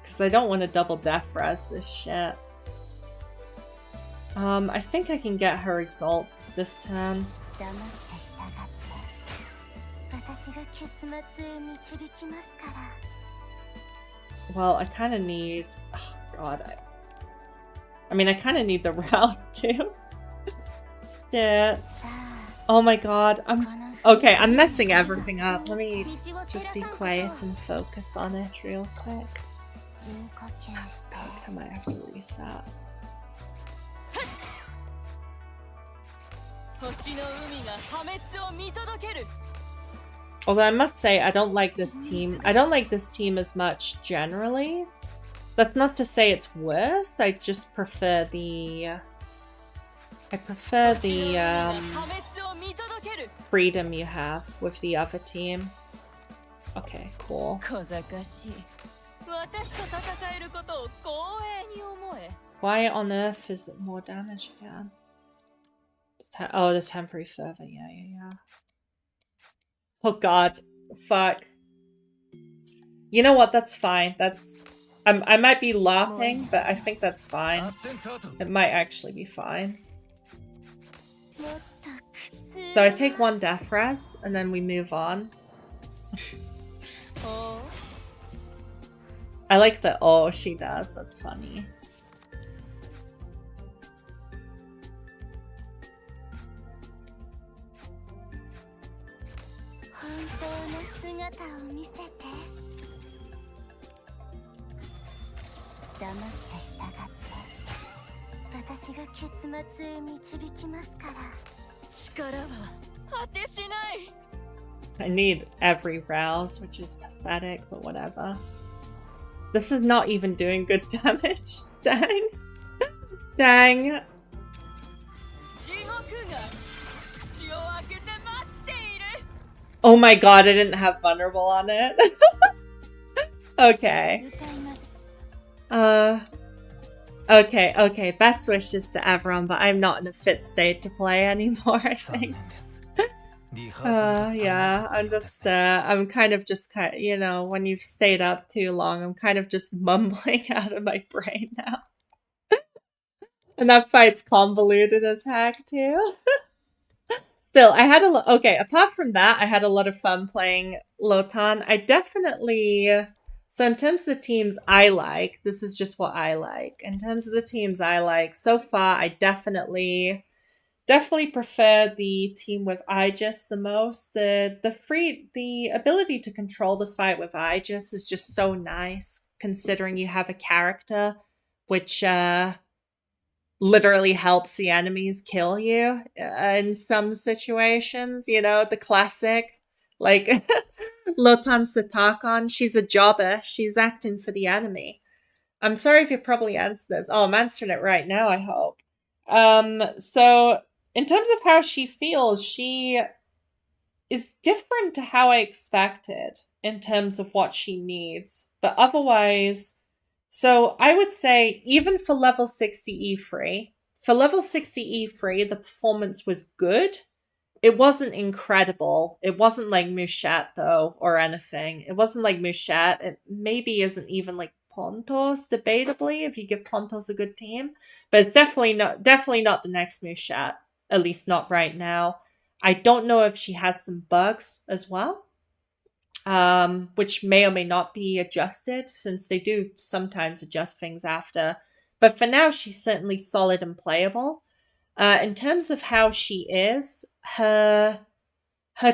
Because I don't want to double death res this shit. I think I can get her exalt this turn. Well, I kind of need... Oh god, I mean, I kind of need the route too. Yeah. Oh my god, Okay, I'm messing everything up. Let me just be quiet and focus on it real quick. I might have to reset. Although I must say, I don't like this team. I don't like this team as much generally. That's not to say it's worse. I just prefer the... freedom you have with the other team. Okay, cool. Why on earth is it more damage again? Oh, the temporary fervor. Yeah. Oh god. Fuck. You know what? That's fine. That's... I might be laughing, but I think that's fine. It might actually be fine. So I take one death res, and then we move on. I like the oh she does, that's funny. I need every rouse, which is pathetic, but whatever. This is not even doing good damage. Dang. Dang. Oh my god, I didn't have vulnerable on it. Okay. Okay. Best wishes to everyone, but I'm not in a fit state to play anymore, I think. Yeah, I'm kind of you know, when you've stayed up too long, I'm kind of just mumbling out of my brain now. And that fight's convoluted as heck too. Still, I had okay, apart from that, I had a lot of fun playing Lotan. I definitely... So in terms of the teams I like, this is just what I like. In terms of the teams I like, so far, I definitely prefer the team with Aegis the most. The ability to control the fight with Aegis is just so nice, considering you have a character which literally helps the enemies kill you in some situations. You know, the classic Like, Lotan Cetarchon, she's a jobber. She's acting for the enemy. I'm sorry if you probably answered this. Oh, I'm answering it right now, I hope. So in terms of how she feels, she is different to how I expected in terms of what she needs. But otherwise, so I would say even for level 60 E3, for level 60 E3, the performance was good. It wasn't incredible. It wasn't like Mushat though, or anything. It wasn't like Mushat. It maybe isn't even like Pontos, debatably, if you give Pontos a good team. But it's definitely not the next Mushat. At least not right now. I don't know if she has some bugs as well. Which may or may not be adjusted, since they do sometimes adjust things after. But for now, she's certainly solid and playable. In terms of how she is, her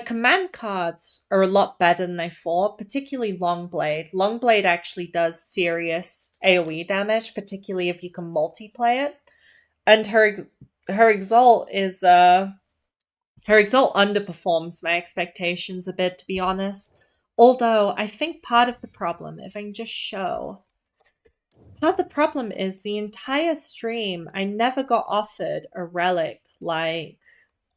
command cards are a lot better than I thought, particularly Longblade. Longblade actually does serious AoE damage, particularly if you can multiplay it. And her Exalt is her Exalt underperforms my expectations a bit, to be honest. Although I think part of the problem, if I can just show, part of the problem is the entire stream I never got offered a relic like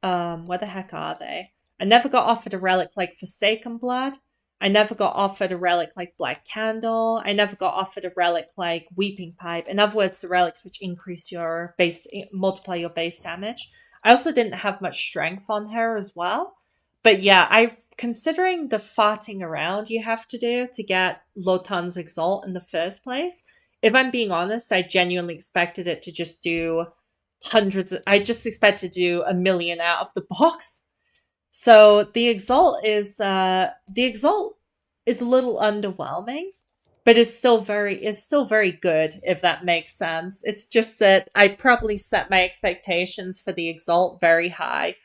where the heck are they? I never got offered a relic like Forsaken Blood. I never got offered a relic like Black Candle. I never got offered a relic like Weeping Pipe. In other words, the relics which increase your base, multiply your base damage. I also didn't have much strength on her as well. But yeah, considering the farting around you have to do to get Lotan's Exalt in the first place, if I'm being honest, I genuinely expected it to just do I just expected to do 1 million out of the box. So the Exalt is a little underwhelming, but is still very good, if that makes sense. It's just that I probably set my expectations for the Exalt very high.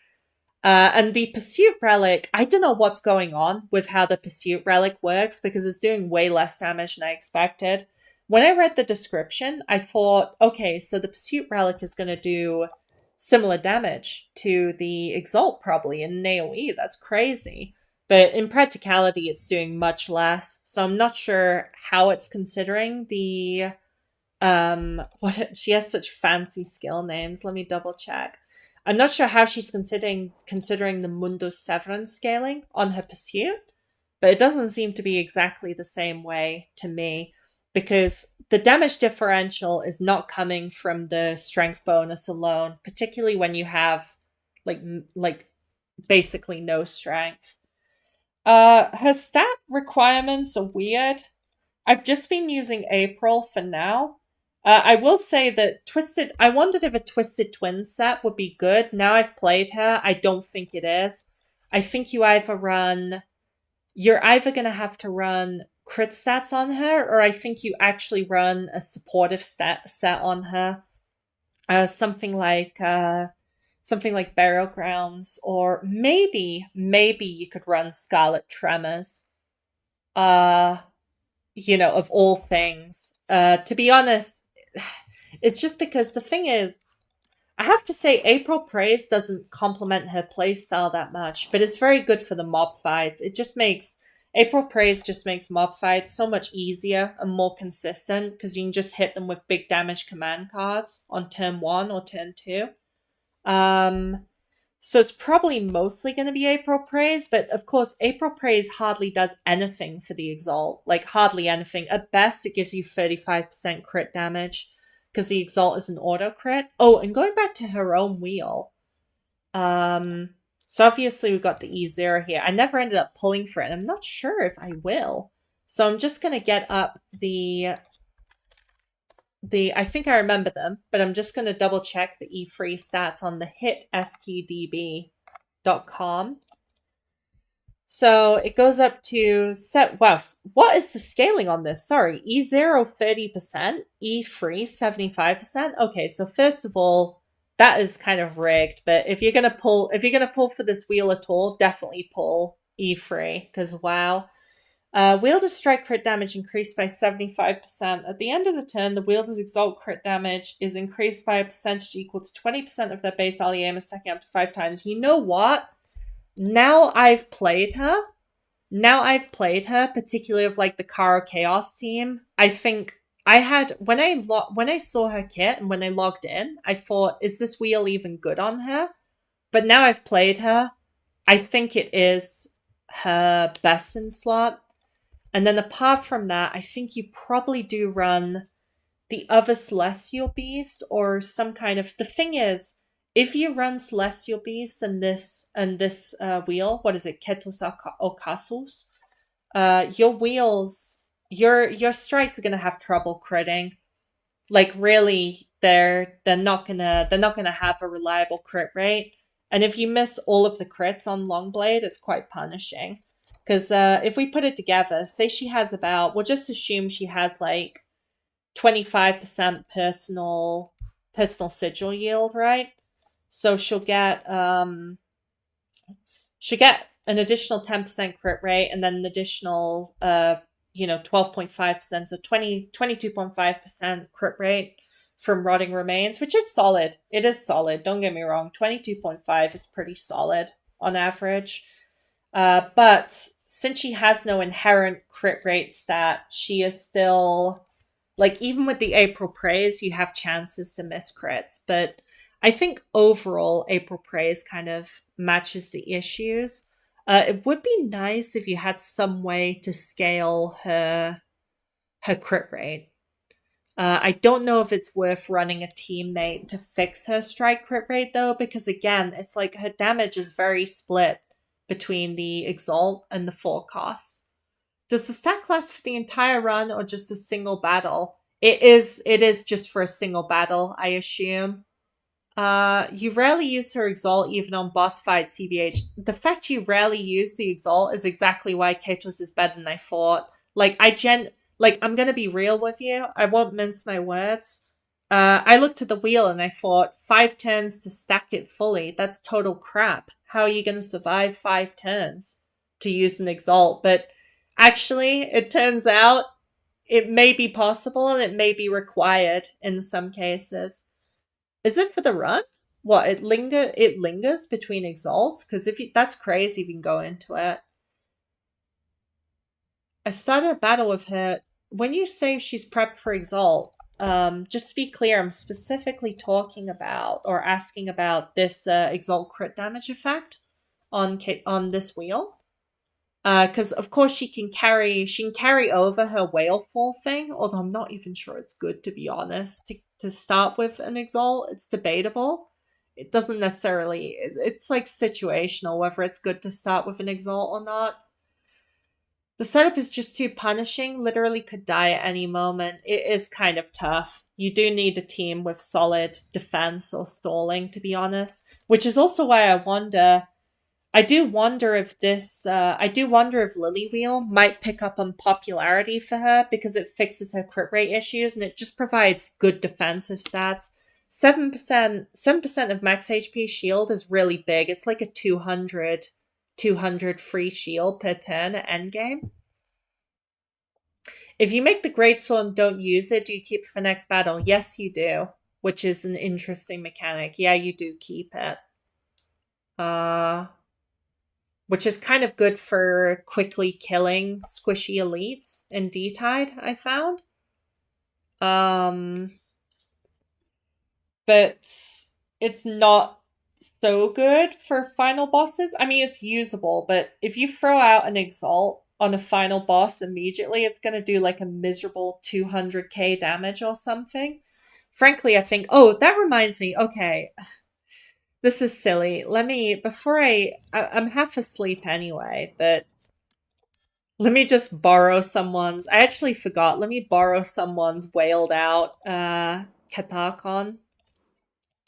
And the Pursuit Relic, I don't know what's going on with how the Pursuit Relic works, because it's doing way less damage than I expected. When I read the description, I thought, okay, so the Pursuit Relic is going to do similar damage to the Exalt probably in AoE. That's crazy. But in practicality, it's doing much less. So I'm not sure how it's considering the... she has such fancy skill names. Let me double check. I'm not sure how she's considering the Mundus Severance scaling on her Pursuit. But it doesn't seem to be exactly the same way to me, because the damage differential is not coming from the strength bonus alone, particularly when you have like basically no strength. Her stat requirements are weird. I've just been using April for now. I will say that I wondered if a Twisted Twins set would be good. Now I've played her, I don't think it is. I think you're either going to have to run crit stats on her, or I think you actually run a supportive set on her. Something like Burial Grounds, or maybe you could run Scarlet Tremors. Of all things. To be honest, it's just because the thing is, I have to say April Praise doesn't complement her playstyle that much, but it's very good for the mob fights. April Praise just makes mob fights so much easier and more consistent, because you can just hit them with big damage command cards on turn 1 or turn 2. So it's probably mostly going to be April Praise, but of course April Praise hardly does anything for the Exalt. Like, hardly anything. At best, it gives you 35% crit damage, because the Exalt is an auto crit. Oh, and going back to her own wheel, so obviously we've got the E0 here. I never ended up pulling for it, and I'm not sure if I will. So I'm just going to get up I think I remember them, but I'm just going to double check the E3 stats on the hitsqdb.com. So it goes up to what is the scaling on this? Sorry, E0 30%, E3 75%. Okay, so first of all, that is kind of rigged, but if you're gonna pull for this wheel at all, definitely pull E3, because wow. Wielder's strike crit damage increased by 75%. At the end of the turn, the wielder's Exalt crit damage is increased by a percentage equal to 20% of their base alliamus, stacking up to 5 times. You know what? now I've played her. Particularly of like the Karo Chaos team. I think I had when I saw her kit and when I logged in, I thought, is this wheel even good on her? But now I've played her, I think it is her best in slot. And then apart from that, I think you probably do run the other Celestial Beast or some kind of. The thing is, if you run Celestial Beast and this wheel, what is it, Ketos Okasus? Your wheels, your strikes are gonna have trouble critting. Like really, they're not gonna have a reliable crit rate. And if you miss all of the crits on Longblade, it's quite punishing. Because if we put it together, say she has about, we'll just assume she has like 25% personal sigil yield, right? So she'll get an additional 10% crit rate and then an additional 12.5%, so 22.5% crit rate from Rotting Remains, which is solid. It is solid, don't get me wrong. 22.5 is pretty solid on average. But since she has no inherent crit rate stat, she is still, like, even with the April Praise, you have chances to miss crits. But I think overall, April Praise kind of matches the issues. It would be nice if you had some way to scale her crit rate. I don't know if it's worth running a teammate to fix her strike crit rate, though, because again, it's like her damage is very split between the Exalt and the Forecast. Does the stack last for the entire run or just a single battle? It is just for a single battle, I assume. You rarely use her Exalt even on boss fights, CBH. The fact you rarely use the Exalt is exactly why Katos is better than I thought. Like, I'm gonna be real with you. I won't mince my words. I looked at the wheel and I thought, 5 turns to stack it fully. That's total crap. How are you gonna survive 5 turns to use an Exalt? But actually, it turns out it may be possible and it may be required in some cases. Is it for the run? What, it lingers between exalts? Because that's crazy if you can go into it. I started a battle with her. When you say she's prepped for exalt, just to be clear, I'm specifically talking about or asking about this exalt crit damage effect on this wheel. Because of course she can carry over her whalefall thing, although I'm not even sure it's good, to be honest, to start with an exalt. It's debatable. It doesn't necessarily, it's like situational whether it's good to start with an exalt or not. The setup is just too punishing, literally could die at any moment. It is kind of tough. You do need a team with solid defense or stalling, to be honest, which is also why I do wonder if Lily Wheel might pick up on popularity for her because it fixes her crit rate issues and it just provides good defensive stats. 7% of max HP shield is really big. It's like a 200 free shield per turn at endgame. If you make the greatsword and don't use it, do you keep it for next battle? Yes, you do, which is an interesting mechanic. Yeah, you do keep it. Which is kind of good for quickly killing squishy elites in D-Tide, I found. But it's not so good for final bosses. I mean, it's usable, but if you throw out an Exalt on a final boss immediately, it's going to do like a miserable 200k damage or something. Frankly, I think... Oh, that reminds me. Okay. This is silly. I'm half asleep anyway, but let me just borrow someone's... I actually forgot. Let me borrow someone's wailed out Cetarchon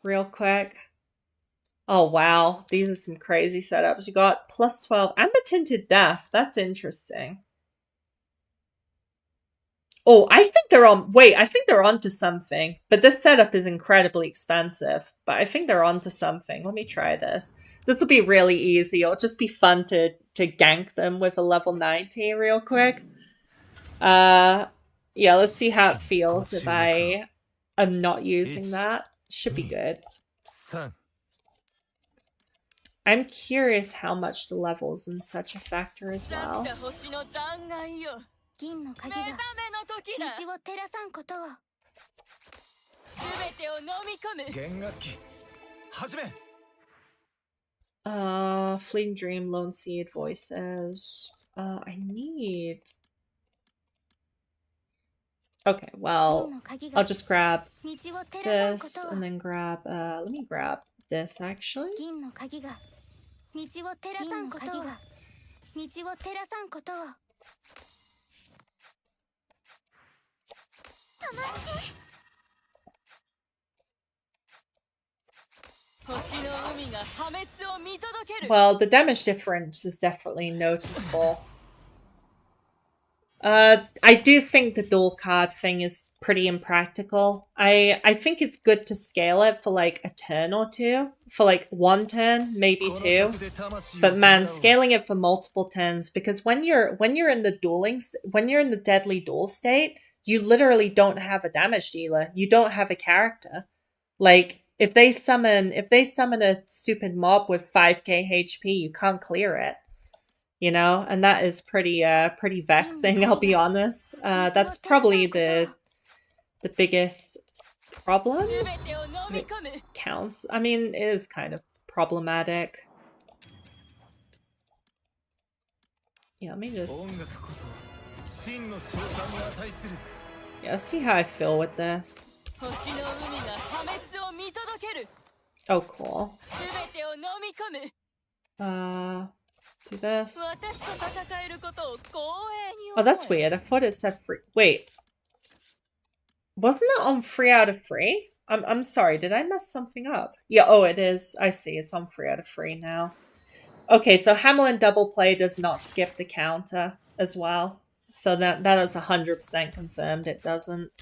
real quick. Oh, wow. These are some crazy setups. You got plus 12 Amber Tinted Death. That's interesting. Oh, I think they're onto something. But this setup is incredibly expensive. But I think they're onto something. Let me try this. This will be really easy. It'll just be fun to gank them with a level 90 real quick. Yeah, let's see how it feels if I am not using that. Should be good. I'm curious how much the levels in such a factor as well. 星の残骸よ銀の鍵が目覚めの時だ道を照らさんことを全てを飲み込む弦楽器始め Fleeting Dream, Lone Seed, Voices. I need... Okay, well, I'll just grab this and then grab, let me grab this actually. 銀の鍵が道を照らさんことを道を照らさんことを止まって星の海が破滅を見届ける Well, the damage difference is definitely noticeable. I do think the dual card thing is pretty impractical. I think it's good to scale it for like a turn or two. For like one turn, maybe two. But man, scaling it for multiple turns, because when you're in the when you're in the deadly duel state, you literally don't have a damage dealer. You don't have a character. Like, if they summon a stupid mob with 5k HP, you can't clear it. You know, and that is pretty vexing, I'll be honest. That's probably the biggest problem. It counts. I mean, it is kind of problematic. Yeah, let me just... Yeah, let's see how I feel with this. Oh, cool. Do this. Oh, that's weird. I thought it said free. Wait. Wasn't it on 3 out of 3? I'm sorry. Did I mess something up? Yeah, oh, it is. I see. It's on 3 out of 3 now. Okay, so Hamlin double play does not skip the counter as well. So that is 100% confirmed. It doesn't.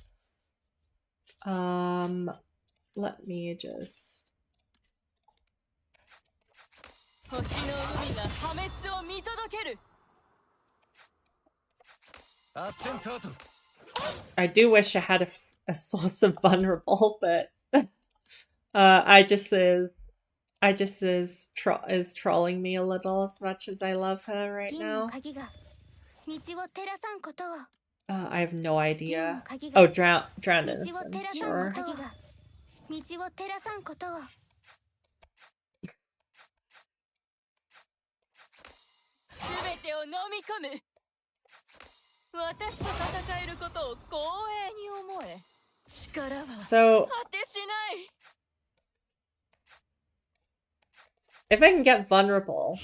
Let me just... I do wish I had a source of vulnerable, but I just is trolling me a little as much as I love her right now. I have no idea. Oh, drowned innocence, sure. So, if I can get vulnerable,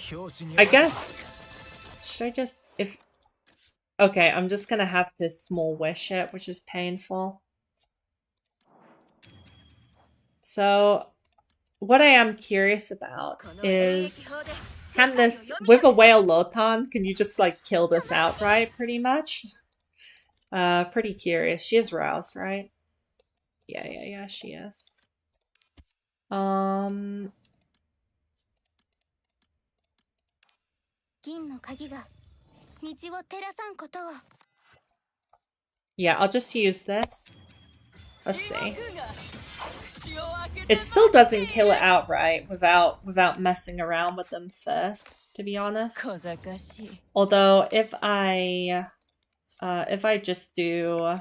I guess, should I just, okay, I'm just gonna have to small wish it, which is painful. So, what I am curious about is, can this, with a whale Lotan, can you just like kill this outright pretty much? Pretty curious. She is roused, right? Yeah, she is. Yeah, I'll just use this. Let's see. It still doesn't kill it outright without messing around with them first, to be honest. Although if I just do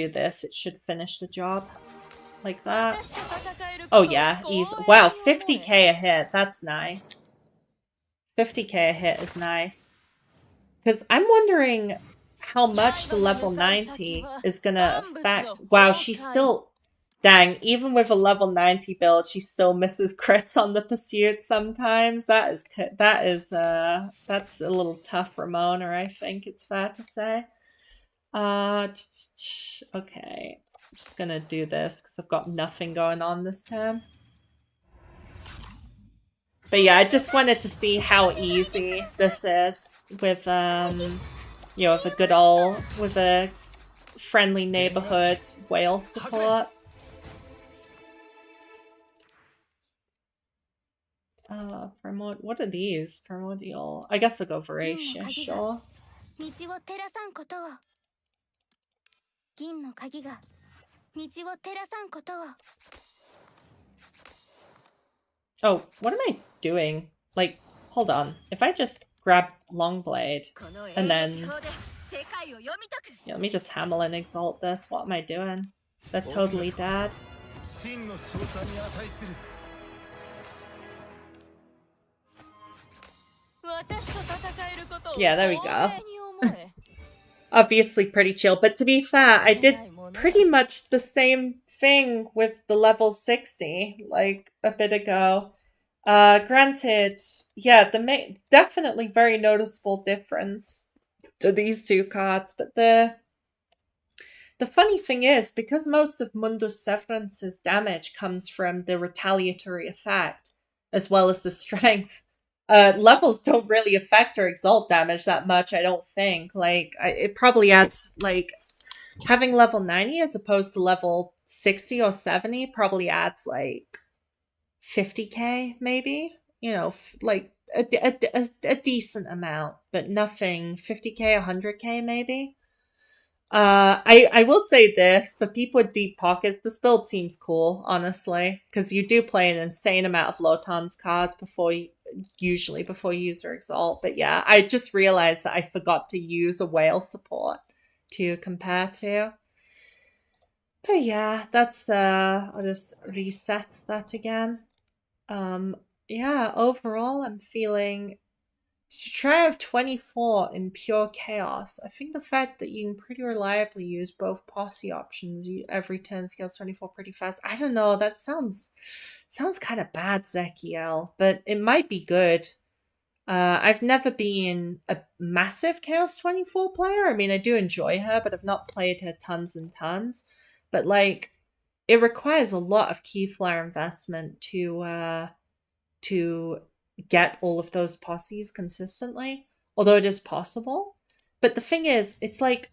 this, it should finish the job like that. Oh yeah, easy. Wow, 50k a hit. That's nice. 50k a hit is nice. Because I'm wondering how much the level 90 is gonna affect. Wow, she's still... Dang, even with a level 90 build, she still misses crits on the pursuit sometimes. That's a little tough for Mona, I think it's fair to say. Okay. I'm just gonna do this because I've got nothing going on this turn. But yeah, I just wanted to see how easy this is with, you know, with a friendly neighborhood whale support. What are these? Primordial. I guess I'll go voracious, sure. Oh, what am I doing? Like, hold on. If I just grab Longblade and then... Yeah, let me just Hamel and Exalt this. What am I doing? They're totally dead. Yeah, there we go. Obviously pretty chill, but to be fair, I did pretty much the same thing with the level 60, like, a bit ago. Granted, yeah, definitely very noticeable difference to these two cards, but the funny thing is, because most of Mundus Severance's damage comes from the retaliatory effect, as well as the strength, levels don't really affect her exalt damage that much, I don't think. Like, it probably adds, like, having level 90 as opposed to level 60 or 70 probably adds, like, 50k, maybe? You know, like, a decent amount, but nothing, 50k, 100k, maybe? I will say this, for people with deep pockets, this build seems cool, honestly, because you do play an insane amount of Lotan's cards usually before you use your Exalt. But yeah, I just realized that I forgot to use a whale support to compare to. But yeah, that's, I'll just reset that again. Yeah, overall, I'm feeling... To try out 24 in pure chaos, I think the fact that you can pretty reliably use both posse options every turn scales 24 pretty fast. I don't know, that sounds kind of bad, Zekiel, but it might be good. I've never been a massive Chaos 24 player. I mean, I do enjoy her, but I've not played her tons and tons. But, like, it requires a lot of Keyflare investment to get all of those posses consistently, although it is possible. But the thing is, it's like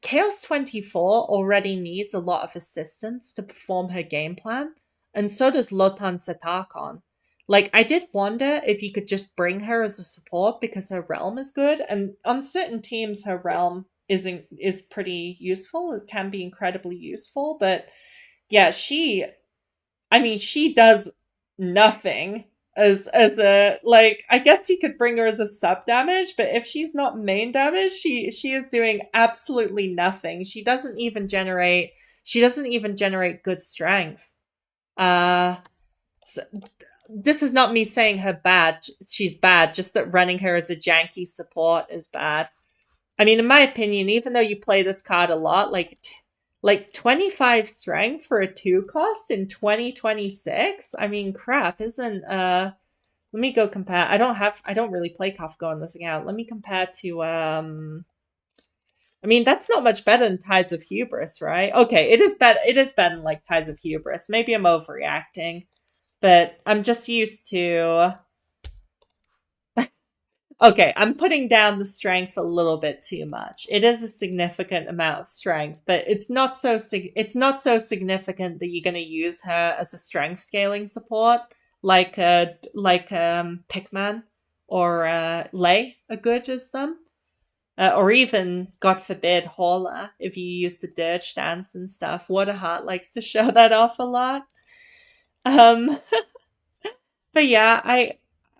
Chaos 24 already needs a lot of assistance to perform her game plan, and so does Lotan Cetarchon. Like, I did wonder if you could just bring her as a support because her realm is good, and on certain teams her realm is pretty useful. It can be incredibly useful, but yeah, she does nothing as a, like, I guess you could bring her as a sub damage, but if she's not main damage, she is doing absolutely nothing. She doesn't even generate good strength. So this is not me saying she's bad, just that running her as a janky support is bad. I mean, in my opinion, even though you play this card a lot, like 25 strength for a 2 cost in 2026? I mean, crap, isn't let me go compare. I don't really play Kafka on this account. Let me compare to I mean, that's not much better than Tides of Hubris, right? Okay, it is better than like Tides of Hubris. Maybe I'm overreacting, but I'm just used to... Okay, I'm putting down the strength a little bit too much. It is a significant amount of strength, but it's not so significant that you're going to use her as a strength scaling support like Pickman or Lei are good as them. Or even, God forbid, Hauler, if you use the Dirge dance and stuff. Waterheart likes to show that off a lot. But yeah,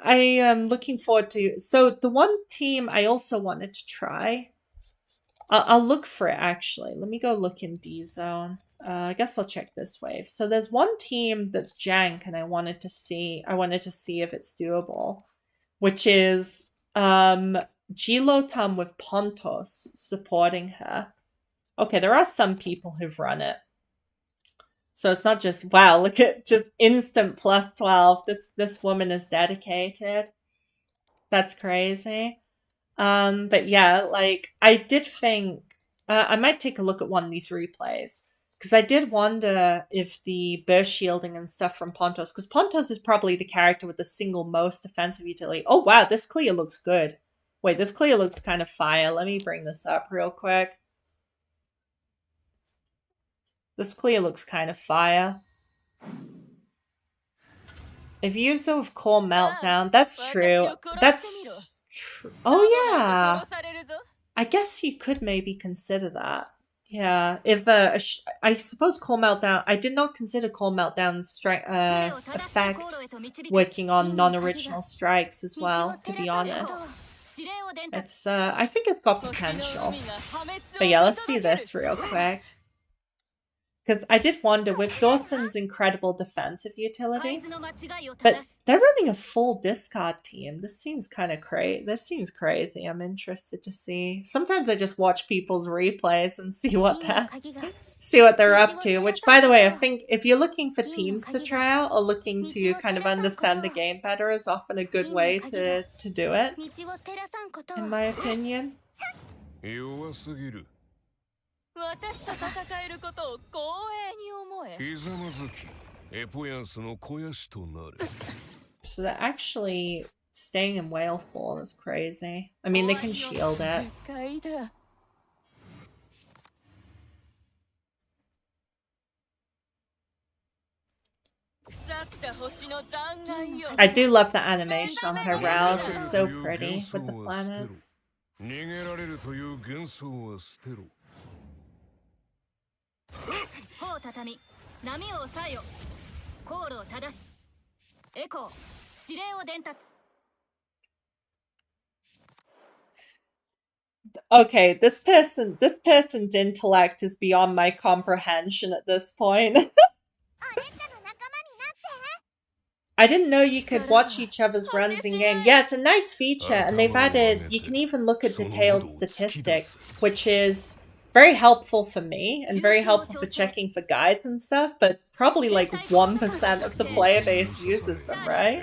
I am looking forward to... So the one team I also wanted to try... I'll look for it, actually. Let me go look in D-Zone. I guess I'll check this wave. So there's one team that's jank, and I wanted to see if it's doable. Which is GLotan with Pontos supporting her. Okay, there are some people who've run it. So it's not just, wow, look at just instant plus 12. This woman is dedicated. That's crazy. But yeah, like, I did think, I might take a look at one of these replays. Because I did wonder if the burst shielding and stuff from Pontos, because Pontos is probably the character with the single most offensive utility. Oh wow, this clear looks good. Wait, this clear looks kind of fire. Let me bring this up real quick. This clear looks kind of fire. If you use of Core Meltdown, that's true. That's true. Oh yeah. I guess you could maybe consider that. Yeah, if I suppose Core Meltdown, I did not consider Core Meltdown's effect working on non-original strikes as well, to be honest. It's I think it's got potential. But yeah, let's see this real quick. Because I did wonder with Dawson's incredible defensive utility, but they're running a full discard team. This seems kind of crazy. This seems crazy. I'm interested to see. Sometimes I just watch people's replays and see what they're up to. Which, by the way, I think if you're looking for teams to try out or looking to kind of understand the game better, is often a good way to do it, in my opinion. 私と戦えることを光栄に思え。ひざまずき、エポヤンスの肥やしとなる。So they're actually staying in whale fall is crazy. I mean, they can shield it. I do love the animation on her rouse. It's so pretty with the planets. 逃げられるという幻想は捨てろ。頬を畳み、波を抑えよ。航路を正す。エコー、指令を伝達。 Okay, this person's intellect is beyond my comprehension at this point. I didn't know you could watch each other's runs in game. Yeah, it's a nice feature, and they've added, you can even look at detailed statistics, which is very helpful for me and very helpful for checking for guides and stuff, but probably like 1% of the player base uses them, right?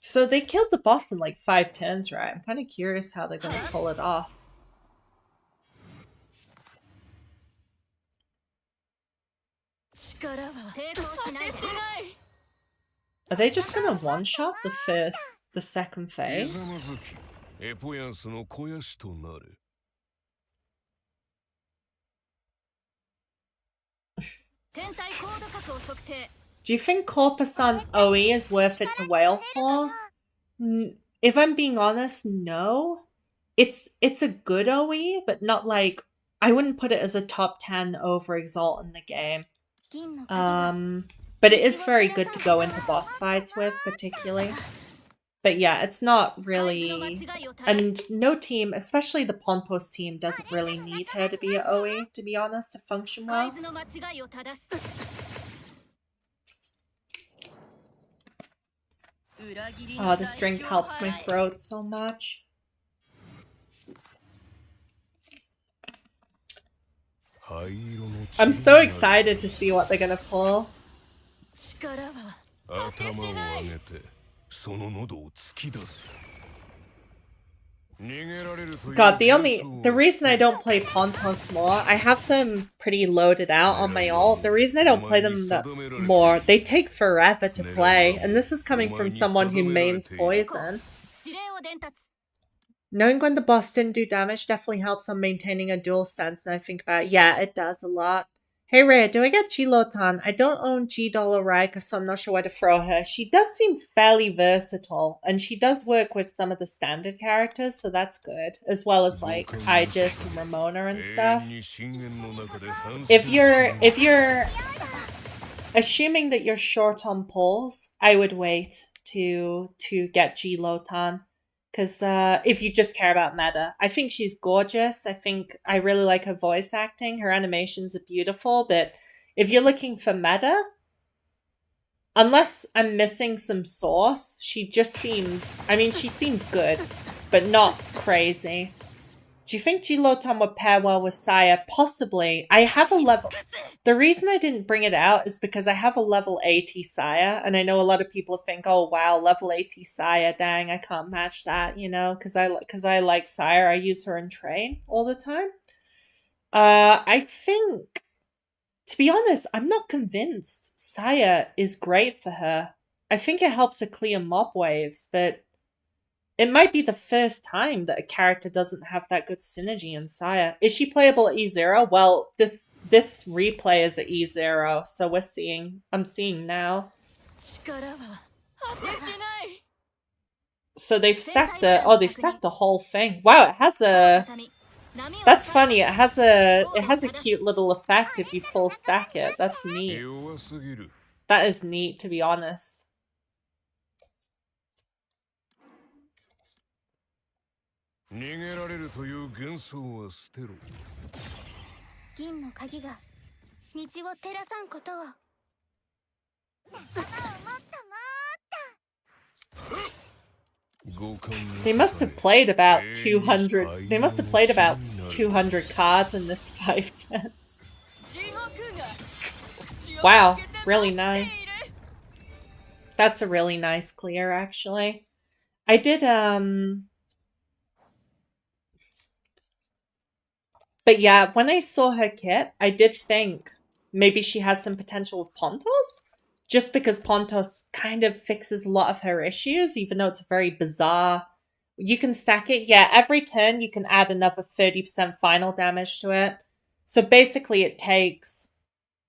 So they killed the boss in like 5 turns, right? I'm kind of curious how they're going to pull it off. Are they just going to one-shot the second phase? Do you think Corpusant's OE is worth it to whale for? If I'm being honest, no. It's a good OE, but not like, I wouldn't put it as a top 10 over Exalt in the game. But it is very good to go into boss fights with, particularly. But yeah, it's not really... And no team, especially the Ponpos team, doesn't really need her to be an OE, to be honest, to function well. Oh, this drink helps my throat so much. I'm so excited to see what they're gonna pull. God, the reason I don't play Pontos more, I have them pretty loaded out on my ult. The reason I don't play them more, they take forever to play, and this is coming from someone who mains poison. Knowing when the boss didn't do damage definitely helps on maintaining a dual stance, and I think about it. Yeah, it does a lot. Hey Ray, do I get GLotan? I don't own G$Rika, so I'm not sure where to throw her. She does seem fairly versatile, and she does work with some of the standard characters, so that's good. As well as like Aegis and Ramona and stuff. If you're assuming that you're short on pulls, I would wait to get GLotan. Because if you just care about meta, I think she's gorgeous. I really like her voice acting. Her animations are beautiful. But if you're looking for meta, unless I'm missing some sauce, she just seems... I mean, she seems good, but not crazy. Do you think GLotan would pair well with Saya? Possibly. I have a level... The reason I didn't bring it out is because I have a level 80 Saya, and I know a lot of people think, oh wow, level 80 Saya, dang, I can't match that, you know, because I like Saya. I use her in train all the time. I think, to be honest, I'm not convinced Saya is great for her. I think it helps her clear mob waves, but it might be the first time that a character doesn't have that good synergy in Saya. Is she playable at E0? Well, this replay is at E0, so I'm seeing now. So they've stacked the whole thing. Wow, it has a that's funny. It has a cute little effect if you full stack it. That's neat. That is neat, to be honest. 逃げられるという幻想は捨てろ。銀の鍵が道を照らさんことを。They must have played about 200. They must have played about 200 cards in this 5 turns. Wow, really nice. That's a really nice clear, actually. I did But yeah, when I saw her kit, I did think maybe she has some potential with Pontos. Just because Pontos kind of fixes a lot of her issues, even though it's very bizarre. You can stack it. Yeah, every turn you can add another 30% final damage to it. So basically it takes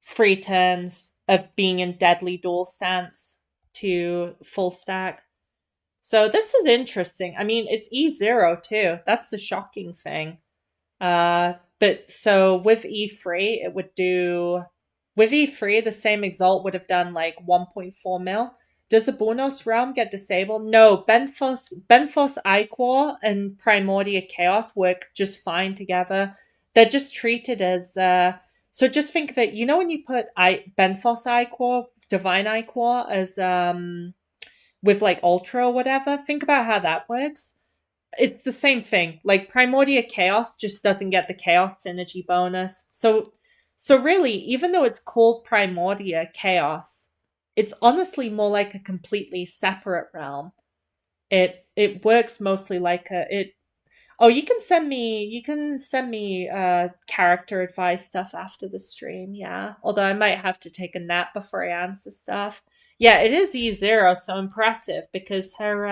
3 turns of being in deadly duel stance to full stack. So this is interesting. I mean, it's E0 too. That's the shocking thing. But so with E3, it would do... With E3, the same Exalt would have done like 1.4 mil. Does the Buonos realm get disabled? No, Benfos Iquor and Primordia Chaos work just fine together. They're just treated as... So just think of it, you know when you put Benfos Iquor, Divine Iquor as... with like Ultra or whatever, think about how that works. It's the same thing. Like Primordia Chaos just doesn't get the Chaos synergy bonus. So really, even though it's called Primordia Chaos, it's honestly more like a completely separate realm. It works mostly like Oh, you can send me character advice stuff after the stream, yeah. Although I might have to take a nap before I answer stuff. Yeah, it is E0, so impressive because her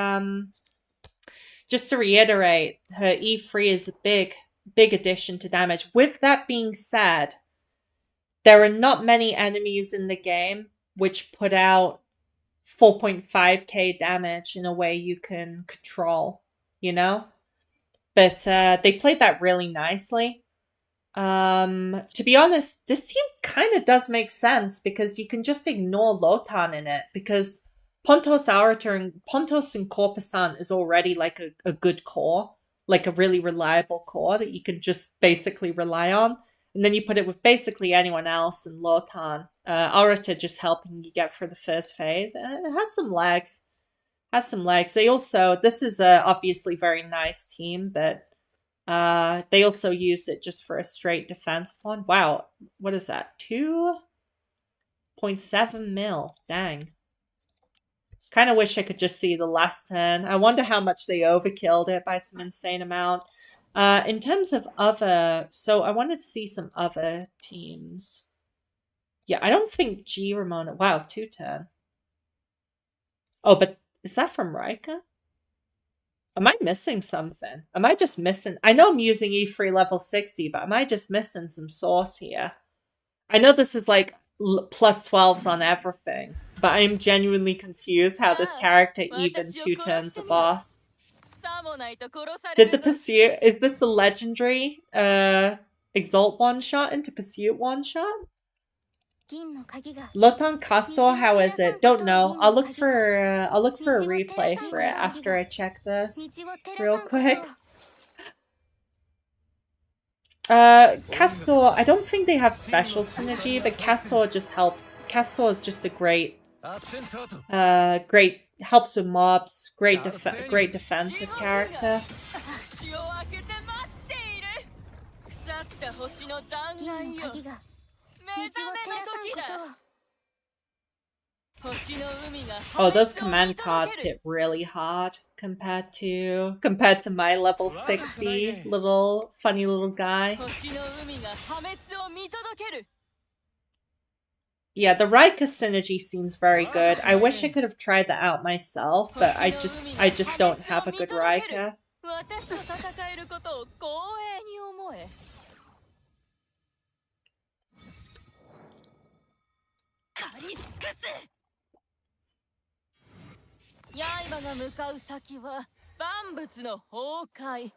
just to reiterate, her E3 is a big addition to damage. With that being said, there are not many enemies in the game which put out 4.5k damage in a way you can control, you know? But they played that really nicely. To be honest, this team kind of does make sense because you can just ignore Lotan in it because Pontos and Corpusant is already like a good core, like a really reliable core that you can just basically rely on. And then you put it with basically anyone else and Lotan. Arata just helping you get through the first phase. It has some legs. They also, this is a obviously very nice team, but they also use it just for a straight defensive one. Wow, what is that? 2.7 mil. Dang. Kind of wish I could just see the last turn. I wonder how much they overkilled it by some insane amount. In terms of other... So I wanted to see some other teams. Yeah, I don't think G Ramona... Wow, 2-turn. Oh, but is that from Rika? Am I missing something? Am I just missing... I know I'm using E3 level 60, but am I just missing some sauce here? I know this is like plus 12s on everything, but I am genuinely confused how this character even 2 turns a boss. Did the Pursuit... Is this the legendary Exalt one-shot into Pursuit one-shot? Lotan Castor, how is it? Don't know. I'll look for a replay for it after I check this real quick. Castor, I don't think they have special synergy, but Castor just helps. Castor is just a great helps with mobs, great defensive character. Oh, those command cards hit really hard compared to my level 60 funny little guy. Yeah, the Rika synergy seems very good. I wish I could have tried that out myself, but I just don't have a good Rika. 刃が向かう先は万物の崩壊。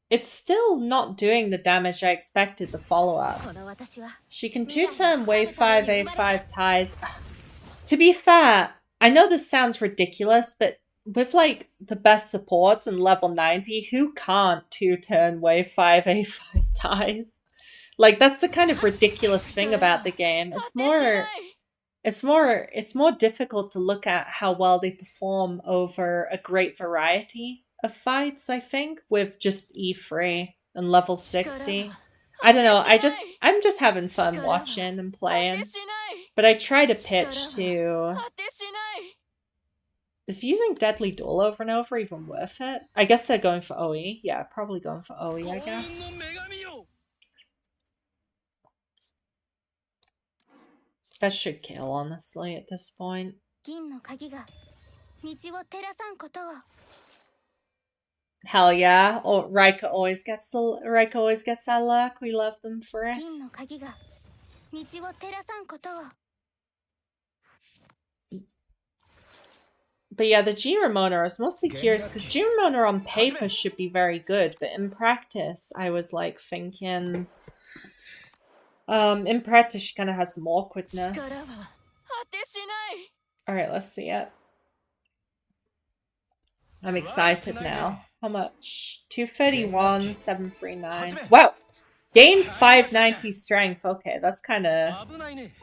It's still not doing the damage I expected the follow-up. この私は She can 2-turn wave 5 A5 ties. To be fair, I know this sounds ridiculous, but with like the best supports in level 90, who can't 2-turn wave 5 A5 ties? Like that's the kind of ridiculous thing about the game. It's more difficult to look at how well they perform over a great variety of fights, I think, with just E3 and level 60. I don't know, I'm just having fun watching and playing. But I try to pitch to... Is using Deadly Duel over and over even worth it? I guess they're going for OE. Yeah, probably going for OE, I guess. That should kill, honestly, at this point. Hell yeah. Oh, Rika always gets that luck. We love them for it. But yeah, the G Ramona, I was mostly curious because G Ramona on paper should be very good, but in practice, I was like thinking, in practice, she kind of has some awkwardness. All right, let's see it. I'm excited now. How much? 231, 739. Wow! Gained 590 strength. Okay, that's kind of...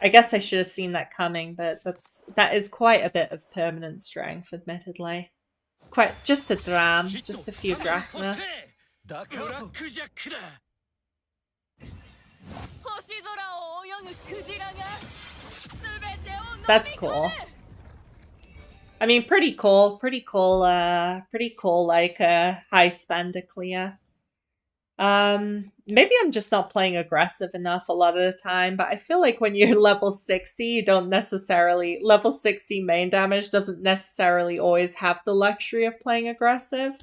I guess I should have seen that coming, but that is quite a bit of permanent strength, admittedly. Quite... just a dram. Just a few drachma. That's cool. I mean, pretty cool, like, high spender clear. Maybe I'm just not playing aggressive enough a lot of the time, but I feel like when you're level 60, you don't necessarily... Level 60 main damage doesn't necessarily always have the luxury of playing aggressive.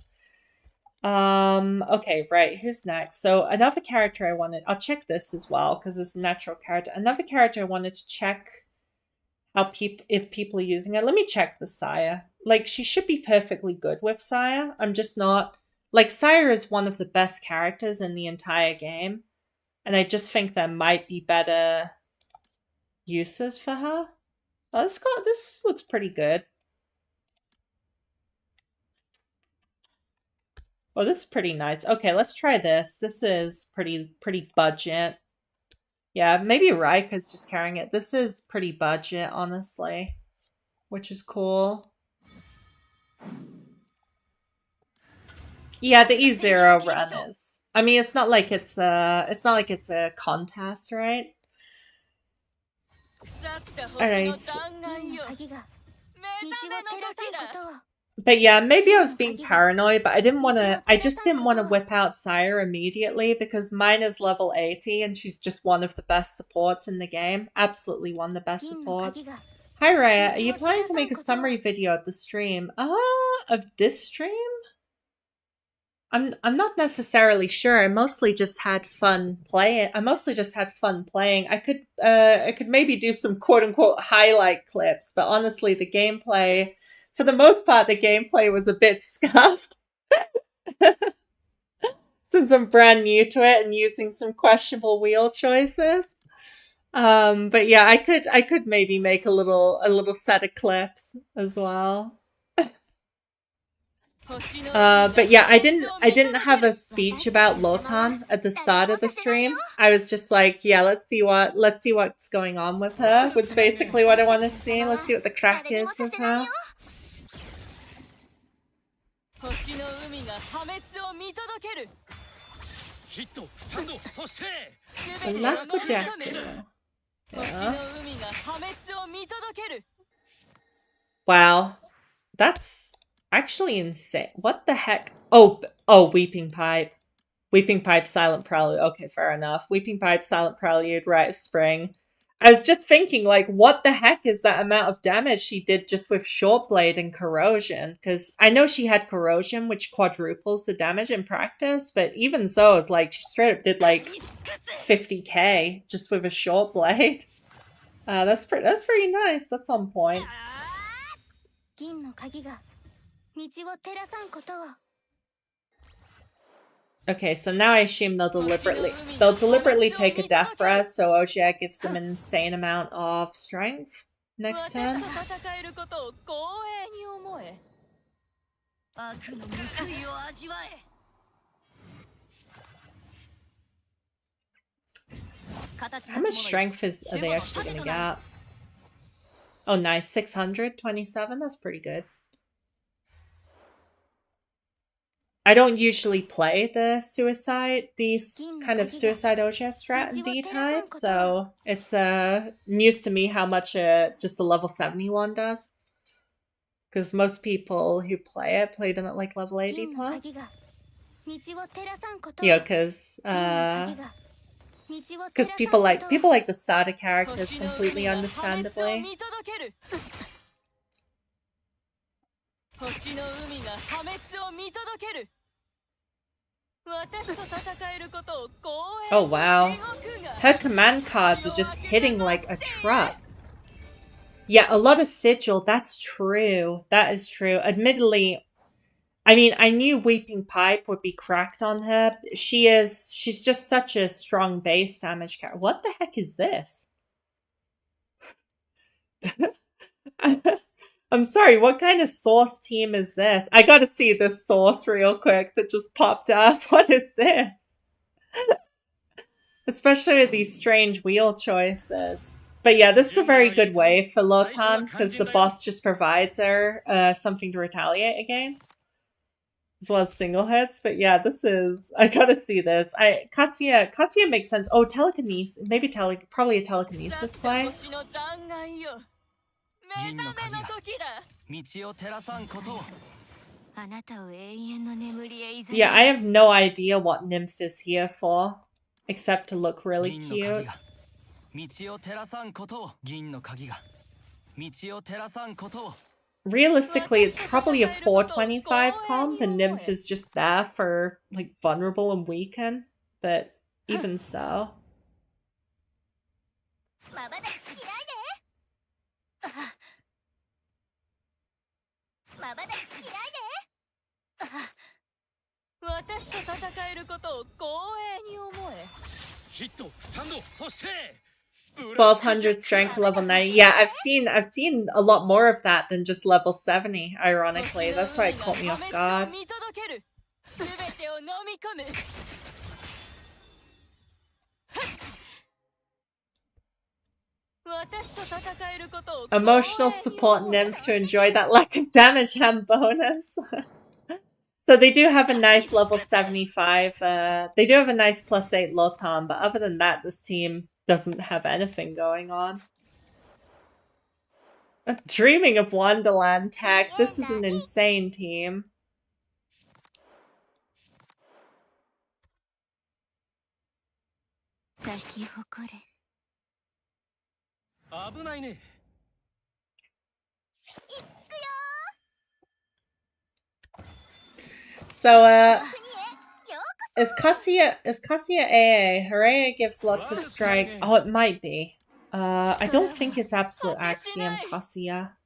Okay, right, who's next? So, another character I wanted... I'll check this as well, because it's a natural character. Another character I wanted to check... if people are using it. Let me check the Saya. Like, she should be perfectly good with Saya. I'm just not... Like, Saya is one of the best characters in the entire game. And I just think there might be better uses for her. Oh, this looks pretty good. Oh, this is pretty nice. Okay, let's try this. This is pretty budget. Yeah, maybe Rika's just carrying it. This is pretty budget, honestly, which is cool. Yeah, the E0 run is... I mean, it's not like it's a contest, right? Alright. But yeah, maybe I was being paranoid, but I just didn't want to whip out Saya immediately because mine is level 80 and she's just one of the best supports in the game. Absolutely one of the best supports. Hi Raya, are you planning to make a summary video of the stream? Of this stream? I'm not necessarily sure. I mostly just had fun playing. I could maybe do some quote unquote highlight clips, but honestly the gameplay, for the most part, the gameplay was a bit scuffed. Since I'm brand new to it and using some questionable wheel choices. But yeah, I could maybe make a little set of clips as well. But yeah, I didn't have a speech about Lotan at the start of the stream. I was just like, yeah, let's see what's going on with her. Was basically what I want to see. Let's see what the crack is with her. Yeah. Wow, that's actually insane. What the heck? Oh, Weeping Pipe. Weeping Pipe, Silent Prelude. Okay, fair enough. Weeping Pipe, Silent Prelude, Rite of Spring. I was just thinking, like, what the heck is that amount of damage she did just with Short Blade and Corrosion? Because I know she had Corrosion, which quadruples the damage in practice, but even so, like, she straight up did, like, 50k just with a Short Blade. That's pretty nice. That's on point. 銀の鍵が道を照らさんことを。 Okay, so now I assume they'll deliberately take a death res, so Ojia gives them an insane amount of strength next turn. 戦えることを光栄に思え。悪の報いを味わえ。 How much strength are they actually gonna get? Oh, nice. 627. That's pretty good. I don't usually play these kind of suicide Ojia strat in D-type, so it's news to me how much just a level 71 does. Because most people who play them at like level 80 plus. Yeah, because people like the starter characters completely understandably. Oh wow. Her command cards are just hitting like a truck. Yeah, a lot of sigil, that's true. That is true. Admittedly, I mean, I knew Weeping Pipe would be cracked on her. She's just such a strong base damage character. What the heck is this? I'm sorry, what kind of source team is this? I gotta see this source real quick that just popped up. What is this? Especially with these strange wheel choices. But yeah, this is a very good way for Lotan, because the boss just provides her something to retaliate against. As well as single hits. But yeah, I gotta see this. Kazuya makes sense. Oh, telekinesis. Maybe probably a telekinesis play. Yeah, I have no idea what Nymph is here for, except to look really cute. Realistically, it's probably a 425 comp, and Nymph is just there for like vulnerable and weaken, but even so. Twelve hundred strength level 90. Yeah, I've seen a lot more of that than just level 70, ironically. That's why it caught me off guard. Emotional support Nymph to enjoy that lack of damage hand bonus. So they do have a nice level 75. They do have a nice +8 Lotan, but other than that, this team doesn't have anything going on. Dreaming of Wonderland tech. This is an insane team. So, is Kazuya AA? Hooray gives lots of strike. Oh, it might be. I don't think it's Absolute Axiom Kazuya.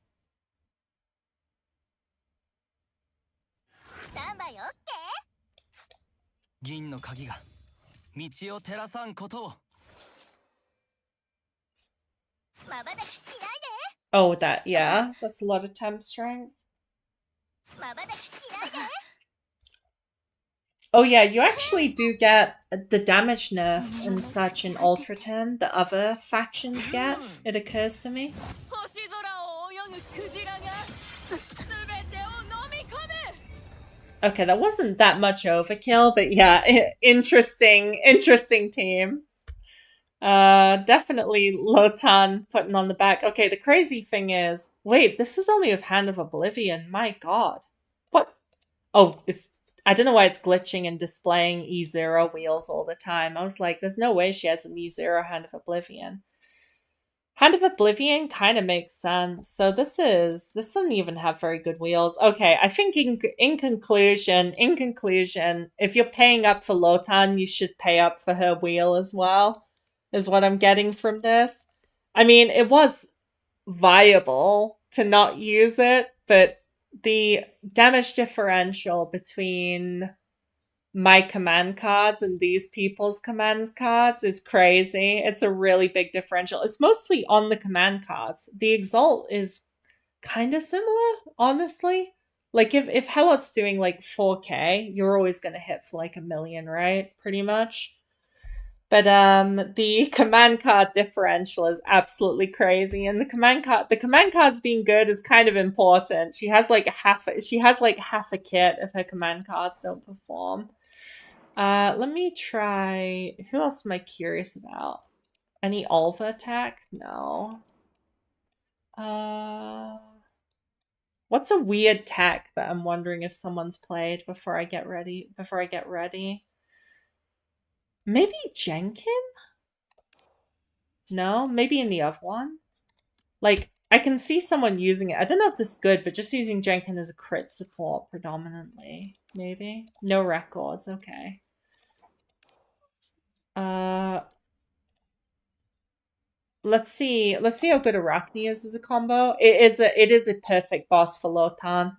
Oh, yeah, that's a lot of temp strength. Oh yeah, you actually do get the damage nerf and such in Ultraton the other factions get, it occurs to me. Okay, that wasn't that much overkill, but yeah, interesting team. Definitely Lotan putting on the back. Okay, the crazy thing is, wait, this is only with Hand of Oblivion. My god. What? Oh, I don't know why it's glitching and displaying E0 wheels all the time. I was like, there's no way she has an E0 Hand of Oblivion. Hand of Oblivion kind of makes sense. So this doesn't even have very good wheels. Okay, I think in conclusion, if you're paying up for Lotan, you should pay up for her wheel as well, is what I'm getting from this. I mean, it was viable to not use it, but the damage differential between my command cards and these people's command cards is crazy. It's a really big differential. It's mostly on the command cards. The Exalt is kind of similar, honestly. Like if Helot's doing like 4K, you're always gonna hit for like 1,000,000, right? Pretty much. But the command card differential is absolutely crazy, and the command cards being good is kind of important. She has like half a kit if her command cards don't perform. Let me try. Who else am I curious about? Any Alva attack? No. What's a weird tech that I'm wondering if someone's played before I get ready? Maybe Jenkin? No, maybe in the other one. Like, I can see someone using it. I don't know if this is good, but just using Jenkin as a crit support predominantly. Maybe. No records, okay. Let's see how good Arachne is as a combo. It is a perfect boss for Lotan.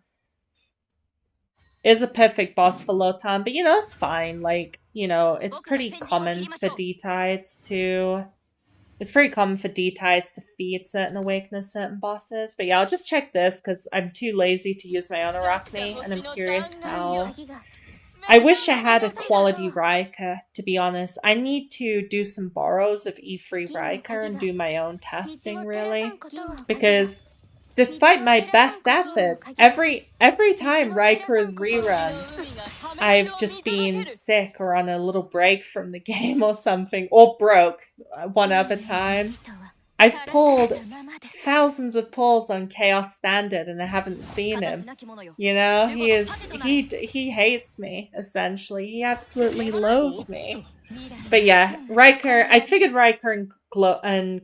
It is a perfect boss for Lotan, but it's fine. Like, it's pretty common for D-Tides to feed certain awakeness, certain bosses. But yeah, I'll just check this because I'm too lazy to use my own Arachne, and I'm curious how. I wish I had a quality Rika, to be honest. I need to do some borrows of E3 Rika and do my own testing, really. Because despite my best efforts, every time Rika is rerun, I've just been sick or on a little break from the game or something, or broke one other time. I've pulled thousands of pulls on Chaos Standard and I haven't seen him. He hates me, essentially. He absolutely loathes me. But yeah, I figured Riker and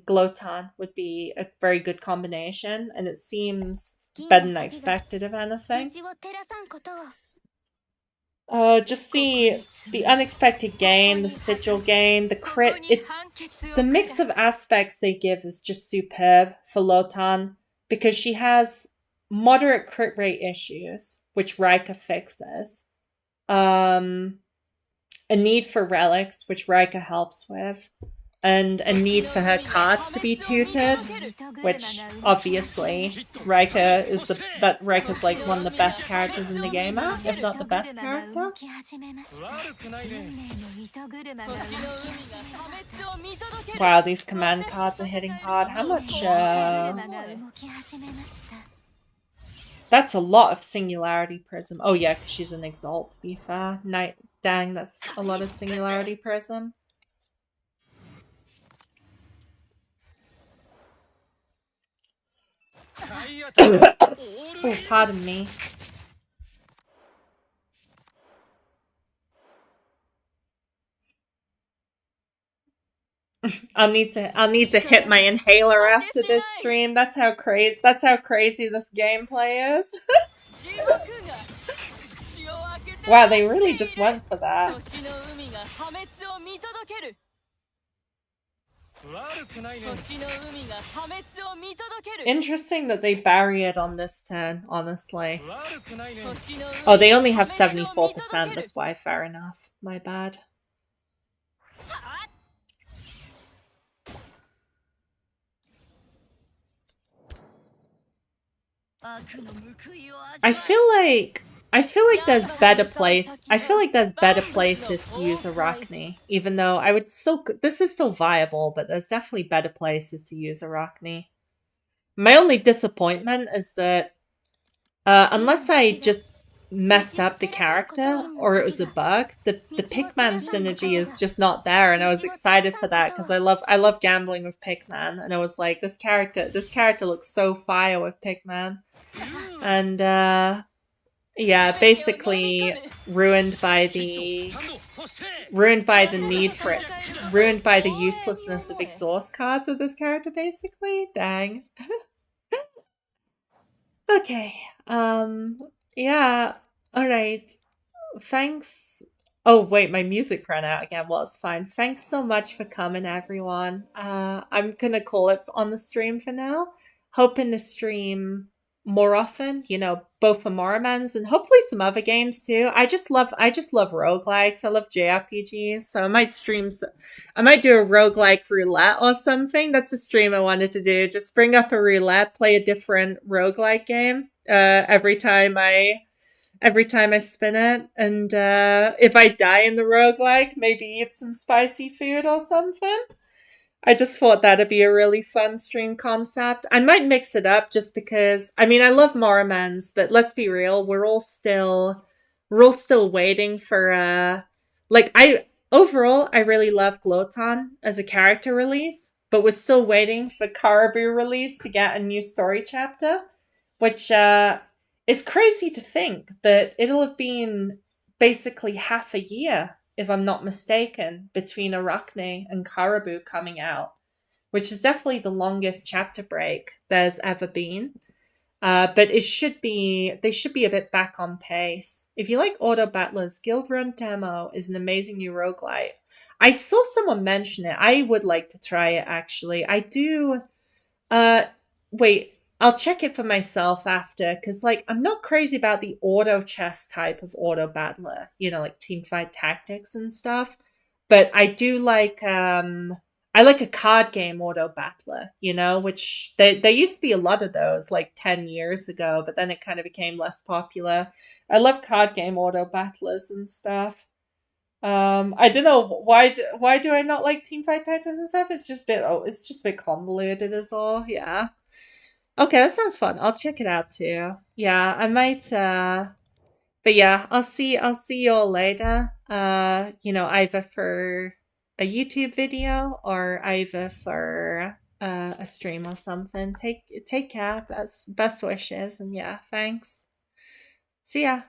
Glotan would be a very good combination, and it seems better than I expected, if anything. Just the unexpected gain, the sigil gain, the crit. The mix of aspects they give is just superb for Lotan, because she has moderate crit rate issues, which Rika fixes. A need for relics, which Rika helps with, and a need for her cards to be tutored, which obviously Rika's like one of the best characters in the game, if not the best character. Wow, these command cards are hitting hard. How much? That's a lot of Singularity Prism. Oh yeah, because she's an Exalt, to be fair. Dang, that's a lot of Singularity Prism. Oh, pardon me. I'll need to hit my inhaler after this stream. That's how crazy this gameplay is. Wow, they really just went for that. Interesting that they bury it on this turn, honestly. Oh, they only have 74%, that's why, fair enough. My bad. I feel like there's better places to use Arachne, even though this is still viable, but there's definitely better places to use Arachne. My only disappointment is that unless I just messed up the character or it was a bug, the Pigman synergy is just not there, and I was excited for that because I love gambling with Pigman, and I was like, this character looks so fire with Pigman. And yeah, basically ruined by the uselessness of exhaust cards with this character, basically. Dang. Okay. Yeah. Alright. Thanks. Oh wait, my music ran out again. Well, it's fine. Thanks so much for coming, everyone. I'm gonna call it on the stream for now. Hoping to stream more often, you know, both for Morimens and hopefully some other games too. I just love roguelikes. I love JRPGs. So I might do a roguelike roulette or something. That's a stream I wanted to do. Just bring up a roulette, play a different roguelike game every time I spin it. And if I die in the roguelike, maybe eat some spicy food or something. I just thought that'd be a really fun stream concept. I might mix it up just because I mean I love Morimens, but let's be real, we're all still waiting for I really love Glotan as a character release, but we're still waiting for Caribou release to get a new story chapter, which is crazy to think that it'll have been basically half a year, if I'm not mistaken, between Arachne and Caribou coming out, which is definitely the longest chapter break there's ever been. But they should be a bit back on pace. If you like Auto Battlers, Guild Run Demo is an amazing new roguelite. I saw someone mention it. I would like to try it actually. I do. Uh, Wait. I'll check it for myself after, because like I'm not crazy about the auto chess type of auto battler, you know, like team fight tactics and stuff. But I like a card game auto battler, you know, which there used to be a lot of those like 10 years ago, but then it kind of became less popular. I love card game auto battlers and stuff. I don't know why do I not like team fight tactics and stuff? It's just a bit convoluted is all. Yeah. Okay, that sounds fun. I'll check it out too. Yeah, I might but yeah, I'll see you all later. You know, either for a YouTube video or either for a stream or something. Take care. That's best wishes and yeah, thanks. See ya.